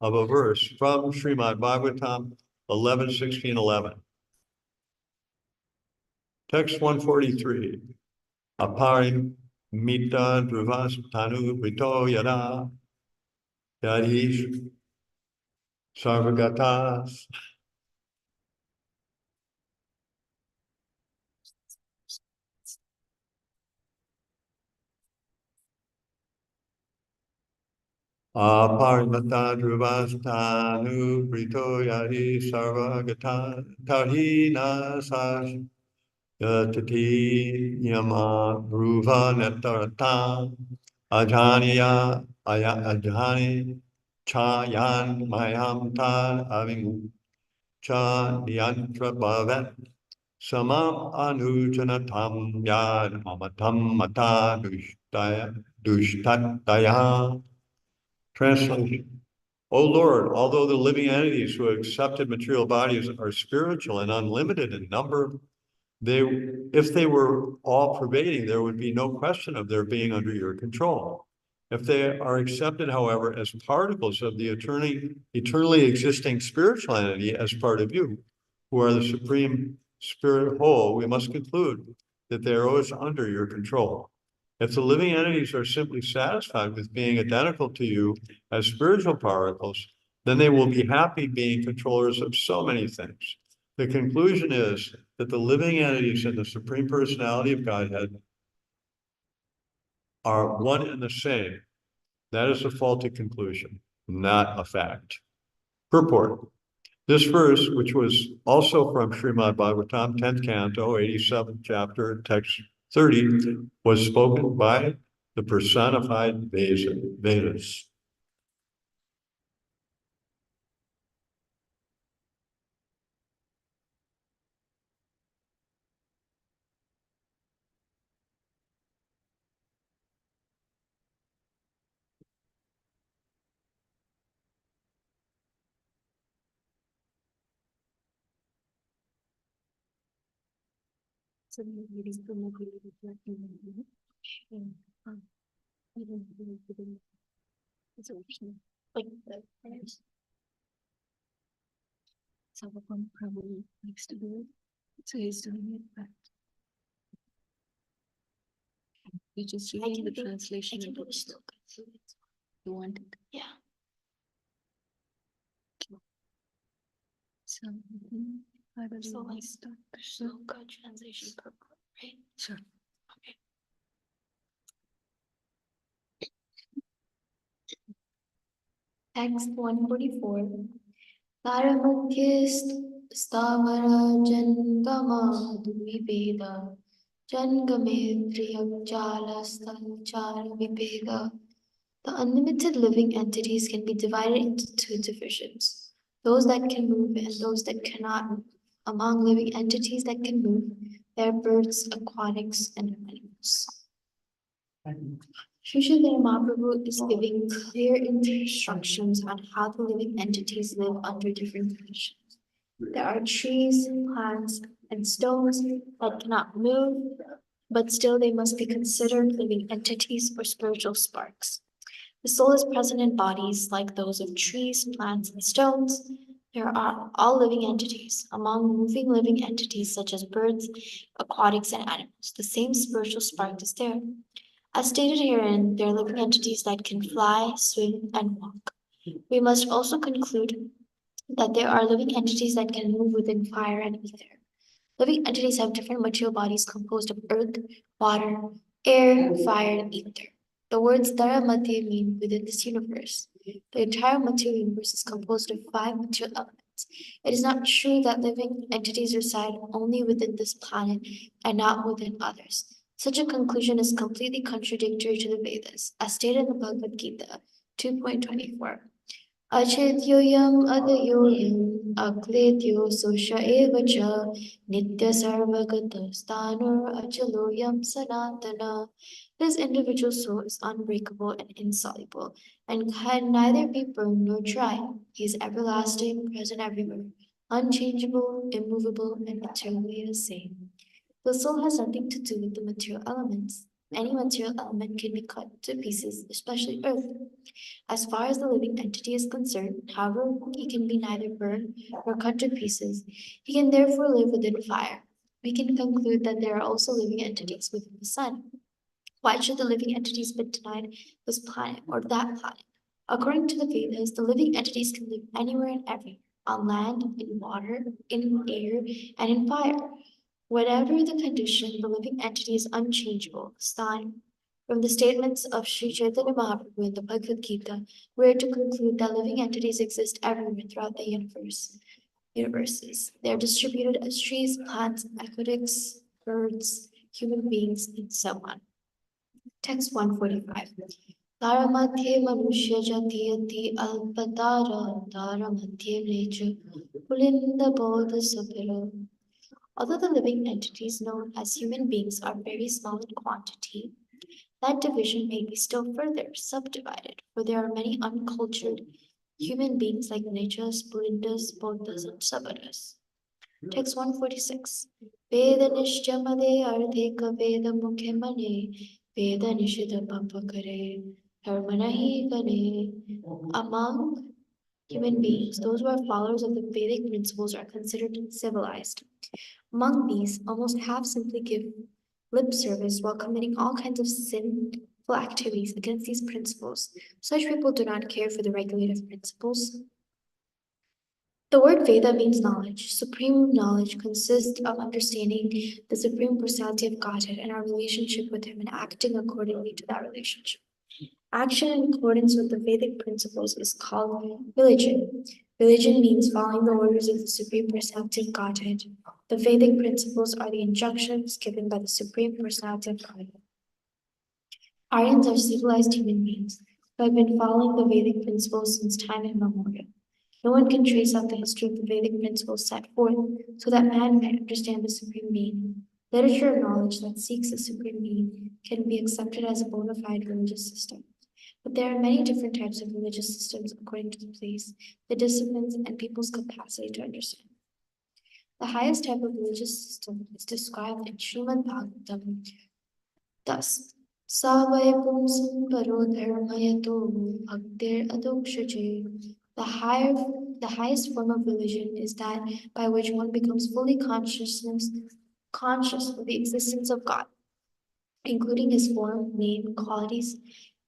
of a verse from Srimad Bhagavatam 11:16-11. Text 143. Aparim mita druvas tanu rito yada yadish sarvagatas. Aparimata druvas tanu rito yadi sarvagatas tarhina sash Tati yama ruva netarata ajaniya ajani chayan mayam tan avingu cha niyantra bhavet samam anujanatam yan amatam mata dushtataya. Translation. O Lord, although the living entities who accepted material bodies are spiritual and unlimited in number, if they were all pervading, there would be no question of their being under your control. If they are accepted, however, as particles of the eternally existing spiritual entity as part of you, who are the Supreme Spirit whole, we must conclude that they are always under your control. If the living entities are simply satisfied with being identical to you as spiritual particles, then they will be happy being controllers of so many things. The conclusion is that the living entities in the Supreme Personality of Godhead are one and the same. That is a faulty conclusion, not a fact. Purport. This verse, which was also from Srimad Bhagavatam, 10th canto, 87th chapter, text 30, was spoken by the personified Vedas. So the ladies from the reflecting and even it's optional. Like the so one probably likes to do it. So he's doing it, but you just reading the translation. I can do and it still. you want it. Yeah. So I will So like start. Sloka translation per book, right? Sure. Okay. Text 144. Paramadhyast stavara jangama dviveda jangame triyapjala stalchara vipeda. The unlimited living entities can be divided into two divisions, those that can move and those that cannot move. Among living entities that can move, there are birds, aquatics, and animals. Sri Chaitanya Mahāprabhu is giving clear instructions on how the living entities live under different conditions. There are trees, plants, and stones that cannot move, but still they must be considered living entities or spiritual sparks. The soul is present in bodies like those of trees, plants, and stones. There are all living entities. Among moving living entities such as birds, aquatics, and animals, the same spiritual spark is there. As stated herein, there are living entities that can fly, swim, and walk. We must also conclude that there are living entities that can move within fire and ether. Living entities have different material bodies composed of earth, water, air, fire, and ether. The words Dharamati mean within this universe. The entire material universe is composed of 5 material elements. It is not true that living entities reside only within this planet and not within others. Such a conclusion is completely contradictory to the Vedas, as stated in the Bhagavad Gita 2.24. Achetyoyam adayoyam akletyo sosha evacha nitya sarvagata stanur achaloyam sanatana. This individual soul is unbreakable and insoluble, and can neither be burned nor dry. He is everlasting, present everywhere, unchangeable, immovable, and eternally the same. The soul has nothing to do with the material elements. Any material element can be cut to pieces, especially earth. As far as the living entity is concerned, however, he can be neither burned nor cut to pieces. He can therefore live within fire. We can conclude that there are also living entities within the sun. Why should the living entities be denied this planet or that planet? According to the Vedas, the living entities can live anywhere and everywhere, on land, in water, in air, and in fire. Whatever the condition, the living entity is unchangeable. Stein. From the statements of Sri Chaitanya Mahaprabhu in the Bhagavad Gita, we are to conclude that living entities exist everywhere throughout the universes. They are distributed as trees, plants, aquatics, birds, human beings, and so on. Text 145. Dharamadhye manushya jatiyati alpadara dharamadhye necha pulinda bodha sapira. Although the living entities known as human beings are very small in quantity, that division may be still further subdivided, for there are many uncultured human beings like Nechas, Pulindas, Bodhas, and Sabaras. Text 146. Veda nishyamade ardheka veda mukhe mane veda nishida papakare dharmanahi gane. Among human beings, those who are followers of the Vedic principles are considered civilized. Among these, almost half simply give lip service while committing all kinds of sinful activities against these principles. Such people do not care for the regulative principles. The word Veda means knowledge. Supreme knowledge consists of understanding the Supreme Personality of Godhead and our relationship with Him and acting accordingly to that relationship. Action in accordance with the Vedic principles is called religion. Religion means following the orders of the Supreme Personality of Godhead. The Vedic principles are the injunctions given by the Supreme Personality of Godhead. Aryans are civilized human beings who have been following the Vedic principles since time immemorial. No one can trace out the history of the Vedic principles set forth so that man might understand the Supreme Being. Literature of knowledge that seeks the Supreme Being can be accepted as a bona fide religious system. But there are many different types of religious systems according to the place, the disciplines, and people's capacity to understand. The highest type of religious system is described in Srimad Bhagavatam thus. Savai pumsam paro dharmayato bhaktir adokshaje. The highest form of religion is that by which one becomes fully conscious of the existence of God, including his form, name, qualities,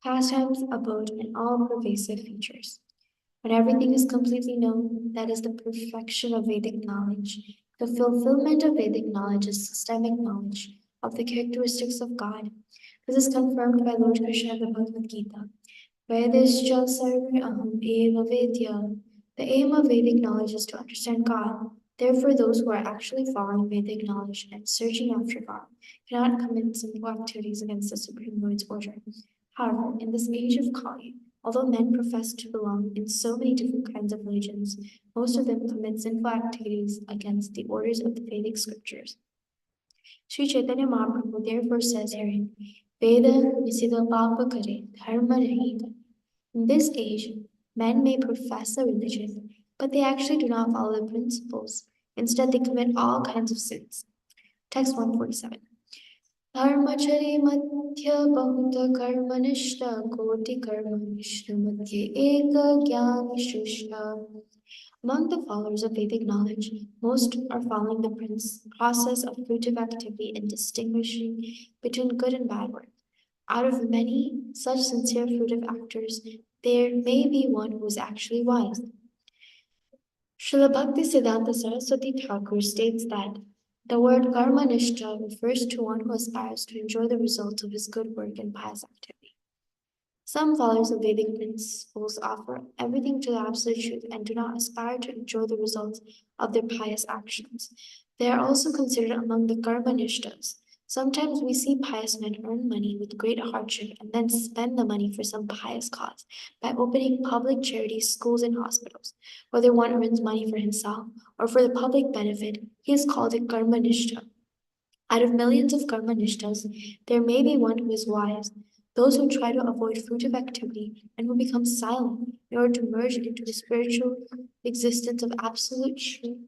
pastimes, abode, and all pervasive features. When everything is completely known, that is the perfection of Vedic knowledge. The fulfillment of Vedic knowledge is systemic knowledge of the characteristics of God. This is confirmed by Lord Krishna in the Bhagavad Gita. Vedascha sarva aham eva vedya. The aim of Vedic knowledge is to understand God. Therefore, those who are actually following Vedic knowledge and searching after God cannot commit sinful activities against the Supreme Lord's order. However, in this age of Kali, although men profess to belong in so many different kinds of religions, most of them commit sinful activities against the orders of the Vedic scriptures. Sri Caitanya Mahāprabhu therefore says herein, Veda nisida papa kare, dharma rahita. In this age, men may profess a religion, but they actually do not follow the principles. Instead, they commit all kinds of sins. Text 147. Dharmachari madhya bhuta karmanishta koti karmanishta madhya eka jnani shushta. Among the followers of Vedic knowledge, most are following the process of fruitive activity and distinguishing between good and bad work. Out of many such sincere fruitive actors, there may be one who is actually wise. Śrīla Bhaktisiddhanta Saraswati Thakur states that the word karmanishta refers to one who aspires to enjoy the results of his good work and pious activity. Some followers of Vedic principles offer everything to the absolute truth and do not aspire to enjoy the results of their pious actions. They are also considered among the karmanishtas. Sometimes we see pious men earn money with great hardship and then spend the money for some pious cause by opening public charity schools and hospitals. Whether one earns money for himself or for the public benefit, he is called a karmanishta. Out of millions of karmanishtas, there may be one who is wise. Those who try to avoid fruitive activity and who become silent in order to merge into the spiritual existence of absolute truth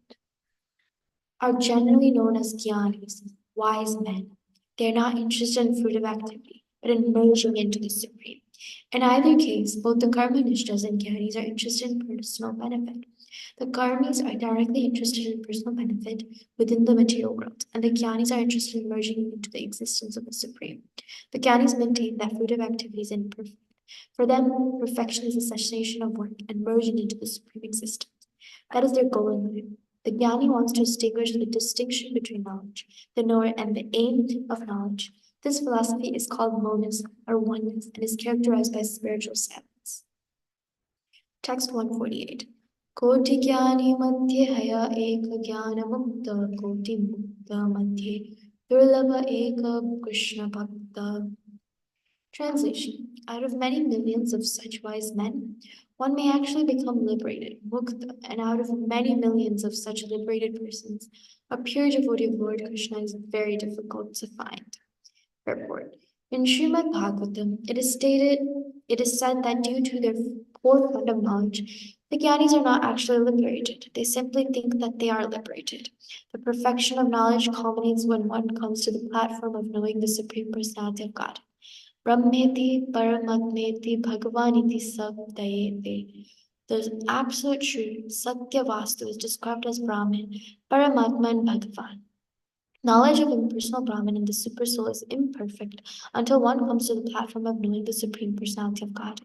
are generally known as jnanis, wise men. They are not interested in fruitive activity, but in merging into the Supreme. In either case, both the karmanishtas and jnanis are interested in personal benefit. The karmis are directly interested in personal benefit within the material world, and the jnanis are interested in merging into the existence of the Supreme. The jnanis maintain that fruitive activity is imperfect. For them, perfection is the cessation of work and merging into the Supreme existence. That is their goal in life. The jnani wants to distinguish the distinction between knowledge, the knower, and the aim of knowledge. This philosophy is called monism or oneness and is characterized by spiritual silence. Text 148. Koti jnani madhye haya eka jnana mukta koti mukta madhye durlabha eka Krishna bhakta. Translation. Out of many millions of such wise men, one may actually become liberated, mukta, and out of many millions of such liberated persons, a pure devotee of Lord Krishna is very difficult to find. Purport. In Srimad Bhagavatam, it is said that due to their poor fund of knowledge, the jnanis are not actually liberated. They simply think that they are liberated. The perfection of knowledge culminates when one comes to the platform of knowing the Supreme Personality of God. Brahmeti Paramatmeti Bhagavaniti Sabdayete. The absolute truth, Satya Vastu, is described as Brahman, Paramatma, and Bhagavan. Knowledge of impersonal Brahman and the Supersoul is imperfect until one comes to the platform of knowing the Supreme Personality of God.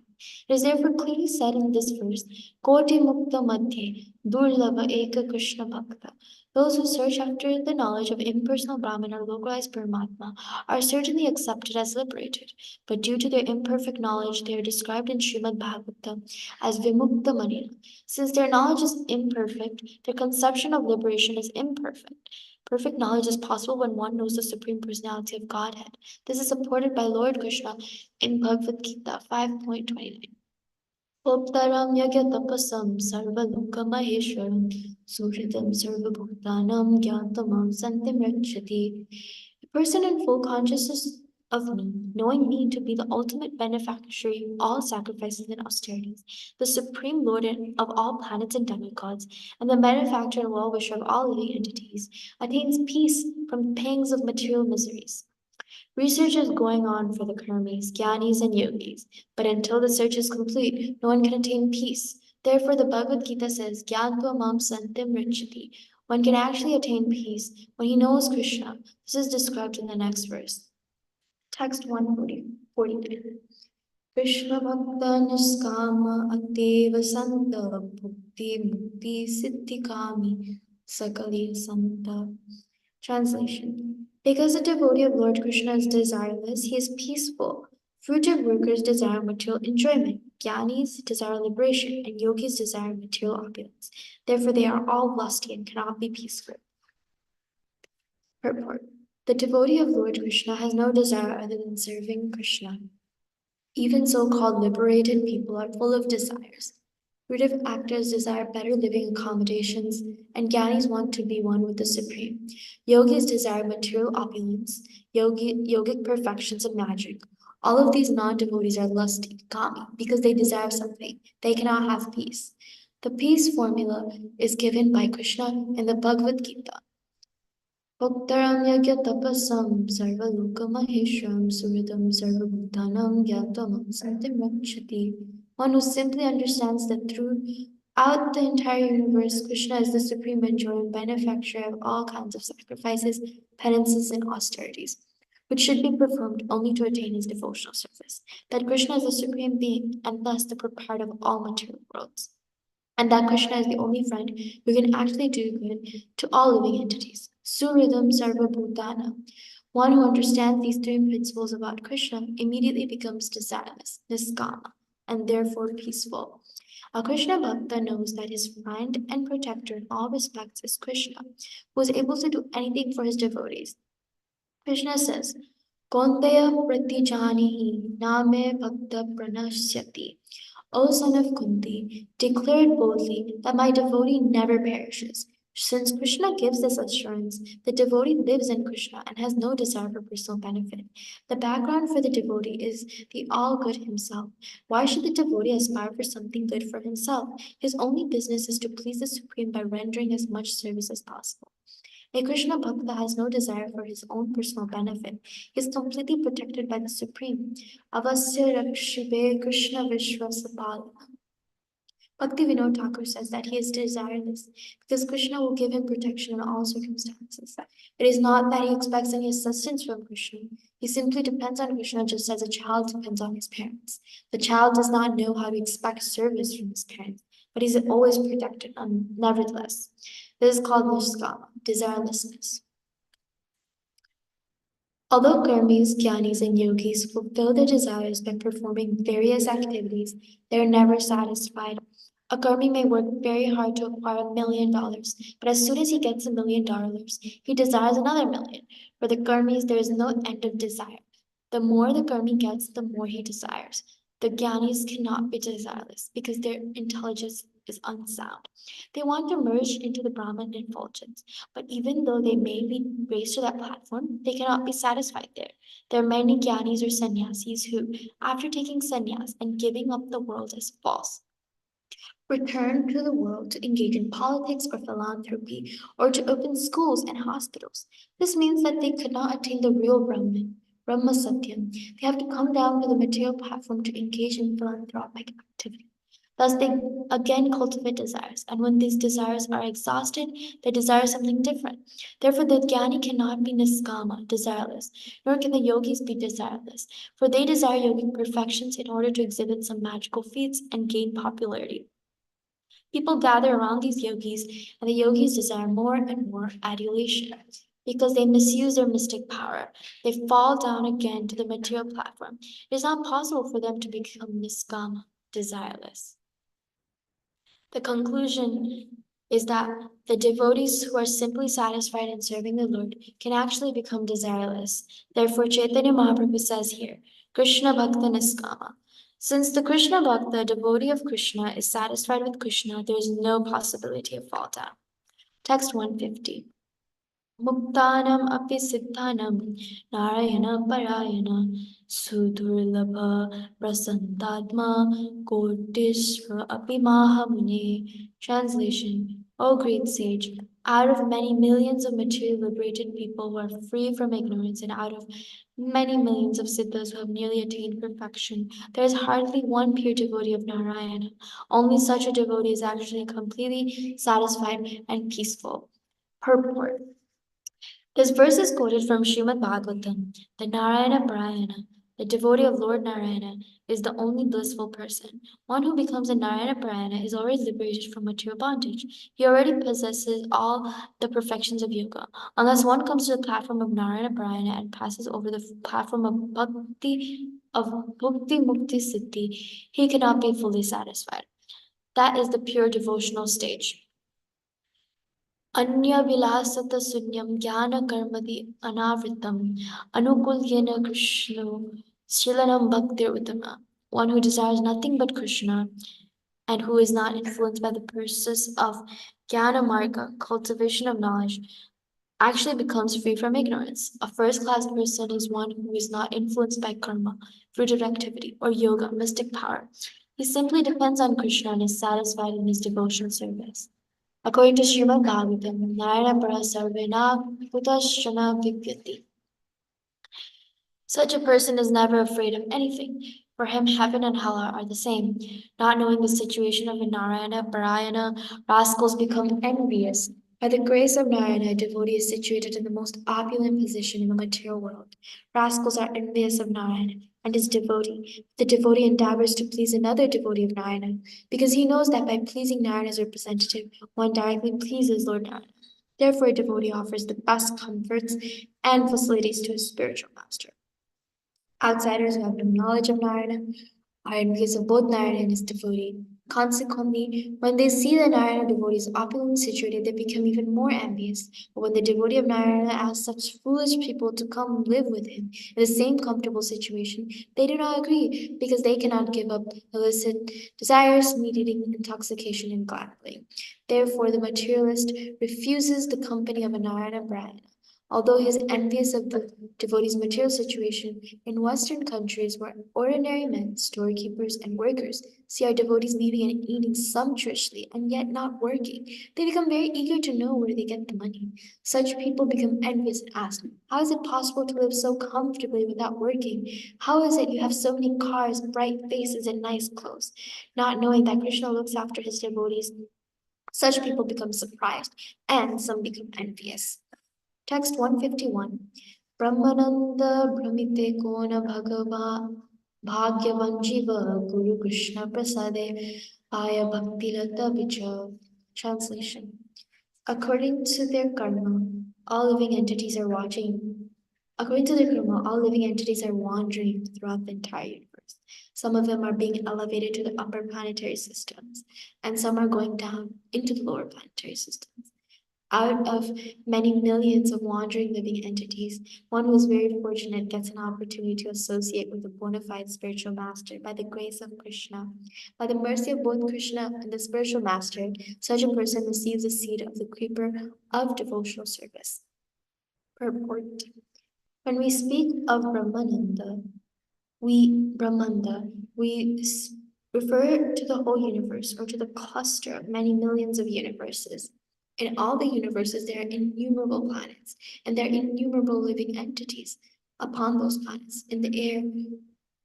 It is therefore clearly said in this verse, Koti Mukta Madhye Durlabha Eka Krishna Bhakta. Those who search after the knowledge of impersonal Brahman or localized Paramatma are certainly accepted as liberated, but due to their imperfect knowledge, they are described in Srimad Bhagavatam as Vimukta Manina. Since their knowledge is imperfect, their conception of liberation is imperfect. Perfect knowledge is possible when one knows the Supreme Personality of Godhead. This is supported by Lord Krishna in Bhagavad Gita 5.29. Optaram yagya tapasam sarvaloka maheshwaram suhritam sarvabhutanam gyantamam santim rachati. A person in full consciousness of me, knowing me to be the ultimate beneficiary of all sacrifices and austerities, the supreme lord of all planets and demigods, and the benefactor and well-wisher of all living entities, attains peace from the pangs of material miseries. Research is going on for the karmis, jnanis, and yogis, but until the search is complete, no one can attain peace. Therefore, the Bhagavad Gita says, Gyantva mam santim rachati. One can actually attain peace when he knows Krishna. This is described in the next verse. Text 149. Krishna bhakta niskama ateva santa bhukti mukti siddhi kami sakali santa. Translation. Because the devotee of Lord Krishna is desireless, he is peaceful. Fruitive workers desire material enjoyment, jnanis desire liberation, and yogis desire material opulence. Therefore, they are all lusty and cannot be peaceful. Purport. The devotee of Lord Krishna has no desire other than serving Krishna. Even so-called liberated people are full of desires. Fruitive actors desire better living accommodations, and jnanis want to be one with the Supreme. Yogis desire material opulence, yogic perfections and magic. All of these non-devotees are lusty, kami, because they desire something. They cannot have peace. The peace formula is given by Krishna in the Bhagavad Gita. Bhaktaram yagya tapasam sarvaloka maheshwaram suridam sarvabhutanam gyatamam santim rachati. One who simply understands that throughout the entire universe, Krishna is the supreme enjoyer and benefactor of all kinds of sacrifices, penances, and austerities, which should be performed only to attain his devotional service. That Krishna is the supreme being and thus the proprietor of all material worlds. And that Krishna is the only friend who can actually do good to all living entities. Suridam Sarvabhutana. One who understands these three principles about Krishna immediately becomes desireless, niskama, and therefore peaceful. A Krishna Bhakta knows that his friend and protector in all respects is Krishna, who is able to do anything for his devotees. Krishna says, Kaunteya pratijanihi name bhakta pranashyati. O son of Kunti, declare it boldly that my devotee never perishes. Since Krishna gives this assurance, the devotee lives in Krishna and has no desire for personal benefit. The background for the devotee is the all-good himself. Why should the devotee aspire for something good for himself? His only business is to please the Supreme by rendering as much service as possible. A Krishna Bhakta has no desire for his own personal benefit. He is completely protected by the Supreme. Avasya Rakshibe Krishna Vishwasapala. Bhakti Vinod Thakur says that he is desireless because Krishna will give him protection in all circumstances. It is not that he expects any assistance from Krishna. He simply depends on Krishna just as a child depends on his parents. The child does not know how to expect service from his parents, but he is always protected nevertheless. This is called niskama, desirelessness. Although karmis, jnanis, and yogis fulfill their desires by performing various activities, they are never satisfied. A karmi may work very hard to acquire $1 million, but as soon as he gets $1 million, he desires another million. For the karmis, there is no end of desire. The more the karmi gets, the more he desires. The jnanis cannot be desireless because their intelligence is unsound. They want to merge into the Brahman effulgence, but even though they may be raised to that platform, they cannot be satisfied there. There are many jnanis or sannyasis who, after taking sannyas and giving up the world as false, return to the world to engage in politics or philanthropy, or to open schools and hospitals. This means that they could not attain the real Brahman, Brahma Satyam. They have to come down to the material platform to engage in philanthropic activity. Thus, they again cultivate desires, and when these desires are exhausted, they desire something different. Therefore, the jnani cannot be niskama, desireless, nor can the yogis be desireless, for they desire yogic perfections in order to exhibit some magical feats and gain popularity. People gather around these yogis, and the yogis desire more and more adulation. Because they misuse their mystic power, they fall down again to the material platform. It is not possible for them to become niskama, desireless. The conclusion is that the devotees who are simply satisfied in serving the Lord can actually become desireless. Therefore, Caitanya Mahaprabhu says here, Krishna Bhakta Niskama. Since the Krishna Bhakta, devotee of Krishna, is satisfied with Krishna, there is no possibility of fall down. Text 150. Muktanam api siddhanam narayana parayana sudurlabha prasantatma kotishva api mahamuni. Translation: O great sage, out of many millions of material liberated people who are free from ignorance, and out of many millions of siddhas who have nearly attained perfection, there is hardly one pure devotee of Narayana. Only such a devotee is actually completely satisfied and peaceful. Purport. This verse is quoted from Srimad Bhagavatam. The Narayana Parayana, the devotee of Lord Narayana, is the only blissful person. One who becomes a Narayana Parayana is already liberated from material bondage. He already possesses all the perfections of yoga. Unless one comes to the platform of Narayana Parayana and passes over the platform of Bhakti Mukti Siddhi, he cannot be fully satisfied. That is the pure devotional stage. Anya vilasata sunyam jnana karmadi anavritam anukulyena Krishno shilanam bhaktir uttama. One who desires nothing but Krishna and who is not influenced by the process of jnana marga, cultivation of knowledge, actually becomes free from ignorance. A first-class person is one who is not influenced by karma, fruit of activity, or yoga, mystic power. He simply depends on Krishna and is satisfied in his devotional service. According to Srimad Bhagavatam, Narayana Para Sarvena Putashana Vipyati. Such a person is never afraid of anything. For him, heaven and hell are the same. Not knowing the situation of a Narayana Parayana, rascals become envious. By the grace of Narayana, a devotee is situated in the most opulent position in the material world. Rascals are envious of Narayana and his devotee. The devotee endeavors to please another devotee of Narayana, because he knows that by pleasing Narayana's representative, one directly pleases Lord Narayana. Therefore, a devotee offers the best comforts and facilities to his spiritual master. Outsiders who have no knowledge of Narayana are envious of both Narayana and his devotee. Consequently, when they see the Narayana devotee is opulently situated, they become even more envious. But when the devotee of Narayana asks such foolish people to come live with him in the same comfortable situation, they do not agree, because they cannot give up illicit desires, meat-eating, intoxication, and gambling. Therefore, the materialist refuses the company of a Narayana Brahmana. Although he is envious of the devotee's material situation, in Western countries where ordinary men, storekeepers, and workers see our devotees living and eating sumptuously and yet not working, they become very eager to know where they get the money. Such people become envious and ask, how is it possible to live so comfortably without working? How is it you have so many cars, bright faces, and nice clothes? Not knowing that Krishna looks after his devotees, such people become surprised, and some become envious. Text 151. Brahmananda Brahmite Kona Bhagava Bhagyavan Jiva Guru Krishna Prasade Aya Bhakti Lata Vicha. Translation. According to their karma, all living entities are watching. According to their karma, all living entities are wandering throughout the entire universe. Some of them are being elevated to the upper planetary systems, and some are going down into the lower planetary systems. Out of many millions of wandering living entities, one who is very fortunate gets an opportunity to associate with a bona fide spiritual master by the grace of Krishna. By the mercy of both Krishna and the spiritual master, such a person receives a seat of the creeper of devotional service. Purport. When we speak of Brahmananda, we refer to the whole universe or to the cluster of many millions of universes. In all the universes, there are innumerable planets, and there are innumerable living entities upon those planets, in the air,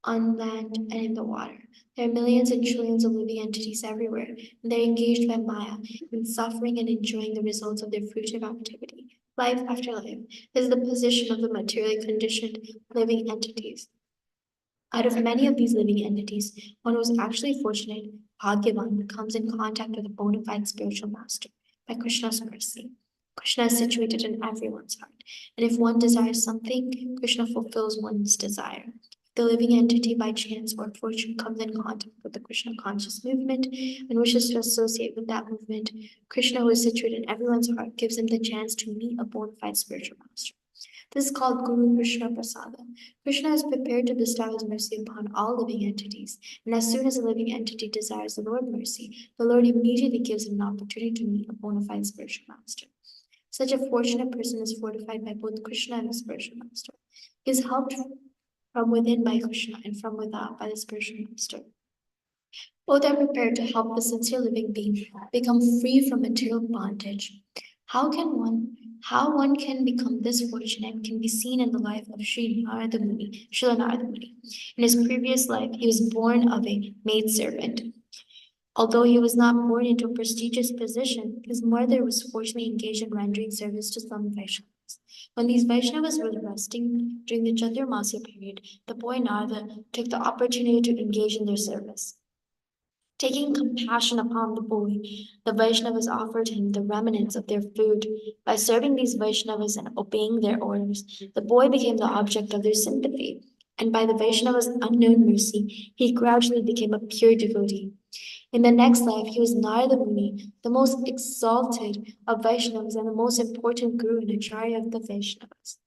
on land, and in the water. There are millions and trillions of living entities everywhere, and they're engaged by Maya in suffering and enjoying the results of their fruitive activity. Life after life is the position of the materially conditioned living entities. Out of many of these living entities, one who is actually fortunate Bhagyavan comes in contact with a bona fide spiritual master by Krishna's mercy. Krishna is situated in everyone's heart, and if one desires something, Krishna fulfills one's desire. If the living entity by chance or fortune comes in contact with the Krishna conscious movement and wishes to associate with that movement, Krishna, who is situated in everyone's heart, gives him the chance to meet a bona fide spiritual master. This is called Guru Krishna Prasada. Krishna is prepared to bestow his mercy upon all living entities, and as soon as a living entity desires the Lord mercy, the Lord immediately gives him an opportunity to meet a bona fide spiritual master. Such a fortunate person is fortified by both Krishna and the spiritual master. He is helped from within by Krishna and from without by the spiritual master. Both are prepared to help the sincere living being become free from material bondage. How one can become this fortunate can be seen in the life of Śrīla Narada Muni. In his previous life, he was born of a maidservant. Although he was not born into a prestigious position, his mother was fortunately engaged in rendering service to some Vaishnavas. When these Vaishnavas were resting during the Chaturmasya period, the boy Narada took the opportunity to engage in their service. Taking compassion upon the boy, the Vaishnavas offered him the remnants of their food. By serving these Vaishnavas and obeying their orders, the boy became the object of their sympathy, and by the Vaishnavas' unknown mercy, he gradually became a pure devotee. In the next life, he was Narada Muni, the most exalted of Vaishnavas and the most important guru and acharya of the Vaishnavas.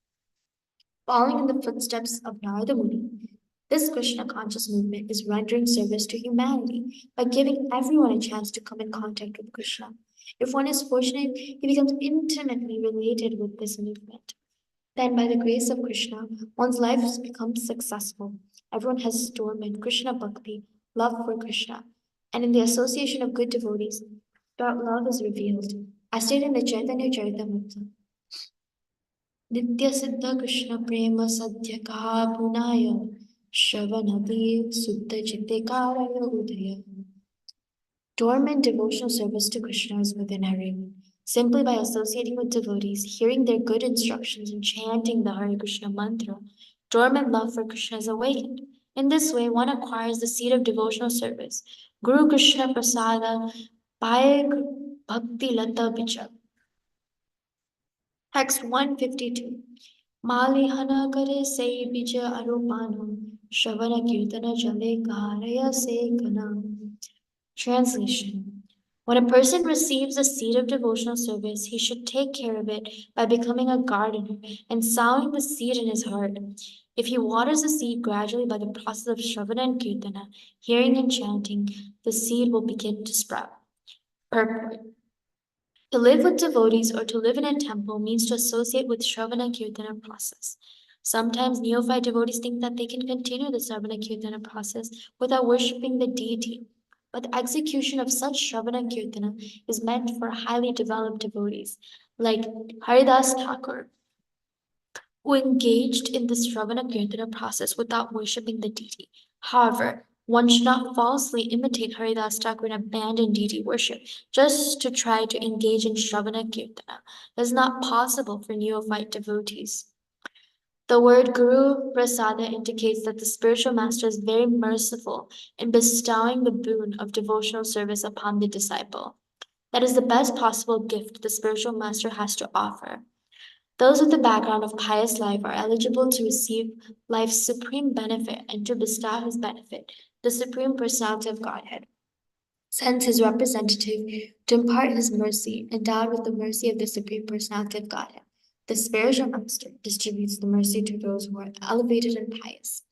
Following in the footsteps of Narada Muni, this Krishna conscious movement is rendering service to humanity by giving everyone a chance to come in contact with Krishna. If one is fortunate, he becomes intimately related with this movement. Then, by the grace of Krishna, one's life becomes successful. Everyone has dormant Krishna Bhakti, love for Krishna, and in the association of good devotees, that love is revealed. As stated in the Caitanya Caritamrita, Nitya Siddha Krishna Prema Sadhya Kaha Punaya Shravanati Sutta Chitte Karaya Udaya. Dormant devotional service to Krishna is within everyone. Simply by associating with devotees, hearing their good instructions, and chanting the Hare Krishna mantra, dormant love for Krishna is awakened. In this way, one acquires the seed of devotional service. Guru Krishna Prasada Bhai Bhakti Lata Bicha. Text 152. Malihana kare se bija arupano, Shravana Kirtana Jale Karaya se kana. Translation. When a person receives a seed of devotional service, he should take care of it by becoming a gardener and sowing the seed in his heart. If he waters the seed gradually by the process of Shravana and Kirtana, hearing and chanting, the seed will begin to sprout. Purport. To live with devotees or to live in a temple means to associate with Shravana Kirtana process. Sometimes neophyte devotees think that they can continue the Shravana Kirtana process without worshipping the deity. But the execution of such Shravana Kirtana is meant for highly developed devotees, like Haridas Thakur, who engaged in the Shravana Kirtana process without worshipping the deity. However, one should not falsely imitate Haridas Thakur and abandon deity worship just to try to engage in Shravana Kirtana. That is not possible for neophyte devotees. The word Guru Prasada indicates that the spiritual master is very merciful in bestowing the boon of devotional service upon the disciple. That is the best possible gift the spiritual master has to offer. Those with the background of pious life are eligible to receive life's supreme benefit and to bestow his benefit, the Supreme Personality of Godhead. Sends his representative to impart his mercy, endowed with the mercy of the Supreme Personality of Godhead. The spiritual master distributes the mercy to those who are elevated and pious.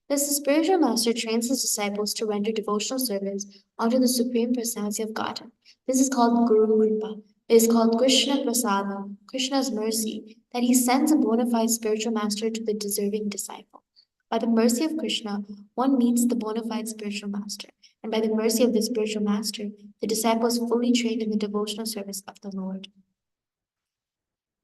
Thus, the spiritual master trains his disciples to render devotional service unto the Supreme Personality of Godhead. This is called Guru Rūpa. It is called Krishna Prasada, Krishna's mercy, that he sends a bona fide spiritual master to the deserving disciple. By the mercy of Krishna, one meets the bona fide spiritual master, and by the mercy of the spiritual master, the disciple is fully trained in the devotional service of the Lord.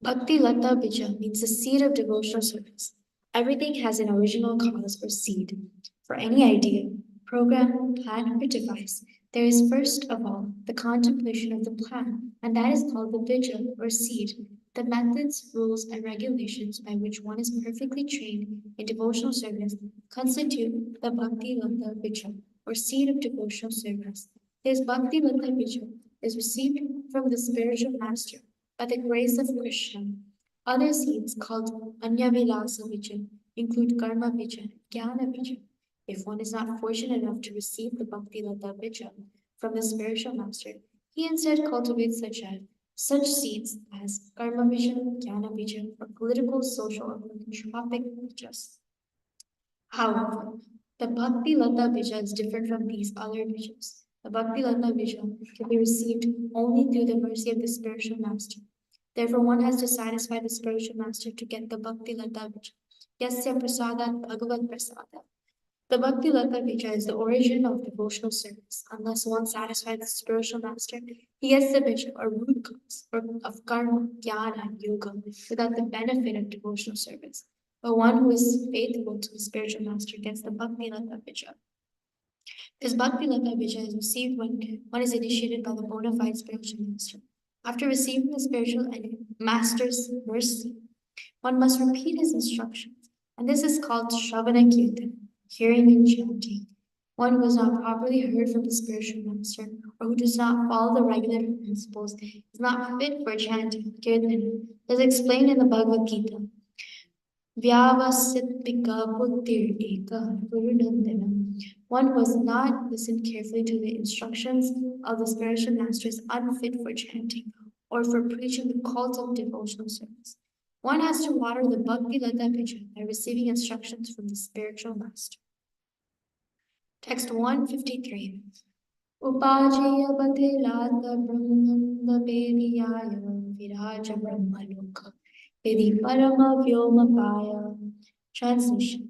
Bhakti Lata Bija means the seed of devotional service. Everything has an original cause or seed. For any idea, program, plan, or device, there is first of all the contemplation of the plan, and that is called the bija or seed. The methods, rules, and regulations by which one is perfectly trained in devotional service constitute the Bhakti Lata Bija or seed of devotional service. His Bhakti Lata Bija is received from the spiritual master by the grace of Krishna. Other seeds called Anya Vilasa Bija include Karma Bija and Jnana Bija. If one is not fortunate enough to receive the Bhakti Lata Bija from the spiritual master, he instead cultivates such seeds as Karma Bija, Jnana Bija, or political, social, or philanthropic Bijas. However, the Bhakti Lata Bija is different from these other Bijas. The Bhakti Lata Bija can be received only through the mercy of the spiritual master. Therefore, one has to satisfy the spiritual master to get the Bhakti Lata Bija. Yasya prasadat bhagavad prasada. The Bhakti Lata Bija is the origin of devotional service. Unless one satisfies the spiritual master, he gets the Bija or root cause of karma, jnana, and yoga without the benefit of devotional service. But one who is faithful to the spiritual master gets the Bhakti Lata Bija. This Bhakti Lata Bija is received when one is initiated by the bona fide spiritual master. After receiving the spiritual master's mercy, one must repeat his instructions, and this is called Shravana Kirtan, hearing and chanting. One who has not properly heard from the spiritual master, or who does not follow the regular principles, is not fit for chanting Kirtan, as explained in the Bhagavad Gita. One who has not listened carefully to the instructions of the spiritual master is unfit for chanting or for preaching the cult of devotional service. One has to water the Bhakti Lata Bija by receiving instructions from the spiritual master. Text 153. Upajaya Bhate Lata Brahmanda Vediyaya Viraja Brahmaloka Vedi Parama Vyomapaya. Translation.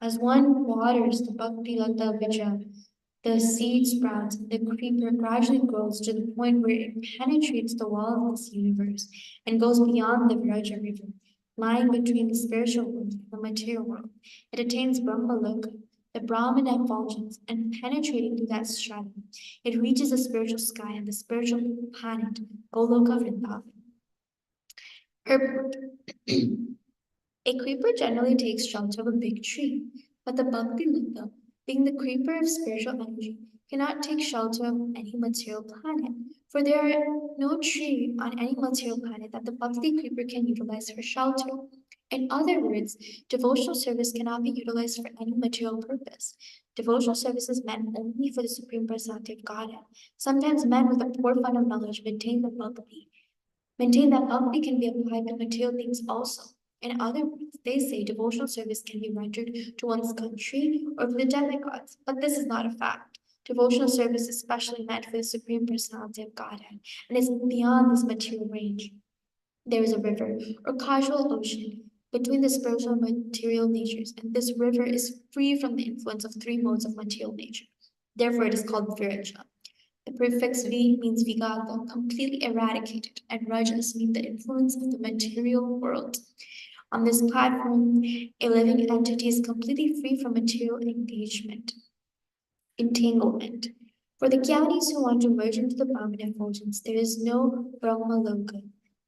As one waters the Bhakti Lata Bija, the seed sprouts, the creeper gradually grows to the point where it penetrates the wall of this universe and goes beyond the Viraja river, lying between the spiritual world and the material world. It attains Brahmaloka, the Brahman effulgence, and penetrating through that stratum, it reaches the spiritual sky and the spiritual planet, Goloka Vṛndāvana. Purport. A creeper generally takes shelter of a big tree, but the Bhakti Lata, being the creeper of spiritual energy, cannot take shelter of any material planet, for there are no tree on any material planet that the Bhakti creeper can utilize for shelter. In other words, devotional service cannot be utilized for any material purpose. Devotional service is meant only for the Supreme Personality of Godhead. Sometimes men with a poor fund of knowledge maintain that Bhakti can be applied to material things also. In other words, they say devotional service can be rendered to one's country or to the demigods, but this is not a fact. Devotional service is specially meant for the Supreme Personality of Godhead and is beyond this material range. There is a river or causal ocean between the spiritual and material natures, and this river is free from the influence of three modes of material nature. Therefore, it is called Viraja. The prefix V means Vigata, completely eradicated, and Rajas mean the influence of the material world. On this platform, a living entity is completely free from material entanglement. For the Jnanis who want to merge into the Brahman effulgence, there is no Brahmaloka.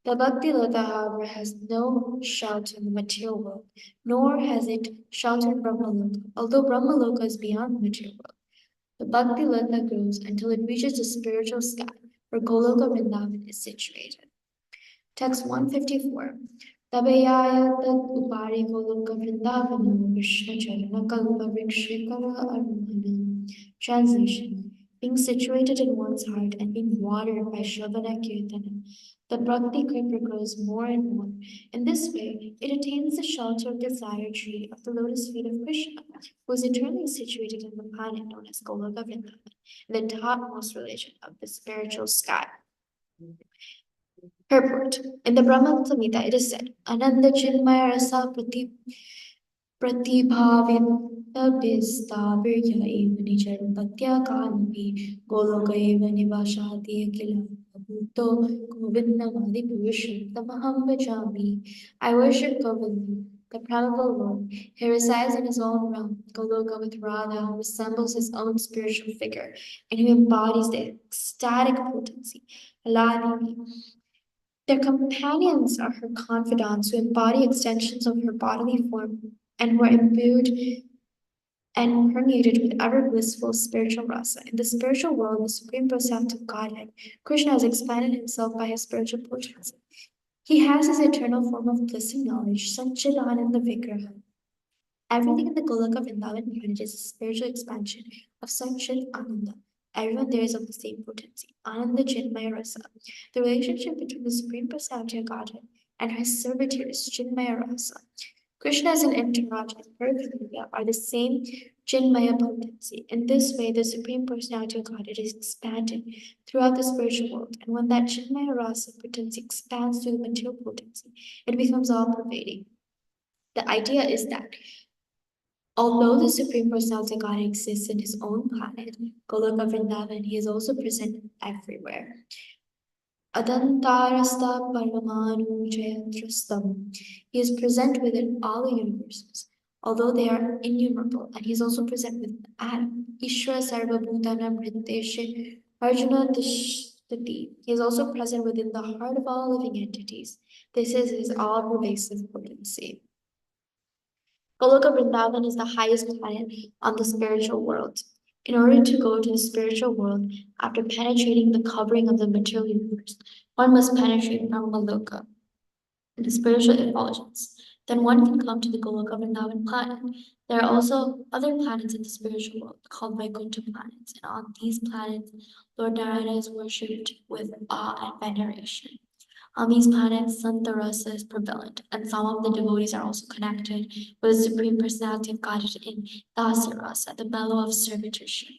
The Bhakti Lata, however, has no shelter in the material world, nor has it shelter in Brahmaloka, although Brahmaloka is beyond the material world. The Bhakti Lata grows until it reaches the spiritual sky, where Goloka Vṛndāvana is situated. Text 154. Tabeyaya tat upari Goloka Vṛndāvana Krishna Charana Kalpa Vrikshikara Arumana. Translation. Being situated in one's heart and being watered by Shravana Kirtana, the Bhakti creeper grows more and more. In this way, it attains the shelter of the desire tree of the lotus feet of Krishna, who is eternally situated in the planet known as Goloka Vṛndāvana, in the topmost religion of the spiritual sky. Purport. In the Brahma-samhita, it is said, Ananda Chinmaya Rasa Pratibhavintabhistavirya eva nijar bhatya kalpi goloka eva nivashati akila bhuto govindamadi purusham tamaham bhajami. I worship Govinda, the primeval Lord. He resides in his own realm, Goloka, with Radha, who resembles his own spiritual figure, and who embodies the ecstatic potency, Ladini. Their companions are her confidants, who embody extensions of her bodily form and who are imbued and permeated with ever blissful spiritual rasa. In the spiritual world, the Supreme Personality of Godhead, Krishna has expanded himself by his spiritual potency. He has his eternal form of bliss and knowledge, Satchidananda Vigraha. Everything in the Goloka Vrindavan planet is a spiritual expansion of Satchit Ananda. Everyone there is of the same potency, Ananda Chinmaya Rasa. The relationship between the Supreme Personality of Godhead and his servitor is Chinmaya Rasa. Krishna's and entourage and Paramahansa are the same Chinmaya potency. In this way, the Supreme Personality of Godhead is expanded throughout the spiritual world, and when that Chinmaya Rasa potency expands through the material potency, it becomes all-pervading. The idea is that although the Supreme Personality of God exists in his own planet, Goloka Vrindavan, he is also present everywhere. Adantarasta Paramanu Jayatrastam. He is present within all the universes, although they are innumerable, and he is also present within Adam. Ishvara Sarva Bhutana Mriteshe Arjuna Tishtati. He is also present within the heart of all living entities. This is his all-pervasive potency. Goloka Vrindavan is the highest planet on the spiritual world. In order to go to the spiritual world, after penetrating the covering of the material universe, one must penetrate Brahmaloka, the spiritual effulgence. Then one can come to the Goloka Vrindavan planet. There are also other planets in the spiritual world called Vaikuntha planets, and on these planets, Lord Narayana is worshipped with awe and veneration. On these planets, Santa Rasa is prevalent, and some of the devotees are also connected with the Supreme Personality of Godhead in Dasa Rasa, the mellow of servitorship.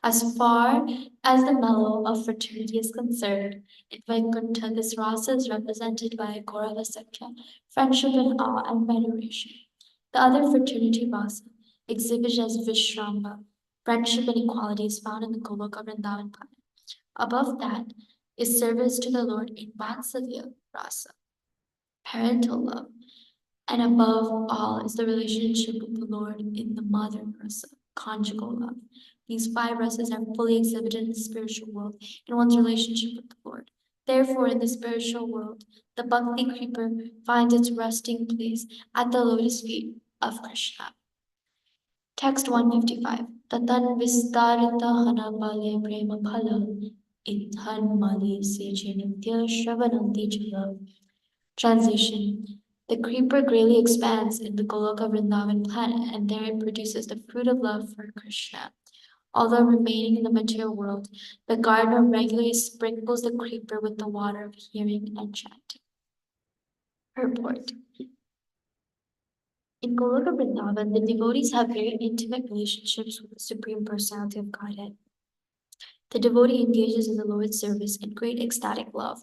As far as the mellow of fraternity is concerned, in Vaikuntha, this rasa is represented by Gaurava Sakya, friendship and awe and veneration. The other fraternity rasa, exhibited as Vishramba, friendship and equality, is found in the Goloka Vrindavan planet. Above that is service to the Lord in Vatsalya rasa, parental love, and above all is the relationship with the Lord in the mother rasa, conjugal love. These five rasas are fully exhibited in the spiritual world in one's relationship with the Lord. Therefore, in the spiritual world, the bhakti creeper finds its resting place at the lotus feet of Krishna. Text 155. Tatan vistarita hanabale prema phala ithan mali sejinitya shravananti jala. Translation. The creeper greatly expands in the Goloka Vrindavan planet, and there it produces the fruit of love for Krishna. Although remaining in the material world, the gardener regularly sprinkles the creeper with the water of hearing and chanting. Purport. In Goloka Vrindavan, the devotees have very intimate relationships with the Supreme Personality of Godhead. The devotee engages in the Lord's service in great ecstatic love.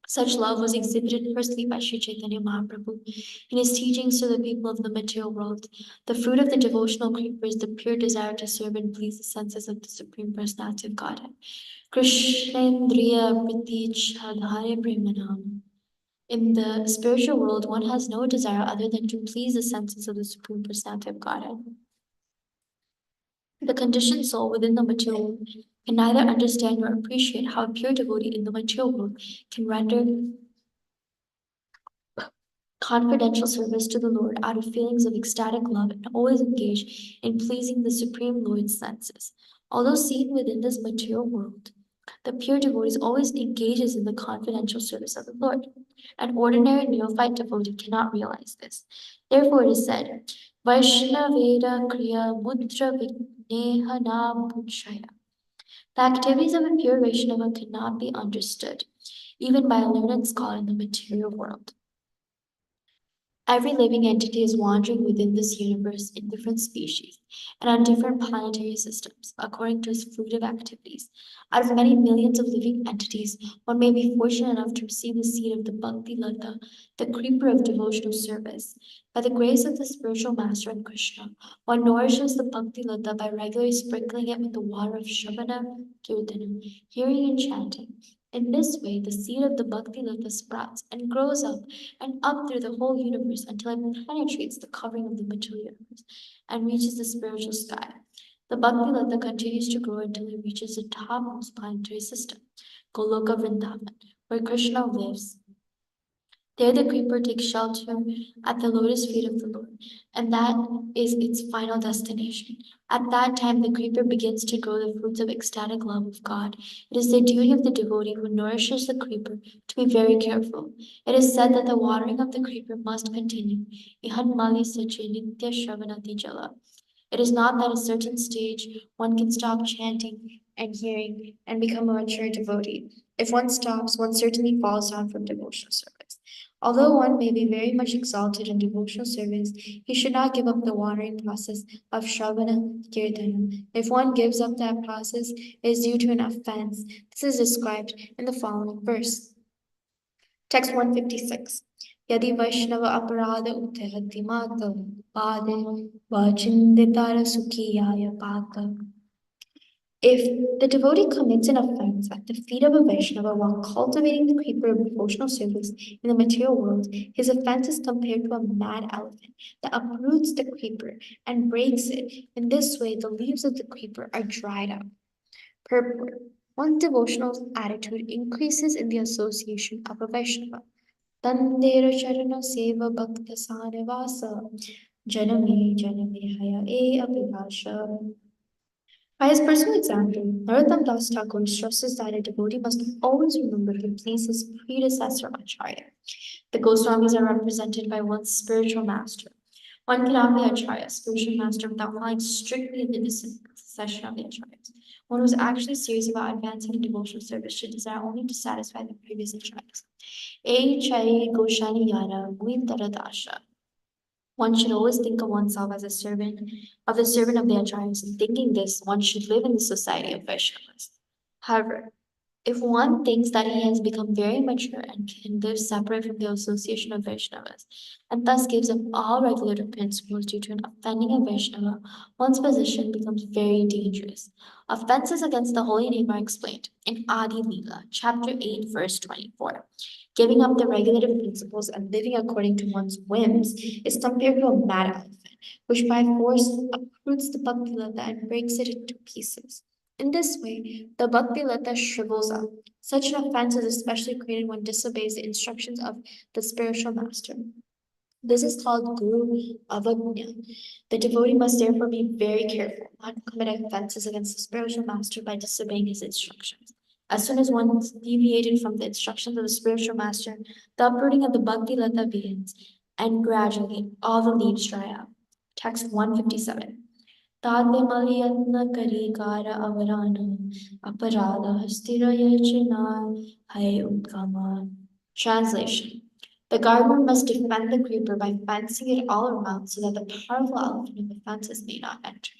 Such love was exhibited firstly by Sri Caitanya Mahāprabhu in his teachings to the people of the material world. The fruit of the devotional creeper is the pure desire to serve and please the senses of the Supreme Personality of Godhead. Krishnendriya Pritichadhare Premanam. In the spiritual world, one has no desire other than to please the senses of the Supreme Personality of Godhead. The conditioned soul within the material world can neither understand nor appreciate how a pure devotee in the material world can render confidential service to the Lord out of feelings of ecstatic love and always engage in pleasing the Supreme Lord's senses. Although seen within this material world, the pure devotee always engages in the confidential service of the Lord. An ordinary neophyte devotee cannot realize this. Therefore it is said, Vaishnaveda Kriya Mudra Vignehana Puchaya. The activities of a pure Vaishnava cannot be understood, even by a learned scholar in the material world. Every living entity is wandering within this universe in different species and on different planetary systems, according to its fruitive activities. Out of many millions of living entities, one may be fortunate enough to receive the seed of the Bhakti Lata, the creeper of devotional service. By the grace of the spiritual master and Krishna, one nourishes the Bhakti Lata by regularly sprinkling it with the water of Shravana, Kirtana, hearing and chanting. In this way, the seed of the Bhakti Lata sprouts and grows up and up through the whole universe until it penetrates the covering of the material universe and reaches the spiritual sky. The Bhakti Lata continues to grow until it reaches the topmost planetary system, Goloka Vrindavan, where Krishna lives. There the creeper takes shelter at the lotus feet of the Lord, and that is its final destination. At that time, the creeper begins to grow the fruits of ecstatic love of God. It is the duty of the devotee who nourishes the creeper to be very careful. It is said that the watering of the creeper must continue. Ihan mali sache nitya shravanati jala. It is not that at a certain stage one can stop chanting and hearing and become a mature devotee. If one stops, one certainly falls down from devotional service. Although one may be very much exalted in devotional service, he should not give up the watering process of Shravana Kirtana. If one gives up that process, it is due to an offense. This is described in the following verse. Text 156. Yadi Vaishnava Aparada Uttehati Mata Pade Vachinditara Sukhiyaya Pata. If the devotee commits an offense at the feet of a Vaishnava while cultivating the creeper of devotional service in the material world, his offense is compared to a mad elephant that uproots the creeper and breaks it. In this way, the leaves of the creeper are dried up. Purport. One's devotional attitude increases in the association of a Vaishnava. Tandera Charana Seva Bhakta Sanivasa Janame Janame Haya E Abhivasha. By his personal example, Narottam Das Thakur stresses that a devotee must always remember to please his predecessor Acharya. The Gosvāmis are represented by one's spiritual master. One cannot be Acharya, spiritual master, without following strictly in the succession of the Acharyas. One who is actually serious about advancing in devotional service should desire only to satisfy the previous Acharyas. E Chai Goshani Yara Muintaradasha. One should always think of oneself as a servant of the Acharyas. In thinking this, one should live in the society of Vaishnavas. However, if one thinks that he has become very mature and can live separate from the association of Vaishnavas, and thus gives up all regulative principles due to an offending a Vaishnava, one's position becomes very dangerous. Offenses against the holy name are explained in Adi Lila, chapter 8, verse 24. Giving up the regulative principles and living according to one's whims is compared to a mad elephant, which by force uproots the bhakti lata and breaks it into pieces. In this way, the bhakti lata shrivels up. Such an offense is especially created when disobeys the instructions of the spiritual master. This is called Guru Avagnya. The devotee must therefore be very careful not to commit offenses against the spiritual master by disobeying his instructions. As soon as one is deviated from the instructions of the spiritual master, the uprooting of the bhakti lata begins, and gradually all the leaves dry up. Text 157. Tadve maliyatna karikara avarana aparada hastirayachana hay utkama. Translation. The gardener must defend the creeper by fencing it all around so that the powerful elephant of offenses may not enter.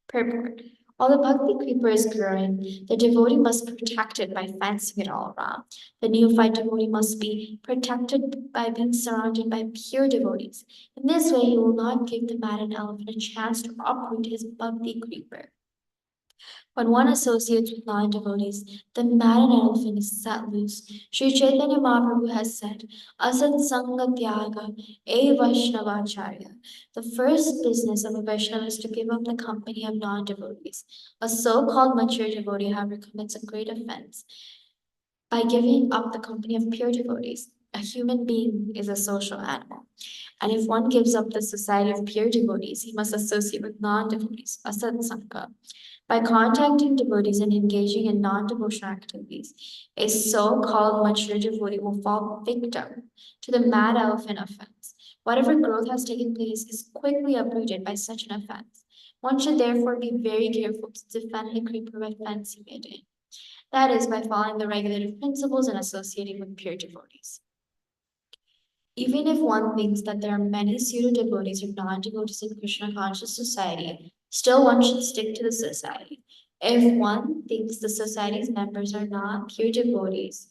Purport. While the bhakti creeper is growing, the devotee must protect it by fencing it all around. The neophyte devotee must be protected by being surrounded by pure devotees. In this way, he will not give the maddened elephant a chance to uproot his bhakti creeper. When one associates with non-devotees, the maddened elephant is set loose. Sri Caitanya Mahāprabhu has said, Asat Sangha Tyaga E Vaishnavacharya. The first business of a Vaishnava is to give up the company of non-devotees. A so-called mature devotee, however, commits a great offense by giving up the company of pure devotees. A human being is a social animal. And if one gives up the society of pure devotees, he must associate with non-devotees, Asat Sangha. By contacting devotees and engaging in non-devotional activities, a so-called mature devotee will fall victim to the mad elephant offense. Whatever growth has taken place is quickly uprooted by such an offense. One should therefore be very careful to defend the creeper by fencing it in. That is, by following the regulative principles and associating with pure devotees. Even if one thinks that there are many pseudo-devotees or non-devotees in Krishna conscious society, still one should stick to the society. If one thinks the society's members are not pure devotees,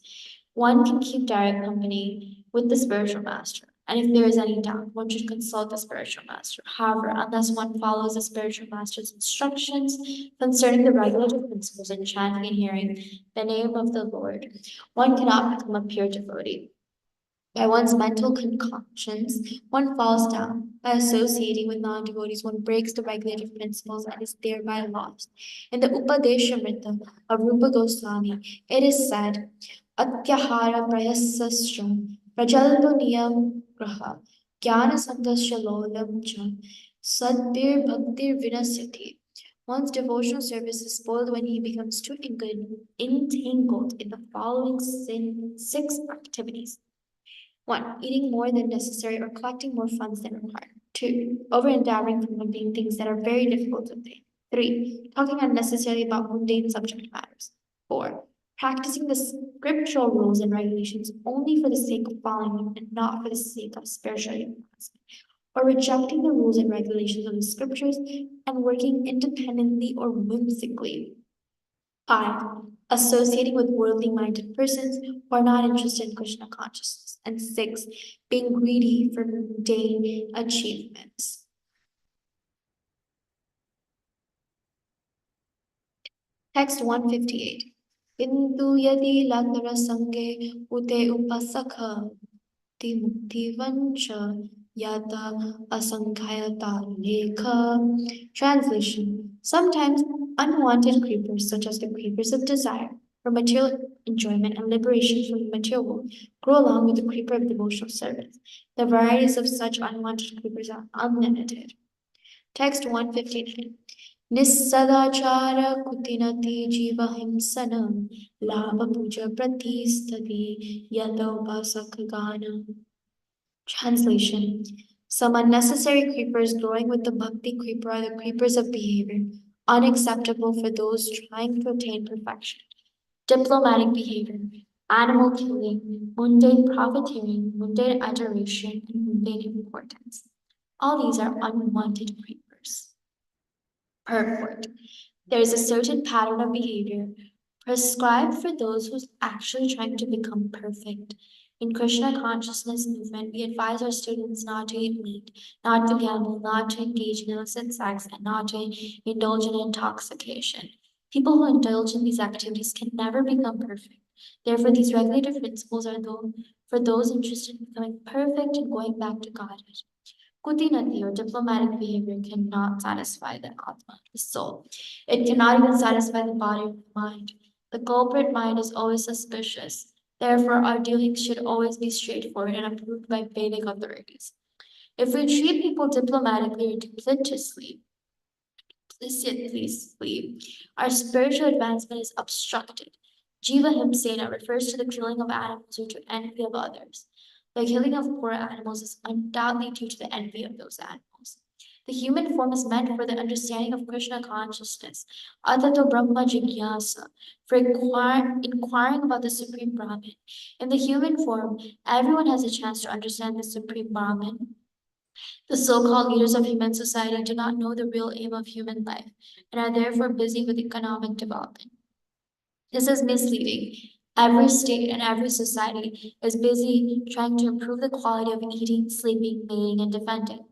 one can keep direct company with the spiritual master. And if there is any doubt, one should consult the spiritual master. However, unless one follows the spiritual master's instructions concerning the regulative principles in chanting and hearing the name of the Lord, one cannot become a pure devotee. By one's mental concoctions, one falls down. By associating with non-devotees, one breaks the regulative principles and is thereby lost. In the Caitanya of Rūpa Gosvāmī, it is said, Atyahara prayasasram Prajalpo niyam graha, jnana sandasya lolam cha, sadbir bhaktir vinasyati. One's devotional service is spoiled when he becomes too entangled in the following six activities. 1. Eating more than necessary or collecting more funds than required. 2. Over-endeavoring for mundane things that are very difficult to obtain. 3. Talking unnecessarily about mundane subject matters. 4. Practicing the scriptural rules and regulations only for the sake of following them and not for the sake of spiritual advancement. Or rejecting the rules and regulations of the scriptures and working independently or whimsically. 5. Associating with worldly minded persons who are not interested in Krishna consciousness. And 6. Being greedy for mundane achievements. Text 158. Kintu yadi latara sange ute upasakha timuktivancha yata asankhayata lekha. Translation. Sometimes unwanted creepers, such as the creepers of desire for material enjoyment and liberation from the material world, grow along with the creeper of devotional service. The varieties of such unwanted creepers are unlimited. Text 159. Nissadachara kutinati jiva himsanam labha puja pratistati yata upasakagana. Translation. Some unnecessary creepers growing with the bhakti creeper are the creepers of behavior, unacceptable for those trying to attain perfection. Diplomatic behavior, animal killing, mundane profiteering, mundane adoration, and mundane importance. All these are unwanted creepers. Purport. There is a certain pattern of behavior prescribed for those who are actually trying to become perfect. In Krishna consciousness movement, we advise our students not to eat meat, not to gamble, not to engage in illicit sex, and not to indulge in intoxication. People who indulge in these activities can never become perfect. Therefore, these regulative principles are for those interested in becoming perfect and going back to Godhead. Kutinati or diplomatic behavior cannot satisfy the Atma, the soul. It cannot even satisfy the body or the mind. The culprit mind is always suspicious. Therefore, our dealings should always be straightforward and approved by Vedic authorities. If we treat people diplomatically or duplicitously, our spiritual advancement is obstructed. Jiva Himsena refers to the killing of animals or to envy of others. The killing of poor animals is undoubtedly due to the envy of those animals. The human form is meant for the understanding of Krishna consciousness, Atato Brahma Jigyasa, for inquiring about the Supreme Brahman. In the human form, everyone has a chance to understand the Supreme Brahman. The so-called leaders of human society do not know the real aim of human life and are therefore busy with economic development. This is misleading. Every state and every society is busy trying to improve the quality of eating, sleeping, mating, and defending.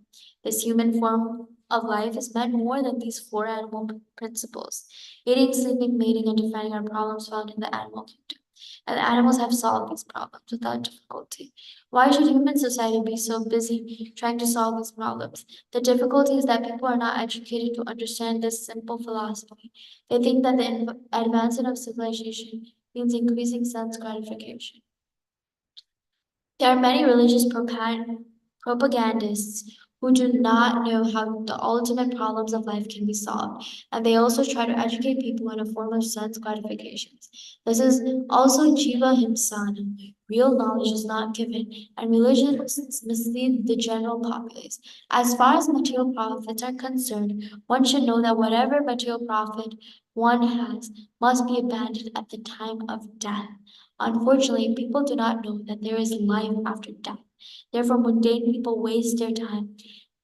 This human form of life is meant more than these four animal principles. Eating, sleeping, mating, and defending are problems found in the animal kingdom, and the animals have solved these problems without difficulty. Why should human society be so busy trying to solve these problems? The difficulty is that people are not educated to understand this simple philosophy. They think that the advancement of civilization means increasing sense gratification. There are many religious propagandists who do not know how the ultimate problems of life can be solved, and they also try to educate people in a form of sense gratifications. This is also Jiva Himsana. Real knowledge is not given, and religions mislead the general populace. As far as material profits are concerned, one should know that whatever material profit one has must be abandoned at the time of death. Unfortunately, people do not know that there is life after death. Therefore, mundane people waste their time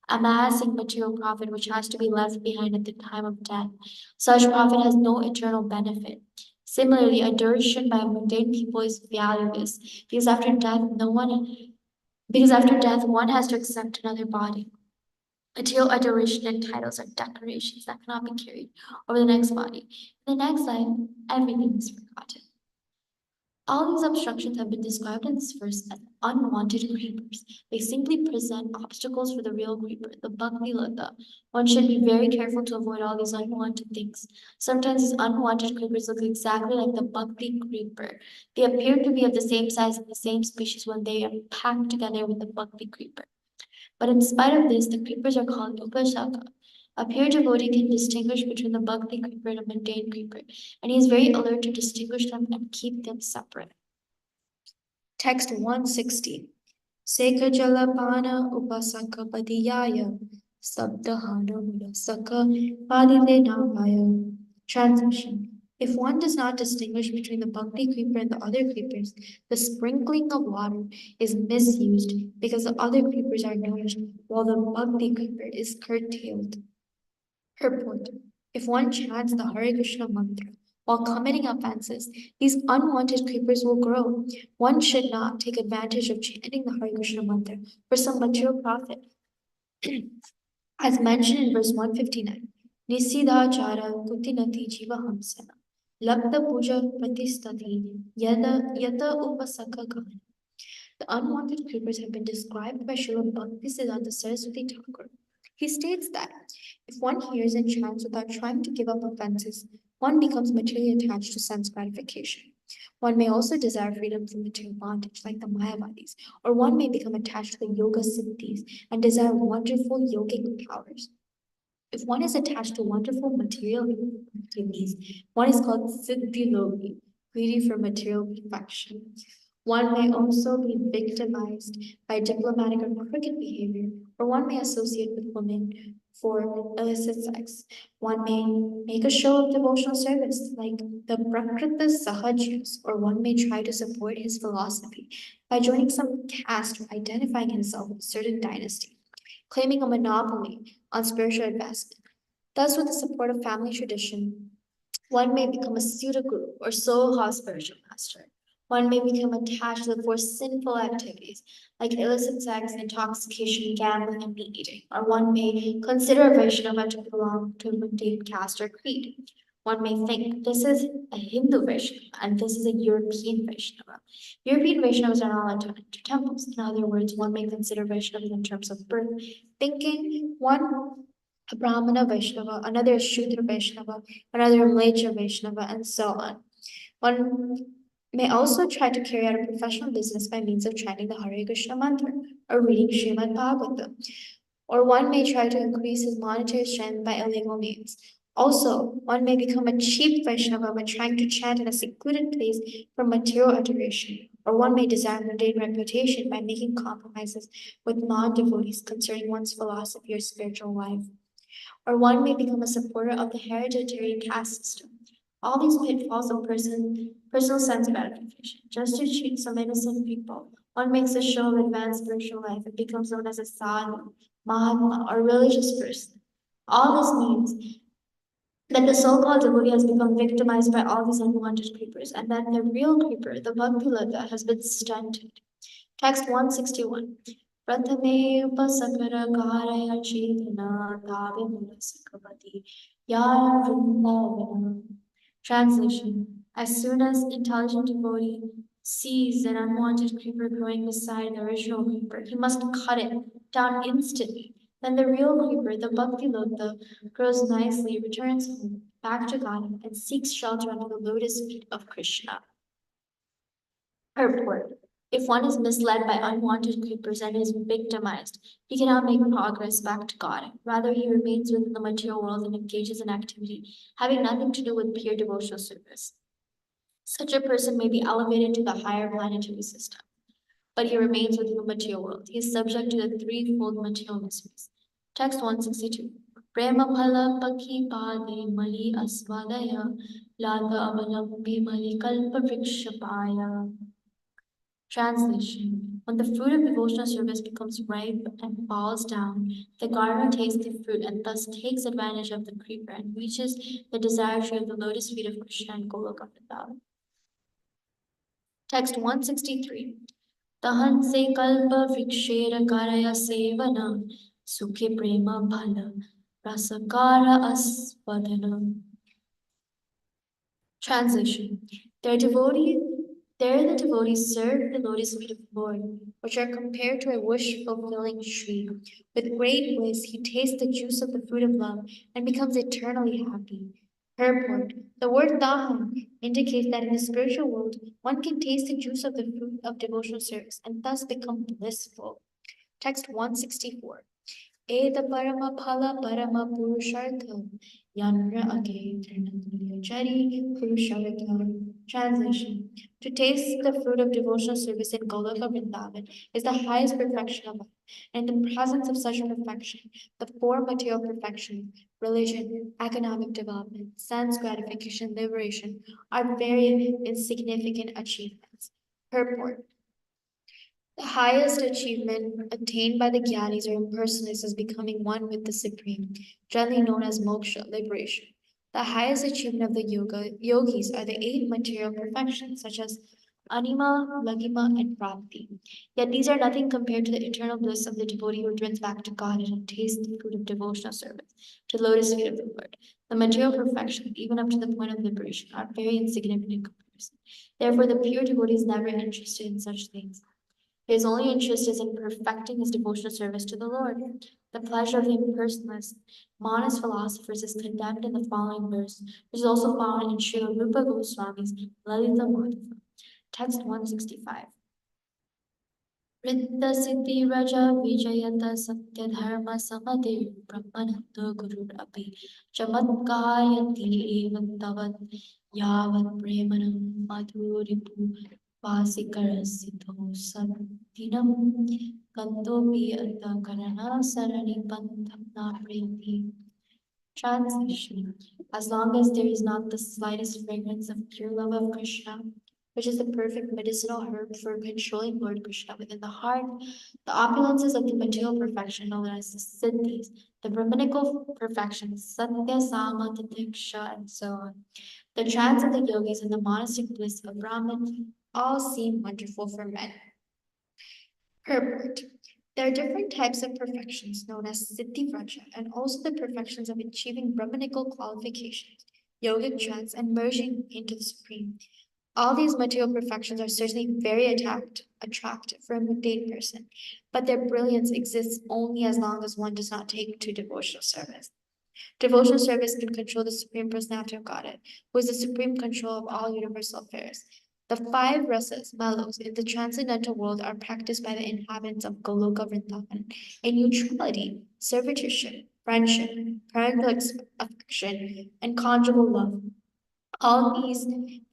amassing material profit which has to be left behind at the time of death. Such profit has no eternal benefit. Similarly, adoration by mundane people is valueless because after death one has to accept another body. Material adoration and titles are decorations that cannot be carried over the next body. In the next life, everything is forgotten. All these obstructions have been described in this verse as unwanted creepers. They simply present obstacles for the real creeper, the bhakti lata. One should be very careful to avoid all these unwanted things. Sometimes these unwanted creepers look exactly like the bhakti creeper. They appear to be of the same size and the same species when they are packed together with the bhakti creeper. But in spite of this, the creepers are called upasaka. A pure devotee can distinguish between the bhakti creeper and a mundane creeper, and he is very alert to distinguish them and keep them separate. Text 160. Seka jalapana upasaka padiyaya sabdahana mulasaka padile navaya. Translation. If one does not distinguish between the bhakti creeper and the other creepers, the sprinkling of water is misused because the other creepers are nourished while the bhakti creeper is curtailed. Purport. If one chants the Hare Krishna mantra while committing offenses, these unwanted creepers will grow. One should not take advantage of chanting the Hare Krishna mantra for some material profit. As mentioned in verse 159, Nisidhachara kutinati jiva hamsana. Labda puja pratistati yata upasaka gana. The unwanted creepers have been described by Srila Bhaktisiddhanta Saraswati Thakur. He states that if one hears and chants without trying to give up offenses, one becomes materially attached to sense gratification. One may also desire freedom from material bondage, like the Mayavadis, or one may become attached to the yoga siddhis and desire wonderful yogic powers. If one is attached to wonderful material activities, one is called siddhi logi, greedy for material perfection. One may also be victimized by diplomatic or crooked behavior, or one may associate with women for illicit sex. One may make a show of devotional service, like the Prakrita Sahajyas, or one may try to support his philosophy by joining some caste or identifying himself with a certain dynasty, claiming a monopoly on spiritual advancement. Thus, with the support of family tradition, one may become a pseudo guru or so-called spiritual master. One may become attached to the four sinful activities like illicit sex, intoxication, gambling, and meat eating. Or one may consider a Vaishnava to belong to a mundane caste or creed. One may think this is a Hindu Vaishnava and this is a European Vaishnava. European Vaishnavas are not allowed to enter temples. In other words, one may consider Vaishnavas in terms of birth, thinking one a Brahmana Vaishnava, another a Shudra Vaishnava, another a Mleccha Vaishnava, and so on. One may also try to carry out a professional business by means of chanting the Hare Krishna mantra or reading Srimad Bhagavatam. Or one may try to increase his monetary strength by illegal means. Also, one may become a cheap Vaishnava by trying to chant in a secluded place for material adoration. Or one may desire mundane reputation by making compromises with non-devotees concerning one's philosophy or spiritual life. Or one may become a supporter of the hereditary caste system. All these pitfalls of personal sense gratification, just to cheat some innocent people. One makes a show of advanced spiritual life and becomes known as a sadhu, mahatma, or religious person. All this means that the so-called devotee has become victimized by all these unwanted creepers, and that the real creeper, the bhakti lata, has been stunted. Text 161. Pratame upasakara karaya chetana tabe mulasakavati ya Vṛndāvana. Translation. As soon as intelligent devotee sees an unwanted creeper growing beside the original creeper, he must cut it down instantly. Then the real creeper, the bhakti lota, grows nicely, returns home, back to God, and seeks shelter under the lotus feet of Krishna. Purport. If one is misled by unwanted creepers and is victimized, he cannot make progress back to God. Rather, he remains within the material world and engages in activity having nothing to do with pure devotional service. Such a person may be elevated to the higher planetary system, but he remains within the material world. He is subject to the threefold material miseries. Text 162. Prema phala pakhi pade mali asvadaya lata avalambi mali kalpa vrikshapaya. Translation. When the fruit of devotional service becomes ripe and falls down, the gardener takes the fruit and thus takes advantage of the creeper and reaches the desired tree of the lotus feet of Krishna and Goloka Vṛndāvana. Text 163. Tahan se kalpa vrikshera karaya sevana sukhe prema bhala rasakara asvadana. Translation. Their devotee There the devotees serve the lotus feet of the Lord, which are compared to a wish-fulfilling tree. With great bliss, he tastes the juice of the fruit of love and becomes eternally happy. Purport. The word Daham indicates that in the spiritual world, one can taste the juice of the fruit of devotional service and thus become blissful. Text 164. Eda parama phala parama purushartham yanra age trinatulya purushartham. Translation. To taste the fruit of devotional service in Goloka Vṛndāvana is the highest perfection of all. And in the presence of such perfection, the four material perfections, religion, economic development, sense gratification, liberation, are very insignificant achievements. Purport. The highest achievement attained by the Gyanis or impersonalists is becoming one with the Supreme, generally known as moksha, liberation. The highest achievement of the yogis are the 8 material perfections, such as anima, lagima, and prapti. Yet these are nothing compared to the eternal bliss of the devotee who turns back to God and tastes the fruit of devotional service, to the lotus feet of the Lord. The material perfections, even up to the point of liberation, are very insignificant in comparison. Therefore, the pure devotee is never interested in such things. His only interest is in perfecting his devotional service to the Lord. The pleasure of the impersonalist, monist philosophers is condemned in the following verse, which is also found in Śrīla Rūpa Gosvāmī's Lalita Madhya, text 165. Ritta Siddhi Raja Vijayata Satya Dharma Samadhi Brahmananda Gurur Api Chamatkayati Evantavat Yavat Premanam Madhuripu Vasikarasito Satinam Kantopi Atta Karana Sarani Pantamna Preti. Translation. As long as there is not the slightest fragrance of pure love of Krishna, which is the perfect medicinal herb for controlling Lord Krishna within the heart, the opulences of the material perfection known as the siddhis, the Brahmanical perfections, satya, sama, titiksha, and so on, the trance of the yogis, and the monastic bliss of Brahman, all seem wonderful for men. Purport. There are different types of perfections known as siddhi vraja, and also the perfections of achieving Brahmanical qualifications, yogic trance, and merging into the Supreme. All these material perfections are certainly very attractive for a mundane person, but their brilliance exists only as long as one does not take to devotional service. Devotional service can control the Supreme Personality of Godhead, who is the supreme control of all universal affairs. The 5 rasas, mellows, in the transcendental world are practiced by the inhabitants of Goloka Vṛndāvana, in neutrality, servitorship, friendship, parental affection, and conjugal love. All these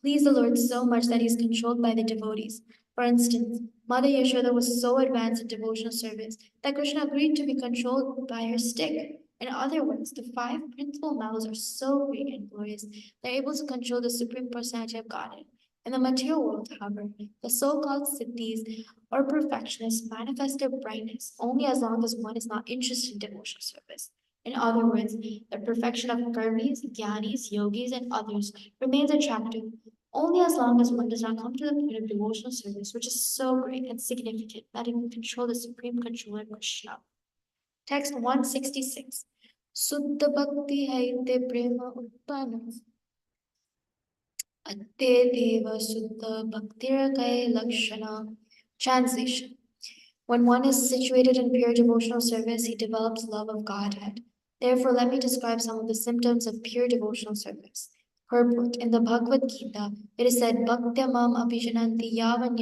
please the Lord so much that he is controlled by the devotees. For instance, Mother Yashoda was so advanced in devotional service that Krishna agreed to be controlled by her stick. In other words, the 5 principal mellows are so great and glorious, they're able to control the Supreme Personality of Godhead. In the material world, however, the so-called siddhis or perfectionists manifest their brightness only as long as one is not interested in devotional service. In other words, the perfection of karmis, jnanis, yogis, and others remains attractive only as long as one does not come to the point of devotional service, which is so great and significant that it can control the Supreme Controller Krishna. Text 166. Suddha Bhakti Haite Prema Utpanam. Atte Deva Suddha Bhaktir Kai Lakshana. Translation. When one is situated in pure devotional service, he develops love of Godhead. Therefore, let me describe some of the symptoms of pure devotional service. Purport. In the Bhagavad Gita, it is said, Bhaktya mam abhijananti yavan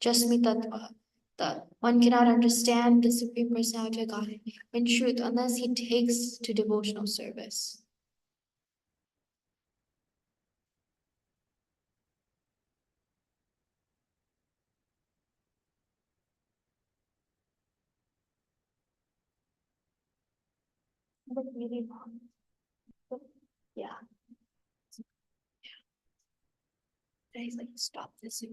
jasmi tattva. That one cannot understand the Supreme Personality of God in truth unless he takes to devotional service. Yeah. Guys, like stop this.